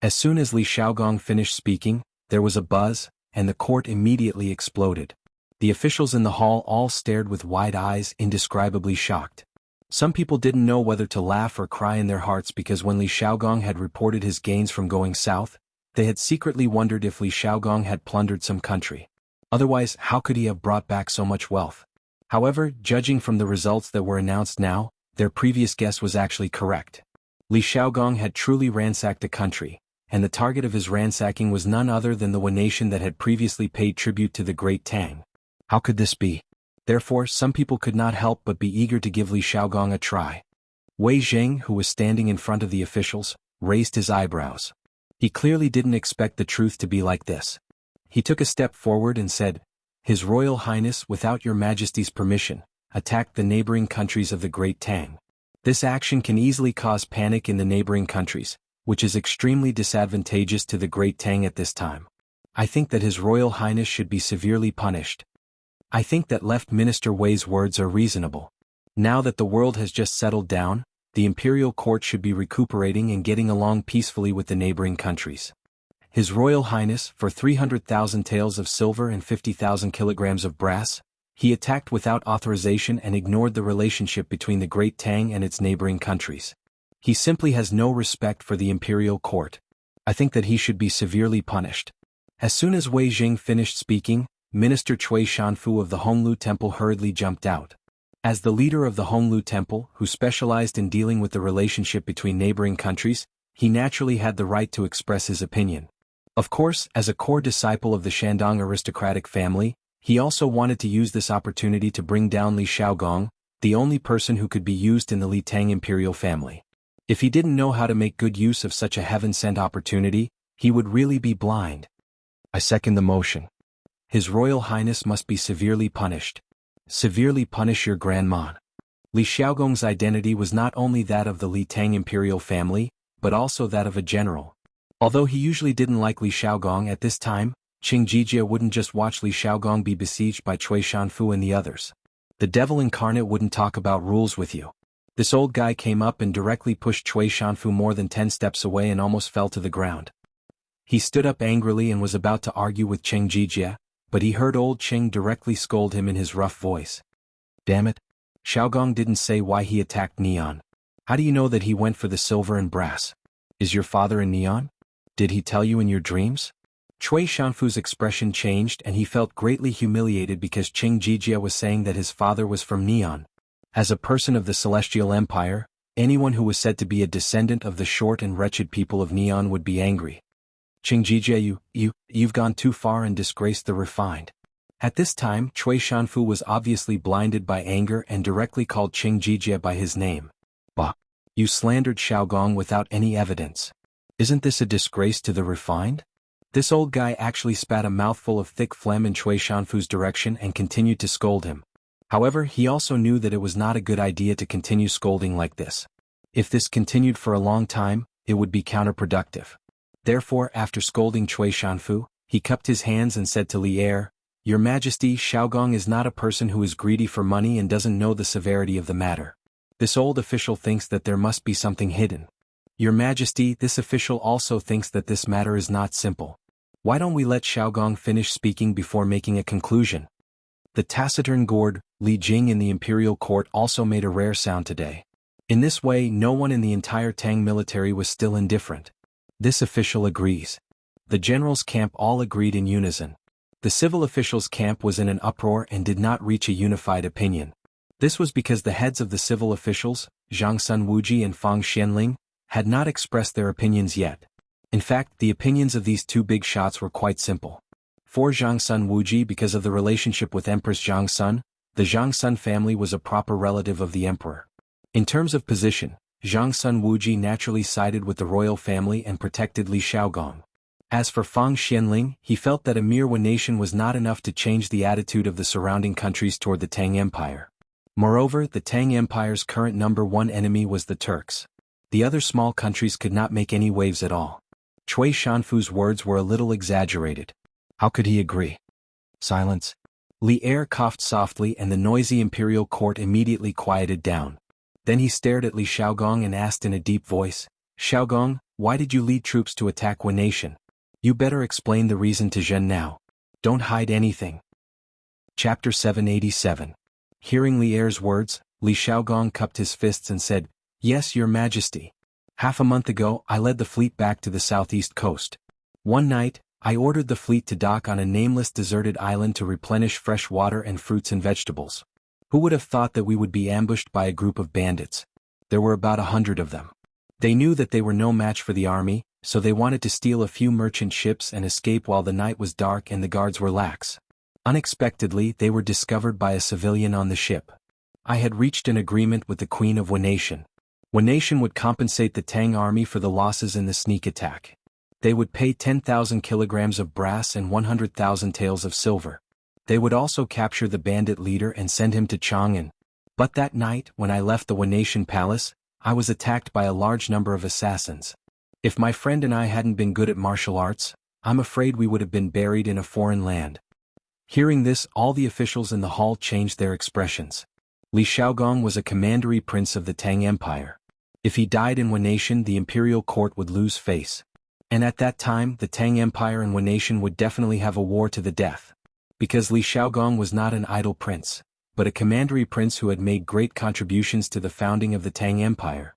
As soon as Li Xiaogong finished speaking, there was a buzz, and the court immediately exploded. The officials in the hall all stared with wide eyes, indescribably shocked. Some people didn't know whether to laugh or cry in their hearts because when Li Xiaogong had reported his gains from going south, they had secretly wondered if Li Xiaogong had plundered some country. Otherwise, how could he have brought back so much wealth? However, judging from the results that were announced now, their previous guess was actually correct. Li Xiaogong had truly ransacked the country, and the target of his ransacking was none other than the Wen nation that had previously paid tribute to the Great Tang. How could this be? Therefore, some people could not help but be eager to give Li Xiaogong a try. Wei Zheng, who was standing in front of the officials, raised his eyebrows. He clearly didn't expect the truth to be like this. He took a step forward and said, His Royal Highness, without your Majesty's permission, attacked the neighboring countries of the Great Tang. This action can easily cause panic in the neighboring countries, which is extremely disadvantageous to the Great Tang at this time. I think that His Royal Highness should be severely punished. I think that Left Minister Wei's words are reasonable. Now that the world has just settled down, the imperial court should be recuperating and getting along peacefully with the neighboring countries. His Royal Highness, for 300,000 taels of silver and 50,000 kilograms of brass, he attacked without authorization and ignored the relationship between the Great Tang and its neighboring countries. He simply has no respect for the imperial court. I think that he should be severely punished. As soon as Wei Jing finished speaking, Minister Cui Shanfu of the Honglu Temple hurriedly jumped out. As the leader of the Honglu Temple, who specialized in dealing with the relationship between neighboring countries, he naturally had the right to express his opinion. Of course, as a core disciple of the Shandong aristocratic family, he also wanted to use this opportunity to bring down Li Xiaogong, the only person who could be used in the Li Tang imperial family. If he didn't know how to make good use of such a heaven-sent opportunity, he would really be blind. I second the motion. His Royal Highness must be severely punished. Severely punish your grandma. Li Xiaogong's identity was not only that of the Li Tang imperial family, but also that of a general. Although he usually didn't like Li Xiaogong at this time, Qing Jijia wouldn't just watch Li Xiaogong be besieged by Cui Shanfu and the others. The devil incarnate wouldn't talk about rules with you. This old guy came up and directly pushed Cui Shanfu more than 10 steps away and almost fell to the ground. He stood up angrily and was about to argue with Qing Jijia, but he heard old Qing directly scold him in his rough voice. Damn it. Xiaogong didn't say why he attacked Neon. How do you know that he went for the silver and brass? Is your father in Neon? Did he tell you in your dreams? Cui Shanfu's expression changed and he felt greatly humiliated because Qing Jijia was saying that his father was from Neon. As a person of the Celestial Empire, anyone who was said to be a descendant of the short and wretched people of Neon would be angry. Qing Jijia, you've gone too far and disgraced the refined. At this time, Cui Shanfu was obviously blinded by anger and directly called Qing Jijia by his name. Bah! You slandered Xiaogong without any evidence. Isn't this a disgrace to the refined? This old guy actually spat a mouthful of thick phlegm in Cui Shanfu's direction and continued to scold him. However, he also knew that it was not a good idea to continue scolding like this. If this continued for a long time, it would be counterproductive. Therefore, after scolding Cui Shanfu, he cupped his hands and said to Li Er, Your Majesty, Xiaogong is not a person who is greedy for money and doesn't know the severity of the matter. This old official thinks that there must be something hidden. Your Majesty, this official also thinks that this matter is not simple. Why don't we let Xiaogong finish speaking before making a conclusion? The taciturn gourd, Li Jing in the imperial court also made a rare sound today. In this way, no one in the entire Tang military was still indifferent. This official agrees. The generals' camp all agreed in unison. The civil officials' camp was in an uproar and did not reach a unified opinion. This was because the heads of the civil officials, Zhang Sun Wuji and Fang Xianling, had not expressed their opinions yet. In fact, the opinions of these two big shots were quite simple. For Zhang Sun Wuji, because of the relationship with Empress Zhang Sun, the Zhang Sun family was a proper relative of the emperor. In terms of position, Zhang Sun Wuji naturally sided with the royal family and protected Li Xiaogong. As for Fang Xianling, he felt that a mere Wen nation was not enough to change the attitude of the surrounding countries toward the Tang Empire. Moreover, the Tang Empire's current number one enemy was the Turks. The other small countries could not make any waves at all. Cui Shanfu's words were a little exaggerated. How could he agree? Silence. Li Er coughed softly and the noisy imperial court immediately quieted down. Then he stared at Li Xiaogong and asked in a deep voice, Xiaogong, why did you lead troops to attack Wen Nation? You better explain the reason to Zhen now. Don't hide anything. Chapter 787. Hearing Li Er's words, Li Xiaogong cupped his fists and said, Yes, your majesty. Half a month ago, I led the fleet back to the southeast coast. One night, I ordered the fleet to dock on a nameless deserted island to replenish fresh water and fruits and vegetables. Who would have thought that we would be ambushed by a group of bandits? There were about 100 of them. They knew that they were no match for the army, so they wanted to steal a few merchant ships and escape while the night was dark and the guards were lax. Unexpectedly, they were discovered by a civilian on the ship. I had reached an agreement with the Queen of Wen Nation. Wen Nation would compensate the Tang army for the losses in the sneak attack. They would pay 10,000 kilograms of brass and 100,000 taels of silver. They would also capture the bandit leader and send him to Chang'an. But that night, when I left the Wen Nation palace, I was attacked by a large number of assassins. If my friend and I hadn't been good at martial arts, I'm afraid we would have been buried in a foreign land. Hearing this, all the officials in the hall changed their expressions. Li Xiaogong was a commandery prince of the Tang Empire. If he died in Wen Nation, the imperial court would lose face. And at that time, the Tang Empire and Wen Nation would definitely have a war to the death. Because Li Xiaogong was not an idle prince, but a commandery prince who had made great contributions to the founding of the Tang Empire.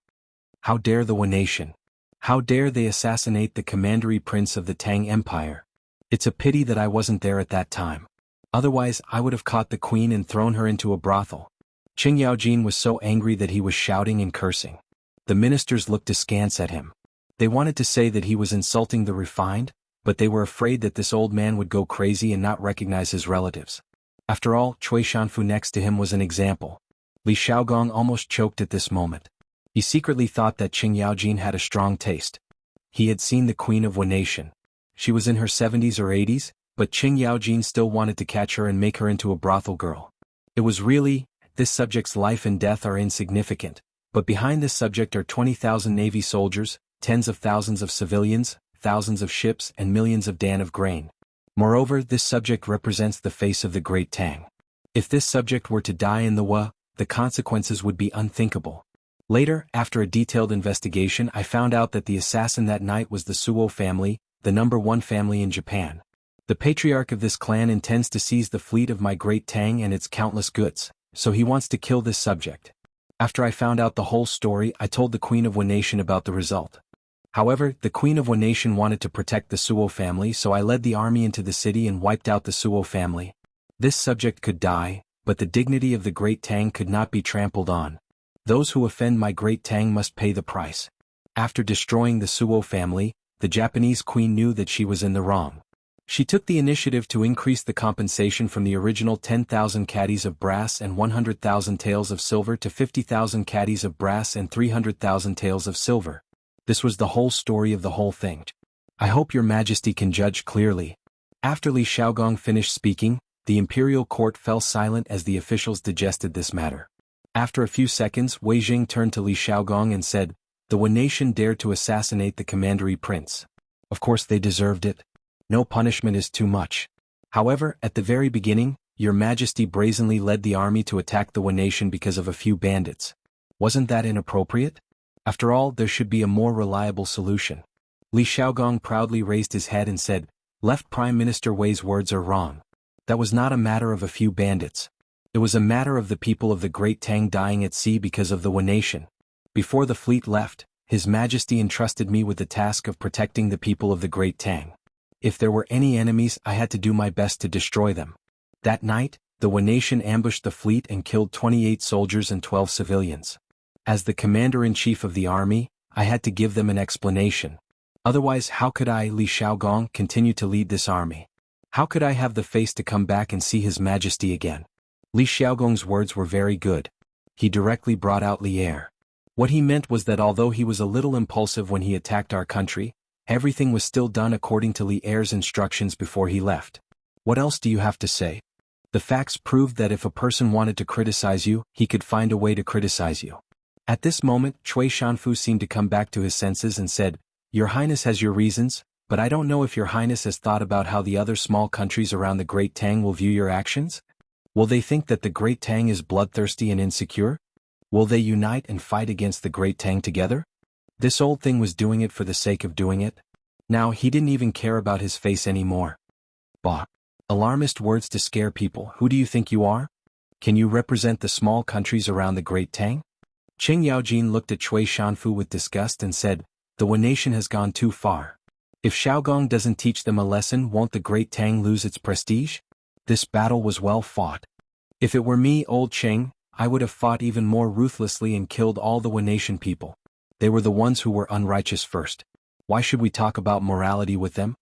How dare the Wen Nation? How dare they assassinate the commandery prince of the Tang Empire? It's a pity that I wasn't there at that time. Otherwise, I would have caught the queen and thrown her into a brothel. Qing Yaojin was so angry that he was shouting and cursing. The ministers looked askance at him. They wanted to say that he was insulting the refined, but they were afraid that this old man would go crazy and not recognize his relatives. After all, Cui Shanfu next to him was an example. Li Xiaogong almost choked at this moment. He secretly thought that Qing Yaojin had a strong taste. He had seen the Queen of Wen Nation. She was in her 70s or 80s, but Qing Yaojin still wanted to catch her and make her into a brothel girl. It was really, this subject's life and death are insignificant, but behind this subject are 20,000 navy soldiers, tens of thousands of civilians, thousands of ships and millions of dan of grain. Moreover, this subject represents the face of the Great Tang. If this subject were to die in the Wa, the consequences would be unthinkable. Later, after a detailed investigation, I found out that the assassin that night was the Suo family, the #1 family in Japan. The patriarch of this clan intends to seize the fleet of my Great Tang and its countless goods, so he wants to kill this subject. After I found out the whole story, I told the Queen of Wen Nation about the result. However, the Queen of Wen Nation wanted to protect the Suo family, so I led the army into the city and wiped out the Suo family. This subject could die, but the dignity of the Great Tang could not be trampled on. Those who offend my Great Tang must pay the price. After destroying the Suo family, the Japanese queen knew that she was in the wrong. She took the initiative to increase the compensation from the original 10,000 caddies of brass and 100,000 taels of silver to 50,000 caddies of brass and 300,000 taels of silver. This was the whole story of the whole thing. I hope your majesty can judge clearly. After Li Xiaogong finished speaking, the imperial court fell silent as the officials digested this matter. After a few seconds, Wei Jing turned to Li Xiaogong and said, The Wen Nation dared to assassinate the commandery prince. Of course they deserved it. No punishment is too much. However, at the very beginning, your majesty brazenly led the army to attack the Wen Nation because of a few bandits. Wasn't that inappropriate? After all, there should be a more reliable solution. Li Xiaogong proudly raised his head and said, Left Prime Minister Wei's words are wrong. That was not a matter of a few bandits. It was a matter of the people of the Great Tang dying at sea because of the Wen Nation. Before the fleet left, His Majesty entrusted me with the task of protecting the people of the Great Tang. If there were any enemies, I had to do my best to destroy them. That night, the Wen Nation ambushed the fleet and killed 28 soldiers and 12 civilians. As the commander-in-chief of the army, I had to give them an explanation. Otherwise, how could I, Li Xiaogong, continue to lead this army? How could I have the face to come back and see His Majesty again? Li Xiaogong's words were very good. He directly brought out Li Er. What he meant was that although he was a little impulsive when he attacked our country, everything was still done according to Li Er's instructions before he left. What else do you have to say? The facts proved that if a person wanted to criticize you, he could find a way to criticize you. At this moment, Cui Shanfu seemed to come back to his senses and said, Your Highness has your reasons, but I don't know if your highness has thought about how the other small countries around the Great Tang will view your actions? Will they think that the Great Tang is bloodthirsty and insecure? Will they unite and fight against the Great Tang together? This old thing was doing it for the sake of doing it. Now he didn't even care about his face anymore. Bah! Alarmist words to scare people. Who do you think you are? Can you represent the small countries around the Great Tang? Qing Yaojin looked at Cui Shanfu with disgust and said, the Wen nation has gone too far. If Xiaogong doesn't teach them a lesson, won't the Great Tang lose its prestige? This battle was well fought. If it were me, old Qing, I would have fought even more ruthlessly and killed all the Wen nation people. They were the ones who were unrighteous first. Why should we talk about morality with them?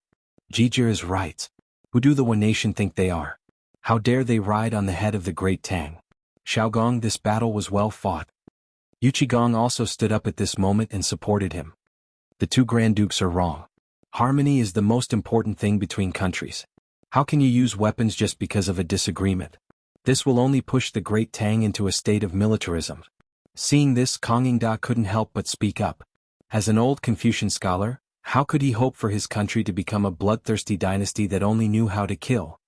Jijir is right. Who do the Wen nation think they are? How dare they ride on the head of the Great Tang? Xiaogong, this battle was well fought. Yuqigong also stood up at this moment and supported him. The two Grand Dukes are wrong. Harmony is the most important thing between countries. How can you use weapons just because of a disagreement? This will only push the Great Tang into a state of militarism. Seeing this, Kong Yingda couldn't help but speak up. As an old Confucian scholar, how could he hope for his country to become a bloodthirsty dynasty that only knew how to kill?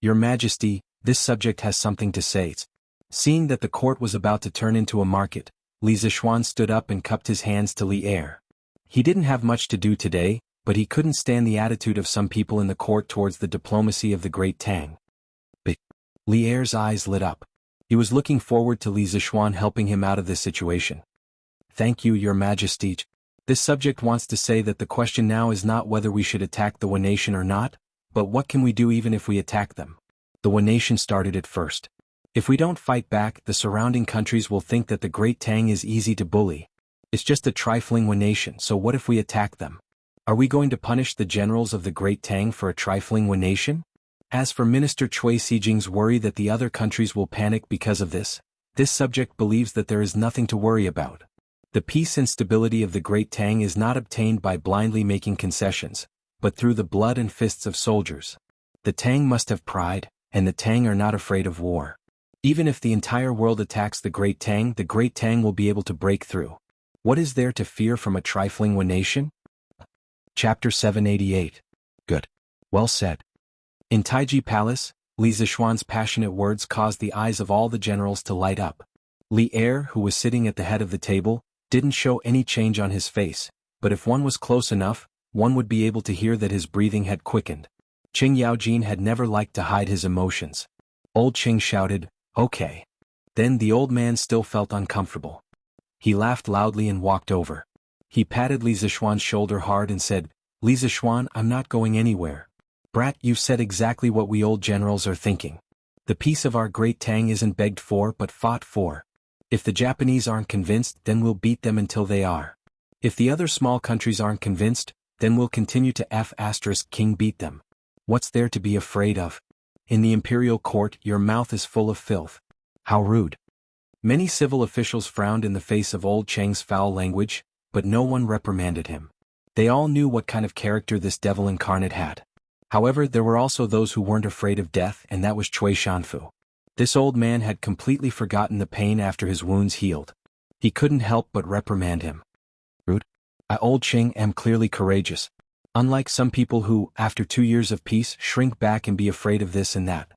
Your Majesty, this subject has something to say. Seeing that the court was about to turn into a market, Li Zixuan stood up and cupped his hands to Li Er. He didn't have much to do today, but he couldn't stand the attitude of some people in the court towards the diplomacy of the Great Tang. Li Er's eyes lit up. He was looking forward to Li Zixuan helping him out of this situation. Thank you, Your Majesty. This subject wants to say that the question now is not whether we should attack the Wen nation or not, but what can we do even if we attack them? The Wen nation started it first. If we don't fight back, the surrounding countries will think that the Great Tang is easy to bully. It's just a trifling Wen nation, so what if we attack them? Are we going to punish the generals of the Great Tang for a trifling Wen nation? As for Minister Cui Sijing's worry that the other countries will panic because of this subject believes that there is nothing to worry about. The peace and stability of the Great Tang is not obtained by blindly making concessions, but through the blood and fists of soldiers. The Tang must have pride, and the Tang are not afraid of war. Even if the entire world attacks the Great Tang will be able to break through. What is there to fear from a trifling Wen nation? Chapter 788. Good. Well said. In Taiji Palace, Li Zixuan's passionate words caused the eyes of all the generals to light up. Li Er, who was sitting at the head of the table, didn't show any change on his face, but if one was close enough, one would be able to hear that his breathing had quickened. Qing Yaojin had never liked to hide his emotions. Old Qing shouted, "Okay." Then the old man still felt uncomfortable. He laughed loudly and walked over. He patted Li Zixuan's shoulder hard and said, "Li Zixuan, I'm not going anywhere. Brat, you've said exactly what we old generals are thinking. The peace of our Great Tang isn't begged for but fought for. If the Japanese aren't convinced, then we'll beat them until they are. If the other small countries aren't convinced, then we'll continue to King beat them. What's there to be afraid of? In the imperial court, your mouth is full of filth. How rude." Many civil officials frowned in the face of old Cheng's foul language, but no one reprimanded him. They all knew what kind of character this devil incarnate had. However, there were also those who weren't afraid of death, and that was Cui Shanfu. This old man had completely forgotten the pain after his wounds healed. He couldn't help but reprimand him. "Rude. I, old Qing, am clearly courageous. Unlike some people who, after 2 years of peace, shrink back and be afraid of this and that.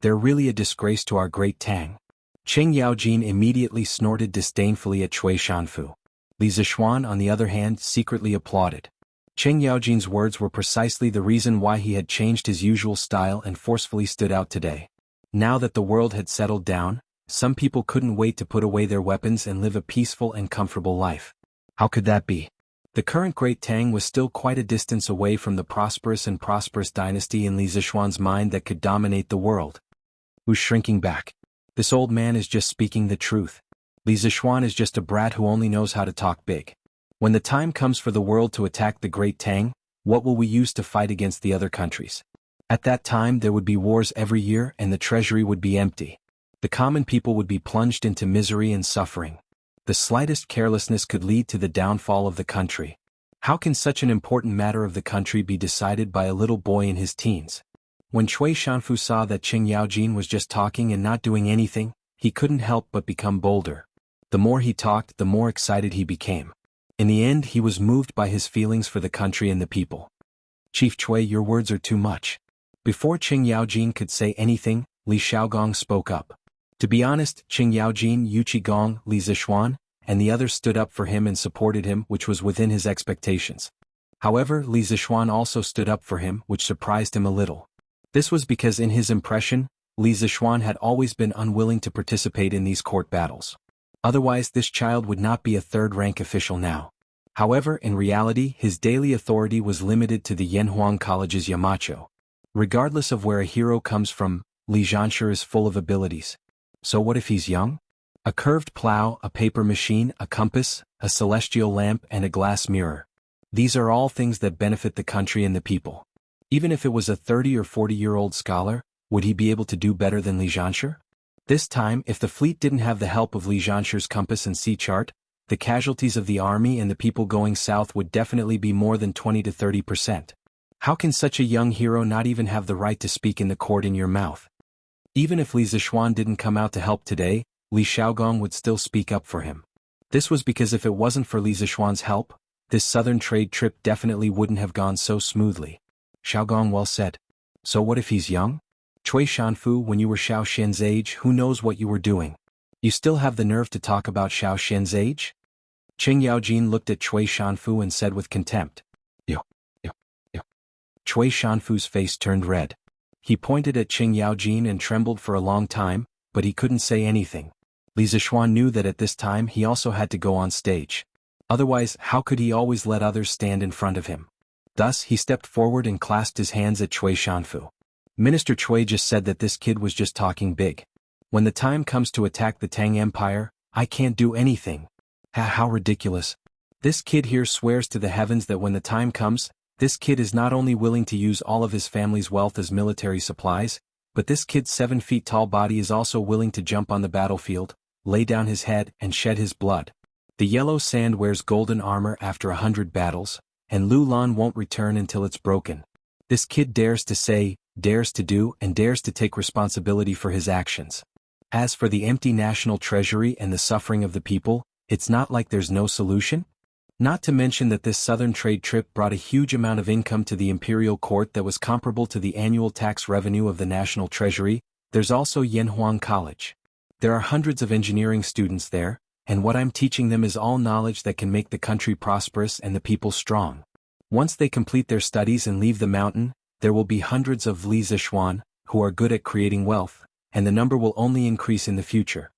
They're really a disgrace to our Great Tang." Qing Yaojin immediately snorted disdainfully at Cui Shanfu. Li Zixuan, on the other hand, secretly applauded. Qing Yaojin's words were precisely the reason why he had changed his usual style and forcefully stood out today. Now that the world had settled down, some people couldn't wait to put away their weapons and live a peaceful and comfortable life. How could that be? The current Great Tang was still quite a distance away from the prosperous dynasty in Li Zixuan's mind that could dominate the world. Who's shrinking back? This old man is just speaking the truth. Li Zixuan is just a brat who only knows how to talk big. When the time comes for the world to attack the Great Tang, what will we use to fight against the other countries? At that time there would be wars every year and the treasury would be empty. The common people would be plunged into misery and suffering. The slightest carelessness could lead to the downfall of the country. How can such an important matter of the country be decided by a little boy in his teens? When Cui Shanfu saw that Qing Yaojin was just talking and not doing anything, he couldn't help but become bolder. The more he talked, the more excited he became. In the end, he was moved by his feelings for the country and the people. Chief Chui, your words are too much. Before Qing Yaojin could say anything, Li Xiaogong spoke up. To be honest, Qing Yaojin, Yu Qigong, Li Zixuan, and the others stood up for him and supported him, which was within his expectations. However, Li Zixuan also stood up for him, which surprised him a little. This was because in his impression, Li Zixuan had always been unwilling to participate in these court battles. Otherwise, this child would not be a third-rank official now. However, in reality, his daily authority was limited to the Yanhuang College's Yamacho. Regardless of where a hero comes from, Li Zhanshi is full of abilities. So what if he's young? A curved plow, a paper machine, a compass, a celestial lamp, and a glass mirror. These are all things that benefit the country and the people. Even if it was a 30 or 40-year-old scholar, would he be able to do better than Li Zhanshi? This time, if the fleet didn't have the help of Li Zhanshi's compass and sea chart, the casualties of the army and the people going south would definitely be more than 20 to 30%. How can such a young hero not even have the right to speak in the court in your mouth? Even if Li Zixuan didn't come out to help today, Li Xiaogong would still speak up for him. This was because if it wasn't for Li Zixuan's help, this southern trade trip definitely wouldn't have gone so smoothly. Xiaogong, well said. So what if he's young? Cui Shanfu, when you were Xiao Xian's age, who knows what you were doing? You still have the nerve to talk about Xiao Xian's age? Qing Yaojin looked at Cui Shanfu and said with contempt. Yo. Cui Shanfu's face turned red. He pointed at Qing Yaojin and trembled for a long time, but he couldn't say anything. Li Zixuan knew that at this time he also had to go on stage. Otherwise, how could he always let others stand in front of him? Thus, he stepped forward and clasped his hands at Cui Shanfu. Minister Cui just said that this kid was just talking big. When the time comes to attack the Tang Empire, I can't do anything. How ridiculous. This kid here swears to the heavens that when the time comes, this kid is not only willing to use all of his family's wealth as military supplies, but this kid's 7 feet tall body is also willing to jump on the battlefield, lay down his head, and shed his blood. The yellow sand wears golden armor after 100 battles, and Lu Lan won't return until it's broken. This kid dares to say, dares to do, and dares to take responsibility for his actions. As for the empty national treasury and the suffering of the people, it's not like there's no solution. Not to mention that this southern trade trip brought a huge amount of income to the imperial court that was comparable to the annual tax revenue of the national treasury. There's also Yanhuang College. There are hundreds of engineering students there, and what I'm teaching them is all knowledge that can make the country prosperous and the people strong. Once they complete their studies and leave the mountain, there will be hundreds of Li Zixuan, who are good at creating wealth, and the number will only increase in the future.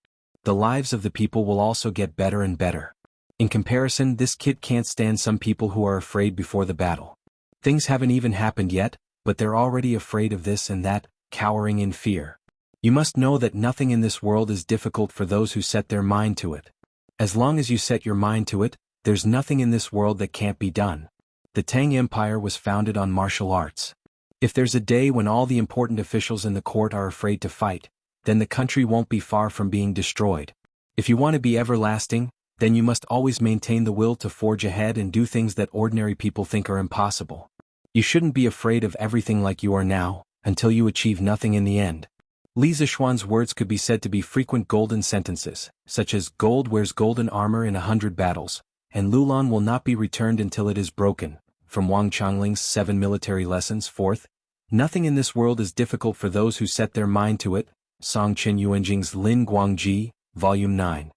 The lives of the people will also get better and better. In comparison, this kid can't stand some people who are afraid before the battle. Things haven't even happened yet, but they're already afraid of this and that, cowering in fear. You must know that nothing in this world is difficult for those who set their mind to it. As long as you set your mind to it, there's nothing in this world that can't be done. The Tang Empire was founded on martial arts. If there's a day when all the important officials in the court are afraid to fight, then the country won't be far from being destroyed. If you want to be everlasting, then you must always maintain the will to forge ahead and do things that ordinary people think are impossible. You shouldn't be afraid of everything like you are now, until you achieve nothing in the end. Li Zixuan's words could be said to be frequent golden sentences, such as gold wears golden armor in 100 battles, and Lulan will not be returned until it is broken. From Wang Changling's 7 military lessons. 4th, nothing in this world is difficult for those who set their mind to it. Song Qin Yuanjing's Lin Guangji, Volume 9.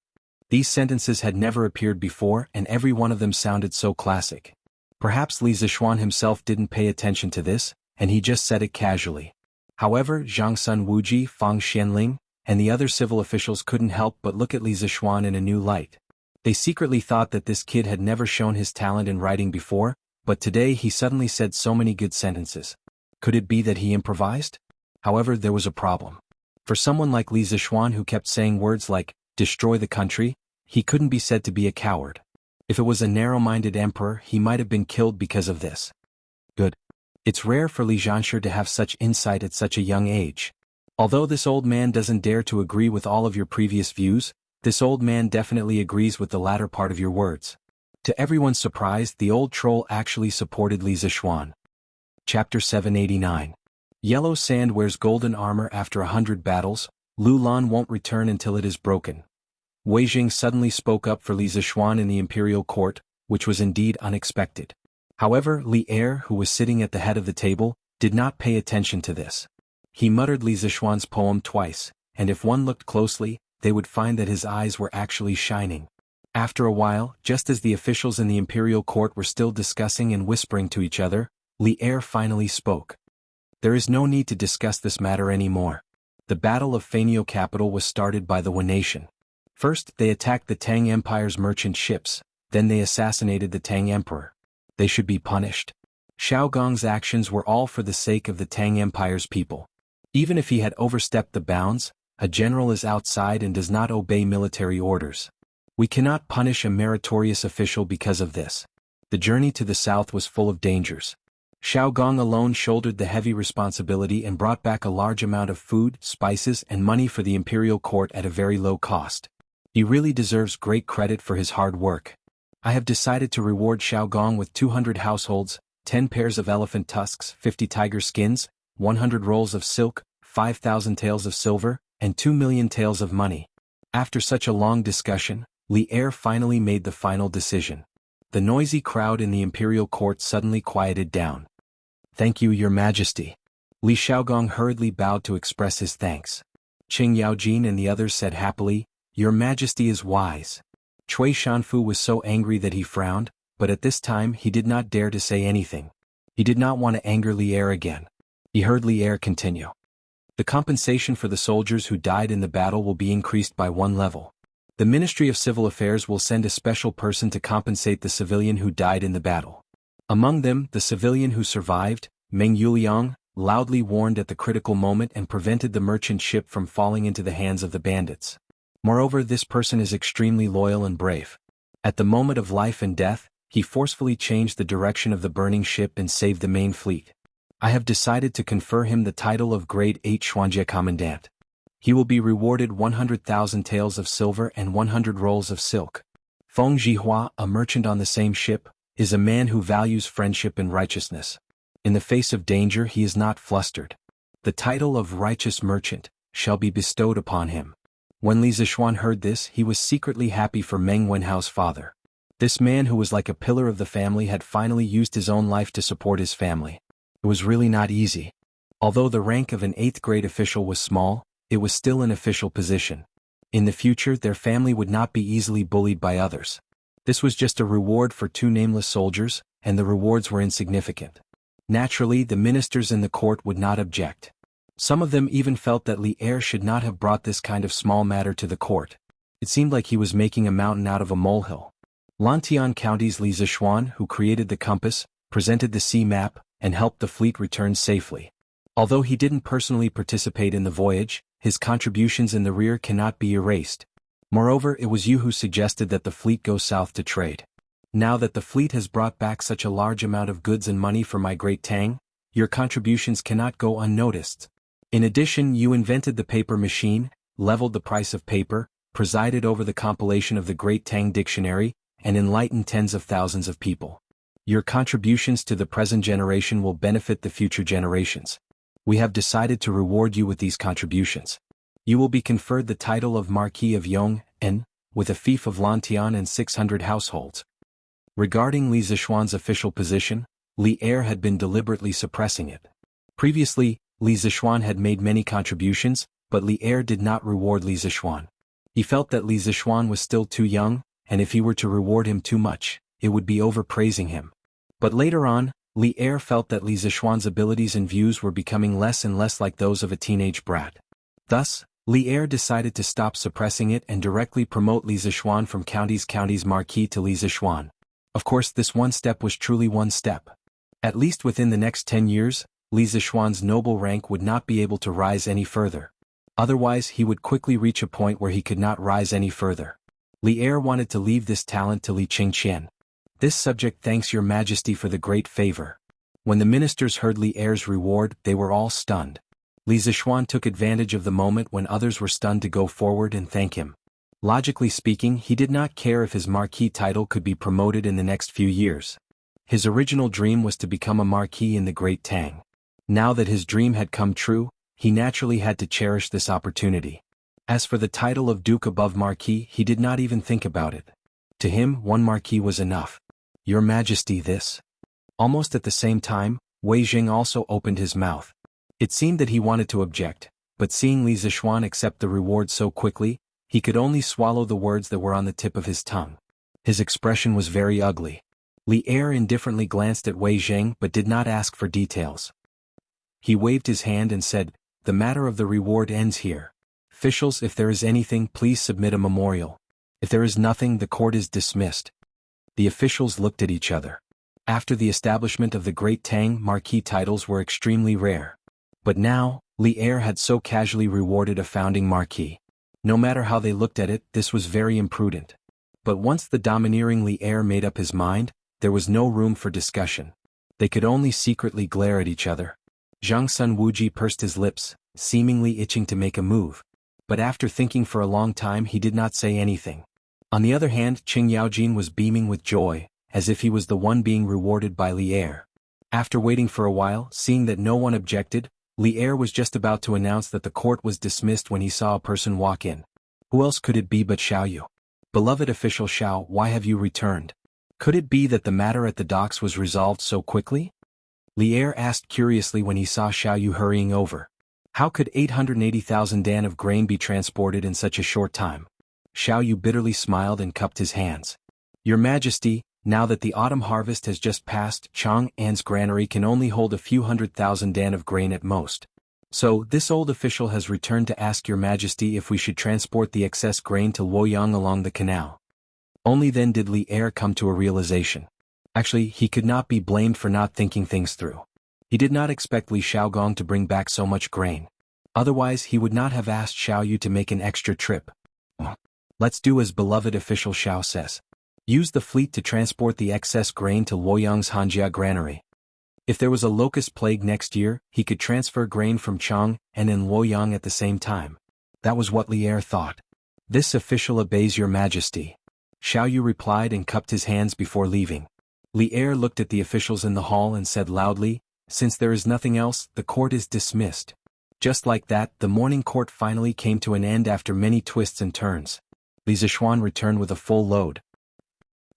These sentences had never appeared before, and every one of them sounded so classic. Perhaps Li Zixuan himself didn't pay attention to this, and he just said it casually. However, Zhang Sun Wuji, Fang Xianling, and the other civil officials couldn't help but look at Li Zixuan in a new light. They secretly thought that this kid had never shown his talent in writing before, but today he suddenly said so many good sentences. Could it be that he improvised? However, there was a problem. For someone like Li Zixuan who kept saying words like, destroy the country, he couldn't be said to be a coward. If it was a narrow-minded emperor, he might have been killed because of this. Good. It's rare for Li Zhanshi to have such insight at such a young age. Although this old man doesn't dare to agree with all of your previous views, this old man definitely agrees with the latter part of your words. To everyone's surprise, the old troll actually supported Li Zixuan. Chapter 789. Yellow sand wears golden armor after 100 battles, Lu Lan won't return until it is broken. Wei Jing suddenly spoke up for Li Zixuan in the imperial court, which was indeed unexpected. However, Li Er, who was sitting at the head of the table, did not pay attention to this. He muttered Li Zishuan's poem twice, and if one looked closely, they would find that his eyes were actually shining. After a while, just as the officials in the imperial court were still discussing and whispering to each other, Li Er finally spoke. There is no need to discuss this matter anymore. The Battle of Fanio capital was started by the Wu nation. First, they attacked the Tang Empire's merchant ships, then they assassinated the Tang Emperor. They should be punished. Xiao Gong's actions were all for the sake of the Tang Empire's people. Even if he had overstepped the bounds, a general is outside and does not obey military orders. We cannot punish a meritorious official because of this. The journey to the south was full of dangers. Xiao Gong alone shouldered the heavy responsibility and brought back a large amount of food, spices, and money for the imperial court at a very low cost. He really deserves great credit for his hard work. I have decided to reward Xiao Gong with 200 households, 10 pairs of elephant tusks, 50 tiger skins, 100 rolls of silk, 5,000 taels of silver, and 2 million taels of money. After such a long discussion, Li Er finally made the final decision. The noisy crowd in the imperial court suddenly quieted down. Thank you, Your Majesty. Li Xiaogong hurriedly bowed to express his thanks. Qing Yaojin and the others said happily, Your Majesty is wise. Cui Shanfu was so angry that he frowned, but at this time he did not dare to say anything. He did not want to anger Li Er again. He heard Li Er continue. The compensation for the soldiers who died in the battle will be increased by 1 level. The Ministry of Civil Affairs will send a special person to compensate the civilian who died in the battle. Among them, the civilian who survived, Meng Yuliang, loudly warned at the critical moment and prevented the merchant ship from falling into the hands of the bandits. Moreover, this person is extremely loyal and brave. At the moment of life and death, he forcefully changed the direction of the burning ship and saved the main fleet. I have decided to confer him the title of Grade 8 Xuanjie Commandant. He will be rewarded 100,000 taels of silver and 100 rolls of silk. Feng Jihua, a merchant on the same ship, is a man who values friendship and righteousness. In the face of danger he is not flustered. The title of righteous merchant shall be bestowed upon him. When Li Zishuan heard this, he was secretly happy for Meng Wenhao's father. This man who was like a pillar of the family had finally used his own life to support his family. It was really not easy. Although the rank of an 8th grade official was small, it was still an official position. In the future their family would not be easily bullied by others. This was just a reward for 2 nameless soldiers, and the rewards were insignificant. Naturally, the ministers in the court would not object. Some of them even felt that Li Er should not have brought this kind of small matter to the court. It seemed like he was making a mountain out of a molehill. Lantian County's Li Zishuan, who created the compass, presented the sea map, and helped the fleet return safely. Although he didn't personally participate in the voyage, his contributions in the rear cannot be erased. Moreover, it was you who suggested that the fleet go south to trade. Now that the fleet has brought back such a large amount of goods and money for my Great Tang, your contributions cannot go unnoticed. In addition, you invented the paper machine, leveled the price of paper, presided over the compilation of the Great Tang Dictionary, and enlightened tens of thousands of people. Your contributions to the present generation will benefit the future generations. We have decided to reward you with these contributions. You will be conferred the title of Marquis of Yong-en, with a fief of Lantian and 600 households. Regarding Li Zishuan's official position, Li Er had been deliberately suppressing it. Previously, Li Zishuan had made many contributions, but Li Er did not reward Li Zishuan. He felt that Li Zishuan was still too young, and if he were to reward him too much, it would be overpraising him. But later on, Li Er felt that Li Zishuan's abilities and views were becoming less and less like those of a teenage brat. Thus, Li Er decided to stop suppressing it and directly promote Li Zishuan from county's marquis to Li Zishuan. Of course, this one step was truly one step. At least within the next 10 years, Li Zishuan's noble rank would not be able to rise any further. Otherwise, he would quickly reach a point where he could not rise any further. Li Er wanted to leave this talent to Li Qingqian. This subject thanks your majesty for the great favor. When the ministers heard Li Er's reward, they were all stunned. Li Zishuan took advantage of the moment when others were stunned to go forward and thank him. Logically speaking, he did not care if his marquis title could be promoted in the next few years. His original dream was to become a marquis in the Great Tang. Now that his dream had come true, he naturally had to cherish this opportunity. As for the title of Duke above Marquis, he did not even think about it. To him, one marquis was enough. Your Majesty, this. Almost at the same time, Wei Jing also opened his mouth. It seemed that he wanted to object, but seeing Li Zishuan accept the reward so quickly, he could only swallow the words that were on the tip of his tongue. His expression was very ugly. Li Er indifferently glanced at Wei Jing but did not ask for details. He waved his hand and said, "The matter of the reward ends here. Officials, if there is anything, please submit a memorial. If there is nothing, the court is dismissed." The officials looked at each other. After the establishment of the Great Tang, marquis titles were extremely rare. But now, Li Er had so casually rewarded a founding marquis. No matter how they looked at it, this was very imprudent. But once the domineering Li Er made up his mind, there was no room for discussion. They could only secretly glare at each other. Zhang Sun Wuji pursed his lips, seemingly itching to make a move. But after thinking for a long time, he did not say anything. On the other hand, Qing Yaojin was beaming with joy, as if he was the one being rewarded by Li Er. After waiting for a while, seeing that no one objected, Li Er was just about to announce that the court was dismissed when he saw a person walk in. Who else could it be but Xiao Yu? "Beloved official Xiao, why have you returned? Could it be that the matter at the docks was resolved so quickly?" Li Er asked curiously when he saw Xiao Yu hurrying over. How could 880,000 dan of grain be transported in such a short time? Xiao Yu bitterly smiled and cupped his hands. "Your Majesty, now that the autumn harvest has just passed, Chang'an's granary can only hold a few 100,000 dan of grain at most. So, this old official has returned to ask Your Majesty if we should transport the excess grain to Luoyang along the canal." Only then did Li Er come to a realization. Actually, he could not be blamed for not thinking things through. He did not expect Li Xiaogong to bring back so much grain. Otherwise, he would not have asked Xiao Yu to make an extra trip. "Let's do as beloved official Xiao says. Use the fleet to transport the excess grain to Luoyang's Hanjia granary. If there was a locust plague next year, he could transfer grain from Chang and in Luoyang at the same time." That was what Li Er thought. "This official obeys Your Majesty." Xiao Yu replied and cupped his hands before leaving. Li Er looked at the officials in the hall and said loudly, "Since there is nothing else, the court is dismissed." Just like that, the morning court finally came to an end after many twists and turns. Li Zishuan returned with a full load.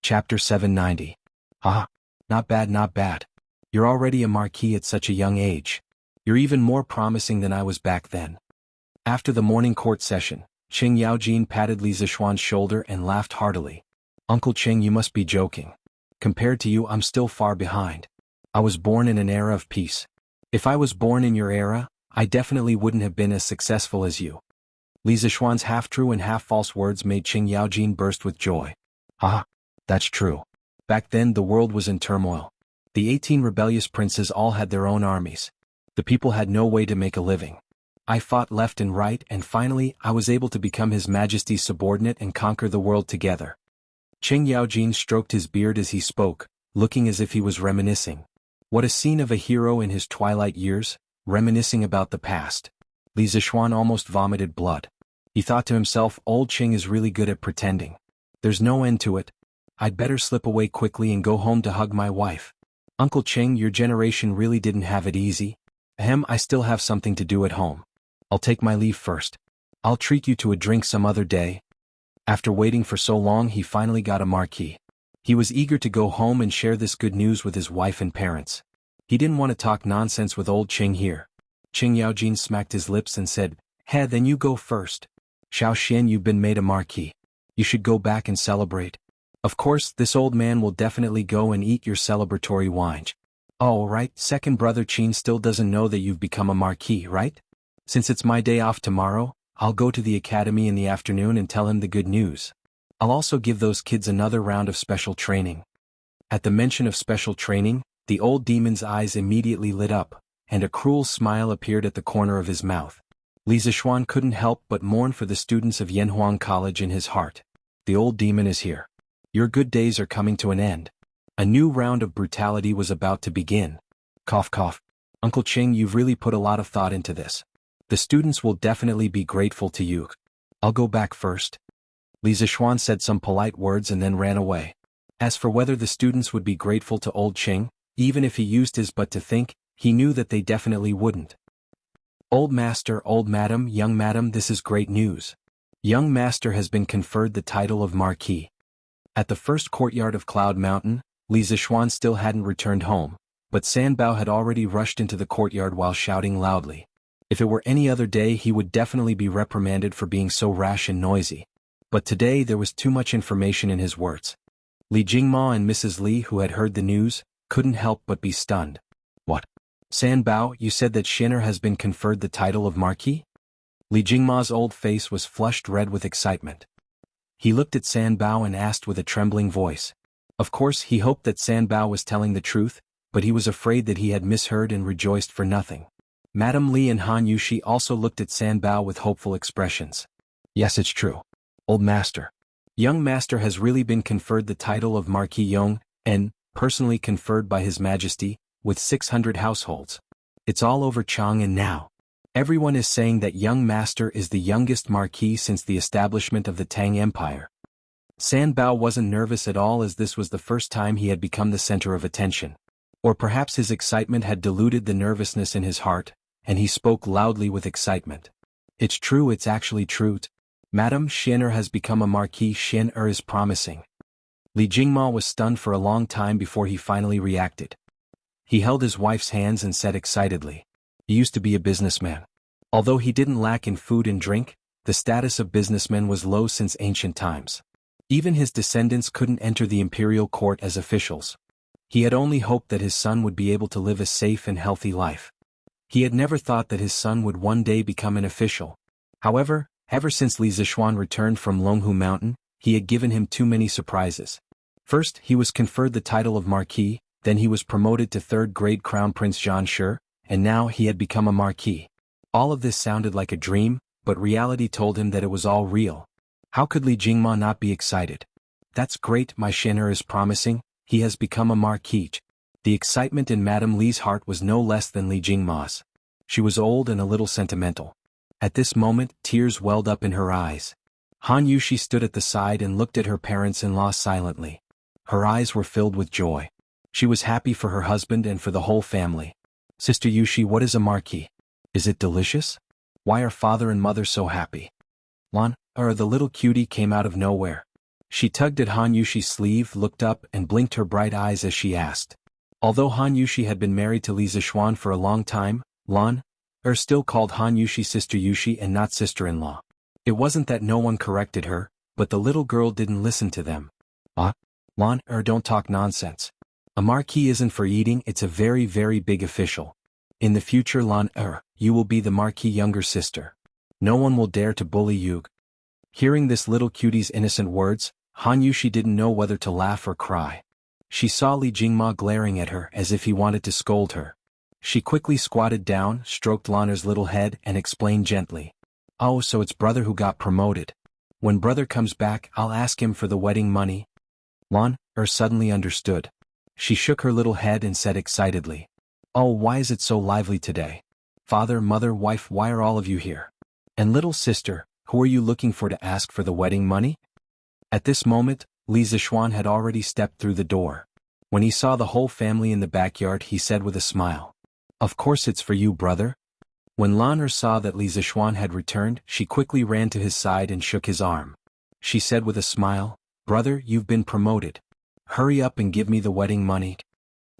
Chapter 790. "Ah, not bad, not bad. You're already a marquis at such a young age. You're even more promising than I was back then." After the morning court session, Qing Yaojin patted Li Zishuan's shoulder and laughed heartily. "Uncle Qing, you must be joking. Compared to you, I'm still far behind. I was born in an era of peace. If I was born in your era, I definitely wouldn't have been as successful as you." Li Zishuan's half-true and half-false words made Qing Yaojin burst with joy. "Ah, that's true. Back then the world was in turmoil. The 18 rebellious princes all had their own armies. The people had no way to make a living. I fought left and right and finally I was able to become His Majesty's subordinate and conquer the world together." Qing Yaojin stroked his beard as he spoke, looking as if he was reminiscing. What a scene of a hero in his twilight years, reminiscing about the past. Li Zishuan almost vomited blood. He thought to himself, old Qing is really good at pretending. There's no end to it. I'd better slip away quickly and go home to hug my wife. Uncle Qing, your generation really didn't have it easy. Ahem, I still have something to do at home. I'll take my leave first. I'll treat you to a drink some other day. After waiting for so long, he finally got a marquis. He was eager to go home and share this good news with his wife and parents. He didn't want to talk nonsense with old Qing here. Qing Yaojin smacked his lips and said, "Hey, then you go first. Xiao Xian, you've been made a marquis. You should go back and celebrate. Of course, this old man will definitely go and eat your celebratory wine. Oh, right, second brother Qin still doesn't know that you've become a marquis, right? Since it's my day off tomorrow, I'll go to the academy in the afternoon and tell him the good news. I'll also give those kids another round of special training." At the mention of special training, the old demon's eyes immediately lit up, and a cruel smile appeared at the corner of his mouth. Li Zishuan couldn't help but mourn for the students of Yanhuang College in his heart. The old demon is here. Your good days are coming to an end. A new round of brutality was about to begin. Cough cough. Uncle Qing, you've really put a lot of thought into this. The students will definitely be grateful to you. I'll go back first. Li Zishuan said some polite words and then ran away. As for whether the students would be grateful to old Qing, even if he used his butt to think, he knew that they definitely wouldn't. Old master, old madam, young madam, this is great news. Young master has been conferred the title of marquis. At the first courtyard of Cloud Mountain, Li Zixuan still hadn't returned home, but San Bao had already rushed into the courtyard while shouting loudly. If it were any other day he would definitely be reprimanded for being so rash and noisy. But today there was too much information in his words. Li Jingma and Mrs. Li, who had heard the news, couldn't help but be stunned. What? San Bao, you said that Xin'er has been conferred the title of Marquis? Li Jingma's old face was flushed red with excitement. He looked at San Bao and asked with a trembling voice. Of course he hoped that San Bao was telling the truth, but he was afraid that he had misheard and rejoiced for nothing. Madame Li and Han Yushi also looked at San Bao with hopeful expressions. Yes, it's true. Old master. Young master has really been conferred the title of Marquis Yong, and, personally conferred by His Majesty, with 600 households. It's all over Chang'an now. Everyone is saying that young master is the youngest marquis since the establishment of the Tang Empire. San Bao wasn't nervous at all as this was the first time he had become the center of attention. Or perhaps his excitement had diluted the nervousness in his heart, and he spoke loudly with excitement. It's true, it's actually true. Madame Xin'er has become a marquis. Xin'er is promising. Li Jingma was stunned for a long time before he finally reacted. He held his wife's hands and said excitedly. He used to be a businessman. Although he didn't lack in food and drink, the status of businessmen was low since ancient times. Even his descendants couldn't enter the imperial court as officials. He had only hoped that his son would be able to live a safe and healthy life. He had never thought that his son would one day become an official. However, ever since Li Zixuan returned from Longhu Mountain, he had given him too many surprises. First, he was conferred the title of Marquis, then he was promoted to third-grade Crown Prince Zhan Shi, and now he had become a Marquis. All of this sounded like a dream, but reality told him that it was all real. How could Li Jingma not be excited? That's great, my Xin'er is promising, he has become a Marquis. The excitement in Madame Li's heart was no less than Li Jingma's. She was old and a little sentimental. At this moment, tears welled up in her eyes. Han Yushi stood at the side and looked at her parents-in-law silently. Her eyes were filled with joy. She was happy for her husband and for the whole family. Sister Yushi, what is a marquis? Is it delicious? Why are father and mother so happy? Lan, the little cutie came out of nowhere. She tugged at Han Yushi's sleeve, looked up, and blinked her bright eyes as she asked. Although Han Yushi had been married to Li Zixuan for a long time, Lan, still called Han Yushi Sister Yushi and not sister-in-law. It wasn't that no one corrected her, but the little girl didn't listen to them. Lan, don't talk nonsense. A marquis isn't for eating, it's a very, very big official. In the future, Lan, you will be the marquis' younger sister. No one will dare to bully you. Hearing this little cutie's innocent words, Han Yushi didn't know whether to laugh or cry. She saw Li Jingma glaring at her as if he wanted to scold her. She quickly squatted down, stroked Lan'er's little head, and explained gently. Oh, so it's brother who got promoted. When brother comes back, I'll ask him for the wedding money. Lan, suddenly understood. She shook her little head and said excitedly. Oh, why is it so lively today? Father, mother, wife, why are all of you here? And little sister, who are you looking for to ask for the wedding money? At this moment, Li Zixuan had already stepped through the door. When he saw the whole family in the backyard, he said with a smile. Of course it's for you, brother. When Lan'er saw that Li Zixuan had returned, she quickly ran to his side and shook his arm. She said with a smile, Brother, you've been promoted. Hurry up and give me the wedding money.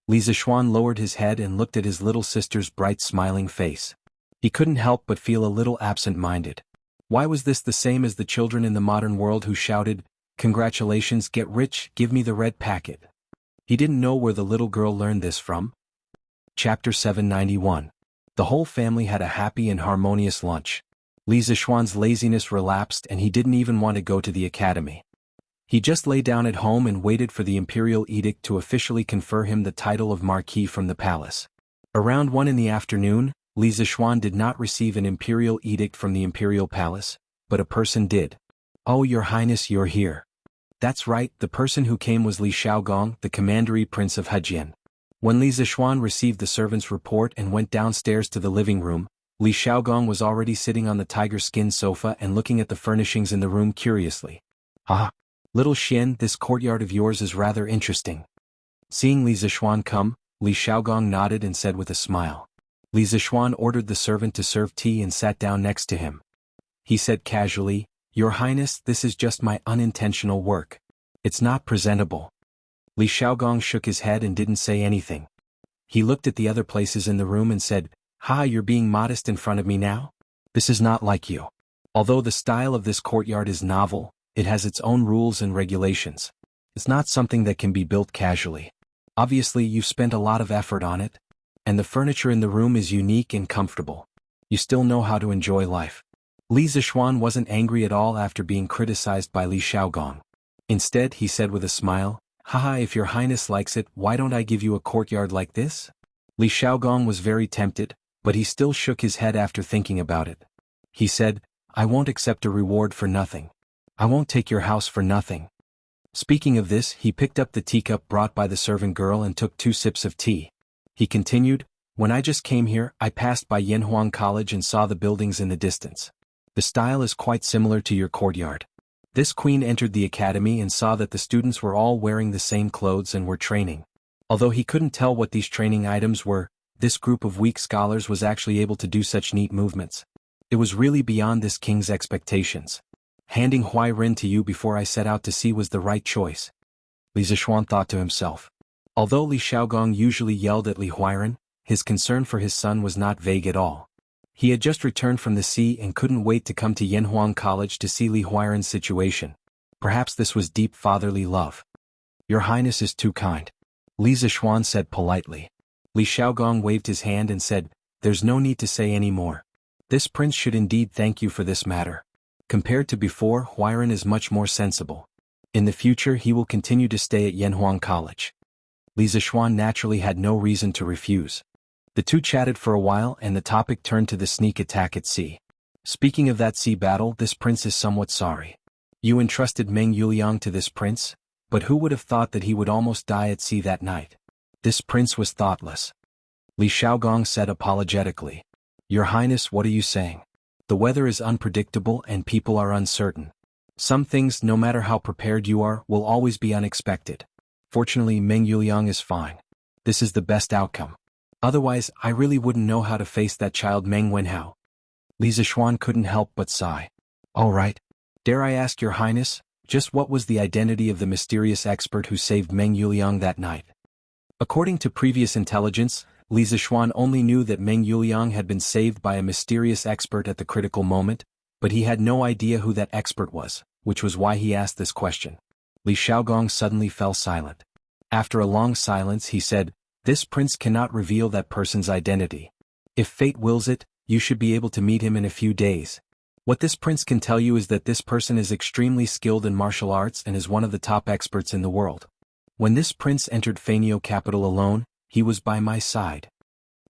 Li Zixuan lowered his head and looked at his little sister's bright smiling face. He couldn't help but feel a little absent-minded. Why was this the same as the children in the modern world who shouted, Congratulations, get rich, give me the red packet? He didn't know where the little girl learned this from. Chapter 791. The whole family had a happy and harmonious lunch. Li Zixuan's laziness relapsed and he didn't even want to go to the academy. He just lay down at home and waited for the imperial edict to officially confer him the title of Marquis from the palace. Around 1 in the afternoon, Li Zixuan did not receive an imperial edict from the imperial palace, but a person did. Oh, Your Highness, you're here. That's right, the person who came was Li Shaogong, the commandery prince of Hejian. When Li Zixuan received the servant's report and went downstairs to the living room, Li Shaogong was already sitting on the tiger skin sofa and looking at the furnishings in the room curiously. Little Xian, this courtyard of yours is rather interesting. Seeing Li Zixuan come, Li Shaogong nodded and said with a smile. Li Zixuan ordered the servant to serve tea and sat down next to him. He said casually, Your Highness, this is just my unintentional work. It's not presentable. Li Xiaogong shook his head and didn't say anything. He looked at the other places in the room and said, "Ha, you're being modest in front of me now? This is not like you. Although the style of this courtyard is novel, it has its own rules and regulations. It's not something that can be built casually. Obviously, you've spent a lot of effort on it, and the furniture in the room is unique and comfortable. You still know how to enjoy life." Li Zishuan wasn't angry at all after being criticized by Li Xiaogong. Instead, he said with a smile, "Haha, if your highness likes it, why don't I give you a courtyard like this?" Li Xiaogong was very tempted, but he still shook his head after thinking about it. He said, "I won't accept a reward for nothing. I won't take your house for nothing." Speaking of this, he picked up the teacup brought by the servant girl and took 2 sips of tea. He continued, "When I just came here, I passed by Yanhuang College and saw the buildings in the distance. The style is quite similar to your courtyard." This queen entered the academy and saw that the students were all wearing the same clothes and were training. Although he couldn't tell what these training items were, this group of weak scholars was actually able to do such neat movements. It was really beyond this king's expectations. Handing Huairen to you before I set out to sea was the right choice, Li Zishuan thought to himself. Although Li Xiaogong usually yelled at Li Huairen, his concern for his son was not vague at all. He had just returned from the sea and couldn't wait to come to Yanhuang College to see Li Huairen's situation. Perhaps this was deep fatherly love. "Your Highness is too kind," Li Zishuan said politely. Li Xiaogong waved his hand and said, "There's no need to say any more. This prince should indeed thank you for this matter. Compared to before, Huairen is much more sensible. In the future he will continue to stay at Yanhuang College." Li Zishuan naturally had no reason to refuse. The two chatted for a while and the topic turned to the sneak attack at sea. "Speaking of that sea battle, this prince is somewhat sorry. You entrusted Meng Yuliang to this prince, but who would have thought that he would almost die at sea that night? This prince was thoughtless." Li Xiaogong said apologetically. "Your Highness, what are you saying? The weather is unpredictable and people are uncertain. Some things, no matter how prepared you are, will always be unexpected. Fortunately, Meng Yuliang is fine. This is the best outcome. Otherwise, I really wouldn't know how to face that child Meng Wenhao." Li Zishuan couldn't help but sigh. "All right. Dare I ask your Highness, just what was the identity of the mysterious expert who saved Meng Yuliang that night?" According to previous intelligence, Li Zishuan only knew that Meng Yuliang had been saved by a mysterious expert at the critical moment, but he had no idea who that expert was, which was why he asked this question. Li Xiaogong suddenly fell silent. After a long silence he said, "This prince cannot reveal that person's identity. If fate wills it, you should be able to meet him in a few days. What this prince can tell you is that this person is extremely skilled in martial arts and is one of the top experts in the world. When this prince entered Fanio capital alone, he was by my side."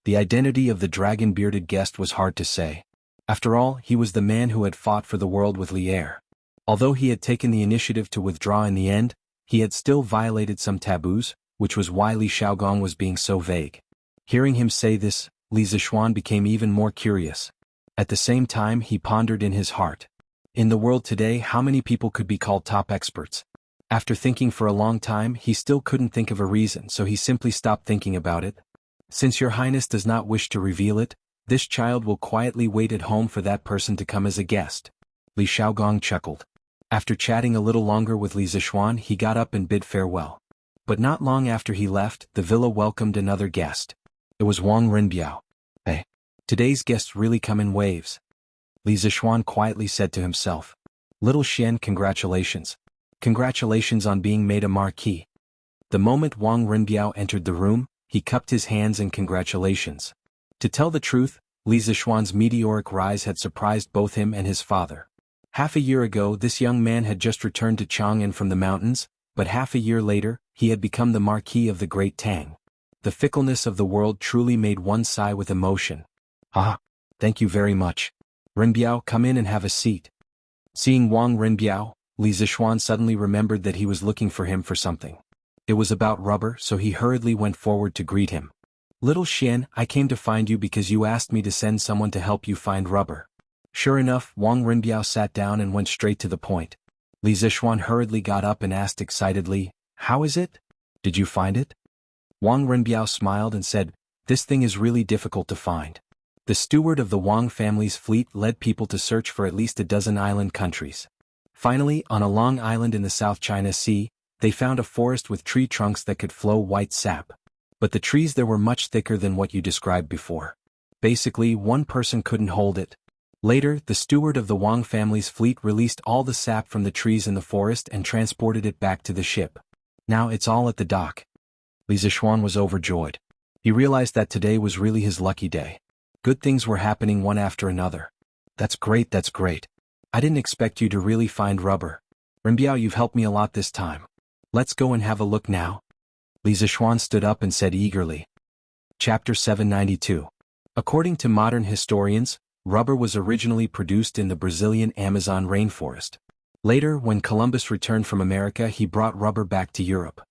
The identity of the dragon-bearded guest was hard to say. After all, he was the man who had fought for the world with Lier. Although he had taken the initiative to withdraw in the end, he had still violated some taboos, which was why Li Xiaogong was being so vague. Hearing him say this, Li Zishuan became even more curious. At the same time, he pondered in his heart. In the world today, how many people could be called top experts? After thinking for a long time, he still couldn't think of a reason, so he simply stopped thinking about it. "Since your Highness does not wish to reveal it, this child will quietly wait at home for that person to come as a guest." Li Xiaogong chuckled. After chatting a little longer with Li Zishuan, he got up and bid farewell. But not long after he left, the villa welcomed another guest. It was Wang Renbiao. "Hey, today's guests really come in waves," Li Zishuan quietly said to himself. "Little Xian, congratulations. Congratulations on being made a marquis." The moment Wang Renbiao entered the room, he cupped his hands in congratulations. To tell the truth, Li Zishuan's meteoric rise had surprised both him and his father. Half a year ago, this young man had just returned to Chang'an from the mountains, but half a year later, he had become the Marquis of the Great Tang. The fickleness of the world truly made one sigh with emotion. "Ah, thank you very much. Renbiao, come in and have a seat." Seeing Wang Renbiao, Li Zishuan suddenly remembered that he was looking for him for something. It was about rubber, so he hurriedly went forward to greet him. "Little Xian, I came to find you because you asked me to send someone to help you find rubber." Sure enough, Wang Renbiao sat down and went straight to the point. Li Zishuan hurriedly got up and asked excitedly, "How is it? Did you find it?" Wang Renbiao smiled and said, "This thing is really difficult to find. The steward of the Wang family's fleet led people to search for at least a dozen island countries. Finally, on a long island in the South China Sea, They found a forest with tree trunks that could flow white sap. But the trees there were much thicker than what you described before. Basically, one person couldn't hold it. Later, the steward of the Wang family's fleet released all the sap from the trees in the forest and transported it back to the ship. Now it's all at the dock. Li Zixuan was overjoyed. He realized that today was really his lucky day. Good things were happening one after another. That's great, that's great. I didn't expect you to really find rubber. Renbiao, you've helped me a lot this time. Let's go and have a look now. Li Zixuan stood up and said eagerly. Chapter 792. According to modern historians, rubber was originally produced in the Brazilian Amazon rainforest. Later, when Columbus returned from America, he brought rubber back to Europe.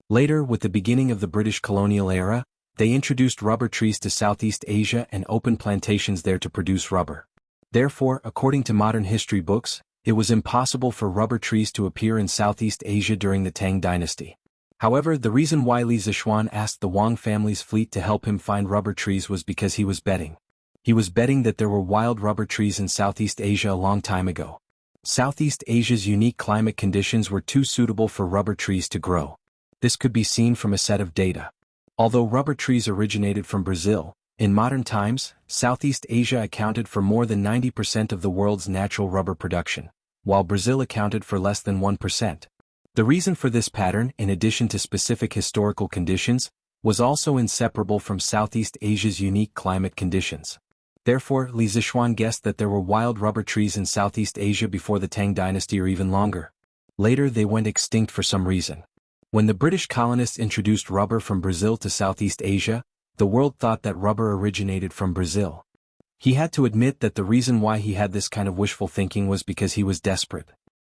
Later, with the beginning of the British colonial era, they introduced rubber trees to Southeast Asia and opened plantations there to produce rubber. Therefore, according to modern history books, it was impossible for rubber trees to appear in Southeast Asia during the Tang dynasty. However, the reason why Li Zixuan asked the Wang family's fleet to help him find rubber trees was because he was betting. He was betting that there were wild rubber trees in Southeast Asia a long time ago. Southeast Asia's unique climate conditions were too suitable for rubber trees to grow. This could be seen from a set of data. Although rubber trees originated from Brazil, in modern times, Southeast Asia accounted for more than 90% of the world's natural rubber production, while Brazil accounted for less than 1%. The reason for this pattern, in addition to specific historical conditions, was also inseparable from Southeast Asia's unique climate conditions. Therefore, Li Zixuan guessed that there were wild rubber trees in Southeast Asia before the Tang dynasty or even longer. Later they went extinct for some reason. When the British colonists introduced rubber from Brazil to Southeast Asia, the world thought that rubber originated from Brazil. He had to admit that the reason why he had this kind of wishful thinking was because he was desperate.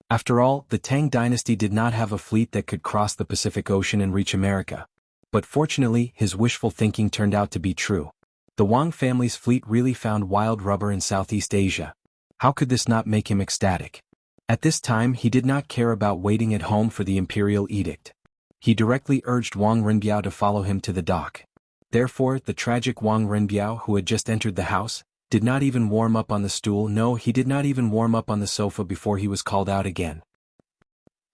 After all, the Tang dynasty did not have a fleet that could cross the Pacific Ocean and reach America. But fortunately, his wishful thinking turned out to be true. The Wang family's fleet really found wild rubber in Southeast Asia. How could this not make him ecstatic? At this time, he did not care about waiting at home for the imperial edict. He directly urged Wang Renbiao to follow him to the dock. Therefore, the tragic Wang Renbiao, who had just entered the house, did not even warm up on the stool. No, he did not even warm up on the sofa before he was called out again.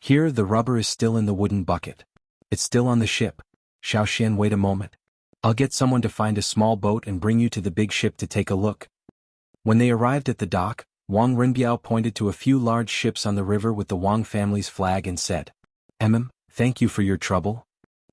Here, the rubber is still in the wooden bucket. It's still on the ship. Xiaoxian, wait a moment. I'll get someone to find a small boat and bring you to the big ship to take a look. When they arrived at the dock, Wang Renbiao pointed to a few large ships on the river with the Wang family's flag and said, Thank you for your trouble.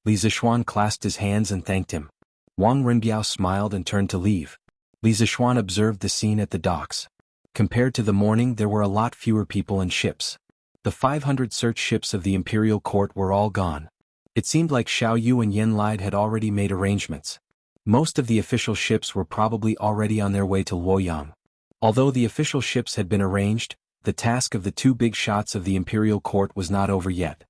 Li Zixuan clasped his hands and thanked him. Wang Renbiao smiled and turned to leave. Li Zixuan observed the scene at the docks. Compared to the morning, there were a lot fewer people and ships. The 500 search ships of the imperial court were all gone. It seemed like Xiao Yu and Yen Lide had already made arrangements. Most of the official ships were probably already on their way to Luoyang. Although the official ships had been arranged, the task of the two big shots of the imperial court was not over yet.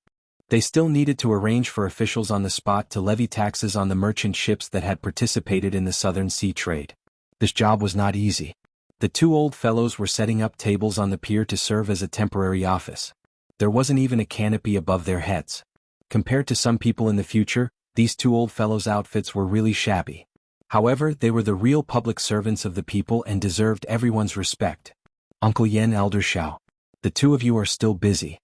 They still needed to arrange for officials on the spot to levy taxes on the merchant ships that had participated in the southern sea trade. This job was not easy. The two old fellows were setting up tables on the pier to serve as a temporary office. There wasn't even a canopy above their heads. Compared to some people in the future, these two old fellows' outfits were really shabby. However, they were the real public servants of the people and deserved everyone's respect. Uncle Yen, Elder Xiao. The two of you are still busy.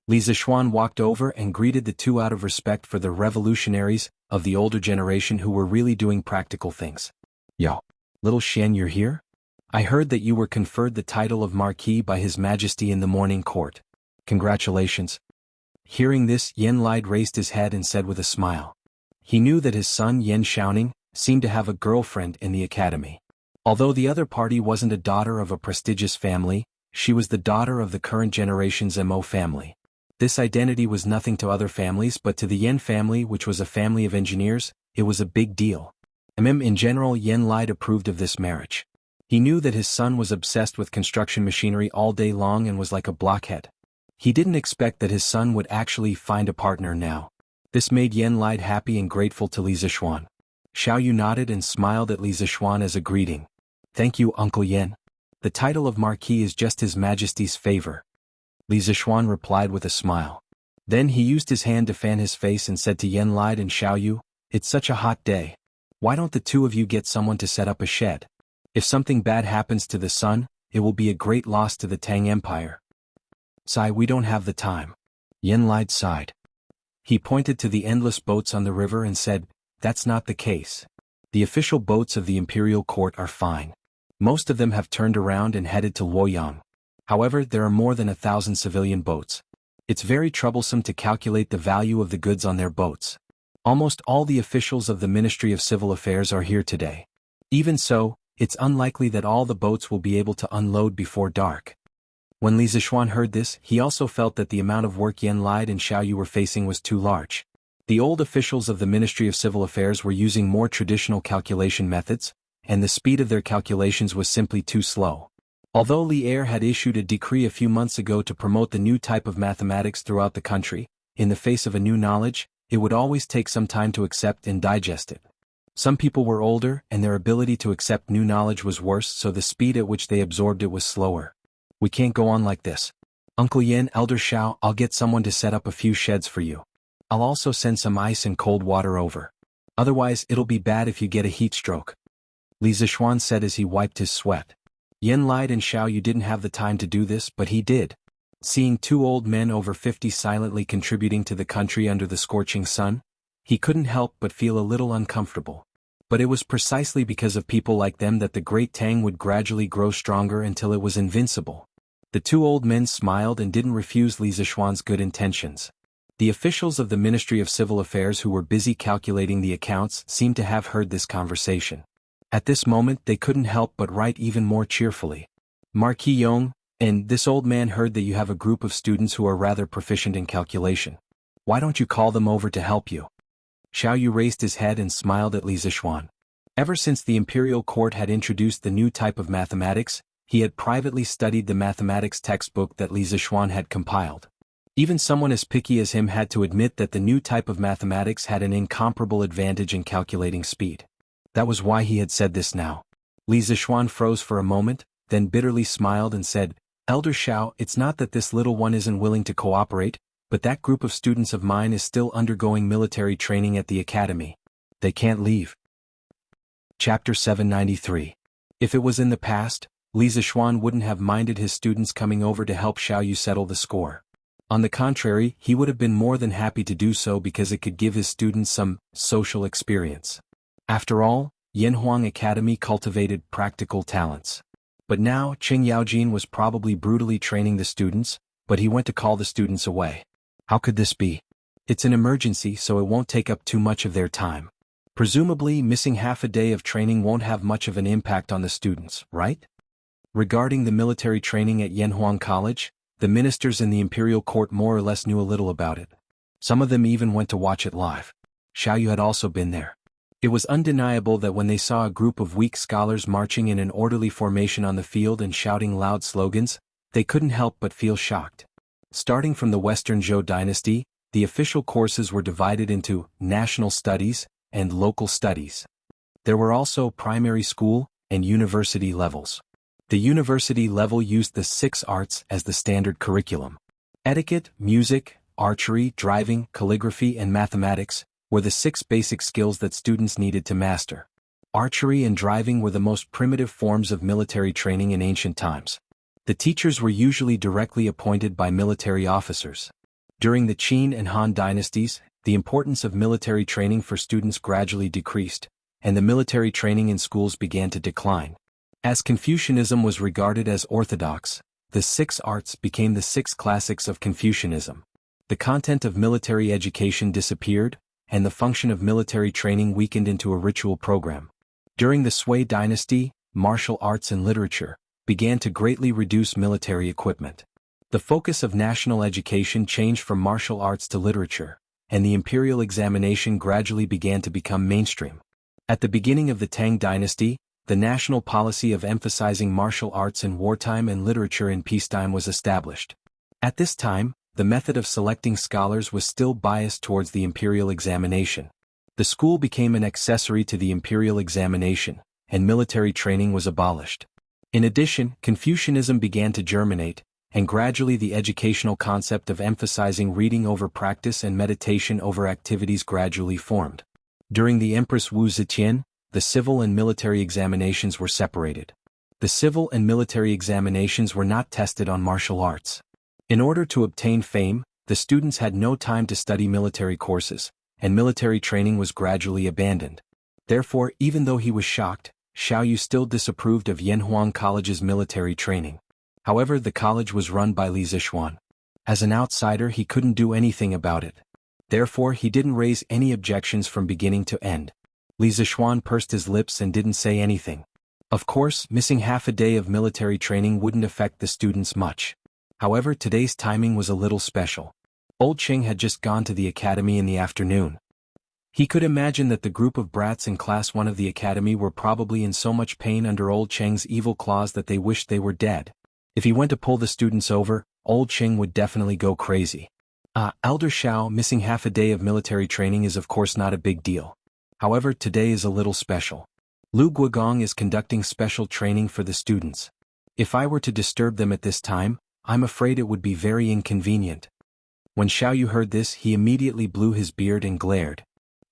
Li Zixuan walked over and greeted the two out of respect for the revolutionaries of the older generation who were really doing practical things. Yo, little Xian, you're here? I heard that you were conferred the title of Marquis by His Majesty in the morning court. Congratulations. Hearing this, Yen Lide raised his head and said with a smile. He knew that his son Yen Xiaoning seemed to have a girlfriend in the academy. Although the other party wasn't a daughter of a prestigious family, she was the daughter of the current generation's Mo family. This identity was nothing to other families, but to the Yen family, which was a family of engineers, it was a big deal. In general, Yen Lide approved of this marriage. He knew that his son was obsessed with construction machinery all day long and was like a blockhead. He didn't expect that his son would actually find a partner now. This made Yen Lide happy and grateful to Li Zixuan. Xiao Yu nodded and smiled at Li Zixuan as a greeting. Thank you, Uncle Yen. The title of Marquis is just His Majesty's favor. Li Zixuan replied with a smile. Then he used his hand to fan his face and said to Yen Lide and Xiao Yu, It's such a hot day. Why don't the two of you get someone to set up a shed? If something bad happens to the sun, it will be a great loss to the Tang Empire. Sigh, we don't have the time. Yen Lide sighed. He pointed to the endless boats on the river and said, "That's not the case. The official boats of the imperial court are fine. Most of them have turned around and headed to Luoyang. However, there are more than 1,000 civilian boats. It's very troublesome to calculate the value of the goods on their boats. Almost all the officials of the Ministry of Civil Affairs are here today. Even so, it's unlikely that all the boats will be able to unload before dark." When Li Zixuan heard this, he also felt that the amount of work Yan Lide and Xiao Yu were facing was too large. The old officials of the Ministry of Civil Affairs were using more traditional calculation methods, and the speed of their calculations was simply too slow. Although Li Er had issued a decree a few months ago to promote the new type of mathematics throughout the country, in the face of a new knowledge, it would always take some time to accept and digest it. Some people were older, and their ability to accept new knowledge was worse, so the speed at which they absorbed it was slower. "We can't go on like this. Uncle Yin, Elder Xiao, I'll get someone to set up a few sheds for you. I'll also send some ice and cold water over. Otherwise, it'll be bad if you get a heat stroke," Li Zixuan said as he wiped his sweat. Yan Lide and Xiao Yu didn't have the time to do this, but he did. Seeing two old men over 50 silently contributing to the country under the scorching sun, he couldn't help but feel a little uncomfortable. But it was precisely because of people like them that the Great Tang would gradually grow stronger until it was invincible. The two old men smiled and didn't refuse Li Zixuan's good intentions. The officials of the Ministry of Civil Affairs who were busy calculating the accounts seemed to have heard this conversation. At this moment they couldn't help but write even more cheerfully. "Marquis Yong, and this old man heard that you have a group of students who are rather proficient in calculation. Why don't you call them over to help you?" Xiao Yu raised his head and smiled at Li Zixuan. Ever since the imperial court had introduced the new type of mathematics, he had privately studied the mathematics textbook that Li Zixuan had compiled. Even someone as picky as him had to admit that the new type of mathematics had an incomparable advantage in calculating speed. That was why he had said this now. Li Zixuan froze for a moment, then bitterly smiled and said, "Elder Xiao, it's not that this little one isn't willing to cooperate, but that group of students of mine is still undergoing military training at the academy. They can't leave." Chapter 793. If it was in the past, Li Zixuan wouldn't have minded his students coming over to help Xiao Yu settle the score. On the contrary, he would have been more than happy to do so because it could give his students some social experience. After all, Yanhuang Academy cultivated practical talents. But now Qing Yaojin was probably brutally training the students, but he went to call the students away. How could this be? It's an emergency, so it won't take up too much of their time. Presumably, missing half a day of training won't have much of an impact on the students, right? Regarding the military training at Yanhuang College, the ministers in the imperial court more or less knew a little about it. Some of them even went to watch it live. Xiao Yu had also been there. It was undeniable that when they saw a group of weak scholars marching in an orderly formation on the field and shouting loud slogans, they couldn't help but feel shocked. Starting from the Western Zhou dynasty, the official courses were divided into national studies and local studies. There were also primary school and university levels. The university level used the 6 arts as the standard curriculum. Etiquette, music, archery, driving, calligraphy, and mathematics were the 6 basic skills that students needed to master. Archery and driving were the most primitive forms of military training in ancient times. The teachers were usually directly appointed by military officers. During the Qin and Han dynasties, the importance of military training for students gradually decreased, and the military training in schools began to decline. As Confucianism was regarded as orthodox, the 6 arts became the 6 classics of Confucianism. The content of military education disappeared, and the function of military training weakened into a ritual program. During the Sui dynasty, martial arts and literature began to greatly reduce military equipment. The focus of national education changed from martial arts to literature, and the imperial examination gradually began to become mainstream. At the beginning of the Tang dynasty, the national policy of emphasizing martial arts in wartime and literature in peacetime was established. At this time, the method of selecting scholars was still biased towards the imperial examination. The school became an accessory to the imperial examination, and military training was abolished. In addition, Confucianism began to germinate, and gradually the educational concept of emphasizing reading over practice and meditation over activities gradually formed. During the Empress Wu Zetian, the civil and military examinations were separated. The civil and military examinations were not tested on martial arts. In order to obtain fame, The students had no time to study military courses, and military training was gradually abandoned. Therefore, even though he was shocked, Xiao Yu still disapproved of Yanhuang College's military training. However, the college was run by Li Zixuan. As an outsider, he couldn't do anything about it. Therefore, he didn't raise any objections from beginning to end. Li Zixuan pursed his lips and didn't say anything. Of course, missing half a day of military training wouldn't affect the students much. However, today's timing was a little special. Old Cheng had just gone to the academy in the afternoon. He could imagine that the group of brats in Class 1 of the academy were probably in so much pain under Old Cheng's evil claws that they wished they were dead. If he went to pull the students over, Old Cheng would definitely go crazy. Elder Xiao missing half a day of military training is of course not a big deal. However, today is a little special. Lu Guogong is conducting special training for the students. If I were to disturb them at this time, I'm afraid it would be very inconvenient. When Xiao Yu heard this, he immediately blew his beard and glared.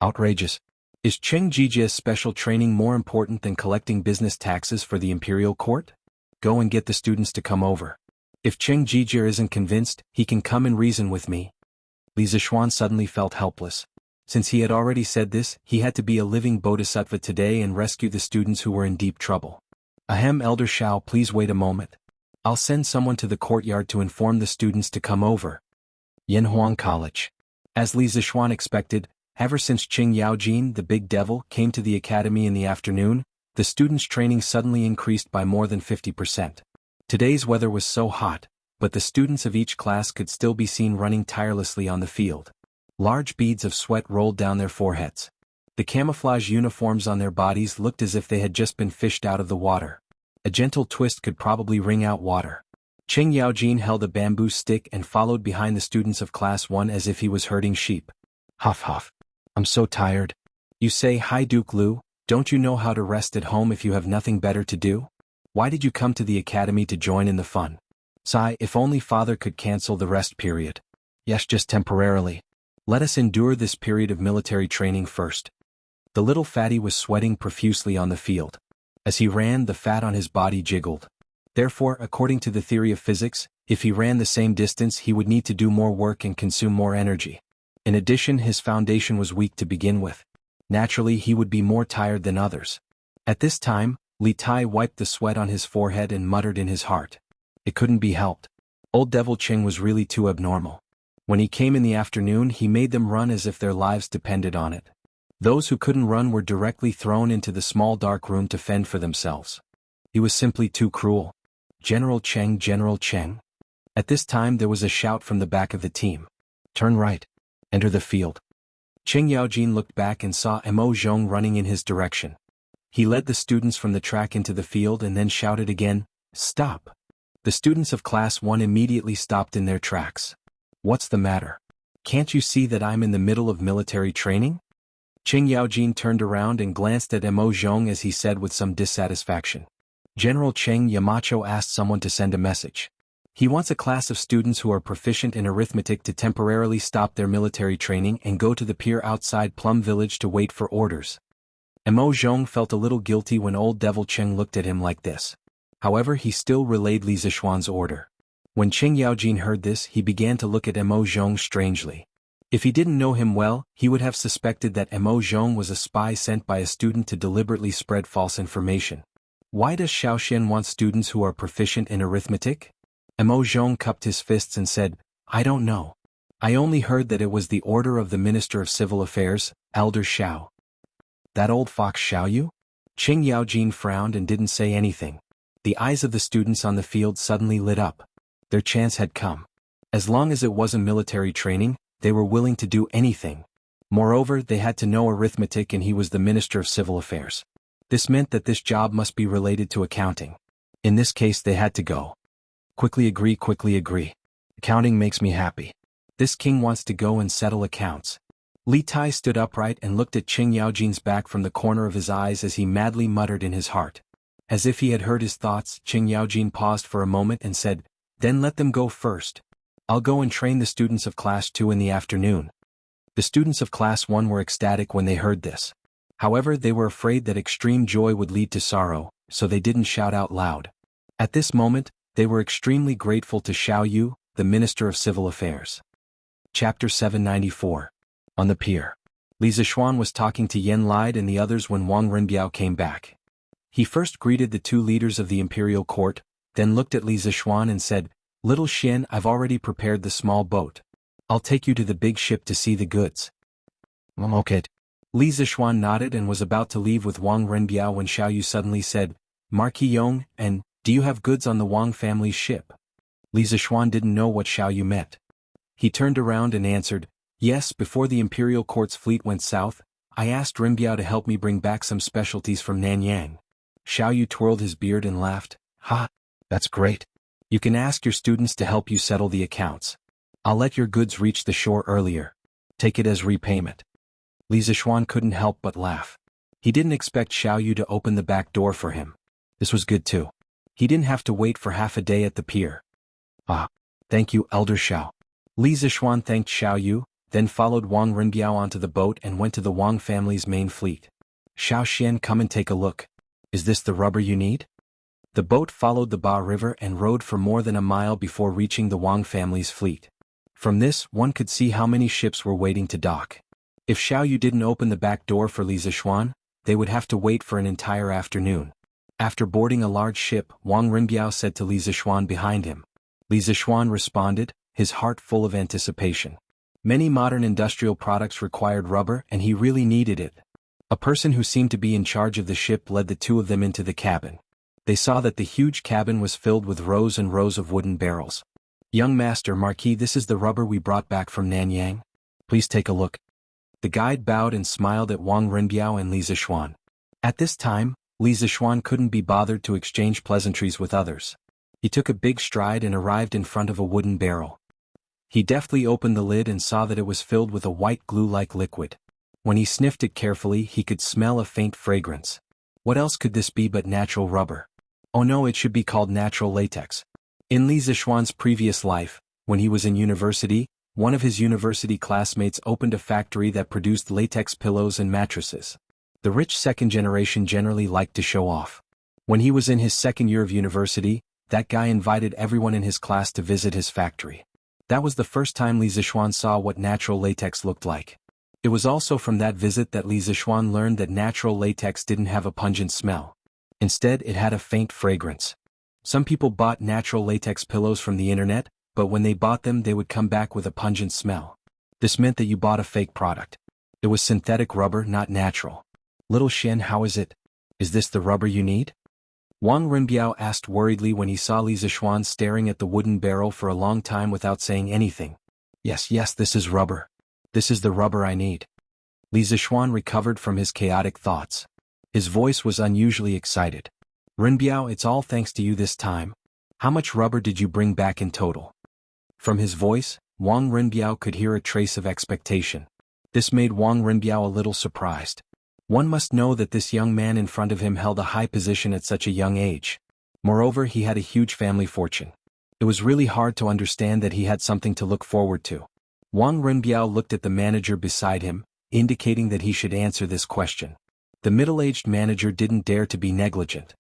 Outrageous. Is Cheng Jijia's special training more important than collecting business taxes for the imperial court? Go and get the students to come over. If Cheng Jijia isn't convinced, he can come and reason with me. Li Zixuan suddenly felt helpless. Since he had already said this, he had to be a living bodhisattva today and rescue the students who were in deep trouble. Ahem, Elder Xiao, please wait a moment. I'll send someone to the courtyard to inform the students to come over. Yanhuang College. As Li Zixuan expected, ever since Qing Yaojin, the big devil, came to the academy in the afternoon, the students' training suddenly increased by more than 50%. Today's weather was so hot, but the students of each class could still be seen running tirelessly on the field. Large beads of sweat rolled down their foreheads. The camouflage uniforms on their bodies looked as if they had just been fished out of the water. A gentle twist could probably wring out water. Qing Yaojin held a bamboo stick and followed behind the students of Class 1 as if he was herding sheep. Huff huff. I'm so tired. You say, hi Duke Lu, don't you know how to rest at home if you have nothing better to do? Why did you come to the academy to join in the fun? Sigh, if only father could cancel the rest period. Yes, just temporarily. Let us endure this period of military training first. The little fatty was sweating profusely on the field. As he ran, the fat on his body jiggled. Therefore, according to the theory of physics, if he ran the same distance he would need to do more work and consume more energy. In addition, his foundation was weak to begin with. Naturally, he would be more tired than others. At this time, Li Tai wiped the sweat on his forehead and muttered in his heart. It couldn't be helped. Old Devil Cheng was really too abnormal. When he came in the afternoon, he made them run as if their lives depended on it. Those who couldn't run were directly thrown into the small dark room to fend for themselves. He was simply too cruel. General Cheng, General Cheng. At this time there was a shout from the back of the team. Turn right. Enter the field. Qing Yaojin looked back and saw Mo Zhong running in his direction. He led the students from the track into the field and then shouted again, stop. The students of Class 1 immediately stopped in their tracks. What's the matter? Can't you see that I'm in the middle of military training? Qing Yaojin turned around and glanced at Mo Zhong as he said with some dissatisfaction. General Cheng Yamacho asked someone to send a message. He wants a class of students who are proficient in arithmetic to temporarily stop their military training and go to the pier outside Plum Village to wait for orders. Mo Zhong felt a little guilty when old Devil Cheng looked at him like this. However, he still relayed Li Zixuan's order. When Qing Yaojin heard this, he began to look at Mo Zhong strangely. If he didn't know him well, he would have suspected that Mo Zhong was a spy sent by a student to deliberately spread false information. Why does Xiaoxian want students who are proficient in arithmetic? Mo Zhong cupped his fists and said, I don't know. I only heard that it was the order of the Minister of Civil Affairs, Elder Xiao. That old fox Xiao Yu? Qing Yaojin frowned and didn't say anything. The eyes of the students on the field suddenly lit up. Their chance had come. As long as it wasn't military training, they were willing to do anything. Moreover, they had to know arithmetic and he was the Minister of Civil Affairs. This meant that this job must be related to accounting. In this case they had to go. Quickly agree. Accounting makes me happy. This king wants to go and settle accounts. Li Tai stood upright and looked at Qing Yaojin's back from the corner of his eyes as he madly muttered in his heart. As if he had heard his thoughts, Qing Yaojin paused for a moment and said, Then let them go first. I'll go and train the students of Class 2 in the afternoon. The students of Class 1 were ecstatic when they heard this. However, they were afraid that extreme joy would lead to sorrow, so they didn't shout out loud. At this moment, they were extremely grateful to Xiao Yu, the Minister of Civil Affairs. Chapter 794. On the pier. Li Zixuan was talking to Yen Lide and the others when Wang Renbiao came back. He first greeted the two leaders of the imperial court, then looked at Li Zixuan and said, "Little Xian, I've already prepared the small boat. I'll take you to the big ship to see the goods." Okay. Li Zixuan nodded and was about to leave with Wang Renbiao when Xiao Yu suddenly said, "Marquis Yong, and, do you have goods on the Wang family's ship?" Li Zixuan didn't know what Xiao Yu meant. He turned around and answered, "Yes, before the imperial court's fleet went south, I asked Renbiao to help me bring back some specialties from Nanyang." Xiao Yu twirled his beard and laughed, "Ha, that's great. You can ask your students to help you settle the accounts. I'll let your goods reach the shore earlier. Take it as repayment." Li Zixuan couldn't help but laugh. He didn't expect Xiao Yu to open the back door for him. This was good too. He didn't have to wait for half a day at the pier. "Ah, thank you, Elder Xiao." Li Zixuan thanked Xiao Yu, then followed Wang Renbiao onto the boat and went to the Wang family's main fleet. "Xiao Xian, come and take a look. Is this the rubber you need?" The boat followed the Ba River and rode for more than a mile before reaching the Wang family's fleet. From this, one could see how many ships were waiting to dock. If Xiao Yu didn't open the back door for Li Zixuan, they would have to wait for an entire afternoon. After boarding a large ship, Wang Renbiao said to Li Zixuan behind him. Li Zixuan responded, his heart full of anticipation. Many modern industrial products required rubber and he really needed it. A person who seemed to be in charge of the ship led the two of them into the cabin. They saw that the huge cabin was filled with rows and rows of wooden barrels. "Young Master Marquis, this is the rubber we brought back from Nanyang. Please take a look." The guide bowed and smiled at Wang Renbiao and Li Zixuan. At this time, Li Zixuan couldn't be bothered to exchange pleasantries with others. He took a big stride and arrived in front of a wooden barrel. He deftly opened the lid and saw that it was filled with a white glue-like liquid. When he sniffed it carefully, he could smell a faint fragrance. What else could this be but natural rubber? Oh no, it should be called natural latex. In Li Zixuan's previous life, when he was in university, one of his university classmates opened a factory that produced latex pillows and mattresses. The rich second generation generally liked to show off. When he was in his second year of university, that guy invited everyone in his class to visit his factory. That was the first time Li Zixuan saw what natural latex looked like. It was also from that visit that Li Zixuan learned that natural latex didn't have a pungent smell. Instead, it had a faint fragrance. Some people bought natural latex pillows from the internet, but when they bought them they would come back with a pungent smell. This meant that you bought a fake product. It was synthetic rubber, not natural. "Little Xian, how is it? Is this the rubber you need?" Wang Renbiao asked worriedly when he saw Li Zixuan staring at the wooden barrel for a long time without saying anything. Yes, this is rubber. This is the rubber I need." Li Zixuan recovered from his chaotic thoughts. His voice was unusually excited. "Renbiao, it's all thanks to you this time. How much rubber did you bring back in total?" From his voice, Wang Renbiao could hear a trace of expectation. This made Wang Renbiao a little surprised. One must know that this young man in front of him held a high position at such a young age. Moreover, he had a huge family fortune. It was really hard to understand that he had something to look forward to. Wang Renbiao looked at the manager beside him, indicating that he should answer this question. The middle-aged manager didn't dare to be negligent.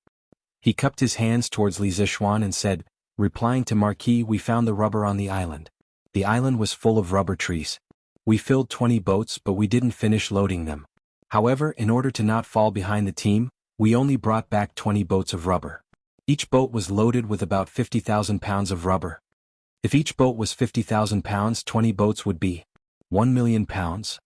He cupped his hands towards Li Zixuan and said, "Replying to Marquis, we found the rubber on the island. The island was full of rubber trees. We filled 20 boats but we didn't finish loading them. However, in order to not fall behind the team, we only brought back 20 boats of rubber. Each boat was loaded with about 50,000 pounds of rubber. If each boat was 50,000 pounds, 20 boats would be 1 million pounds.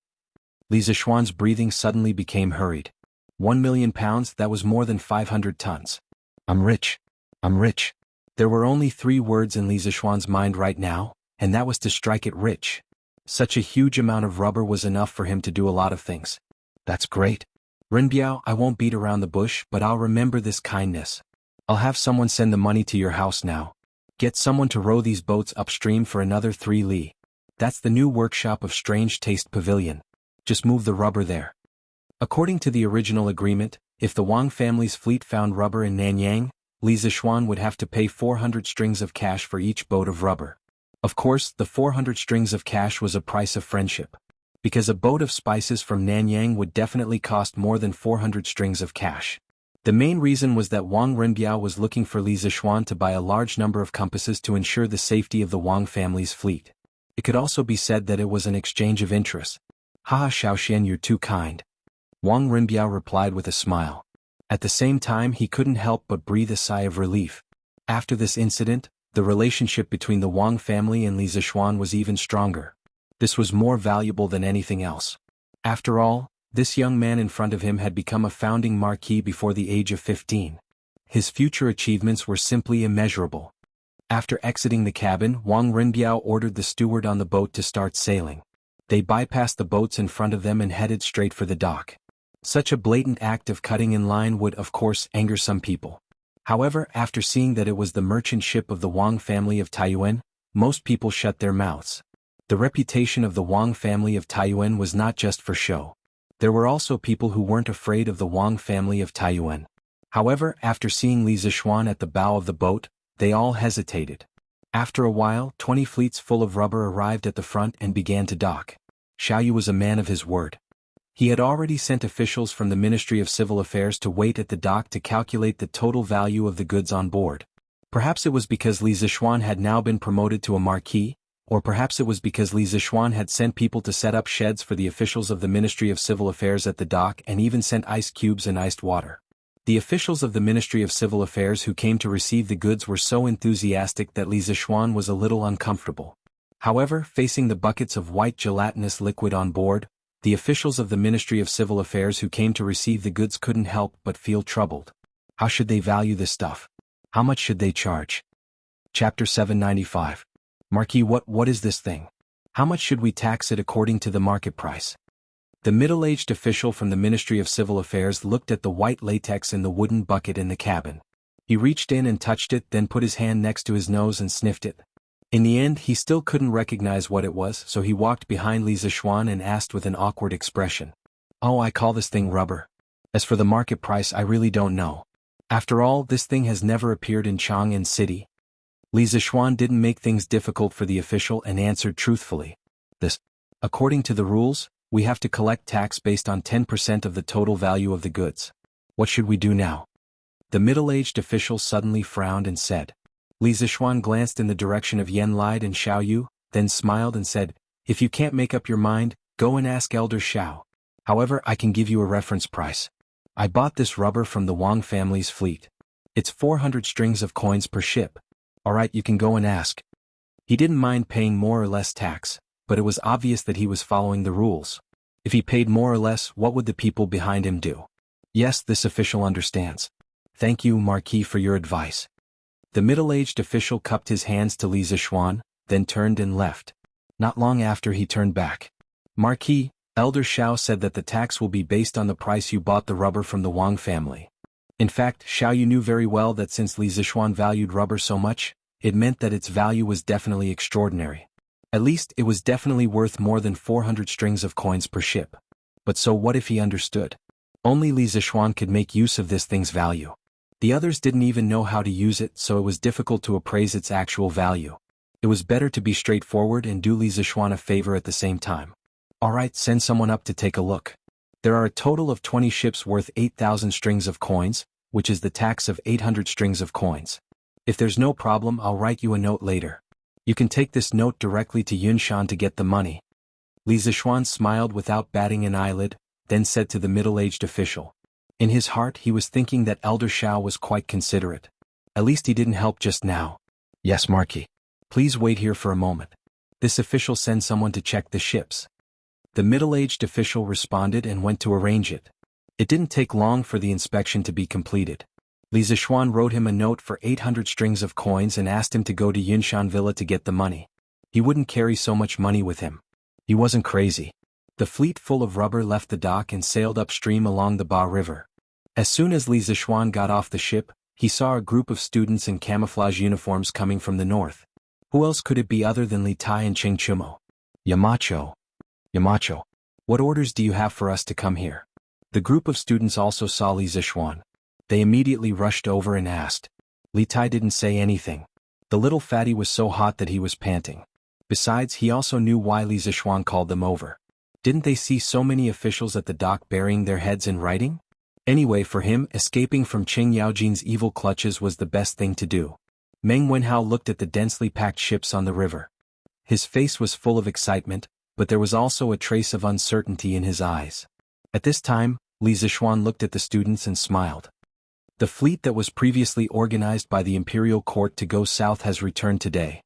Li Zixuan's breathing suddenly became hurried. 1 million pounds, that was more than 500 tons. I'm rich. I'm rich. There were only 3 words in Li Zixuan's mind right now, and that was to strike it rich. Such a huge amount of rubber was enough for him to do a lot of things. That's great. Renbiao, I won't beat around the bush, but I'll remember this kindness. I'll have someone send the money to your house now. Get someone to row these boats upstream for another 3 li. That's the new workshop of Strange Taste Pavilion. Just move the rubber there. According to the original agreement, if the Wang family's fleet found rubber in Nanyang, Li Zixuan would have to pay 400 strings of cash for each boat of rubber. Of course, the 400 strings of cash was a price of friendship. Because a boat of spices from Nanyang would definitely cost more than 400 strings of cash. The main reason was that Wang Renbiao was looking for Li Zixuan to buy a large number of compasses to ensure the safety of the Wang family's fleet. It could also be said that it was an exchange of interest. Haha, Xiaoxian, you're too kind. Wang Renbiao replied with a smile. At the same time, he couldn't help but breathe a sigh of relief. After this incident, the relationship between the Wang family and Li Zixuan was even stronger. This was more valuable than anything else. After all, this young man in front of him had become a founding marquis before the age of 15. His future achievements were simply immeasurable. After exiting the cabin, Wang Renbiao ordered the steward on the boat to start sailing. They bypassed the boats in front of them and headed straight for the dock. Such a blatant act of cutting in line would, of course, anger some people. However, after seeing that it was the merchant ship of the Wang family of Taiyuan, most people shut their mouths. The reputation of the Wang family of Taiyuan was not just for show. There were also people who weren't afraid of the Wang family of Taiyuan. However, after seeing Li Zixuan at the bow of the boat, they all hesitated. After a while, 20 fleets full of rubber arrived at the front and began to dock. Xiaoyu was a man of his word. He had already sent officials from the Ministry of Civil Affairs to wait at the dock to calculate the total value of the goods on board. Perhaps it was because Li Zixuan had now been promoted to a marquis, or perhaps it was because Li Zixuan had sent people to set up sheds for the officials of the Ministry of Civil Affairs at the dock and even sent ice cubes and iced water. The officials of the Ministry of Civil Affairs who came to receive the goods were so enthusiastic that Li Zixuan was a little uncomfortable. However, facing the buckets of white gelatinous liquid on board, the officials of the Ministry of Civil Affairs who came to receive the goods couldn't help but feel troubled. How should they value this stuff? How much should they charge? Chapter 795. Marquis, what is this thing? How much should we tax it according to the market price? The middle-aged official from the Ministry of Civil Affairs looked at the white latex in the wooden bucket in the cabin. He reached in and touched it, then put his hand next to his nose and sniffed it. In the end, he still couldn't recognize what it was, so he walked behind Li Zixuan and asked with an awkward expression. Oh, I call this thing rubber. As for the market price, I really don't know. After all, this thing has never appeared in Chang'an City. Li Zixuan didn't make things difficult for the official and answered truthfully. According to the rules, we have to collect tax based on 10% of the total value of the goods. What should we do now? The middle-aged official suddenly frowned and said. Li Zixuan glanced in the direction of Yan Lide and Xiaoyu, then smiled and said, If you can't make up your mind, go and ask Elder Xiao. However, I can give you a reference price. I bought this rubber from the Wang family's fleet. It's 400 strings of coins per ship. Alright, you can go and ask. He didn't mind paying more or less tax, but it was obvious that he was following the rules. If he paid more or less, what would the people behind him do? Yes, this official understands. Thank you, Marquis, for your advice. The middle-aged official cupped his hands to Li Zixuan, then turned and left. Not long after, he turned back. Marquis, Elder Xiao said that the tax will be based on the price you bought the rubber from the Wang family. In fact, Xiaoyu knew very well that since Li Zixuan valued rubber so much, it meant that its value was definitely extraordinary. At least, it was definitely worth more than 400 strings of coins per ship. But so what if he understood? Only Li Zixuan could make use of this thing's value. The others didn't even know how to use it, so it was difficult to appraise its actual value. It was better to be straightforward and do Li Zixuan a favor at the same time. Alright, send someone up to take a look. There are a total of 20 ships worth 8,000 strings of coins, which is the tax of 800 strings of coins. If there's no problem, I'll write you a note later. You can take this note directly to Yunshan to get the money. Li Zixuan smiled without batting an eyelid, then said to the middle-aged official. In his heart, he was thinking that Elder Xiao was quite considerate. At least he didn't help just now. Yes, Marquis. Please wait here for a moment. This official sent someone to check the ships. The middle-aged official responded and went to arrange it. It didn't take long for the inspection to be completed. Li Zixuan wrote him a note for 800 strings of coins and asked him to go to Yunshan Villa to get the money. He wouldn't carry so much money with him. He wasn't crazy. The fleet full of rubber left the dock and sailed upstream along the Ba River. As soon as Li Zixuan got off the ship, he saw a group of students in camouflage uniforms coming from the north. Who else could it be other than Li Tai and Cheng Chumo? Yamacho. Yamacho. What orders do you have for us to come here? The group of students also saw Li Zixuan. They immediately rushed over and asked. Li Tai didn't say anything. The little fatty was so hot that he was panting. Besides, he also knew why Li Zixuan called them over. Didn't they see so many officials at the dock burying their heads in writing? Anyway, for him, escaping from Qing Yaojin's evil clutches was the best thing to do. Meng Wenhao looked at the densely packed ships on the river. His face was full of excitement, but there was also a trace of uncertainty in his eyes. At this time, Li Zixuan looked at the students and smiled. The fleet that was previously organized by the imperial court to go south has returned today.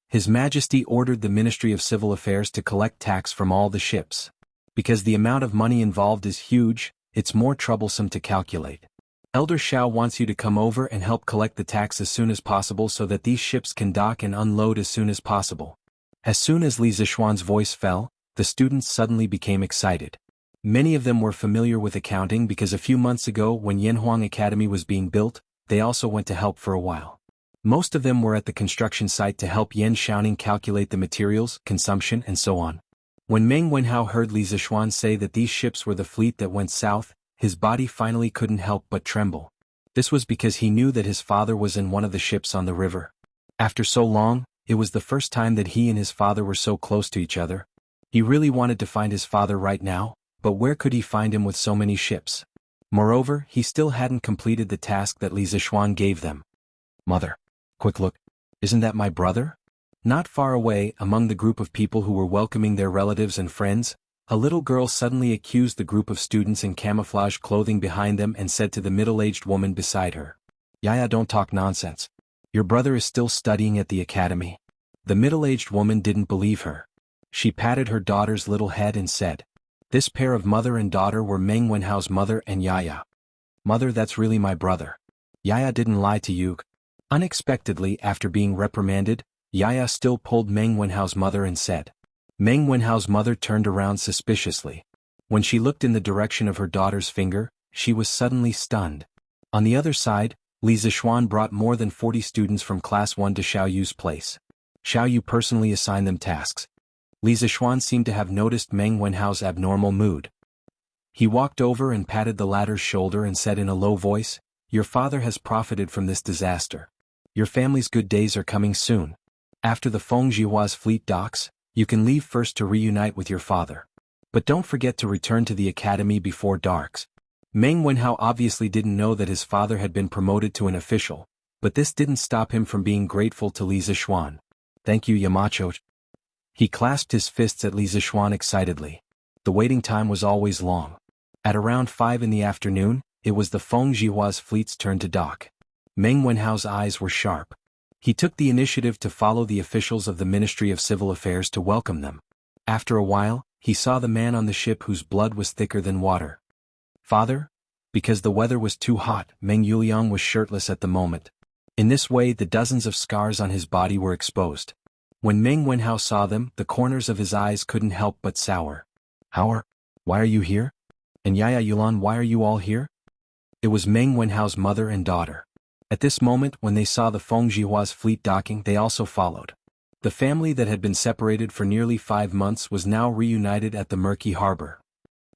His Majesty ordered the Ministry of Civil Affairs to collect tax from all the ships. Because the amount of money involved is huge, it's more troublesome to calculate. Elder Xiao wants you to come over and help collect the tax as soon as possible so that these ships can dock and unload as soon as possible. As soon as Li Zixuan's voice fell, the students suddenly became excited. Many of them were familiar with accounting because a few months ago when Yanhuang Academy was being built, they also went to help for a while. Most of them were at the construction site to help Yan Xiaoning calculate the materials, consumption and so on. When Meng Wenhao heard Li Zixuan say that these ships were the fleet that went south, his body finally couldn't help but tremble. This was because he knew that his father was in one of the ships on the river. After so long, it was the first time that he and his father were so close to each other. He really wanted to find his father right now, but where could he find him with so many ships? Moreover, he still hadn't completed the task that Li Zixuan gave them. Mother, quick look, isn't that my brother? Not far away, among the group of people who were welcoming their relatives and friends, a little girl suddenly accused the group of students in camouflage clothing behind them and said to the middle-aged woman beside her, "Yaya, don't talk nonsense. Your brother is still studying at the academy." The middle-aged woman didn't believe her. She patted her daughter's little head and said, "This pair of mother and daughter were Meng Wenhao's mother and Yaya. Mother, that's really my brother. Yaya didn't lie to you." Unexpectedly, after being reprimanded, Yaya still pulled Meng Wenhao's mother and said. Meng Wenhao's mother turned around suspiciously. When she looked in the direction of her daughter's finger, she was suddenly stunned. On the other side, Li Zixuan brought more than 40 students from Class 1 to Xiao Yu's place. Xiao Yu personally assigned them tasks. Li Zixuan seemed to have noticed Meng Wenhao's abnormal mood. He walked over and patted the latter's shoulder and said in a low voice, "Your father has profited from this disaster. Your family's good days are coming soon. After the Feng Jihua's fleet docks, you can leave first to reunite with your father. But don't forget to return to the academy before darks." Meng Wenhao obviously didn't know that his father had been promoted to an official, but this didn't stop him from being grateful to Li Zixuan. "Thank you, Yamacho." He clasped his fists at Li Zixuan excitedly. The waiting time was always long. At around 5 in the afternoon, it was the Feng Jihua's fleet's turn to dock. Meng Wenhao's eyes were sharp. He took the initiative to follow the officials of the Ministry of Civil Affairs to welcome them. After a while, he saw the man on the ship whose blood was thicker than water. "Father?" Because the weather was too hot, Meng Yuliang was shirtless at the moment. In this way, the dozens of scars on his body were exposed. When Meng Wenhao saw them, the corners of his eyes couldn't help but sour. Why are you here? And Yaya Yulan, why are you all here?" It was Meng Wenhao's mother and daughter. At this moment, when they saw the Feng Jihua's fleet docking, they also followed. The family that had been separated for nearly 5 months was now reunited at the murky harbor.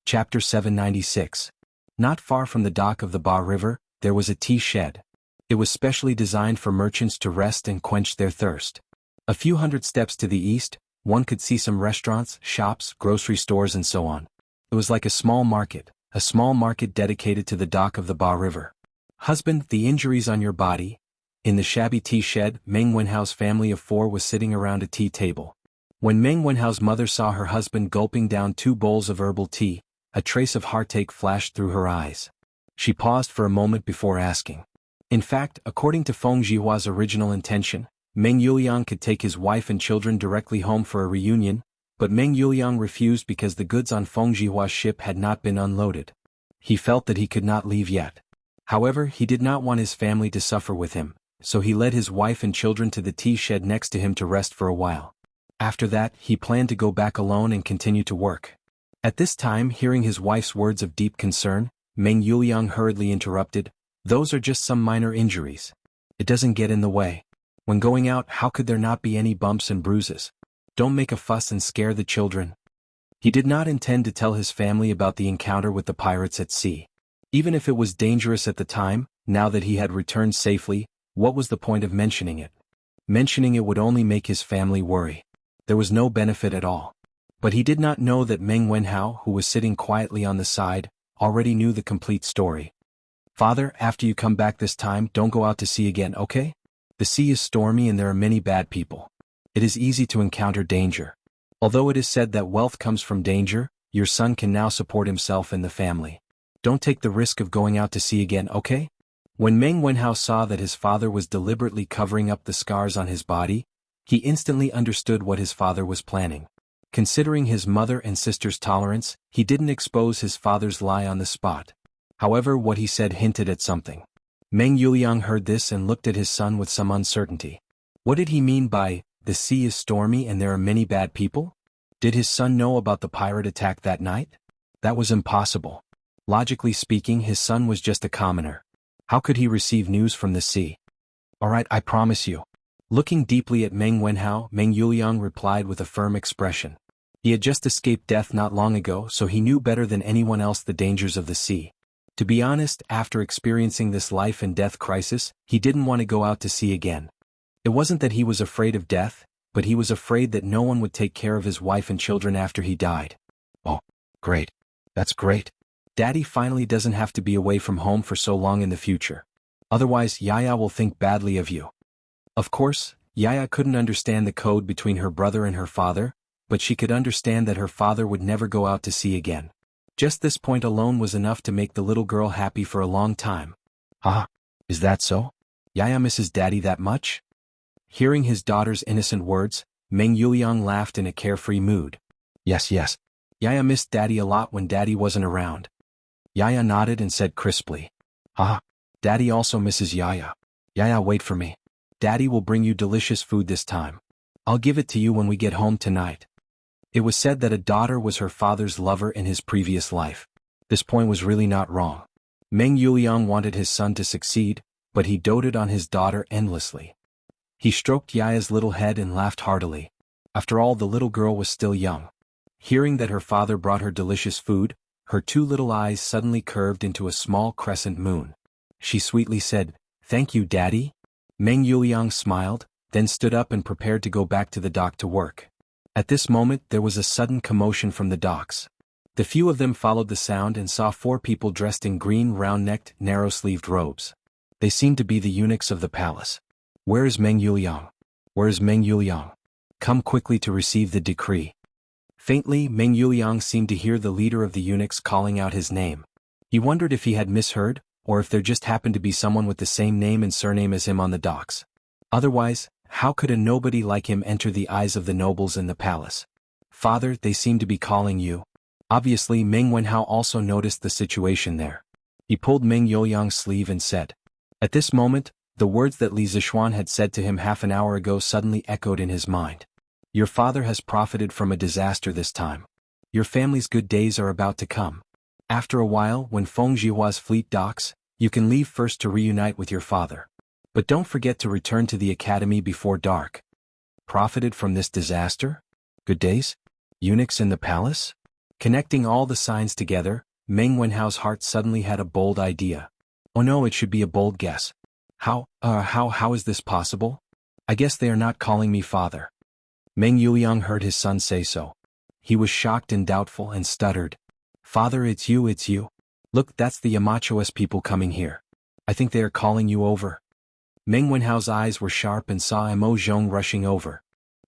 Chapter 796. Not far from the dock of the Ba River, there was a tea shed. It was specially designed for merchants to rest and quench their thirst. A few hundred steps to the east, one could see some restaurants, shops, grocery stores and so on. It was like a small market dedicated to the dock of the Ba River. "Husband, the injuries on your body." In the shabby tea shed, Meng Wenhao's family of 4 was sitting around a tea table. When Meng Wenhao's mother saw her husband gulping down 2 bowls of herbal tea, a trace of heartache flashed through her eyes. She paused for a moment before asking. In fact, according to Feng Jihua's original intention, Meng Yuliang could take his wife and children directly home for a reunion, but Meng Yuliang refused because the goods on Feng Jihua's ship had not been unloaded. He felt that he could not leave yet. However, he did not want his family to suffer with him, so he led his wife and children to the tea shed next to him to rest for a while. After that, he planned to go back alone and continue to work. At this time, hearing his wife's words of deep concern, Meng Yuliang hurriedly interrupted, "Those are just some minor injuries. It doesn't get in the way. When going out, how could there not be any bumps and bruises? Don't make a fuss and scare the children." He did not intend to tell his family about the encounter with the pirates at sea. Even if it was dangerous at the time, now that he had returned safely, what was the point of mentioning it? Mentioning it would only make his family worry. There was no benefit at all. But he did not know that Meng Wenhao, who was sitting quietly on the side, already knew the complete story. "Father, after you come back this time, don't go out to sea again, okay? The sea is stormy and there are many bad people. It is easy to encounter danger. Although it is said that wealth comes from danger, your son can now support himself and the family. Don't take the risk of going out to sea again, okay? When Meng Wenhao saw that his father was deliberately covering up the scars on his body, he instantly understood what his father was planning. Considering his mother and sister's tolerance, he didn't expose his father's lie on the spot. However, what he said hinted at something. Meng Yuliang heard this and looked at his son with some uncertainty. What did he mean by, "The sea is stormy and there are many bad people"? Did his son know about the pirate attack that night? That was impossible. Logically speaking, his son was just a commoner. How could he receive news from the sea? "Alright, I promise you." Looking deeply at Meng Wenhao, Meng Yuliang replied with a firm expression. He had just escaped death not long ago, so he knew better than anyone else the dangers of the sea. To be honest, after experiencing this life and death crisis, he didn't want to go out to sea again. It wasn't that he was afraid of death, but he was afraid that no one would take care of his wife and children after he died. Oh, great. That's great. Daddy finally doesn't have to be away from home for so long in the future. Otherwise, Yaya will think badly of you. Of course, Yaya couldn't understand the code between her brother and her father, but she could understand that her father would never go out to sea again. Just this point alone was enough to make the little girl happy for a long time. Ah, is that so? Yaya misses Daddy that much? Hearing his daughter's innocent words, Meng Yuliang laughed in a carefree mood. Yes. Yaya missed Daddy a lot when Daddy wasn't around. Yaya nodded and said crisply. Ah, Daddy also misses Yaya. Yaya, wait for me. Daddy will bring you delicious food this time. I'll give it to you when we get home tonight. It was said that a daughter was her father's lover in his previous life. This point was really not wrong. Meng Yuliang wanted his son to succeed, but he doted on his daughter endlessly. He stroked Yaya's little head and laughed heartily. After all, the little girl was still young. Hearing that her father brought her delicious food, her two little eyes suddenly curved into a small crescent moon. She sweetly said, "Thank you, Daddy." Meng Yuliang smiled, then stood up and prepared to go back to the dock to work. At this moment there was a sudden commotion from the docks. The few of them followed the sound and saw 4 people dressed in green round-necked, narrow-sleeved robes. They seemed to be the eunuchs of the palace. "Where is Meng Yuliang? Where is Meng Yuliang? Come quickly to receive the decree." Faintly, Meng Yuliang seemed to hear the leader of the eunuchs calling out his name. He wondered if he had misheard, or if there just happened to be someone with the same name and surname as him on the docks. Otherwise, how could a nobody like him enter the eyes of the nobles in the palace? "Father, they seem to be calling you." Obviously, Meng Wenhao also noticed the situation there. He pulled Meng Yuliang's sleeve and said. At this moment, the words that Li Zixuan had said to him half an hour ago suddenly echoed in his mind. "Your father has profited from a disaster this time. Your family's good days are about to come. After a while, when Feng Jihua's fleet docks, you can leave first to reunite with your father. But don't forget to return to the academy before dark." Profited from this disaster? Good days? Eunuchs in the palace? Connecting all the signs together, Meng Wenhao's heart suddenly had a bold idea. Oh no, it should be a bold guess. How is this possible? I guess they are not calling me father. Meng Yuliang heard his son say so. He was shocked and doubtful and stuttered. "Father, it's you. Look, that's the Yamacho's people coming here. I think they are calling you over." Meng Wenhao's eyes were sharp and saw Mo Zhong rushing over.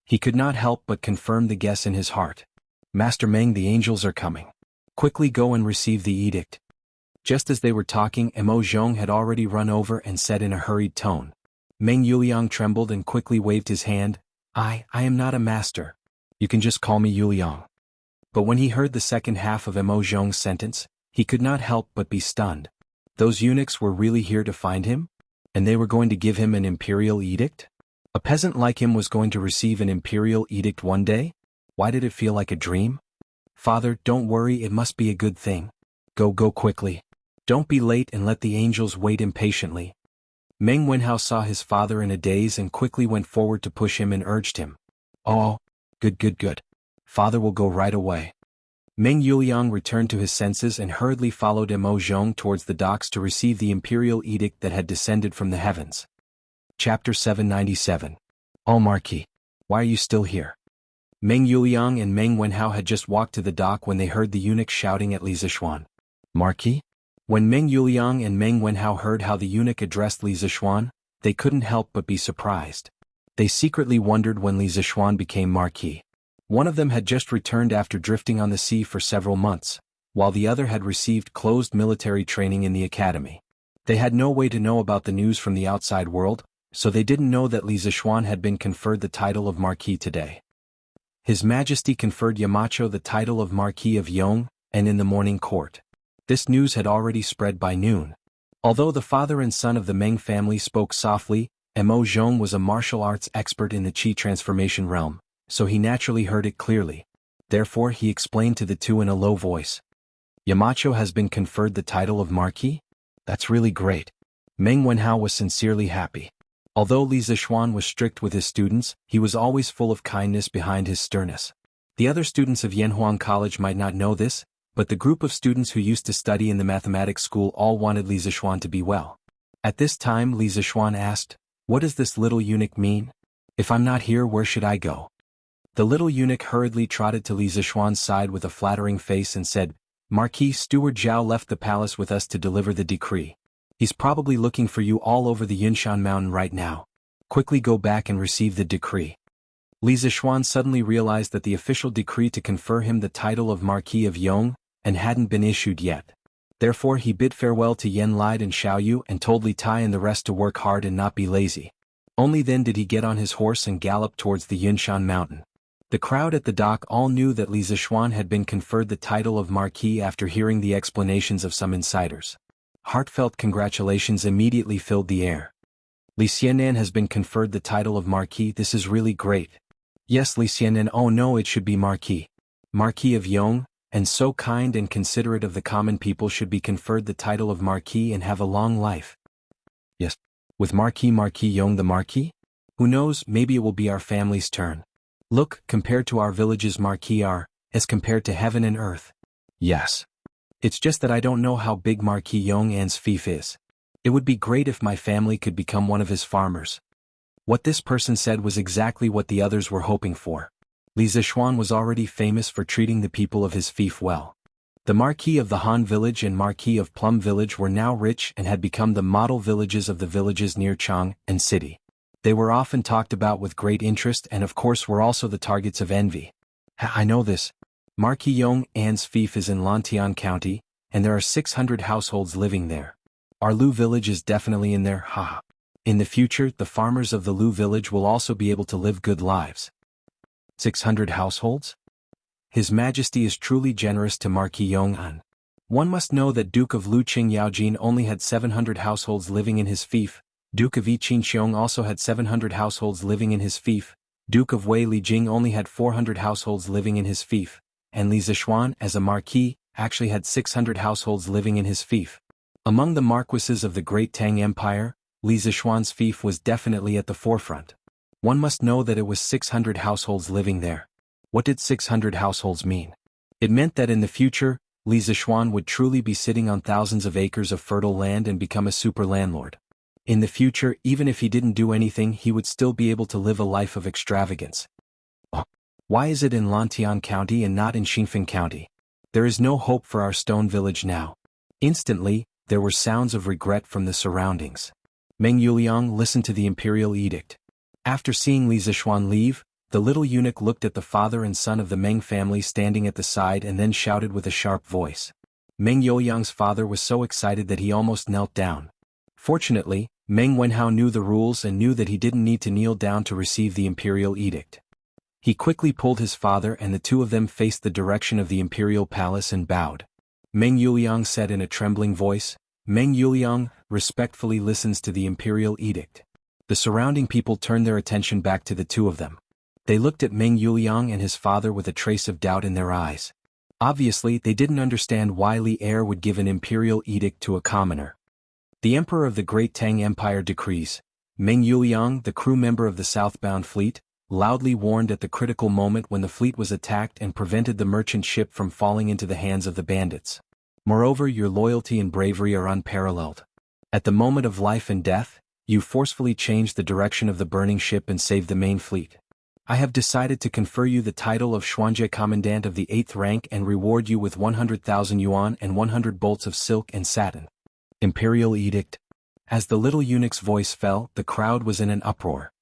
He could not help but confirm the guess in his heart. "Master Meng, the angels are coming. Quickly go and receive the edict." Just as they were talking, Mo Zhong had already run over and said in a hurried tone. Meng Yuliang trembled and quickly waved his hand. I am not a master. You can just call me Yuliang." But when he heard the second half of Mo Zhong's sentence, he could not help but be stunned. Those eunuchs were really here to find him? And they were going to give him an imperial edict? A peasant like him was going to receive an imperial edict one day? Why did it feel like a dream? "Father, don't worry, it must be a good thing. Go quickly. Don't be late and let the angels wait impatiently." Meng Wenhao saw his father in a daze and quickly went forward to push him and urged him. "Oh, good. Father will go right away." Meng Yuliang returned to his senses and hurriedly followed Mo Zhong towards the docks to receive the imperial edict that had descended from the heavens. Chapter 797. "Oh Marquis, why are you still here?" Meng Yuliang and Meng Wenhao had just walked to the dock when they heard the eunuch shouting at Li Zixuan. "Marquis?" When Meng Yuliang and Meng Wenhao heard how the eunuch addressed Li Zixuan, they couldn't help but be surprised. They secretly wondered when Li Zixuan became Marquis. One of them had just returned after drifting on the sea for several months, while the other had received closed military training in the academy. They had no way to know about the news from the outside world, so they didn't know that Li Zixuan had been conferred the title of Marquis today. His Majesty conferred Yamacho the title of Marquis of Yong, and in the morning court. This news had already spread by noon. Although the father and son of the Meng family spoke softly, Mo Zhong was a martial arts expert in the Qi transformation realm, so he naturally heard it clearly. Therefore he explained to the two in a low voice. Yamacho has been conferred the title of Marquis? That's really great. Meng Wenhao was sincerely happy. Although Li Zixuan was strict with his students, he was always full of kindness behind his sternness. The other students of Yanhuang College might not know this, but the group of students who used to study in the mathematics school all wanted Li Zixuan to be well. At this time Li Zixuan asked, "What does this little eunuch mean? If I'm not here, where should I go?" The little eunuch hurriedly trotted to Li Zixuan's side with a flattering face and said, "Marquis, Steward Zhao left the palace with us to deliver the decree. He's probably looking for you all over the Yinshan mountain right now. Quickly go back and receive the decree." Li Zixuan suddenly realized that the official decree to confer him the title of Marquis of Yong and hadn't been issued yet. Therefore he bid farewell to Yen Lide and Xiao Yu and told Li Tai and the rest to work hard and not be lazy. Only then did he get on his horse and gallop towards the Yinshan mountain. The crowd at the dock all knew that Li Zixuan had been conferred the title of Marquis after hearing the explanations of some insiders. Heartfelt congratulations immediately filled the air. "Li Xianan has been conferred the title of Marquis. This is really great." "Yes, Li Xianan. Oh no, it should be Marquis. Marquis of Yong, and so kind and considerate of the common people, should be conferred the title of Marquis and have a long life." "Yes. With Marquis Yong the Marquis? Who knows, maybe it will be our family's turn. Look, compared to our villages Marquis are, as compared to heaven and earth." "Yes. It's just that I don't know how big Marquis Yong An's fief is. It would be great if my family could become one of his farmers." What this person said was exactly what the others were hoping for. Li Zixuan was already famous for treating the people of his fief well. The Marquis of the Han village and Marquis of Plum village were now rich and had become the model villages of the villages near Chang and city. They were often talked about with great interest and of course were also the targets of envy. "I know this. Marquis Yong An's fief is in Lantian County, and there are 600 households living there. Our Lu village is definitely in there, haha. In the future, the farmers of the Lu village will also be able to live good lives." 600 households? His Majesty is truly generous to Marquis Yong An. One must know that Duke of Lu Qing Yaojin only had 700 households living in his fief. Duke of Yiqin Xiong also had 700 households living in his fief. Duke of Wei Li Jing only had 400 households living in his fief. And Li Zixuan, as a marquis, actually had 600 households living in his fief. Among the marquises of the Great Tang Empire, Li Zixuan's fief was definitely at the forefront. One must know that it was 600 households living there. What did 600 households mean? It meant that in the future, Li Zixuan would truly be sitting on thousands of acres of fertile land and become a super landlord. In the future, even if he didn't do anything, he would still be able to live a life of extravagance. Oh, why is it in Lantian County and not in Xinfeng County? There is no hope for our stone village now. Instantly, there were sounds of regret from the surroundings. Meng Yuliang listened to the imperial edict. After seeing Li Zixuan leave, the little eunuch looked at the father and son of the Meng family standing at the side and then shouted with a sharp voice. Meng Yuliang's father was so excited that he almost knelt down. Fortunately, Meng Wenhao knew the rules and knew that he didn't need to kneel down to receive the imperial edict. He quickly pulled his father and the two of them faced the direction of the imperial palace and bowed. Meng Yuliang said in a trembling voice, "Meng Yuliang respectfully listens to the imperial edict." The surrounding people turned their attention back to the two of them. They looked at Meng Yuliang and his father with a trace of doubt in their eyes. Obviously, they didn't understand why Li Heir would give an imperial edict to a commoner. The Emperor of the Great Tang Empire decrees. Meng Yuliang, the crew member of the southbound fleet, loudly warned at the critical moment when the fleet was attacked and prevented the merchant ship from falling into the hands of the bandits. Moreover, your loyalty and bravery are unparalleled. At the moment of life and death, you forcefully changed the direction of the burning ship and saved the main fleet. I have decided to confer you the title of Xuanje Commandant of the 8th rank and reward you with 100,000 yuan and 100 bolts of silk and satin. Imperial edict. As the little eunuch's voice fell, the crowd was in an uproar.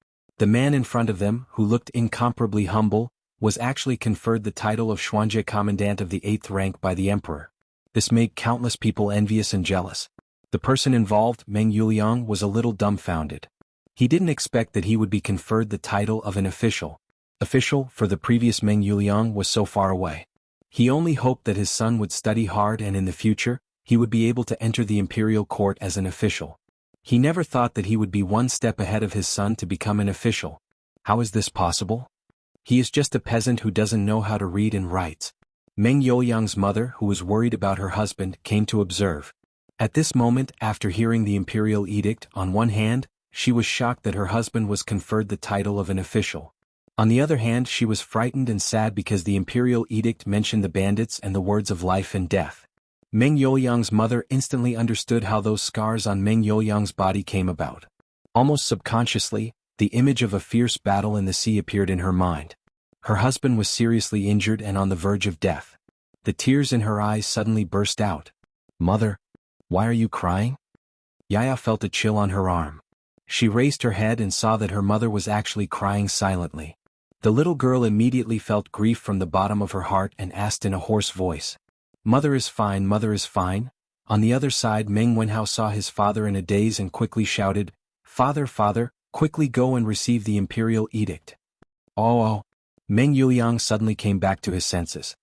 The man in front of them, who looked incomparably humble, was actually conferred the title of Xuanje Commandant of the 8th rank by the emperor. This made countless people envious and jealous. The person involved, Meng Yuliang, was a little dumbfounded. He didn't expect that he would be conferred the title of an official. Official, for the previous Meng Yuliang, was so far away. He only hoped that his son would study hard and in the future, he would be able to enter the imperial court as an official. He never thought that he would be one step ahead of his son to become an official. How is this possible? He is just a peasant who doesn't know how to read and write. Meng Yuliang's mother, who was worried about her husband, came to observe. At this moment, after hearing the imperial edict, on one hand, she was shocked that her husband was conferred the title of an official. On the other hand, she was frightened and sad because the imperial edict mentioned the bandits and the words of life and death. Meng Yuliang's mother instantly understood how those scars on Meng Yuliang's body came about. Almost subconsciously, the image of a fierce battle in the sea appeared in her mind. Her husband was seriously injured and on the verge of death. The tears in her eyes suddenly burst out. "Mother, why are you crying?" Yaya felt a chill on her arm. She raised her head and saw that her mother was actually crying silently. The little girl immediately felt grief from the bottom of her heart and asked in a hoarse voice, "Mother is fine, mother is fine." On the other side, Meng Wenhao saw his father in a daze and quickly shouted, "Father, father, quickly go and receive the imperial edict." Oh! Meng Yuliang suddenly came back to his senses.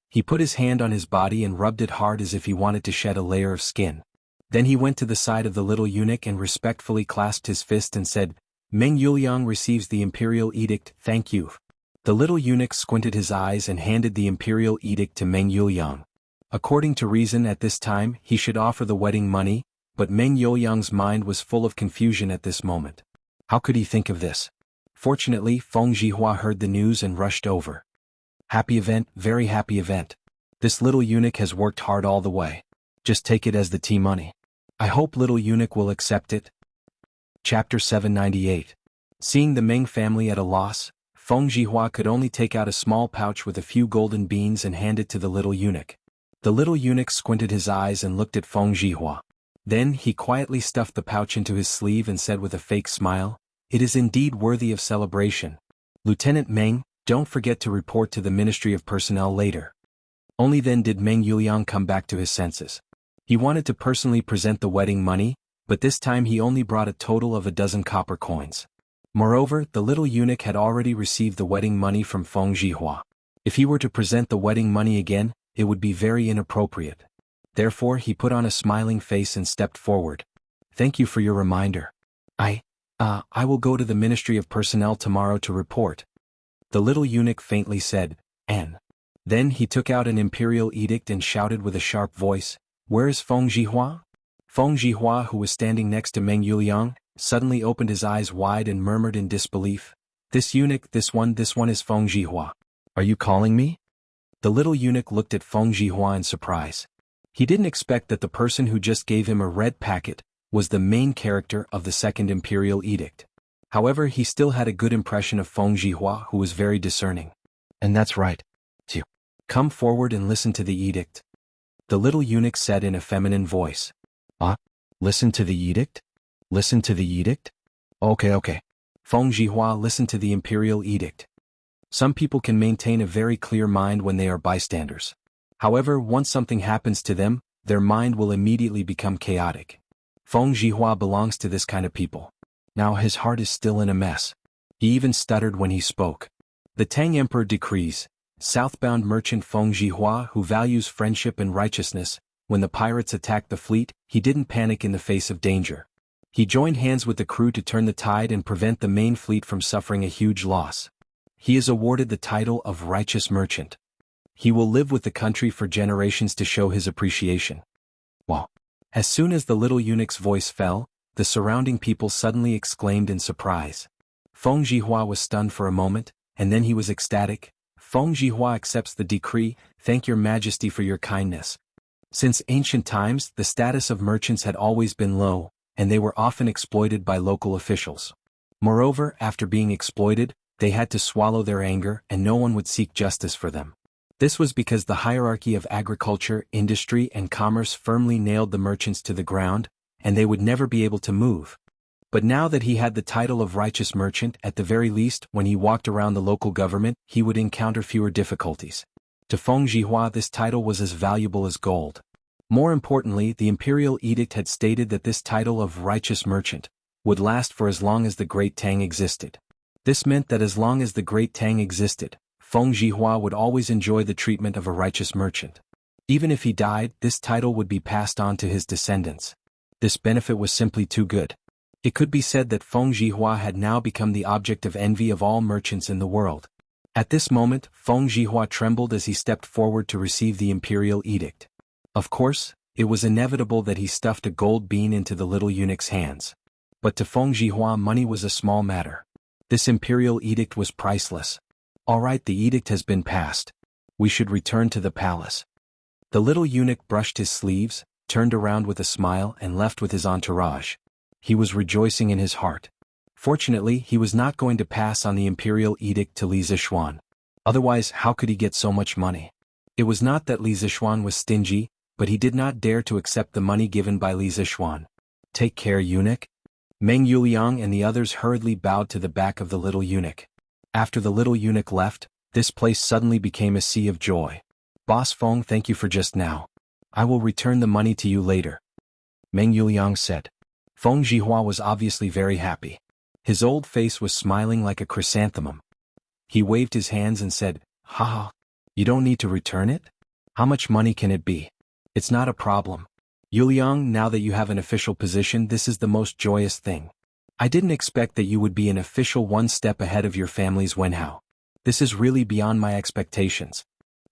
He put his hand on his body and rubbed it hard as if he wanted to shed a layer of skin. Then he went to the side of the little eunuch and respectfully clasped his fist and said, "Meng Yuliang receives the imperial edict, thank you." The little eunuch squinted his eyes and handed the imperial edict to Meng Yuliang. According to reason at this time, he should offer the wedding money, but Meng Yuliang's mind was full of confusion at this moment. How could he think of this? Fortunately, Feng Zhihua heard the news and rushed over. "Happy event, very happy event. This little eunuch has worked hard all the way. Just take it as the tea money. I hope little eunuch will accept it." Chapter 798. Seeing the Meng family at a loss, Feng Zhihua could only take out a small pouch with a few golden beans and hand it to the little eunuch. The little eunuch squinted his eyes and looked at Feng Zhihua. Then he quietly stuffed the pouch into his sleeve and said with a fake smile, "It is indeed worthy of celebration. Lieutenant Meng, don't forget to report to the Ministry of Personnel later." Only then did Meng Yuliang come back to his senses. He wanted to personally present the wedding money, but this time he only brought a total of 12 copper coins. Moreover, the little eunuch had already received the wedding money from Feng Zhihua. If he were to present the wedding money again, it would be very inappropriate. Therefore he put on a smiling face and stepped forward. "Thank you for your reminder. I will go to the Ministry of Personnel tomorrow to report." The little eunuch faintly said, "An." Then he took out an imperial edict and shouted with a sharp voice, "Where is Feng Zhihua?" Feng Zhihua, who was standing next to Meng Yuliang, suddenly opened his eyes wide and murmured in disbelief, "This eunuch, this one is Feng Zhihua. Are you calling me?" The little eunuch looked at Feng Zhihua in surprise. He didn't expect that the person who just gave him a red packet was the main character of the second imperial edict. However, he still had a good impression of Feng Zhihua, who was very discerning. "And that's right. Come forward and listen to the edict," the little eunuch said in a feminine voice. Listen to the edict? Listen to the edict? Okay. Feng Zhihua listened to the imperial edict. Some people can maintain a very clear mind when they are bystanders. However, once something happens to them, their mind will immediately become chaotic. Feng Zhihua belongs to this kind of people. Now his heart is still in a mess. He even stuttered when he spoke. The Tang Emperor decrees, southbound merchant Feng Zhihua, who values friendship and righteousness, when the pirates attacked the fleet, he didn't panic in the face of danger. He joined hands with the crew to turn the tide and prevent the main fleet from suffering a huge loss. He is awarded the title of Righteous Merchant. He will live with the country for generations to show his appreciation. Wow! As soon as the little eunuch's voice fell, the surrounding people suddenly exclaimed in surprise. Feng Zhihua was stunned for a moment, and then he was ecstatic. "Feng Zhihua accepts the decree, thank your majesty for your kindness." Since ancient times, the status of merchants had always been low, and they were often exploited by local officials. Moreover, after being exploited, they had to swallow their anger and no one would seek justice for them. This was because the hierarchy of agriculture, industry, and commerce firmly nailed the merchants to the ground, and they would never be able to move. But now that he had the title of righteous merchant, at the very least, when he walked around the local government, he would encounter fewer difficulties. To Feng Zhihua, this title was as valuable as gold. More importantly, the imperial edict had stated that this title of righteous merchant would last for as long as the Great Tang existed. This meant that as long as the Great Tang existed, Feng Zhihua would always enjoy the treatment of a righteous merchant. Even if he died, this title would be passed on to his descendants. This benefit was simply too good. It could be said that Feng Zhihua had now become the object of envy of all merchants in the world. At this moment, Feng Zhihua trembled as he stepped forward to receive the imperial edict. Of course, it was inevitable that he stuffed a gold bean into the little eunuch's hands. But to Feng Zhihua, money was a small matter. This imperial edict was priceless. All right, the edict has been passed. We should return to the palace. The little eunuch brushed his sleeves, turned around with a smile and left with his entourage. He was rejoicing in his heart. Fortunately, he was not going to pass on the imperial edict to Li Zishuan. Otherwise, how could he get so much money? It was not that Li Zishuan was stingy, but he did not dare to accept the money given by Li Zishuan. Take care, eunuch. Meng Yuliang and the others hurriedly bowed to the back of the little eunuch. After the little eunuch left, this place suddenly became a sea of joy. Boss Feng, thank you for just now. I will return the money to you later. Meng Yuliang said. Feng Zhihua was obviously very happy. His old face was smiling like a chrysanthemum. He waved his hands and said, "Ha! You don't need to return it? How much money can it be? It's not a problem. Yuliang, now that you have an official position, this is the most joyous thing. I didn't expect that you would be an official one step ahead of your family's Wenhao. This is really beyond my expectations."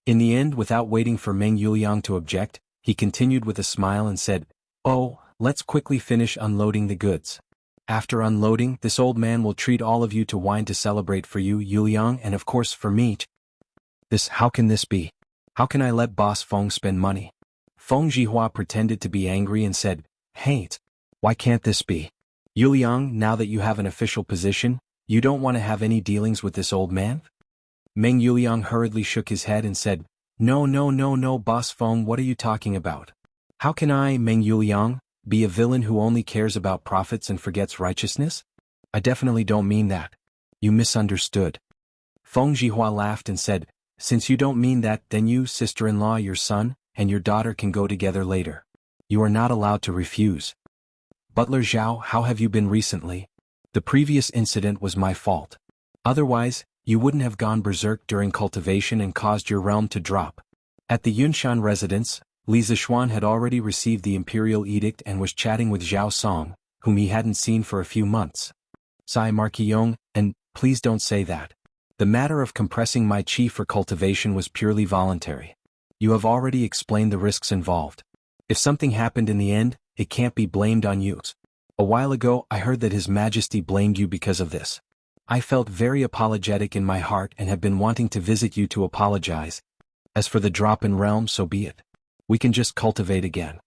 In the end, without waiting for Meng Yuliang to object, he continued with a smile and said, "Oh, let's quickly finish unloading the goods. After unloading, this old man will treat all of you to wine to celebrate for you, Yuliang, and of course for me. How can this be? How can I let Boss Feng spend money?" Feng Zhihua pretended to be angry and said, "Hey, why can't this be? Yuliang, now that you have an official position, you don't want to have any dealings with this old man?" Meng Yuliang hurriedly shook his head and said, No, Boss Feng, what are you talking about? How can I, Meng Yuliang, be a villain who only cares about profits and forgets righteousness? I definitely don't mean that. You misunderstood." Feng Zhihua laughed and said, "Since you don't mean that, then you, sister-in-law, your son, and your daughter can go together later. You are not allowed to refuse." "Butler Zhao, how have you been recently? The previous incident was my fault. Otherwise, you wouldn't have gone berserk during cultivation and caused your realm to drop." At the Yunshan residence, Li Zishuan had already received the imperial edict and was chatting with Zhao Song, whom he hadn't seen for a few months. "Sai Marquillon, and please don't say that. The matter of compressing my chi for cultivation was purely voluntary. You have already explained the risks involved. If something happened in the end, it can't be blamed on you. A while ago, I heard that His Majesty blamed you because of this. I felt very apologetic in my heart and have been wanting to visit you to apologize. As for the drop in realm, so be it. We can just cultivate again."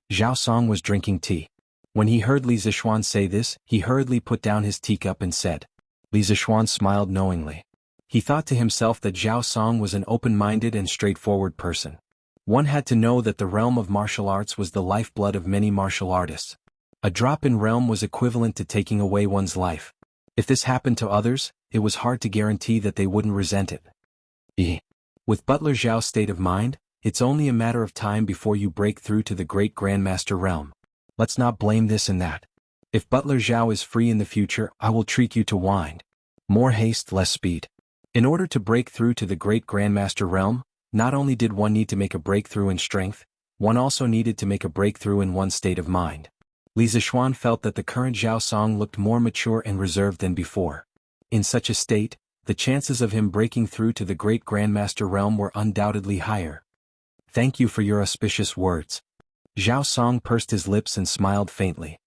Zhao Song was drinking tea. When he heard Li Zishuan say this, he hurriedly put down his teacup and said. Li Zishuan smiled knowingly. He thought to himself that Zhao Song was an open-minded and straightforward person. One had to know that the realm of martial arts was the lifeblood of many martial artists. A drop in realm was equivalent to taking away one's life. If this happened to others, it was hard to guarantee that they wouldn't resent it. With Butler Zhao's state of mind, it's only a matter of time before you break through to the great Grandmaster realm. Let's not blame this and that. If Butler Zhao is free in the future, I will treat you to wine. More haste, less speed. In order to break through to the great Grandmaster realm, not only did one need to make a breakthrough in strength, one also needed to make a breakthrough in one's state of mind. Li Zishuan felt that the current Zhao Song looked more mature and reserved than before. In such a state, the chances of him breaking through to the great Grandmaster realm were undoubtedly higher. "Thank you for your auspicious words." Zhao Song pursed his lips and smiled faintly.